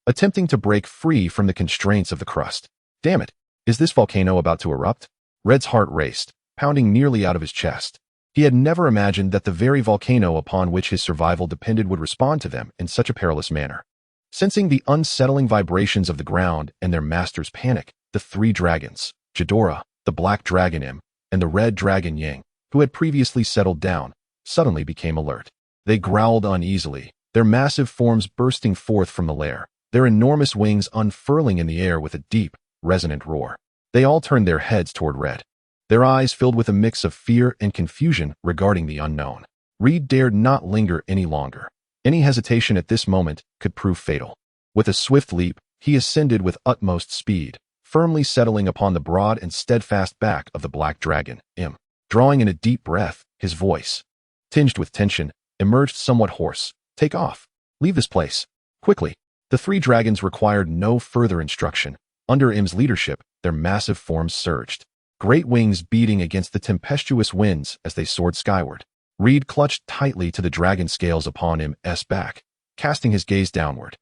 attempting to break free from the constraints of the crust. Damn it! Is this volcano about to erupt? Red's heart raced, pounding nearly out of his chest. He had never imagined that the very volcano upon which his survival depended would respond to them in such a perilous manner. Sensing the unsettling vibrations of the ground and their master's panic, the three dragons, Ghidorah, the black dragon Im, and the red dragon Yang, who had previously settled down, suddenly became alert. They growled uneasily, their massive forms bursting forth from the lair, their enormous wings unfurling in the air with a deep, resonant roar. They all turned their heads toward Red, their eyes filled with a mix of fear and confusion regarding the unknown. Reed dared not linger any longer. Any hesitation at this moment could prove fatal. With a swift leap, he ascended with utmost speed, firmly settling upon the broad and steadfast back of the black dragon, Im. Drawing in a deep breath, his voice, tinged with tension, emerged somewhat hoarse. Take off. Leave this place. Quickly. The three dragons required no further instruction. Under Im's leadership, their massive forms surged, great wings beating against the tempestuous winds as they soared skyward. Reed clutched tightly to the dragon scales upon Im's back, casting his gaze downward.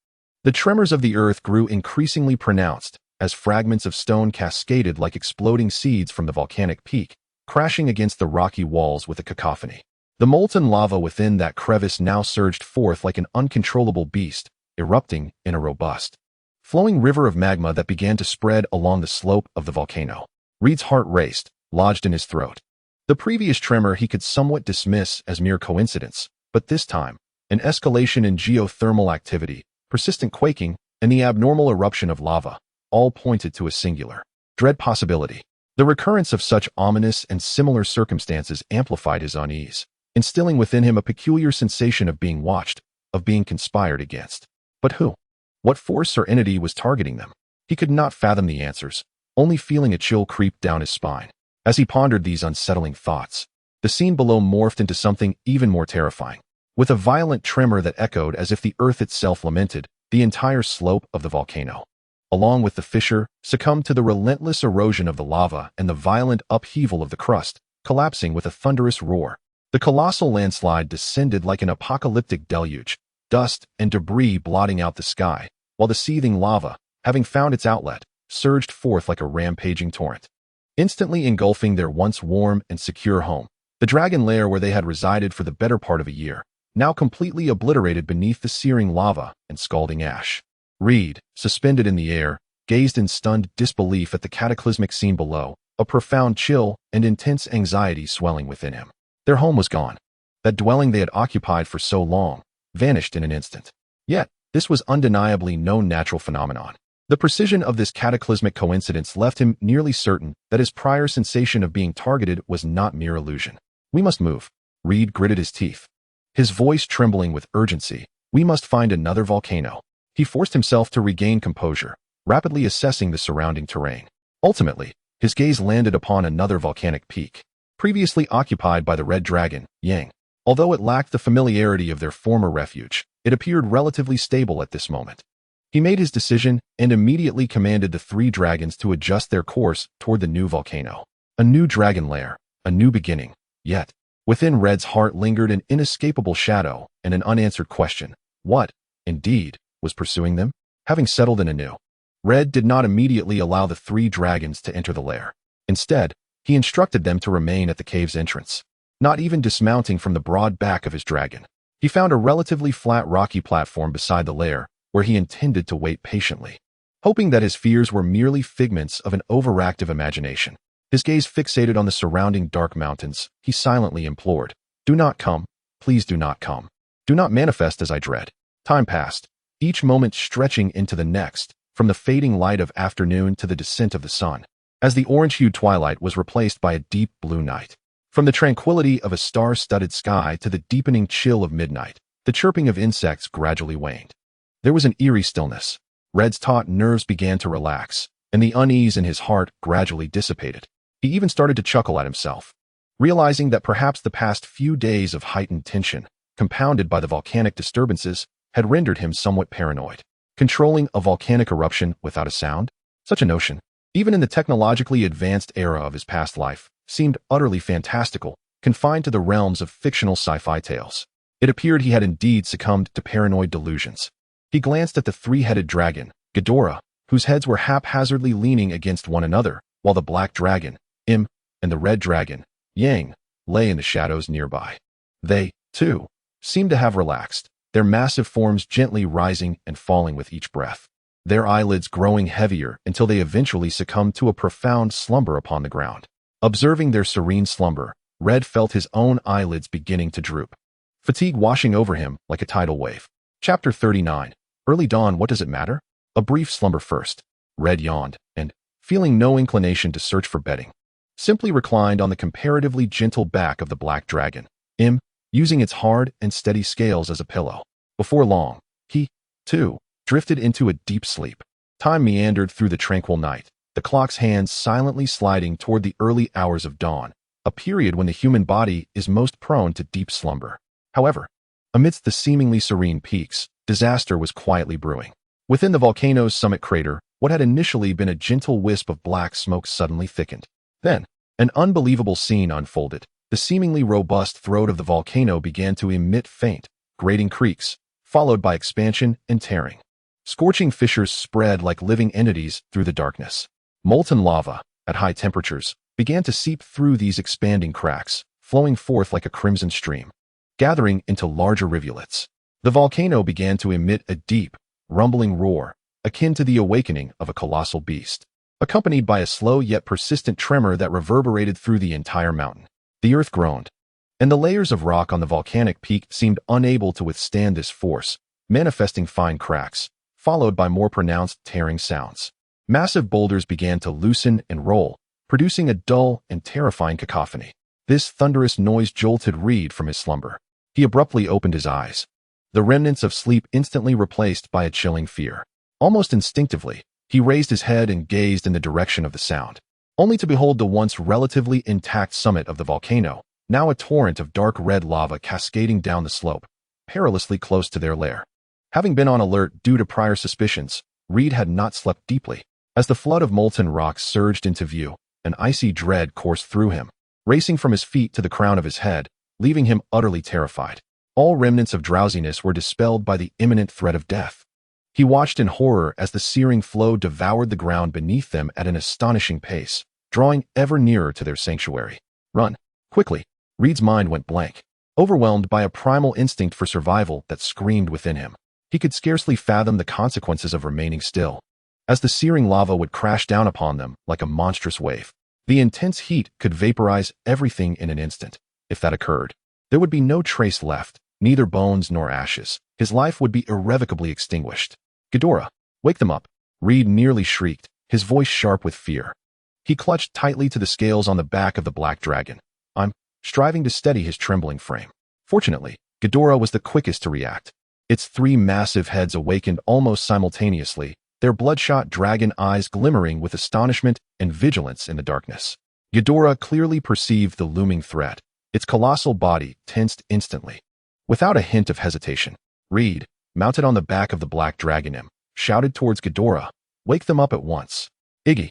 The tremors of the earth grew increasingly pronounced as fragments of stone cascaded like exploding seeds from the volcanic peak, crashing against the rocky walls with a cacophony. The molten lava within that crevice now surged forth like an uncontrollable beast, erupting in a robust, flowing river of magma that began to spread along the slope of the volcano. Reed's heart raced, lodged in his throat. The previous tremor he could somewhat dismiss as mere coincidence, but this time, an escalation in geothermal activity, persistent quaking, and the abnormal eruption of lava, all pointed to a singular, dread possibility. The recurrence of such ominous and similar circumstances amplified his unease, instilling within him a peculiar sensation of being watched, of being conspired against. But who? What force or entity was targeting them? He could not fathom the answers, only feeling a chill creep down his spine. As he pondered these unsettling thoughts, the scene below morphed into something even more terrifying. With a violent tremor that echoed as if the earth itself lamented, the entire slope of the volcano, along with the fissure, succumbed to the relentless erosion of the lava and the violent upheaval of the crust, collapsing with a thunderous roar. The colossal landslide descended like an apocalyptic deluge, dust and debris blotting out the sky, while the seething lava, having found its outlet, surged forth like a rampaging torrent, instantly engulfing their once warm and secure home. The dragon lair where they had resided for the better part of a year, now completely obliterated beneath the searing lava and scalding ash. Reed, suspended in the air, gazed in stunned disbelief at the cataclysmic scene below, a profound chill and intense anxiety swelling within him. Their home was gone. That dwelling they had occupied for so long vanished in an instant. Yet, this was undeniably no natural phenomenon. The precision of this cataclysmic coincidence left him nearly certain that his prior sensation of being targeted was not mere illusion. We must move. Reed gritted his teeth, his voice trembling with urgency. We must find another volcano. He forced himself to regain composure, rapidly assessing the surrounding terrain. Ultimately, his gaze landed upon another volcanic peak, previously occupied by the red dragon, Yang. Although it lacked the familiarity of their former refuge, it appeared relatively stable at this moment. He made his decision and immediately commanded the three dragons to adjust their course toward the new volcano. A new dragon lair, a new beginning. Yet, within Red's heart lingered an inescapable shadow and an unanswered question. What, indeed, was pursuing them? Having settled in anew, Red did not immediately allow the three dragons to enter the lair. Instead, he instructed them to remain at the cave's entrance, not even dismounting from the broad back of his dragon. He found a relatively flat rocky platform beside the lair, where he intended to wait patiently, hoping that his fears were merely figments of an overactive imagination. His gaze fixated on the surrounding dark mountains, he silently implored, "Do not come. Please do not come. Do not manifest as I dread." Time passed, each moment stretching into the next, from the fading light of afternoon to the descent of the sun, as the orange-hued twilight was replaced by a deep blue night. From the tranquility of a star-studded sky to the deepening chill of midnight, the chirping of insects gradually waned. There was an eerie stillness. Red's taut nerves began to relax, and the unease in his heart gradually dissipated. He even started to chuckle at himself, realizing that perhaps the past few days of heightened tension, compounded by the volcanic disturbances, had rendered him somewhat paranoid. Controlling a volcanic eruption without a sound? Such a notion, even in the technologically advanced era of his past life, seemed utterly fantastical, confined to the realms of fictional sci-fi tales. It appeared he had indeed succumbed to paranoid delusions. He glanced at the three-headed dragon, Ghidorah, whose heads were haphazardly leaning against one another, while the black dragon, and the red dragon, Yang, lay in the shadows nearby. They, too, seemed to have relaxed, their massive forms gently rising and falling with each breath, their eyelids growing heavier until they eventually succumbed to a profound slumber upon the ground. Observing their serene slumber, Red felt his own eyelids beginning to droop, fatigue washing over him like a tidal wave. Chapter 39. Early dawn, what does it matter? A brief slumber first. Red yawned, and, feeling no inclination to search for bedding, simply reclined on the comparatively gentle back of the black dragon, using its hard and steady scales as a pillow. Before long, he, too, drifted into a deep sleep. Time meandered through the tranquil night, the clock's hands silently sliding toward the early hours of dawn, a period when the human body is most prone to deep slumber. However, amidst the seemingly serene peaks, disaster was quietly brewing. Within the volcano's summit crater, what had initially been a gentle wisp of black smoke suddenly thickened. Then, an unbelievable scene unfolded. The seemingly robust throat of the volcano began to emit faint, grating creaks, followed by expansion and tearing. Scorching fissures spread like living entities through the darkness. Molten lava, at high temperatures, began to seep through these expanding cracks, flowing forth like a crimson stream, gathering into larger rivulets. The volcano began to emit a deep, rumbling roar, akin to the awakening of a colossal beast, accompanied by a slow yet persistent tremor that reverberated through the entire mountain. The earth groaned, and the layers of rock on the volcanic peak seemed unable to withstand this force, manifesting fine cracks, followed by more pronounced tearing sounds. Massive boulders began to loosen and roll, producing a dull and terrifying cacophony. This thunderous noise jolted Reed from his slumber. He abruptly opened his eyes, the remnants of sleep instantly replaced by a chilling fear. Almost instinctively, he raised his head and gazed in the direction of the sound, only to behold the once relatively intact summit of the volcano, now a torrent of dark red lava cascading down the slope, perilously close to their lair. Having been on alert due to prior suspicions, Reed had not slept deeply. As the flood of molten rocks surged into view, an icy dread coursed through him, racing from his feet to the crown of his head, leaving him utterly terrified. All remnants of drowsiness were dispelled by the imminent threat of death. He watched in horror as the searing flow devoured the ground beneath them at an astonishing pace, drawing ever nearer to their sanctuary. Run! Quickly! Reed's mind went blank, overwhelmed by a primal instinct for survival that screamed within him. He could scarcely fathom the consequences of remaining still, as the searing lava would crash down upon them like a monstrous wave. The intense heat could vaporize everything in an instant. If that occurred, there would be no trace left, neither bones nor ashes. His life would be irrevocably extinguished. Ghidorah, wake them up! Reed nearly shrieked, his voice sharp with fear. He clutched tightly to the scales on the back of the black dragon, striving to steady his trembling frame. Fortunately, Ghidorah was the quickest to react. Its three massive heads awakened almost simultaneously, their bloodshot dragon eyes glimmering with astonishment and vigilance in the darkness. Ghidorah clearly perceived the looming threat, its colossal body tensed instantly. Without a hint of hesitation, Reed, mounted on the back of the black dragon, shouted towards Ghidorah, "Wake them up at once. Iggy,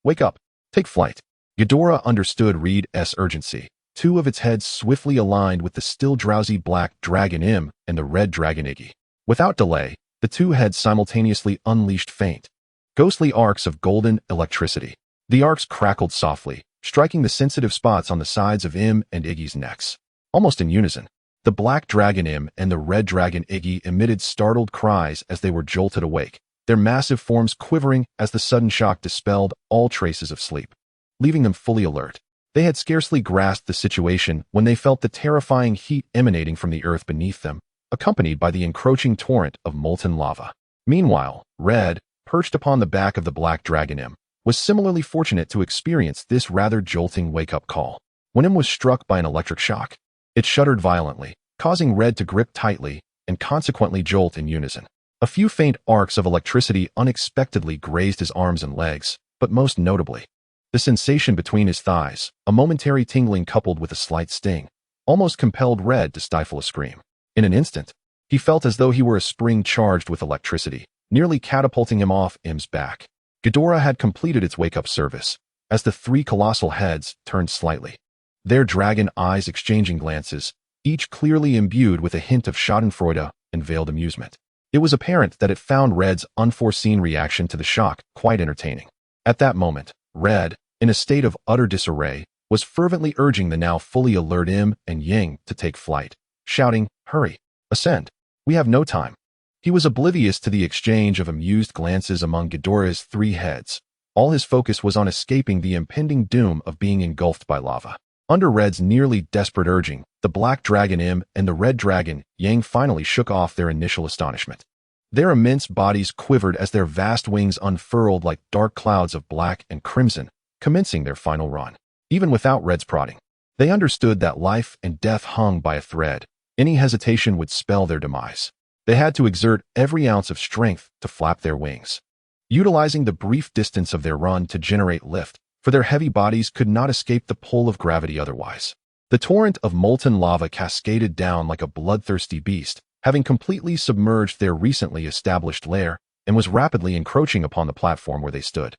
wake up, take flight." Ghidorah understood Reed's urgency. Two of its heads swiftly aligned with the still drowsy black dragon and the red dragon Iggy. Without delay, the two heads simultaneously unleashed faint, ghostly arcs of golden electricity. The arcs crackled softly, striking the sensitive spots on the sides of and Iggy's necks. Almost in unison, the black dragon and the red dragon Iggy emitted startled cries as they were jolted awake, their massive forms quivering as the sudden shock dispelled all traces of sleep. leaving them fully alert. They had scarcely grasped the situation when they felt the terrifying heat emanating from the earth beneath them, accompanied by the encroaching torrent of molten lava. Meanwhile, Red, perched upon the back of the black dragon Im, was similarly fortunate to experience this rather jolting wake-up call. When Im was struck by an electric shock, it shuddered violently, causing Red to grip tightly and consequently jolt in unison. A few faint arcs of electricity unexpectedly grazed his arms and legs, but most notably, the sensation between his thighs, a momentary tingling coupled with a slight sting, almost compelled Red to stifle a scream. In an instant, he felt as though he were a spring charged with electricity, nearly catapulting him off Im's back. Ghidorah had completed its wake-up service, as the three colossal heads turned slightly, their dragon eyes exchanging glances, each clearly imbued with a hint of schadenfreude and veiled amusement. It was apparent that it found Red's unforeseen reaction to the shock quite entertaining. At that moment, Red, in a state of utter disarray, was fervently urging the now fully alert Im and Ying to take flight, shouting, "Hurry! Ascend! We have no time." He was oblivious to the exchange of amused glances among Ghidorah's three heads. All his focus was on escaping the impending doom of being engulfed by lava. Under Red's nearly desperate urging, the black dragon Im and the red dragon Yang finally shook off their initial astonishment. Their immense bodies quivered as their vast wings unfurled like dark clouds of black and crimson, commencing their final run. Even without Red's prodding, they understood that life and death hung by a thread. Any hesitation would spell their demise. They had to exert every ounce of strength to flap their wings, utilizing the brief distance of their run to generate lift, for their heavy bodies could not escape the pull of gravity otherwise. The torrent of molten lava cascaded down like a bloodthirsty beast, having completely submerged their recently established lair, and was rapidly encroaching upon the platform where they stood.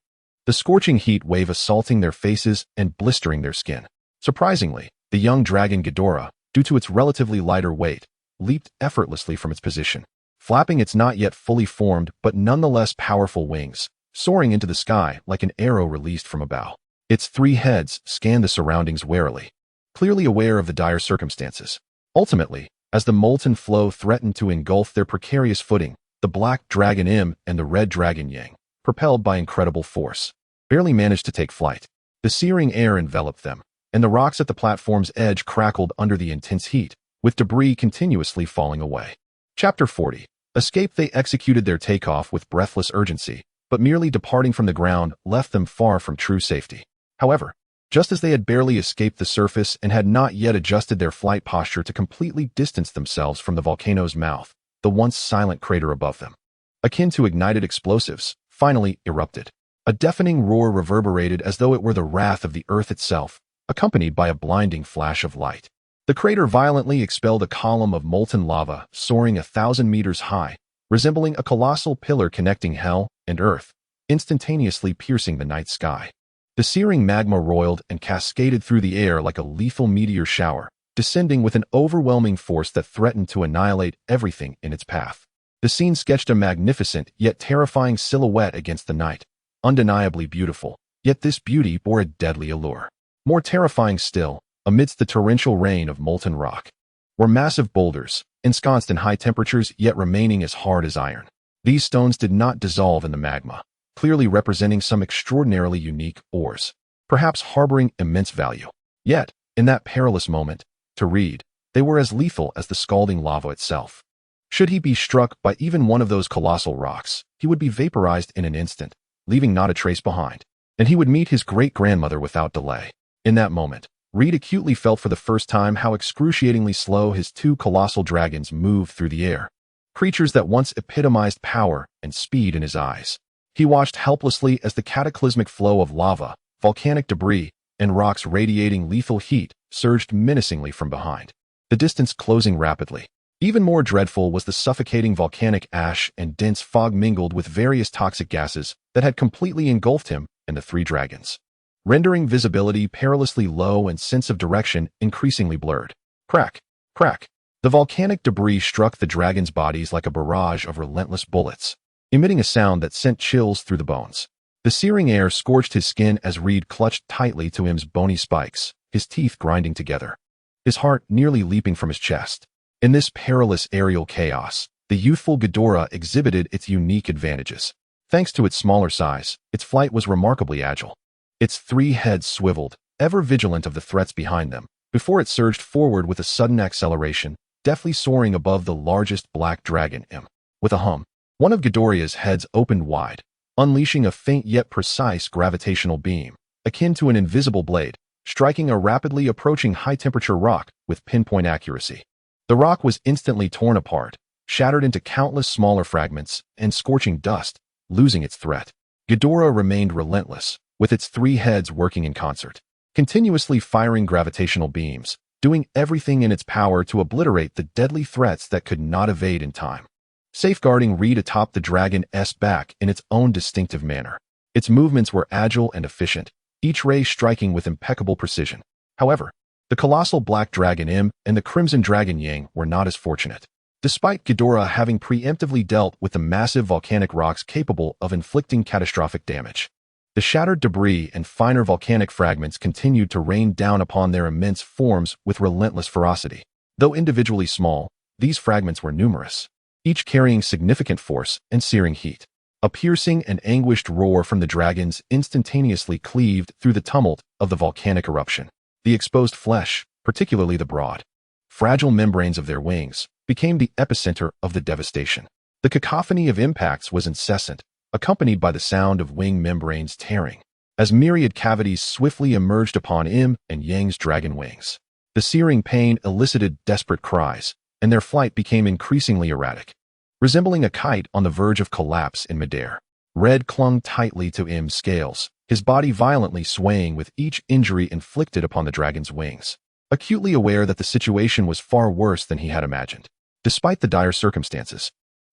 The scorching heat wave assaulting their faces and blistering their skin. Surprisingly, the young dragon Ghidorah, due to its relatively lighter weight, leaped effortlessly from its position, flapping its not yet fully formed but nonetheless powerful wings, soaring into the sky like an arrow released from a bow. Its three heads scanned the surroundings warily, clearly aware of the dire circumstances. Ultimately, as the molten flow threatened to engulf their precarious footing, the black dragon Im and the red dragon Yang, propelled by incredible force, barely managed to take flight. The searing air enveloped them, and the rocks at the platform's edge crackled under the intense heat, with debris continuously falling away. Chapter 40. Escape. They executed their takeoff with breathless urgency, but merely departing from the ground left them far from true safety. However, just as they had barely escaped the surface and had not yet adjusted their flight posture to completely distance themselves from the volcano's mouth, the once silent crater above them, akin to ignited explosives, finally erupted. A deafening roar reverberated as though it were the wrath of the earth itself, accompanied by a blinding flash of light. The crater violently expelled a column of molten lava soaring 1,000 meters high, resembling a colossal pillar connecting hell and earth, instantaneously piercing the night sky. The searing magma roiled and cascaded through the air like a lethal meteor shower, descending with an overwhelming force that threatened to annihilate everything in its path. The scene sketched a magnificent yet terrifying silhouette against the night, undeniably beautiful, yet this beauty bore a deadly allure. More terrifying still, amidst the torrential rain of molten rock, were massive boulders, ensconced in high temperatures yet remaining as hard as iron. These stones did not dissolve in the magma, clearly representing some extraordinarily unique ores, perhaps harboring immense value. Yet, in that perilous moment, to Reed, they were as lethal as the scalding lava itself. Should he be struck by even one of those colossal rocks, he would be vaporized in an instant, leaving not a trace behind, and he would meet his great-grandmother without delay. In that moment, Reed acutely felt for the first time how excruciatingly slow his two colossal dragons moved through the air, creatures that once epitomized power and speed in his eyes. He watched helplessly as the cataclysmic flow of lava, volcanic debris, and rocks radiating lethal heat surged menacingly from behind, the distance closing rapidly. Even more dreadful was the suffocating volcanic ash and dense fog mingled with various toxic gases that had completely engulfed him and the three dragons, rendering visibility perilously low and sense of direction increasingly blurred. Crack, crack. The volcanic debris struck the dragons' bodies like a barrage of relentless bullets, emitting a sound that sent chills through the bones. The searing air scorched his skin as Reed clutched tightly to Im's bony spikes, his teeth grinding together, his heart nearly leaping from his chest. In this perilous aerial chaos, the youthful Ghidorah exhibited its unique advantages. Thanks to its smaller size, its flight was remarkably agile. Its three heads swiveled, ever vigilant of the threats behind them, before it surged forward with a sudden acceleration, deftly soaring above the largest black dragon imp. With a hum, one of Ghidorah's heads opened wide, unleashing a faint yet precise gravitational beam, akin to an invisible blade, striking a rapidly approaching high-temperature rock with pinpoint accuracy. The rock was instantly torn apart, shattered into countless smaller fragments, and scorching dust, losing its threat. Ghidorah remained relentless, with its three heads working in concert, continuously firing gravitational beams, doing everything in its power to obliterate the deadly threats that could not evade in time. Safeguarding Reed atop the dragon's back in its own distinctive manner. Its movements were agile and efficient, each ray striking with impeccable precision. However, the colossal black dragon Im and the crimson dragon Yang were not as fortunate. Despite Ghidorah having preemptively dealt with the massive volcanic rocks capable of inflicting catastrophic damage, the shattered debris and finer volcanic fragments continued to rain down upon their immense forms with relentless ferocity. Though individually small, these fragments were numerous, each carrying significant force and searing heat. A piercing and anguished roar from the dragons instantaneously cleaved through the tumult of the volcanic eruption. The exposed flesh, particularly the broad, fragile membranes of their wings, became the epicenter of the devastation. The cacophony of impacts was incessant, accompanied by the sound of wing membranes tearing, as myriad cavities swiftly emerged upon Im and Yang's dragon wings. The searing pain elicited desperate cries, and their flight became increasingly erratic. Resembling a kite on the verge of collapse in midair, Red clung tightly to Im's scales, his body violently swaying with each injury inflicted upon the dragon's wings, acutely aware that the situation was far worse than he had imagined. Despite the dire circumstances,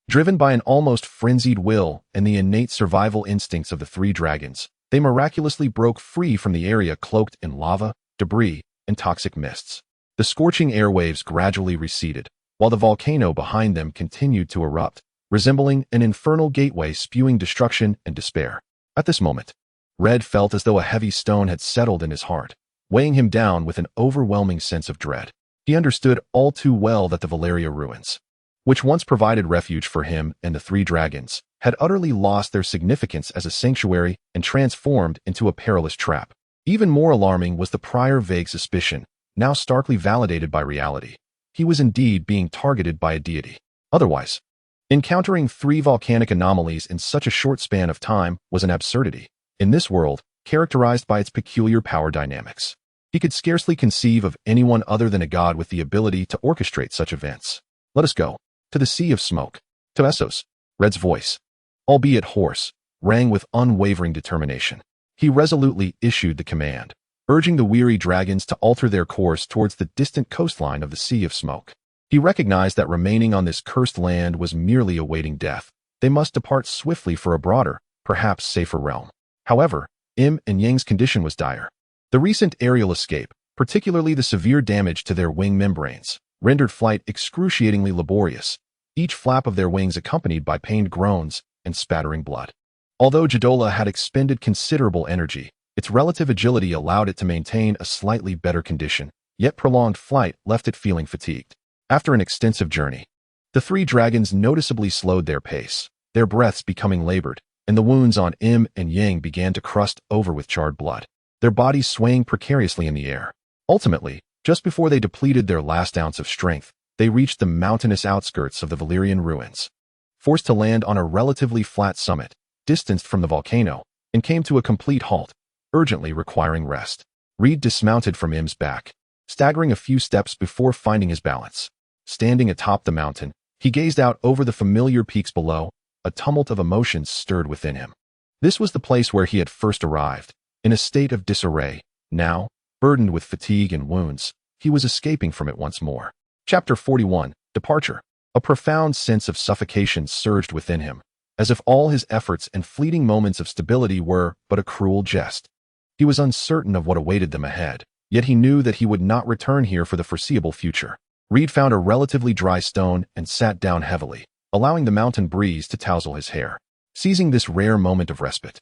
driven by an almost frenzied will and the innate survival instincts of the three dragons, they miraculously broke free from the area cloaked in lava, debris, and toxic mists. The scorching airwaves gradually receded, while the volcano behind them continued to erupt, resembling an infernal gateway spewing destruction and despair. At this moment, Red felt as though a heavy stone had settled in his heart, weighing him down with an overwhelming sense of dread. He understood all too well that the Valyria ruins, which once provided refuge for him and the three dragons, had utterly lost their significance as a sanctuary and transformed into a perilous trap. Even more alarming was the prior vague suspicion, now starkly validated by reality. He was indeed being targeted by a deity. Otherwise, encountering three volcanic anomalies in such a short span of time was an absurdity. In this world, characterized by its peculiar power dynamics, he could scarcely conceive of anyone other than a god with the ability to orchestrate such events. Let us go to the Sea of Smoke. To Essos, Red's voice, albeit hoarse, rang with unwavering determination. He resolutely issued the command, urging the weary dragons to alter their course towards the distant coastline of the Sea of Smoke. He recognized that remaining on this cursed land was merely awaiting death. They must depart swiftly for a broader, perhaps safer realm. However, Im and Yang's condition was dire. The recent aerial escape, particularly the severe damage to their wing membranes, rendered flight excruciatingly laborious, each flap of their wings accompanied by pained groans and spattering blood. Although Ghidorah had expended considerable energy, its relative agility allowed it to maintain a slightly better condition, yet prolonged flight left it feeling fatigued. After an extensive journey, the three dragons noticeably slowed their pace, their breaths becoming labored, and the wounds on Im and Yang began to crust over with charred blood, their bodies swaying precariously in the air. Ultimately, just before they depleted their last ounce of strength, they reached the mountainous outskirts of the Valyrian ruins. Forced to land on a relatively flat summit, distanced from the volcano, and came to a complete halt, urgently requiring rest. Reed dismounted from Im's back, staggering a few steps before finding his balance. Standing atop the mountain, he gazed out over the familiar peaks below. A tumult of emotions stirred within him. This was the place where he had first arrived, in a state of disarray. Now, burdened with fatigue and wounds, he was escaping from it once more. Chapter 41, Departure. A profound sense of suffocation surged within him, as if all his efforts and fleeting moments of stability were but a cruel jest. He was uncertain of what awaited them ahead, yet he knew that he would not return here for the foreseeable future. Reed found a relatively dry stone and sat down heavily, allowing the mountain breeze to tousle his hair. Seizing this rare moment of respite,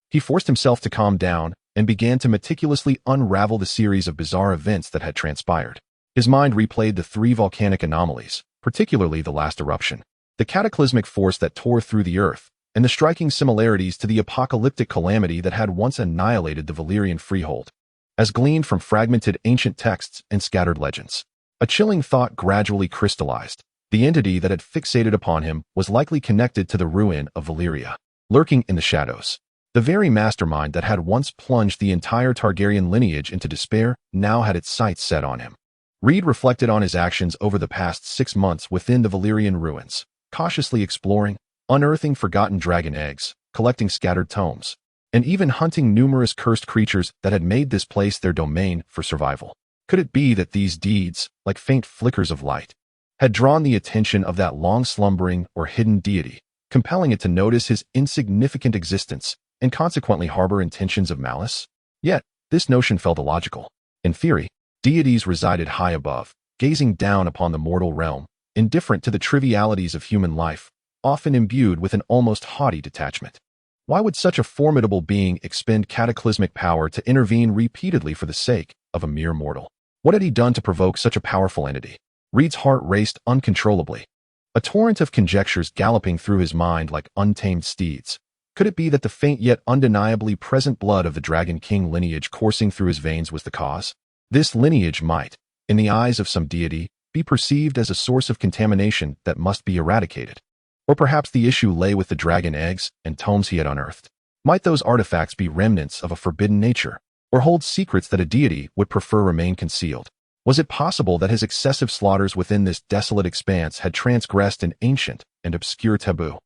he forced himself to calm down and began to meticulously unravel the series of bizarre events that had transpired. His mind replayed the three volcanic anomalies, particularly the last eruption, the cataclysmic force that tore through the earth, and the striking similarities to the apocalyptic calamity that had once annihilated the Valyrian freehold, as gleaned from fragmented ancient texts and scattered legends. A chilling thought gradually crystallized. The entity that had fixated upon him was likely connected to the ruin of Valyria, lurking in the shadows. The very mastermind that had once plunged the entire Targaryen lineage into despair now had its sights set on him. Reed reflected on his actions over the past 6 months within the Valyrian ruins, cautiously exploring, unearthing forgotten dragon eggs, collecting scattered tomes, and even hunting numerous cursed creatures that had made this place their domain for survival. Could it be that these deeds, like faint flickers of light, had drawn the attention of that long-slumbering or hidden deity, compelling it to notice his insignificant existence and consequently harbor intentions of malice? Yet, this notion felt illogical. In theory, deities resided high above, gazing down upon the mortal realm, indifferent to the trivialities of human life, often imbued with an almost haughty detachment. Why would such a formidable being expend cataclysmic power to intervene repeatedly for the sake of a mere mortal? What had he done to provoke such a powerful entity? Reed's heart raced uncontrollably, a torrent of conjectures galloping through his mind like untamed steeds. Could it be that the faint yet undeniably present blood of the Dragon King lineage coursing through his veins was the cause? This lineage might, in the eyes of some deity, be perceived as a source of contamination that must be eradicated. Or perhaps the issue lay with the dragon eggs and tomes he had unearthed. Might those artifacts be remnants of a forbidden nature, or hold secrets that a deity would prefer remain concealed? Was it possible that his excessive slaughters within this desolate expanse had transgressed an ancient and obscure taboo,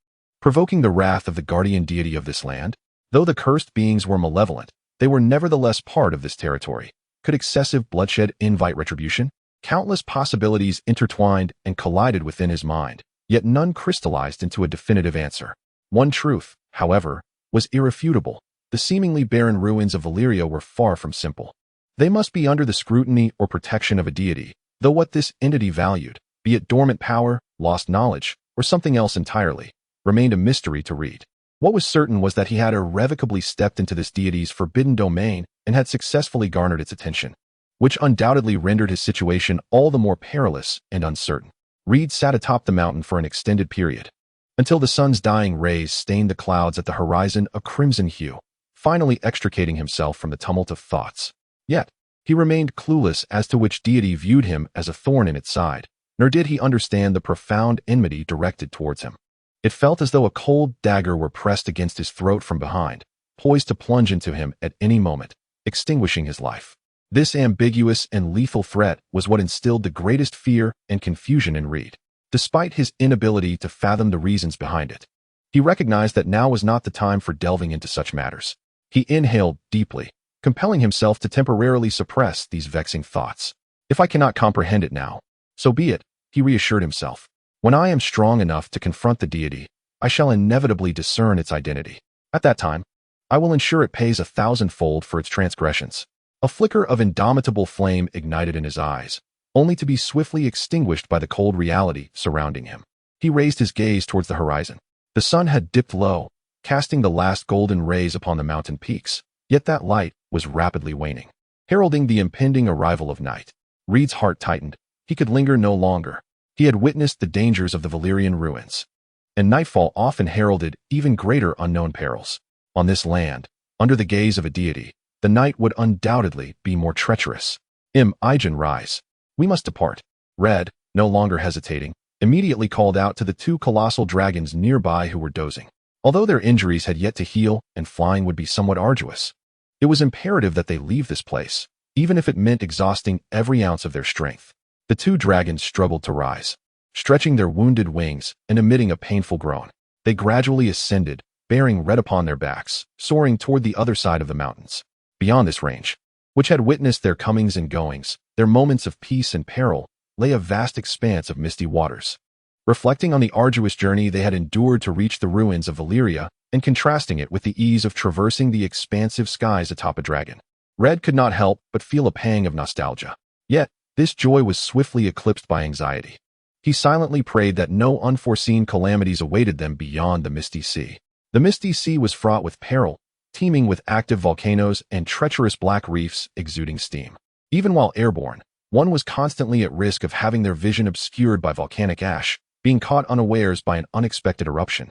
provoking the wrath of the guardian deity of this land? Though the cursed beings were malevolent, they were nevertheless part of this territory. Could excessive bloodshed invite retribution? Countless possibilities intertwined and collided within his mind, yet none crystallized into a definitive answer. One truth, however, was irrefutable. The seemingly barren ruins of Valyria were far from simple. They must be under the scrutiny or protection of a deity, though what this entity valued, be it dormant power, lost knowledge, or something else entirely, remained a mystery to Reed. What was certain was that he had irrevocably stepped into this deity's forbidden domain and had successfully garnered its attention, which undoubtedly rendered his situation all the more perilous and uncertain. Reed sat atop the mountain for an extended period, until the sun's dying rays stained the clouds at the horizon a crimson hue, finally extricating himself from the tumult of thoughts. Yet, he remained clueless as to which deity viewed him as a thorn in its side, nor did he understand the profound enmity directed towards him. It felt as though a cold dagger were pressed against his throat from behind, poised to plunge into him at any moment, extinguishing his life. This ambiguous and lethal threat was what instilled the greatest fear and confusion in Reed, despite his inability to fathom the reasons behind it. He recognized that now was not the time for delving into such matters. He inhaled deeply, compelling himself to temporarily suppress these vexing thoughts. If I cannot comprehend it now, so be it, he reassured himself. When I am strong enough to confront the deity, I shall inevitably discern its identity. At that time, I will ensure it pays 1,000-fold for its transgressions. A flicker of indomitable flame ignited in his eyes, only to be swiftly extinguished by the cold reality surrounding him. He raised his gaze towards the horizon. The sun had dipped low, casting the last golden rays upon the mountain peaks, yet that light was rapidly waning, heralding the impending arrival of night. Reed's heart tightened. He could linger no longer. He had witnessed the dangers of the Valyrian ruins, and nightfall often heralded even greater unknown perils. On this land, under the gaze of a deity, the night would undoubtedly be more treacherous. Imogen, rise. We must depart. Red, no longer hesitating, immediately called out to the 2 colossal dragons nearby who were dozing. Although their injuries had yet to heal and flying would be somewhat arduous, it was imperative that they leave this place, even if it meant exhausting every ounce of their strength. The 2 dragons struggled to rise, stretching their wounded wings and emitting a painful groan. They gradually ascended, bearing Red upon their backs, soaring toward the other side of the mountains. Beyond this range, which had witnessed their comings and goings, their moments of peace and peril, lay a vast expanse of misty waters. Reflecting on the arduous journey they had endured to reach the ruins of Valyria and contrasting it with the ease of traversing the expansive skies atop a dragon, Red could not help but feel a pang of nostalgia. Yet, this joy was swiftly eclipsed by anxiety. He silently prayed that no unforeseen calamities awaited them beyond the Misty Sea. The Misty Sea was fraught with peril, teeming with active volcanoes and treacherous black reefs exuding steam. Even while airborne, one was constantly at risk of having their vision obscured by volcanic ash, being caught unawares by an unexpected eruption,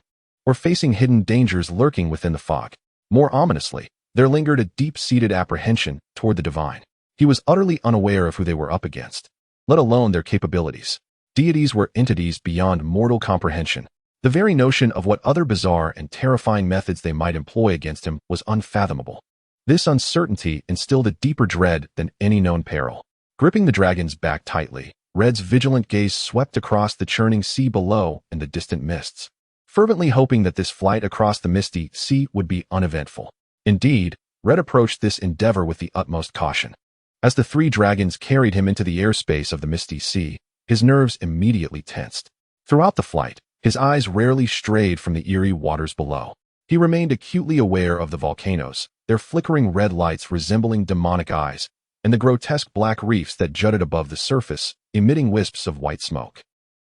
or facing hidden dangers lurking within the fog. More ominously, there lingered a deep-seated apprehension toward the divine. He was utterly unaware of who they were up against, let alone their capabilities. Deities were entities beyond mortal comprehension. The very notion of what other bizarre and terrifying methods they might employ against him was unfathomable. This uncertainty instilled a deeper dread than any known peril. Gripping the dragon's back tightly, Red's vigilant gaze swept across the churning sea below and the distant mists, fervently hoping that this flight across the misty sea would be uneventful. Indeed, Red approached this endeavor with the utmost caution. As the three dragons carried him into the airspace of the misty sea, his nerves immediately tensed. Throughout the flight, his eyes rarely strayed from the eerie waters below. He remained acutely aware of the volcanoes, their flickering red lights resembling demonic eyes, and the grotesque black reefs that jutted above the surface, emitting wisps of white smoke.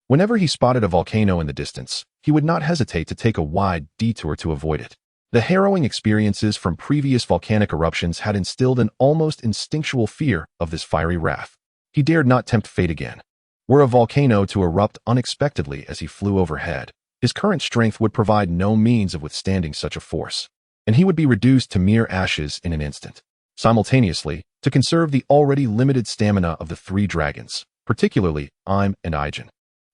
Whenever he spotted a volcano in the distance, he would not hesitate to take a wide detour to avoid it. The harrowing experiences from previous volcanic eruptions had instilled an almost instinctual fear of this fiery wrath. He dared not tempt fate again. Were a volcano to erupt unexpectedly as he flew overhead, his current strength would provide no means of withstanding such a force, and he would be reduced to mere ashes in an instant. Simultaneously, to conserve the already limited stamina of the three dragons, particularly Im and Ijen,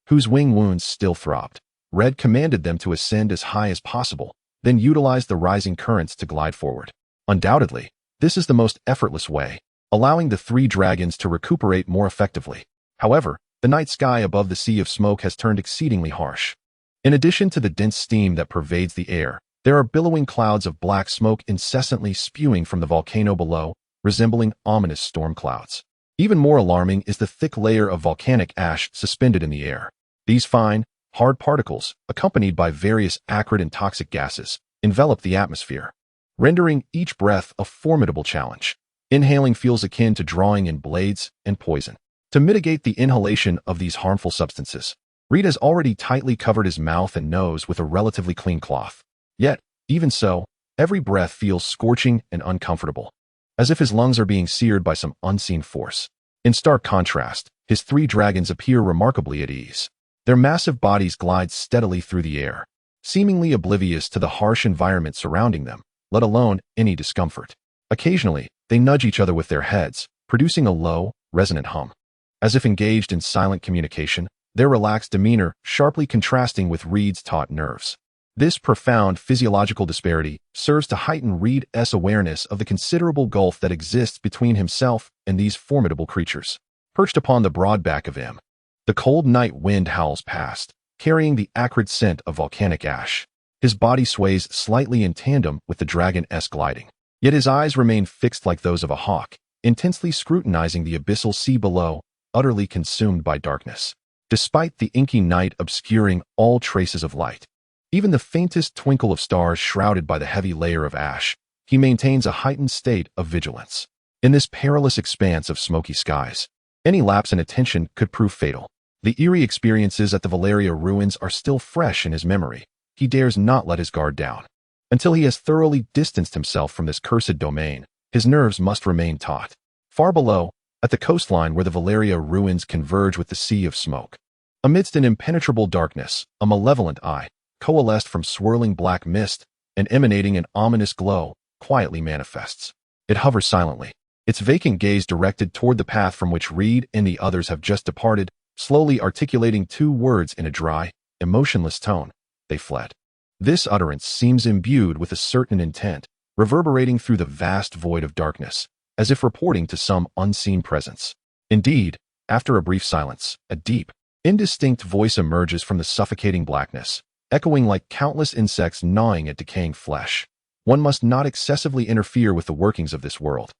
whose wing wounds still throbbed, Red commanded them to ascend as high as possible, then utilize the rising currents to glide forward. Undoubtedly, this is the most effortless way, allowing the three dragons to recuperate more effectively. However, the night sky above the sea of smoke has turned exceedingly harsh. In addition to the dense steam that pervades the air, there are billowing clouds of black smoke incessantly spewing from the volcano below, resembling ominous storm clouds. Even more alarming is the thick layer of volcanic ash suspended in the air. These fine, hard particles, accompanied by various acrid and toxic gases, envelop the atmosphere, rendering each breath a formidable challenge. Inhaling feels akin to drawing in blades and poison. To mitigate the inhalation of these harmful substances, Reed has already tightly covered his mouth and nose with a relatively clean cloth. Yet, even so, every breath feels scorching and uncomfortable, as if his lungs are being seared by some unseen force. In stark contrast, his three dragons appear remarkably at ease. Their massive bodies glide steadily through the air, seemingly oblivious to the harsh environment surrounding them, let alone any discomfort. Occasionally, they nudge each other with their heads, producing a low, resonant hum. As if engaged in silent communication, their relaxed demeanor sharply contrasting with Reed's taut nerves. This profound physiological disparity serves to heighten Reed's awareness of the considerable gulf that exists between himself and these formidable creatures. Perched upon the broad back of him, the cold night wind howls past, carrying the acrid scent of volcanic ash. His body sways slightly in tandem with the dragon-esque gliding, yet his eyes remain fixed like those of a hawk, intensely scrutinizing the abyssal sea below, utterly consumed by darkness. Despite the inky night obscuring all traces of light, even the faintest twinkle of stars shrouded by the heavy layer of ash, he maintains a heightened state of vigilance. In this perilous expanse of smoky skies, any lapse in attention could prove fatal. The eerie experiences at the Valyria ruins are still fresh in his memory. He dares not let his guard down. Until he has thoroughly distanced himself from this cursed domain, his nerves must remain taut. Far below, at the coastline where the Valyria ruins converge with the sea of smoke, amidst an impenetrable darkness, a malevolent eye, coalesced from swirling black mist and emanating an ominous glow, quietly manifests. It hovers silently, its vacant gaze directed toward the path from which Reed and the others have just departed, slowly articulating two words in a dry, emotionless tone. They fled. This utterance seems imbued with a certain intent, reverberating through the vast void of darkness, as if reporting to some unseen presence. Indeed, after a brief silence, a deep, indistinct voice emerges from the suffocating blackness, echoing like countless insects gnawing at decaying flesh. One must not excessively interfere with the workings of this world.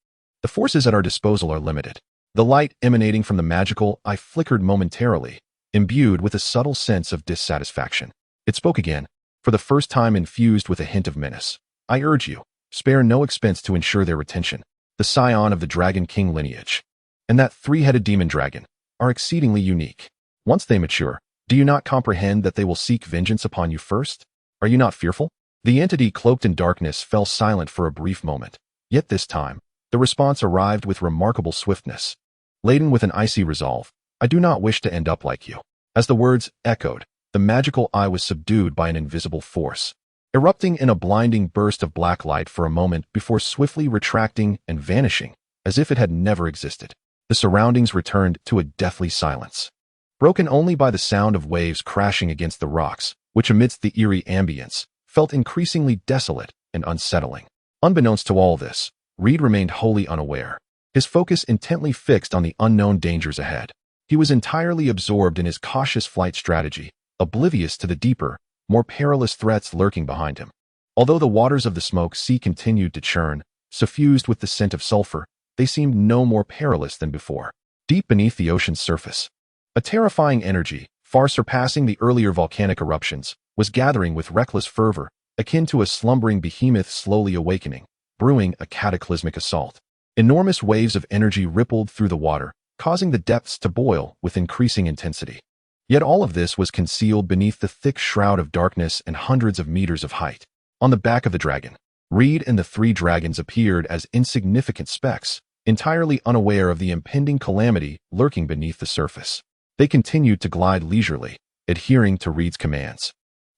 The forces at our disposal are limited. The light emanating from the magical eye flickered momentarily, imbued with a subtle sense of dissatisfaction. It spoke again, for the first time infused with a hint of menace. I urge you, spare no expense to ensure their retention. The scion of the Dragon King lineage, and that three-headed demon dragon, are exceedingly unique. Once they mature, do you not comprehend that they will seek vengeance upon you first? Are you not fearful? The entity cloaked in darkness fell silent for a brief moment, yet this time, the response arrived with remarkable swiftness. Laden with an icy resolve, I do not wish to end up like you. As the words echoed, the magical eye was subdued by an invisible force, erupting in a blinding burst of black light for a moment before swiftly retracting and vanishing, as if it had never existed. The surroundings returned to a deathly silence, broken only by the sound of waves crashing against the rocks, which amidst the eerie ambience, felt increasingly desolate and unsettling. Unbeknownst to all this, Reed remained wholly unaware, his focus intently fixed on the unknown dangers ahead. He was entirely absorbed in his cautious flight strategy, oblivious to the deeper, more perilous threats lurking behind him. Although the waters of the smoke sea continued to churn, suffused with the scent of sulfur, they seemed no more perilous than before. Deep beneath the ocean's surface, a terrifying energy, far surpassing the earlier volcanic eruptions, was gathering with reckless fervor, akin to a slumbering behemoth slowly awakening, brewing a cataclysmic assault. Enormous waves of energy rippled through the water, causing the depths to boil with increasing intensity. Yet all of this was concealed beneath the thick shroud of darkness and hundreds of meters of height. On the back of the dragon, Reed and the three dragons appeared as insignificant specks, entirely unaware of the impending calamity lurking beneath the surface. They continued to glide leisurely, adhering to Reed's commands,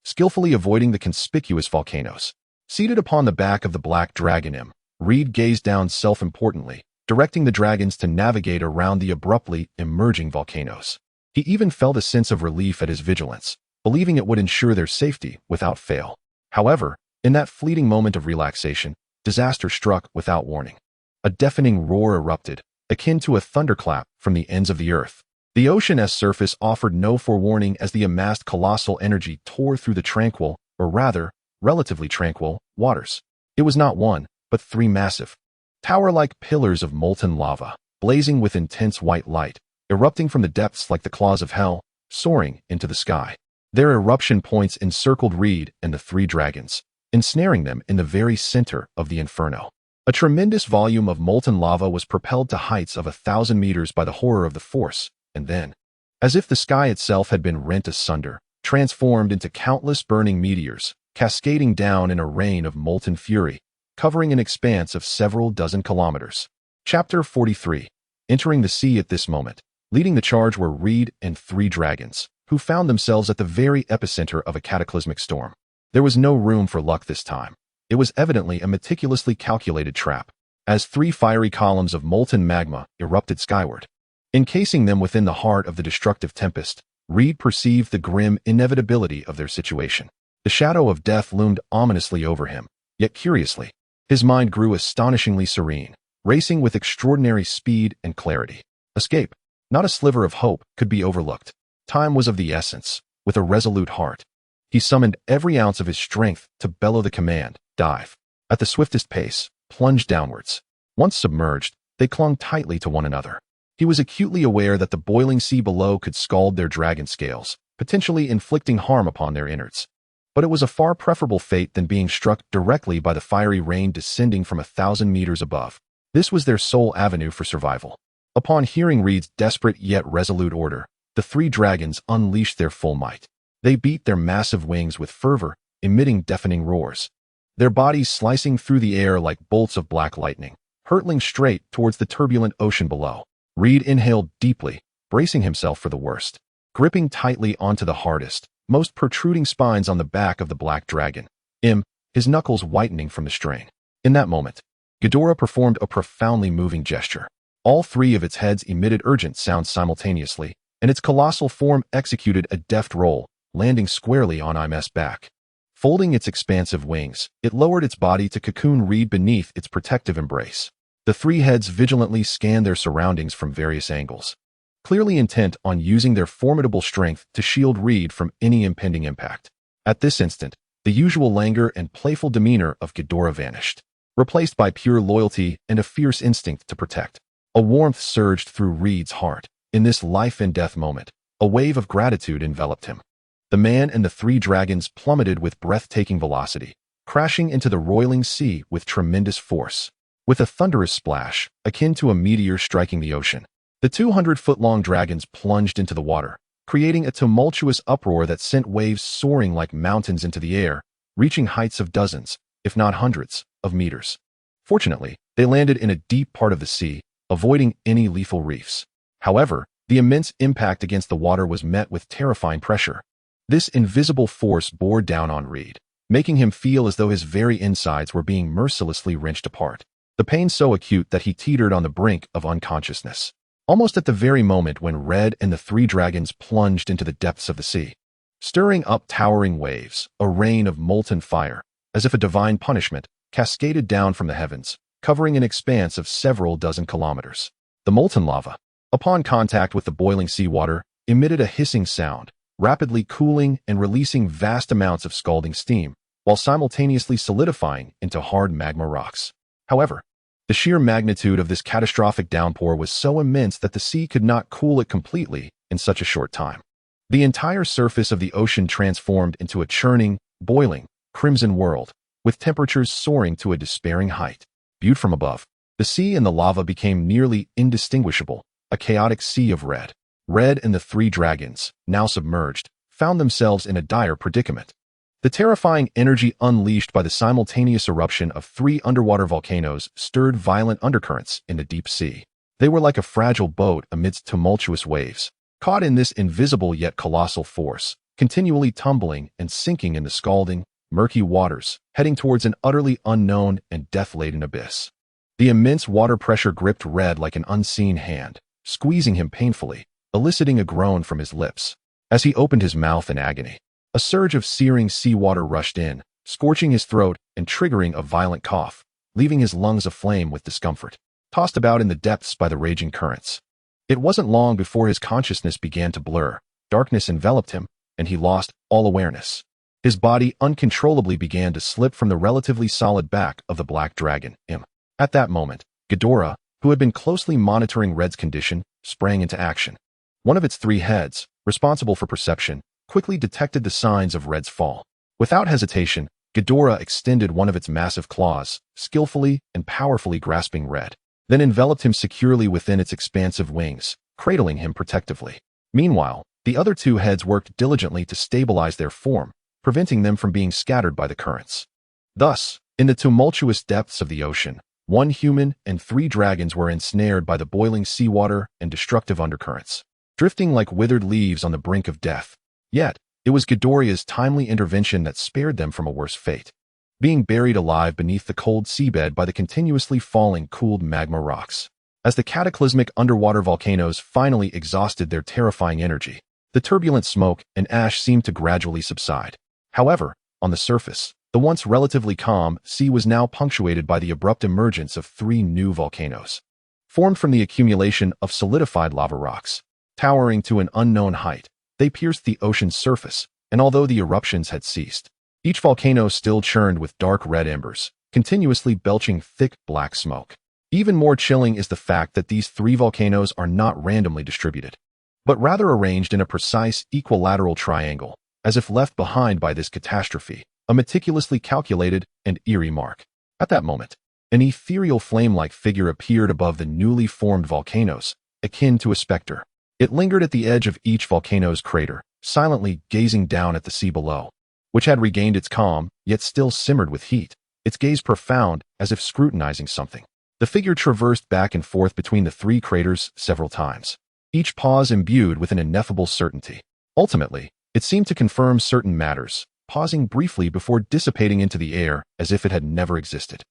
skillfully avoiding the conspicuous volcanoes. Seated upon the back of the black dragon, Reed gazed down self-importantly, directing the dragons to navigate around the abruptly emerging volcanoes. He even felt a sense of relief at his vigilance, believing it would ensure their safety without fail. However, in that fleeting moment of relaxation, disaster struck without warning. A deafening roar erupted, akin to a thunderclap from the ends of the earth. The ocean's surface offered no forewarning as the amassed colossal energy tore through the tranquil, or rather, relatively tranquil, waters. It was not one, but three massive, tower-like pillars of molten lava, blazing with intense white light, erupting from the depths like the claws of hell, soaring into the sky. Their eruption points encircled Reed and the three dragons, ensnaring them in the very center of the inferno. A tremendous volume of molten lava was propelled to heights of 1,000 meters by the horror of the force, and then, as if the sky itself had been rent asunder, transformed into countless burning meteors, cascading down in a rain of molten fury, covering an expanse of several dozen kilometers. Chapter 43. Entering the sea at this moment, leading the charge were Reed and three dragons, who found themselves at the very epicenter of a cataclysmic storm. There was no room for luck this time. It was evidently a meticulously calculated trap, as three fiery columns of molten magma erupted skyward. Encasing them within the heart of the destructive tempest, Reed perceived the grim inevitability of their situation. The shadow of death loomed ominously over him, yet curiously, his mind grew astonishingly serene, racing with extraordinary speed and clarity. Escape, not a sliver of hope, could be overlooked. Time was of the essence. With a resolute heart, he summoned every ounce of his strength to bellow the command, dive. At the swiftest pace, plunge downwards. Once submerged, they clung tightly to one another. He was acutely aware that the boiling sea below could scald their dragon scales, potentially inflicting harm upon their innards. But it was a far preferable fate than being struck directly by the fiery rain descending from 1,000 meters above. This was their sole avenue for survival. Upon hearing Reed's desperate yet resolute order, the three dragons unleashed their full might. They beat their massive wings with fervor, emitting deafening roars, their bodies slicing through the air like bolts of black lightning, hurtling straight towards the turbulent ocean below. Reed inhaled deeply, bracing himself for the worst, gripping tightly onto the hardest, most protruding spines on the back of the black dragon, his knuckles whitening from the strain. In that moment, Ghidorah performed a profoundly moving gesture. All three of its heads emitted urgent sounds simultaneously, and its colossal form executed a deft roll, landing squarely on Im's back. Folding its expansive wings, it lowered its body to cocoon Reed beneath its protective embrace. The three heads vigilantly scanned their surroundings from various angles, clearly intent on using their formidable strength to shield Reed from any impending impact. At this instant, the usual languor and playful demeanor of Ghidorah vanished, replaced by pure loyalty and a fierce instinct to protect. A warmth surged through Reed's heart. In this life-and-death moment, a wave of gratitude enveloped him. The man and the three dragons plummeted with breathtaking velocity, crashing into the roiling sea with tremendous force. With a thunderous splash, akin to a meteor striking the ocean, the 200-foot-long dragons plunged into the water, creating a tumultuous uproar that sent waves soaring like mountains into the air, reaching heights of dozens, if not hundreds, of meters. Fortunately, they landed in a deep part of the sea, avoiding any lethal reefs. However, the immense impact against the water was met with terrifying pressure. This invisible force bore down on Reed, making him feel as though his very insides were being mercilessly wrenched apart. The pain so acute that he teetered on the brink of unconsciousness. Almost at the very moment when Red and the three dragons plunged into the depths of the sea, stirring up towering waves, a rain of molten fire, as if a divine punishment, cascaded down from the heavens, covering an expanse of several dozen kilometers. The molten lava, upon contact with the boiling seawater, emitted a hissing sound, rapidly cooling and releasing vast amounts of scalding steam, while simultaneously solidifying into hard magma rocks. However, the sheer magnitude of this catastrophic downpour was so immense that the sea could not cool it completely in such a short time. The entire surface of the ocean transformed into a churning, boiling, crimson world, with temperatures soaring to a despairing height. Viewed from above, the sea and the lava became nearly indistinguishable, a chaotic sea of red. Red and the three dragons, now submerged, found themselves in a dire predicament. The terrifying energy unleashed by the simultaneous eruption of three underwater volcanoes stirred violent undercurrents in the deep sea. They were like a fragile boat amidst tumultuous waves, caught in this invisible yet colossal force, continually tumbling and sinking in the scalding, murky waters, heading towards an utterly unknown and death-laden abyss. The immense water pressure gripped Red like an unseen hand, squeezing him painfully, eliciting a groan from his lips. As he opened his mouth in agony, a surge of searing seawater rushed in, scorching his throat and triggering a violent cough, leaving his lungs aflame with discomfort, tossed about in the depths by the raging currents. It wasn't long before his consciousness began to blur, darkness enveloped him, and he lost all awareness. His body uncontrollably began to slip from the relatively solid back of the black dragon. At that moment, Ghidorah, who had been closely monitoring Red's condition, sprang into action. One of its three heads, responsible for perception, quickly detected the signs of Red's fall. Without hesitation, Ghidorah extended one of its massive claws, skillfully and powerfully grasping Red, then enveloped him securely within its expansive wings, cradling him protectively. Meanwhile, the other two heads worked diligently to stabilize their form, preventing them from being scattered by the currents. Thus, in the tumultuous depths of the ocean, one human and three dragons were ensnared by the boiling seawater and destructive undercurrents, drifting like withered leaves on the brink of death. Yet, it was Ghidorah's timely intervention that spared them from a worse fate, being buried alive beneath the cold seabed by the continuously falling cooled magma rocks. As the cataclysmic underwater volcanoes finally exhausted their terrifying energy, the turbulent smoke and ash seemed to gradually subside. However, on the surface, the once relatively calm sea was now punctuated by the abrupt emergence of three new volcanoes, formed from the accumulation of solidified lava rocks. Towering to an unknown height, they pierced the ocean's surface, and although the eruptions had ceased, each volcano still churned with dark red embers, continuously belching thick black smoke. Even more chilling is the fact that these three volcanoes are not randomly distributed, but rather arranged in a precise equilateral triangle, as if left behind by this catastrophe, a meticulously calculated and eerie mark. At that moment, an ethereal flame-like figure appeared above the newly formed volcanoes, akin to a specter. It lingered at the edge of each volcano's crater, silently gazing down at the sea below, which had regained its calm, yet still simmered with heat, its gaze profound as if scrutinizing something. The figure traversed back and forth between the three craters several times, each pause imbued with an ineffable certainty. Ultimately, it seemed to confirm certain matters, pausing briefly before dissipating into the air as if it had never existed,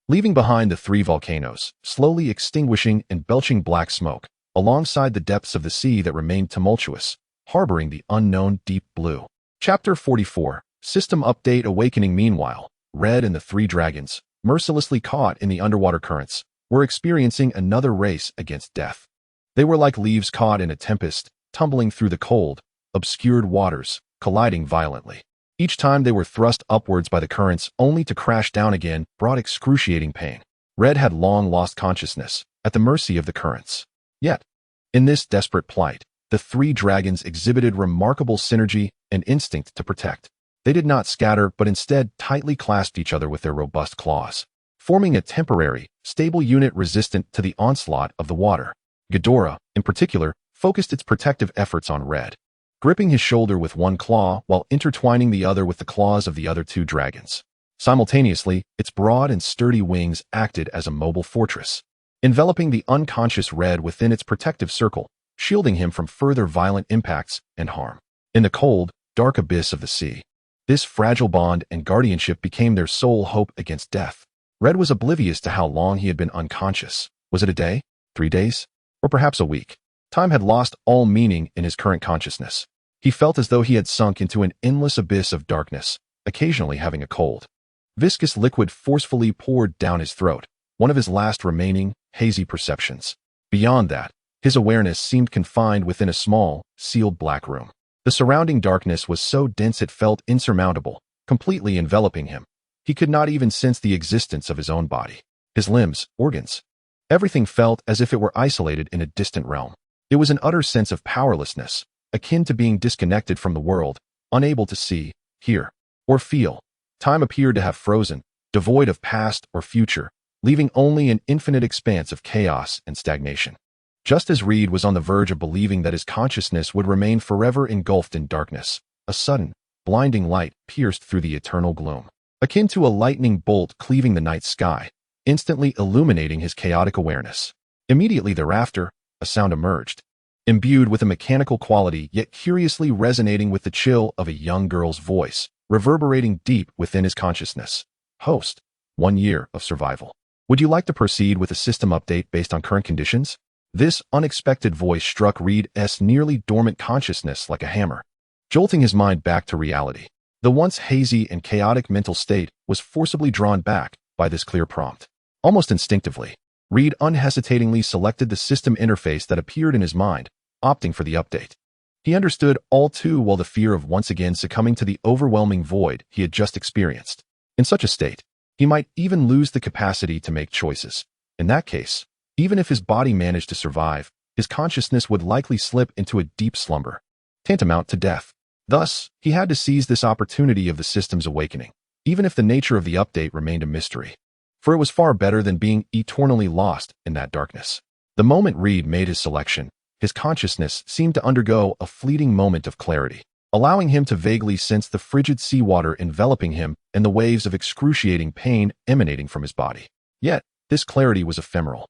leaving behind the three volcanoes, slowly extinguishing and belching black smoke, alongside the depths of the sea that remained tumultuous, harboring the unknown deep blue. Chapter 44, System Update Awakening. Meanwhile, Red and the three dragons, mercilessly caught in the underwater currents, were experiencing another race against death. They were like leaves caught in a tempest, tumbling through the cold, obscured waters, colliding violently. Each time they were thrust upwards by the currents only to crash down again brought excruciating pain. Red had long lost consciousness, at the mercy of the currents. Yet, in this desperate plight, the three dragons exhibited remarkable synergy and instinct to protect. They did not scatter but instead tightly clasped each other with their robust claws, forming a temporary, stable unit resistant to the onslaught of the water. Ghidorah, in particular, focused its protective efforts on Red, gripping his shoulder with one claw while intertwining the other with the claws of the other two dragons. Simultaneously, its broad and sturdy wings acted as a mobile fortress, enveloping the unconscious Red within its protective circle, shielding him from further violent impacts and harm. In the cold, dark abyss of the sea, This fragile bond and guardianship became their sole hope against death. Red was oblivious to how long he had been unconscious. Was it a day, 3 days, or perhaps a week? Time had lost all meaning in his current consciousness. He felt as though he had sunk into an endless abyss of darkness, occasionally having a cold. Viscous liquid forcefully poured down his throat, one of his last remaining, hazy perceptions. Beyond that, his awareness seemed confined within a small, sealed black room. The surrounding darkness was so dense it felt insurmountable, completely enveloping him. He could not even sense the existence of his own body, his limbs, organs. Everything felt as if it were isolated in a distant realm. It was an utter sense of powerlessness, akin to being disconnected from the world, unable to see, hear, or feel. Time appeared to have frozen, devoid of past or future, leaving only an infinite expanse of chaos and stagnation. Just as Reed was on the verge of believing that his consciousness would remain forever engulfed in darkness, a sudden, blinding light pierced through the eternal gloom, akin to a lightning bolt cleaving the night sky, instantly illuminating his chaotic awareness. Immediately thereafter, a sound emerged, imbued with a mechanical quality yet curiously resonating with the chill of a young girl's voice, reverberating deep within his consciousness. Host, 1 year of survival. Would you like to proceed with a system update based on current conditions? This unexpected voice struck Reed's nearly dormant consciousness like a hammer, jolting his mind back to reality. The once hazy and chaotic mental state was forcibly drawn back by this clear prompt. Almost instinctively, Reed unhesitatingly selected the system interface that appeared in his mind, opting for the update. He understood all too well the fear of once again succumbing to the overwhelming void he had just experienced. In such a state, he might even lose the capacity to make choices. In that case, even if his body managed to survive, his consciousness would likely slip into a deep slumber, tantamount to death. Thus, he had to seize this opportunity of the system's awakening, even if the nature of the update remained a mystery. For it was far better than being eternally lost in that darkness. The moment Reed made his selection, his consciousness seemed to undergo a fleeting moment of clarity, allowing him to vaguely sense the frigid seawater enveloping him and the waves of excruciating pain emanating from his body. Yet, this clarity was ephemeral,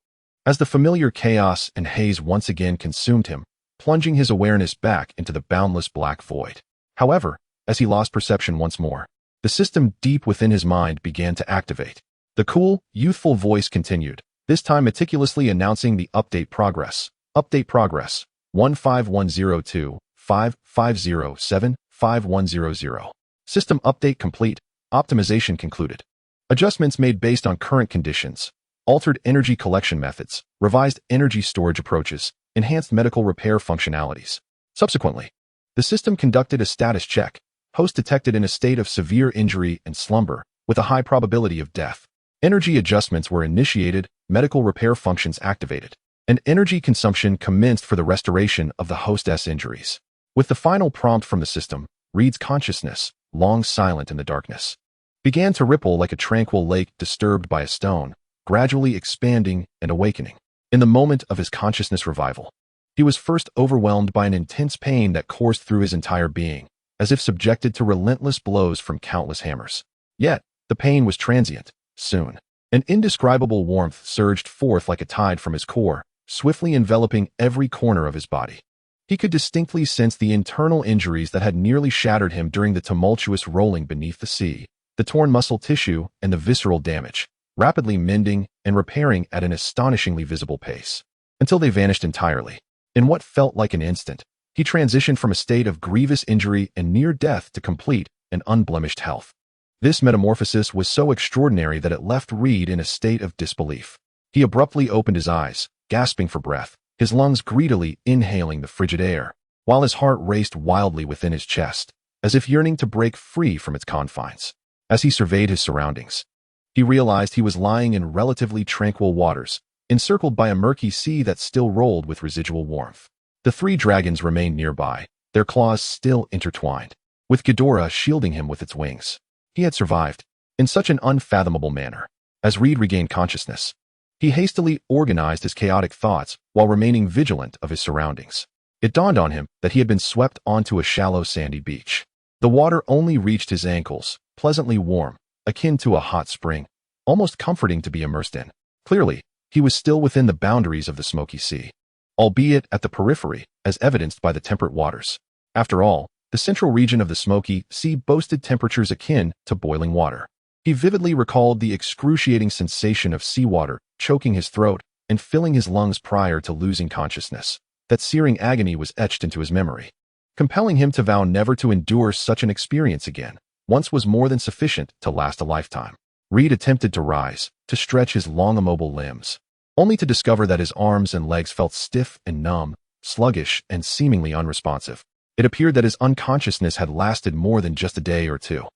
as the familiar chaos and haze once again consumed him, plunging his awareness back into the boundless black void. However, as he lost perception once more, the system deep within his mind began to activate. The cool, youthful voice continued, this time meticulously announcing the update progress. Update progress, 15102-5507-5100. System update complete. Optimization concluded. Adjustments made based on current conditions. Altered energy collection methods, revised energy storage approaches, enhanced medical repair functionalities. Subsequently, the system conducted a status check. Host detected in a state of severe injury and slumber, with a high probability of death. Energy adjustments were initiated, medical repair functions activated, and energy consumption commenced for the restoration of the host's injuries. With the final prompt from the system, Reed's consciousness, long silent in the darkness, began to ripple like a tranquil lake disturbed by a stone, gradually expanding and awakening. In the moment of his consciousness revival, he was first overwhelmed by an intense pain that coursed through his entire being, as if subjected to relentless blows from countless hammers. Yet, the pain was transient. Soon, an indescribable warmth surged forth like a tide from his core, swiftly enveloping every corner of his body. He could distinctly sense the internal injuries that had nearly shattered him during the tumultuous rolling beneath the sea, the torn muscle tissue and the visceral damage, rapidly mending and repairing at an astonishingly visible pace, until they vanished entirely. In what felt like an instant, he transitioned from a state of grievous injury and near death to complete and unblemished health. This metamorphosis was so extraordinary that it left Reed in a state of disbelief. He abruptly opened his eyes, gasping for breath, his lungs greedily inhaling the frigid air, while his heart raced wildly within his chest, as if yearning to break free from its confines. As he surveyed his surroundings, he realized he was lying in relatively tranquil waters, encircled by a murky sea that still rolled with residual warmth. The 3 dragons remained nearby, their claws still intertwined, with Ghidorah shielding him with its wings. He had survived, in such an unfathomable manner. As Reed regained consciousness, he hastily organized his chaotic thoughts while remaining vigilant of his surroundings. It dawned on him that he had been swept onto a shallow sandy beach. The water only reached his ankles, pleasantly warm, akin to a hot spring, almost comforting to be immersed in. Clearly, he was still within the boundaries of the smoky sea, albeit at the periphery, as evidenced by the temperate waters. After all, The central region of the Smoky Sea boasted temperatures akin to boiling water. He vividly recalled the excruciating sensation of seawater choking his throat and filling his lungs prior to losing consciousness. That searing agony was etched into his memory, compelling him to vow never to endure such an experience again. Once was more than sufficient to last a lifetime. Reed attempted to rise, to stretch his long immobile limbs, only to discover that his arms and legs felt stiff and numb, sluggish and seemingly unresponsive. It appeared that his unconsciousness had lasted more than just a day or two.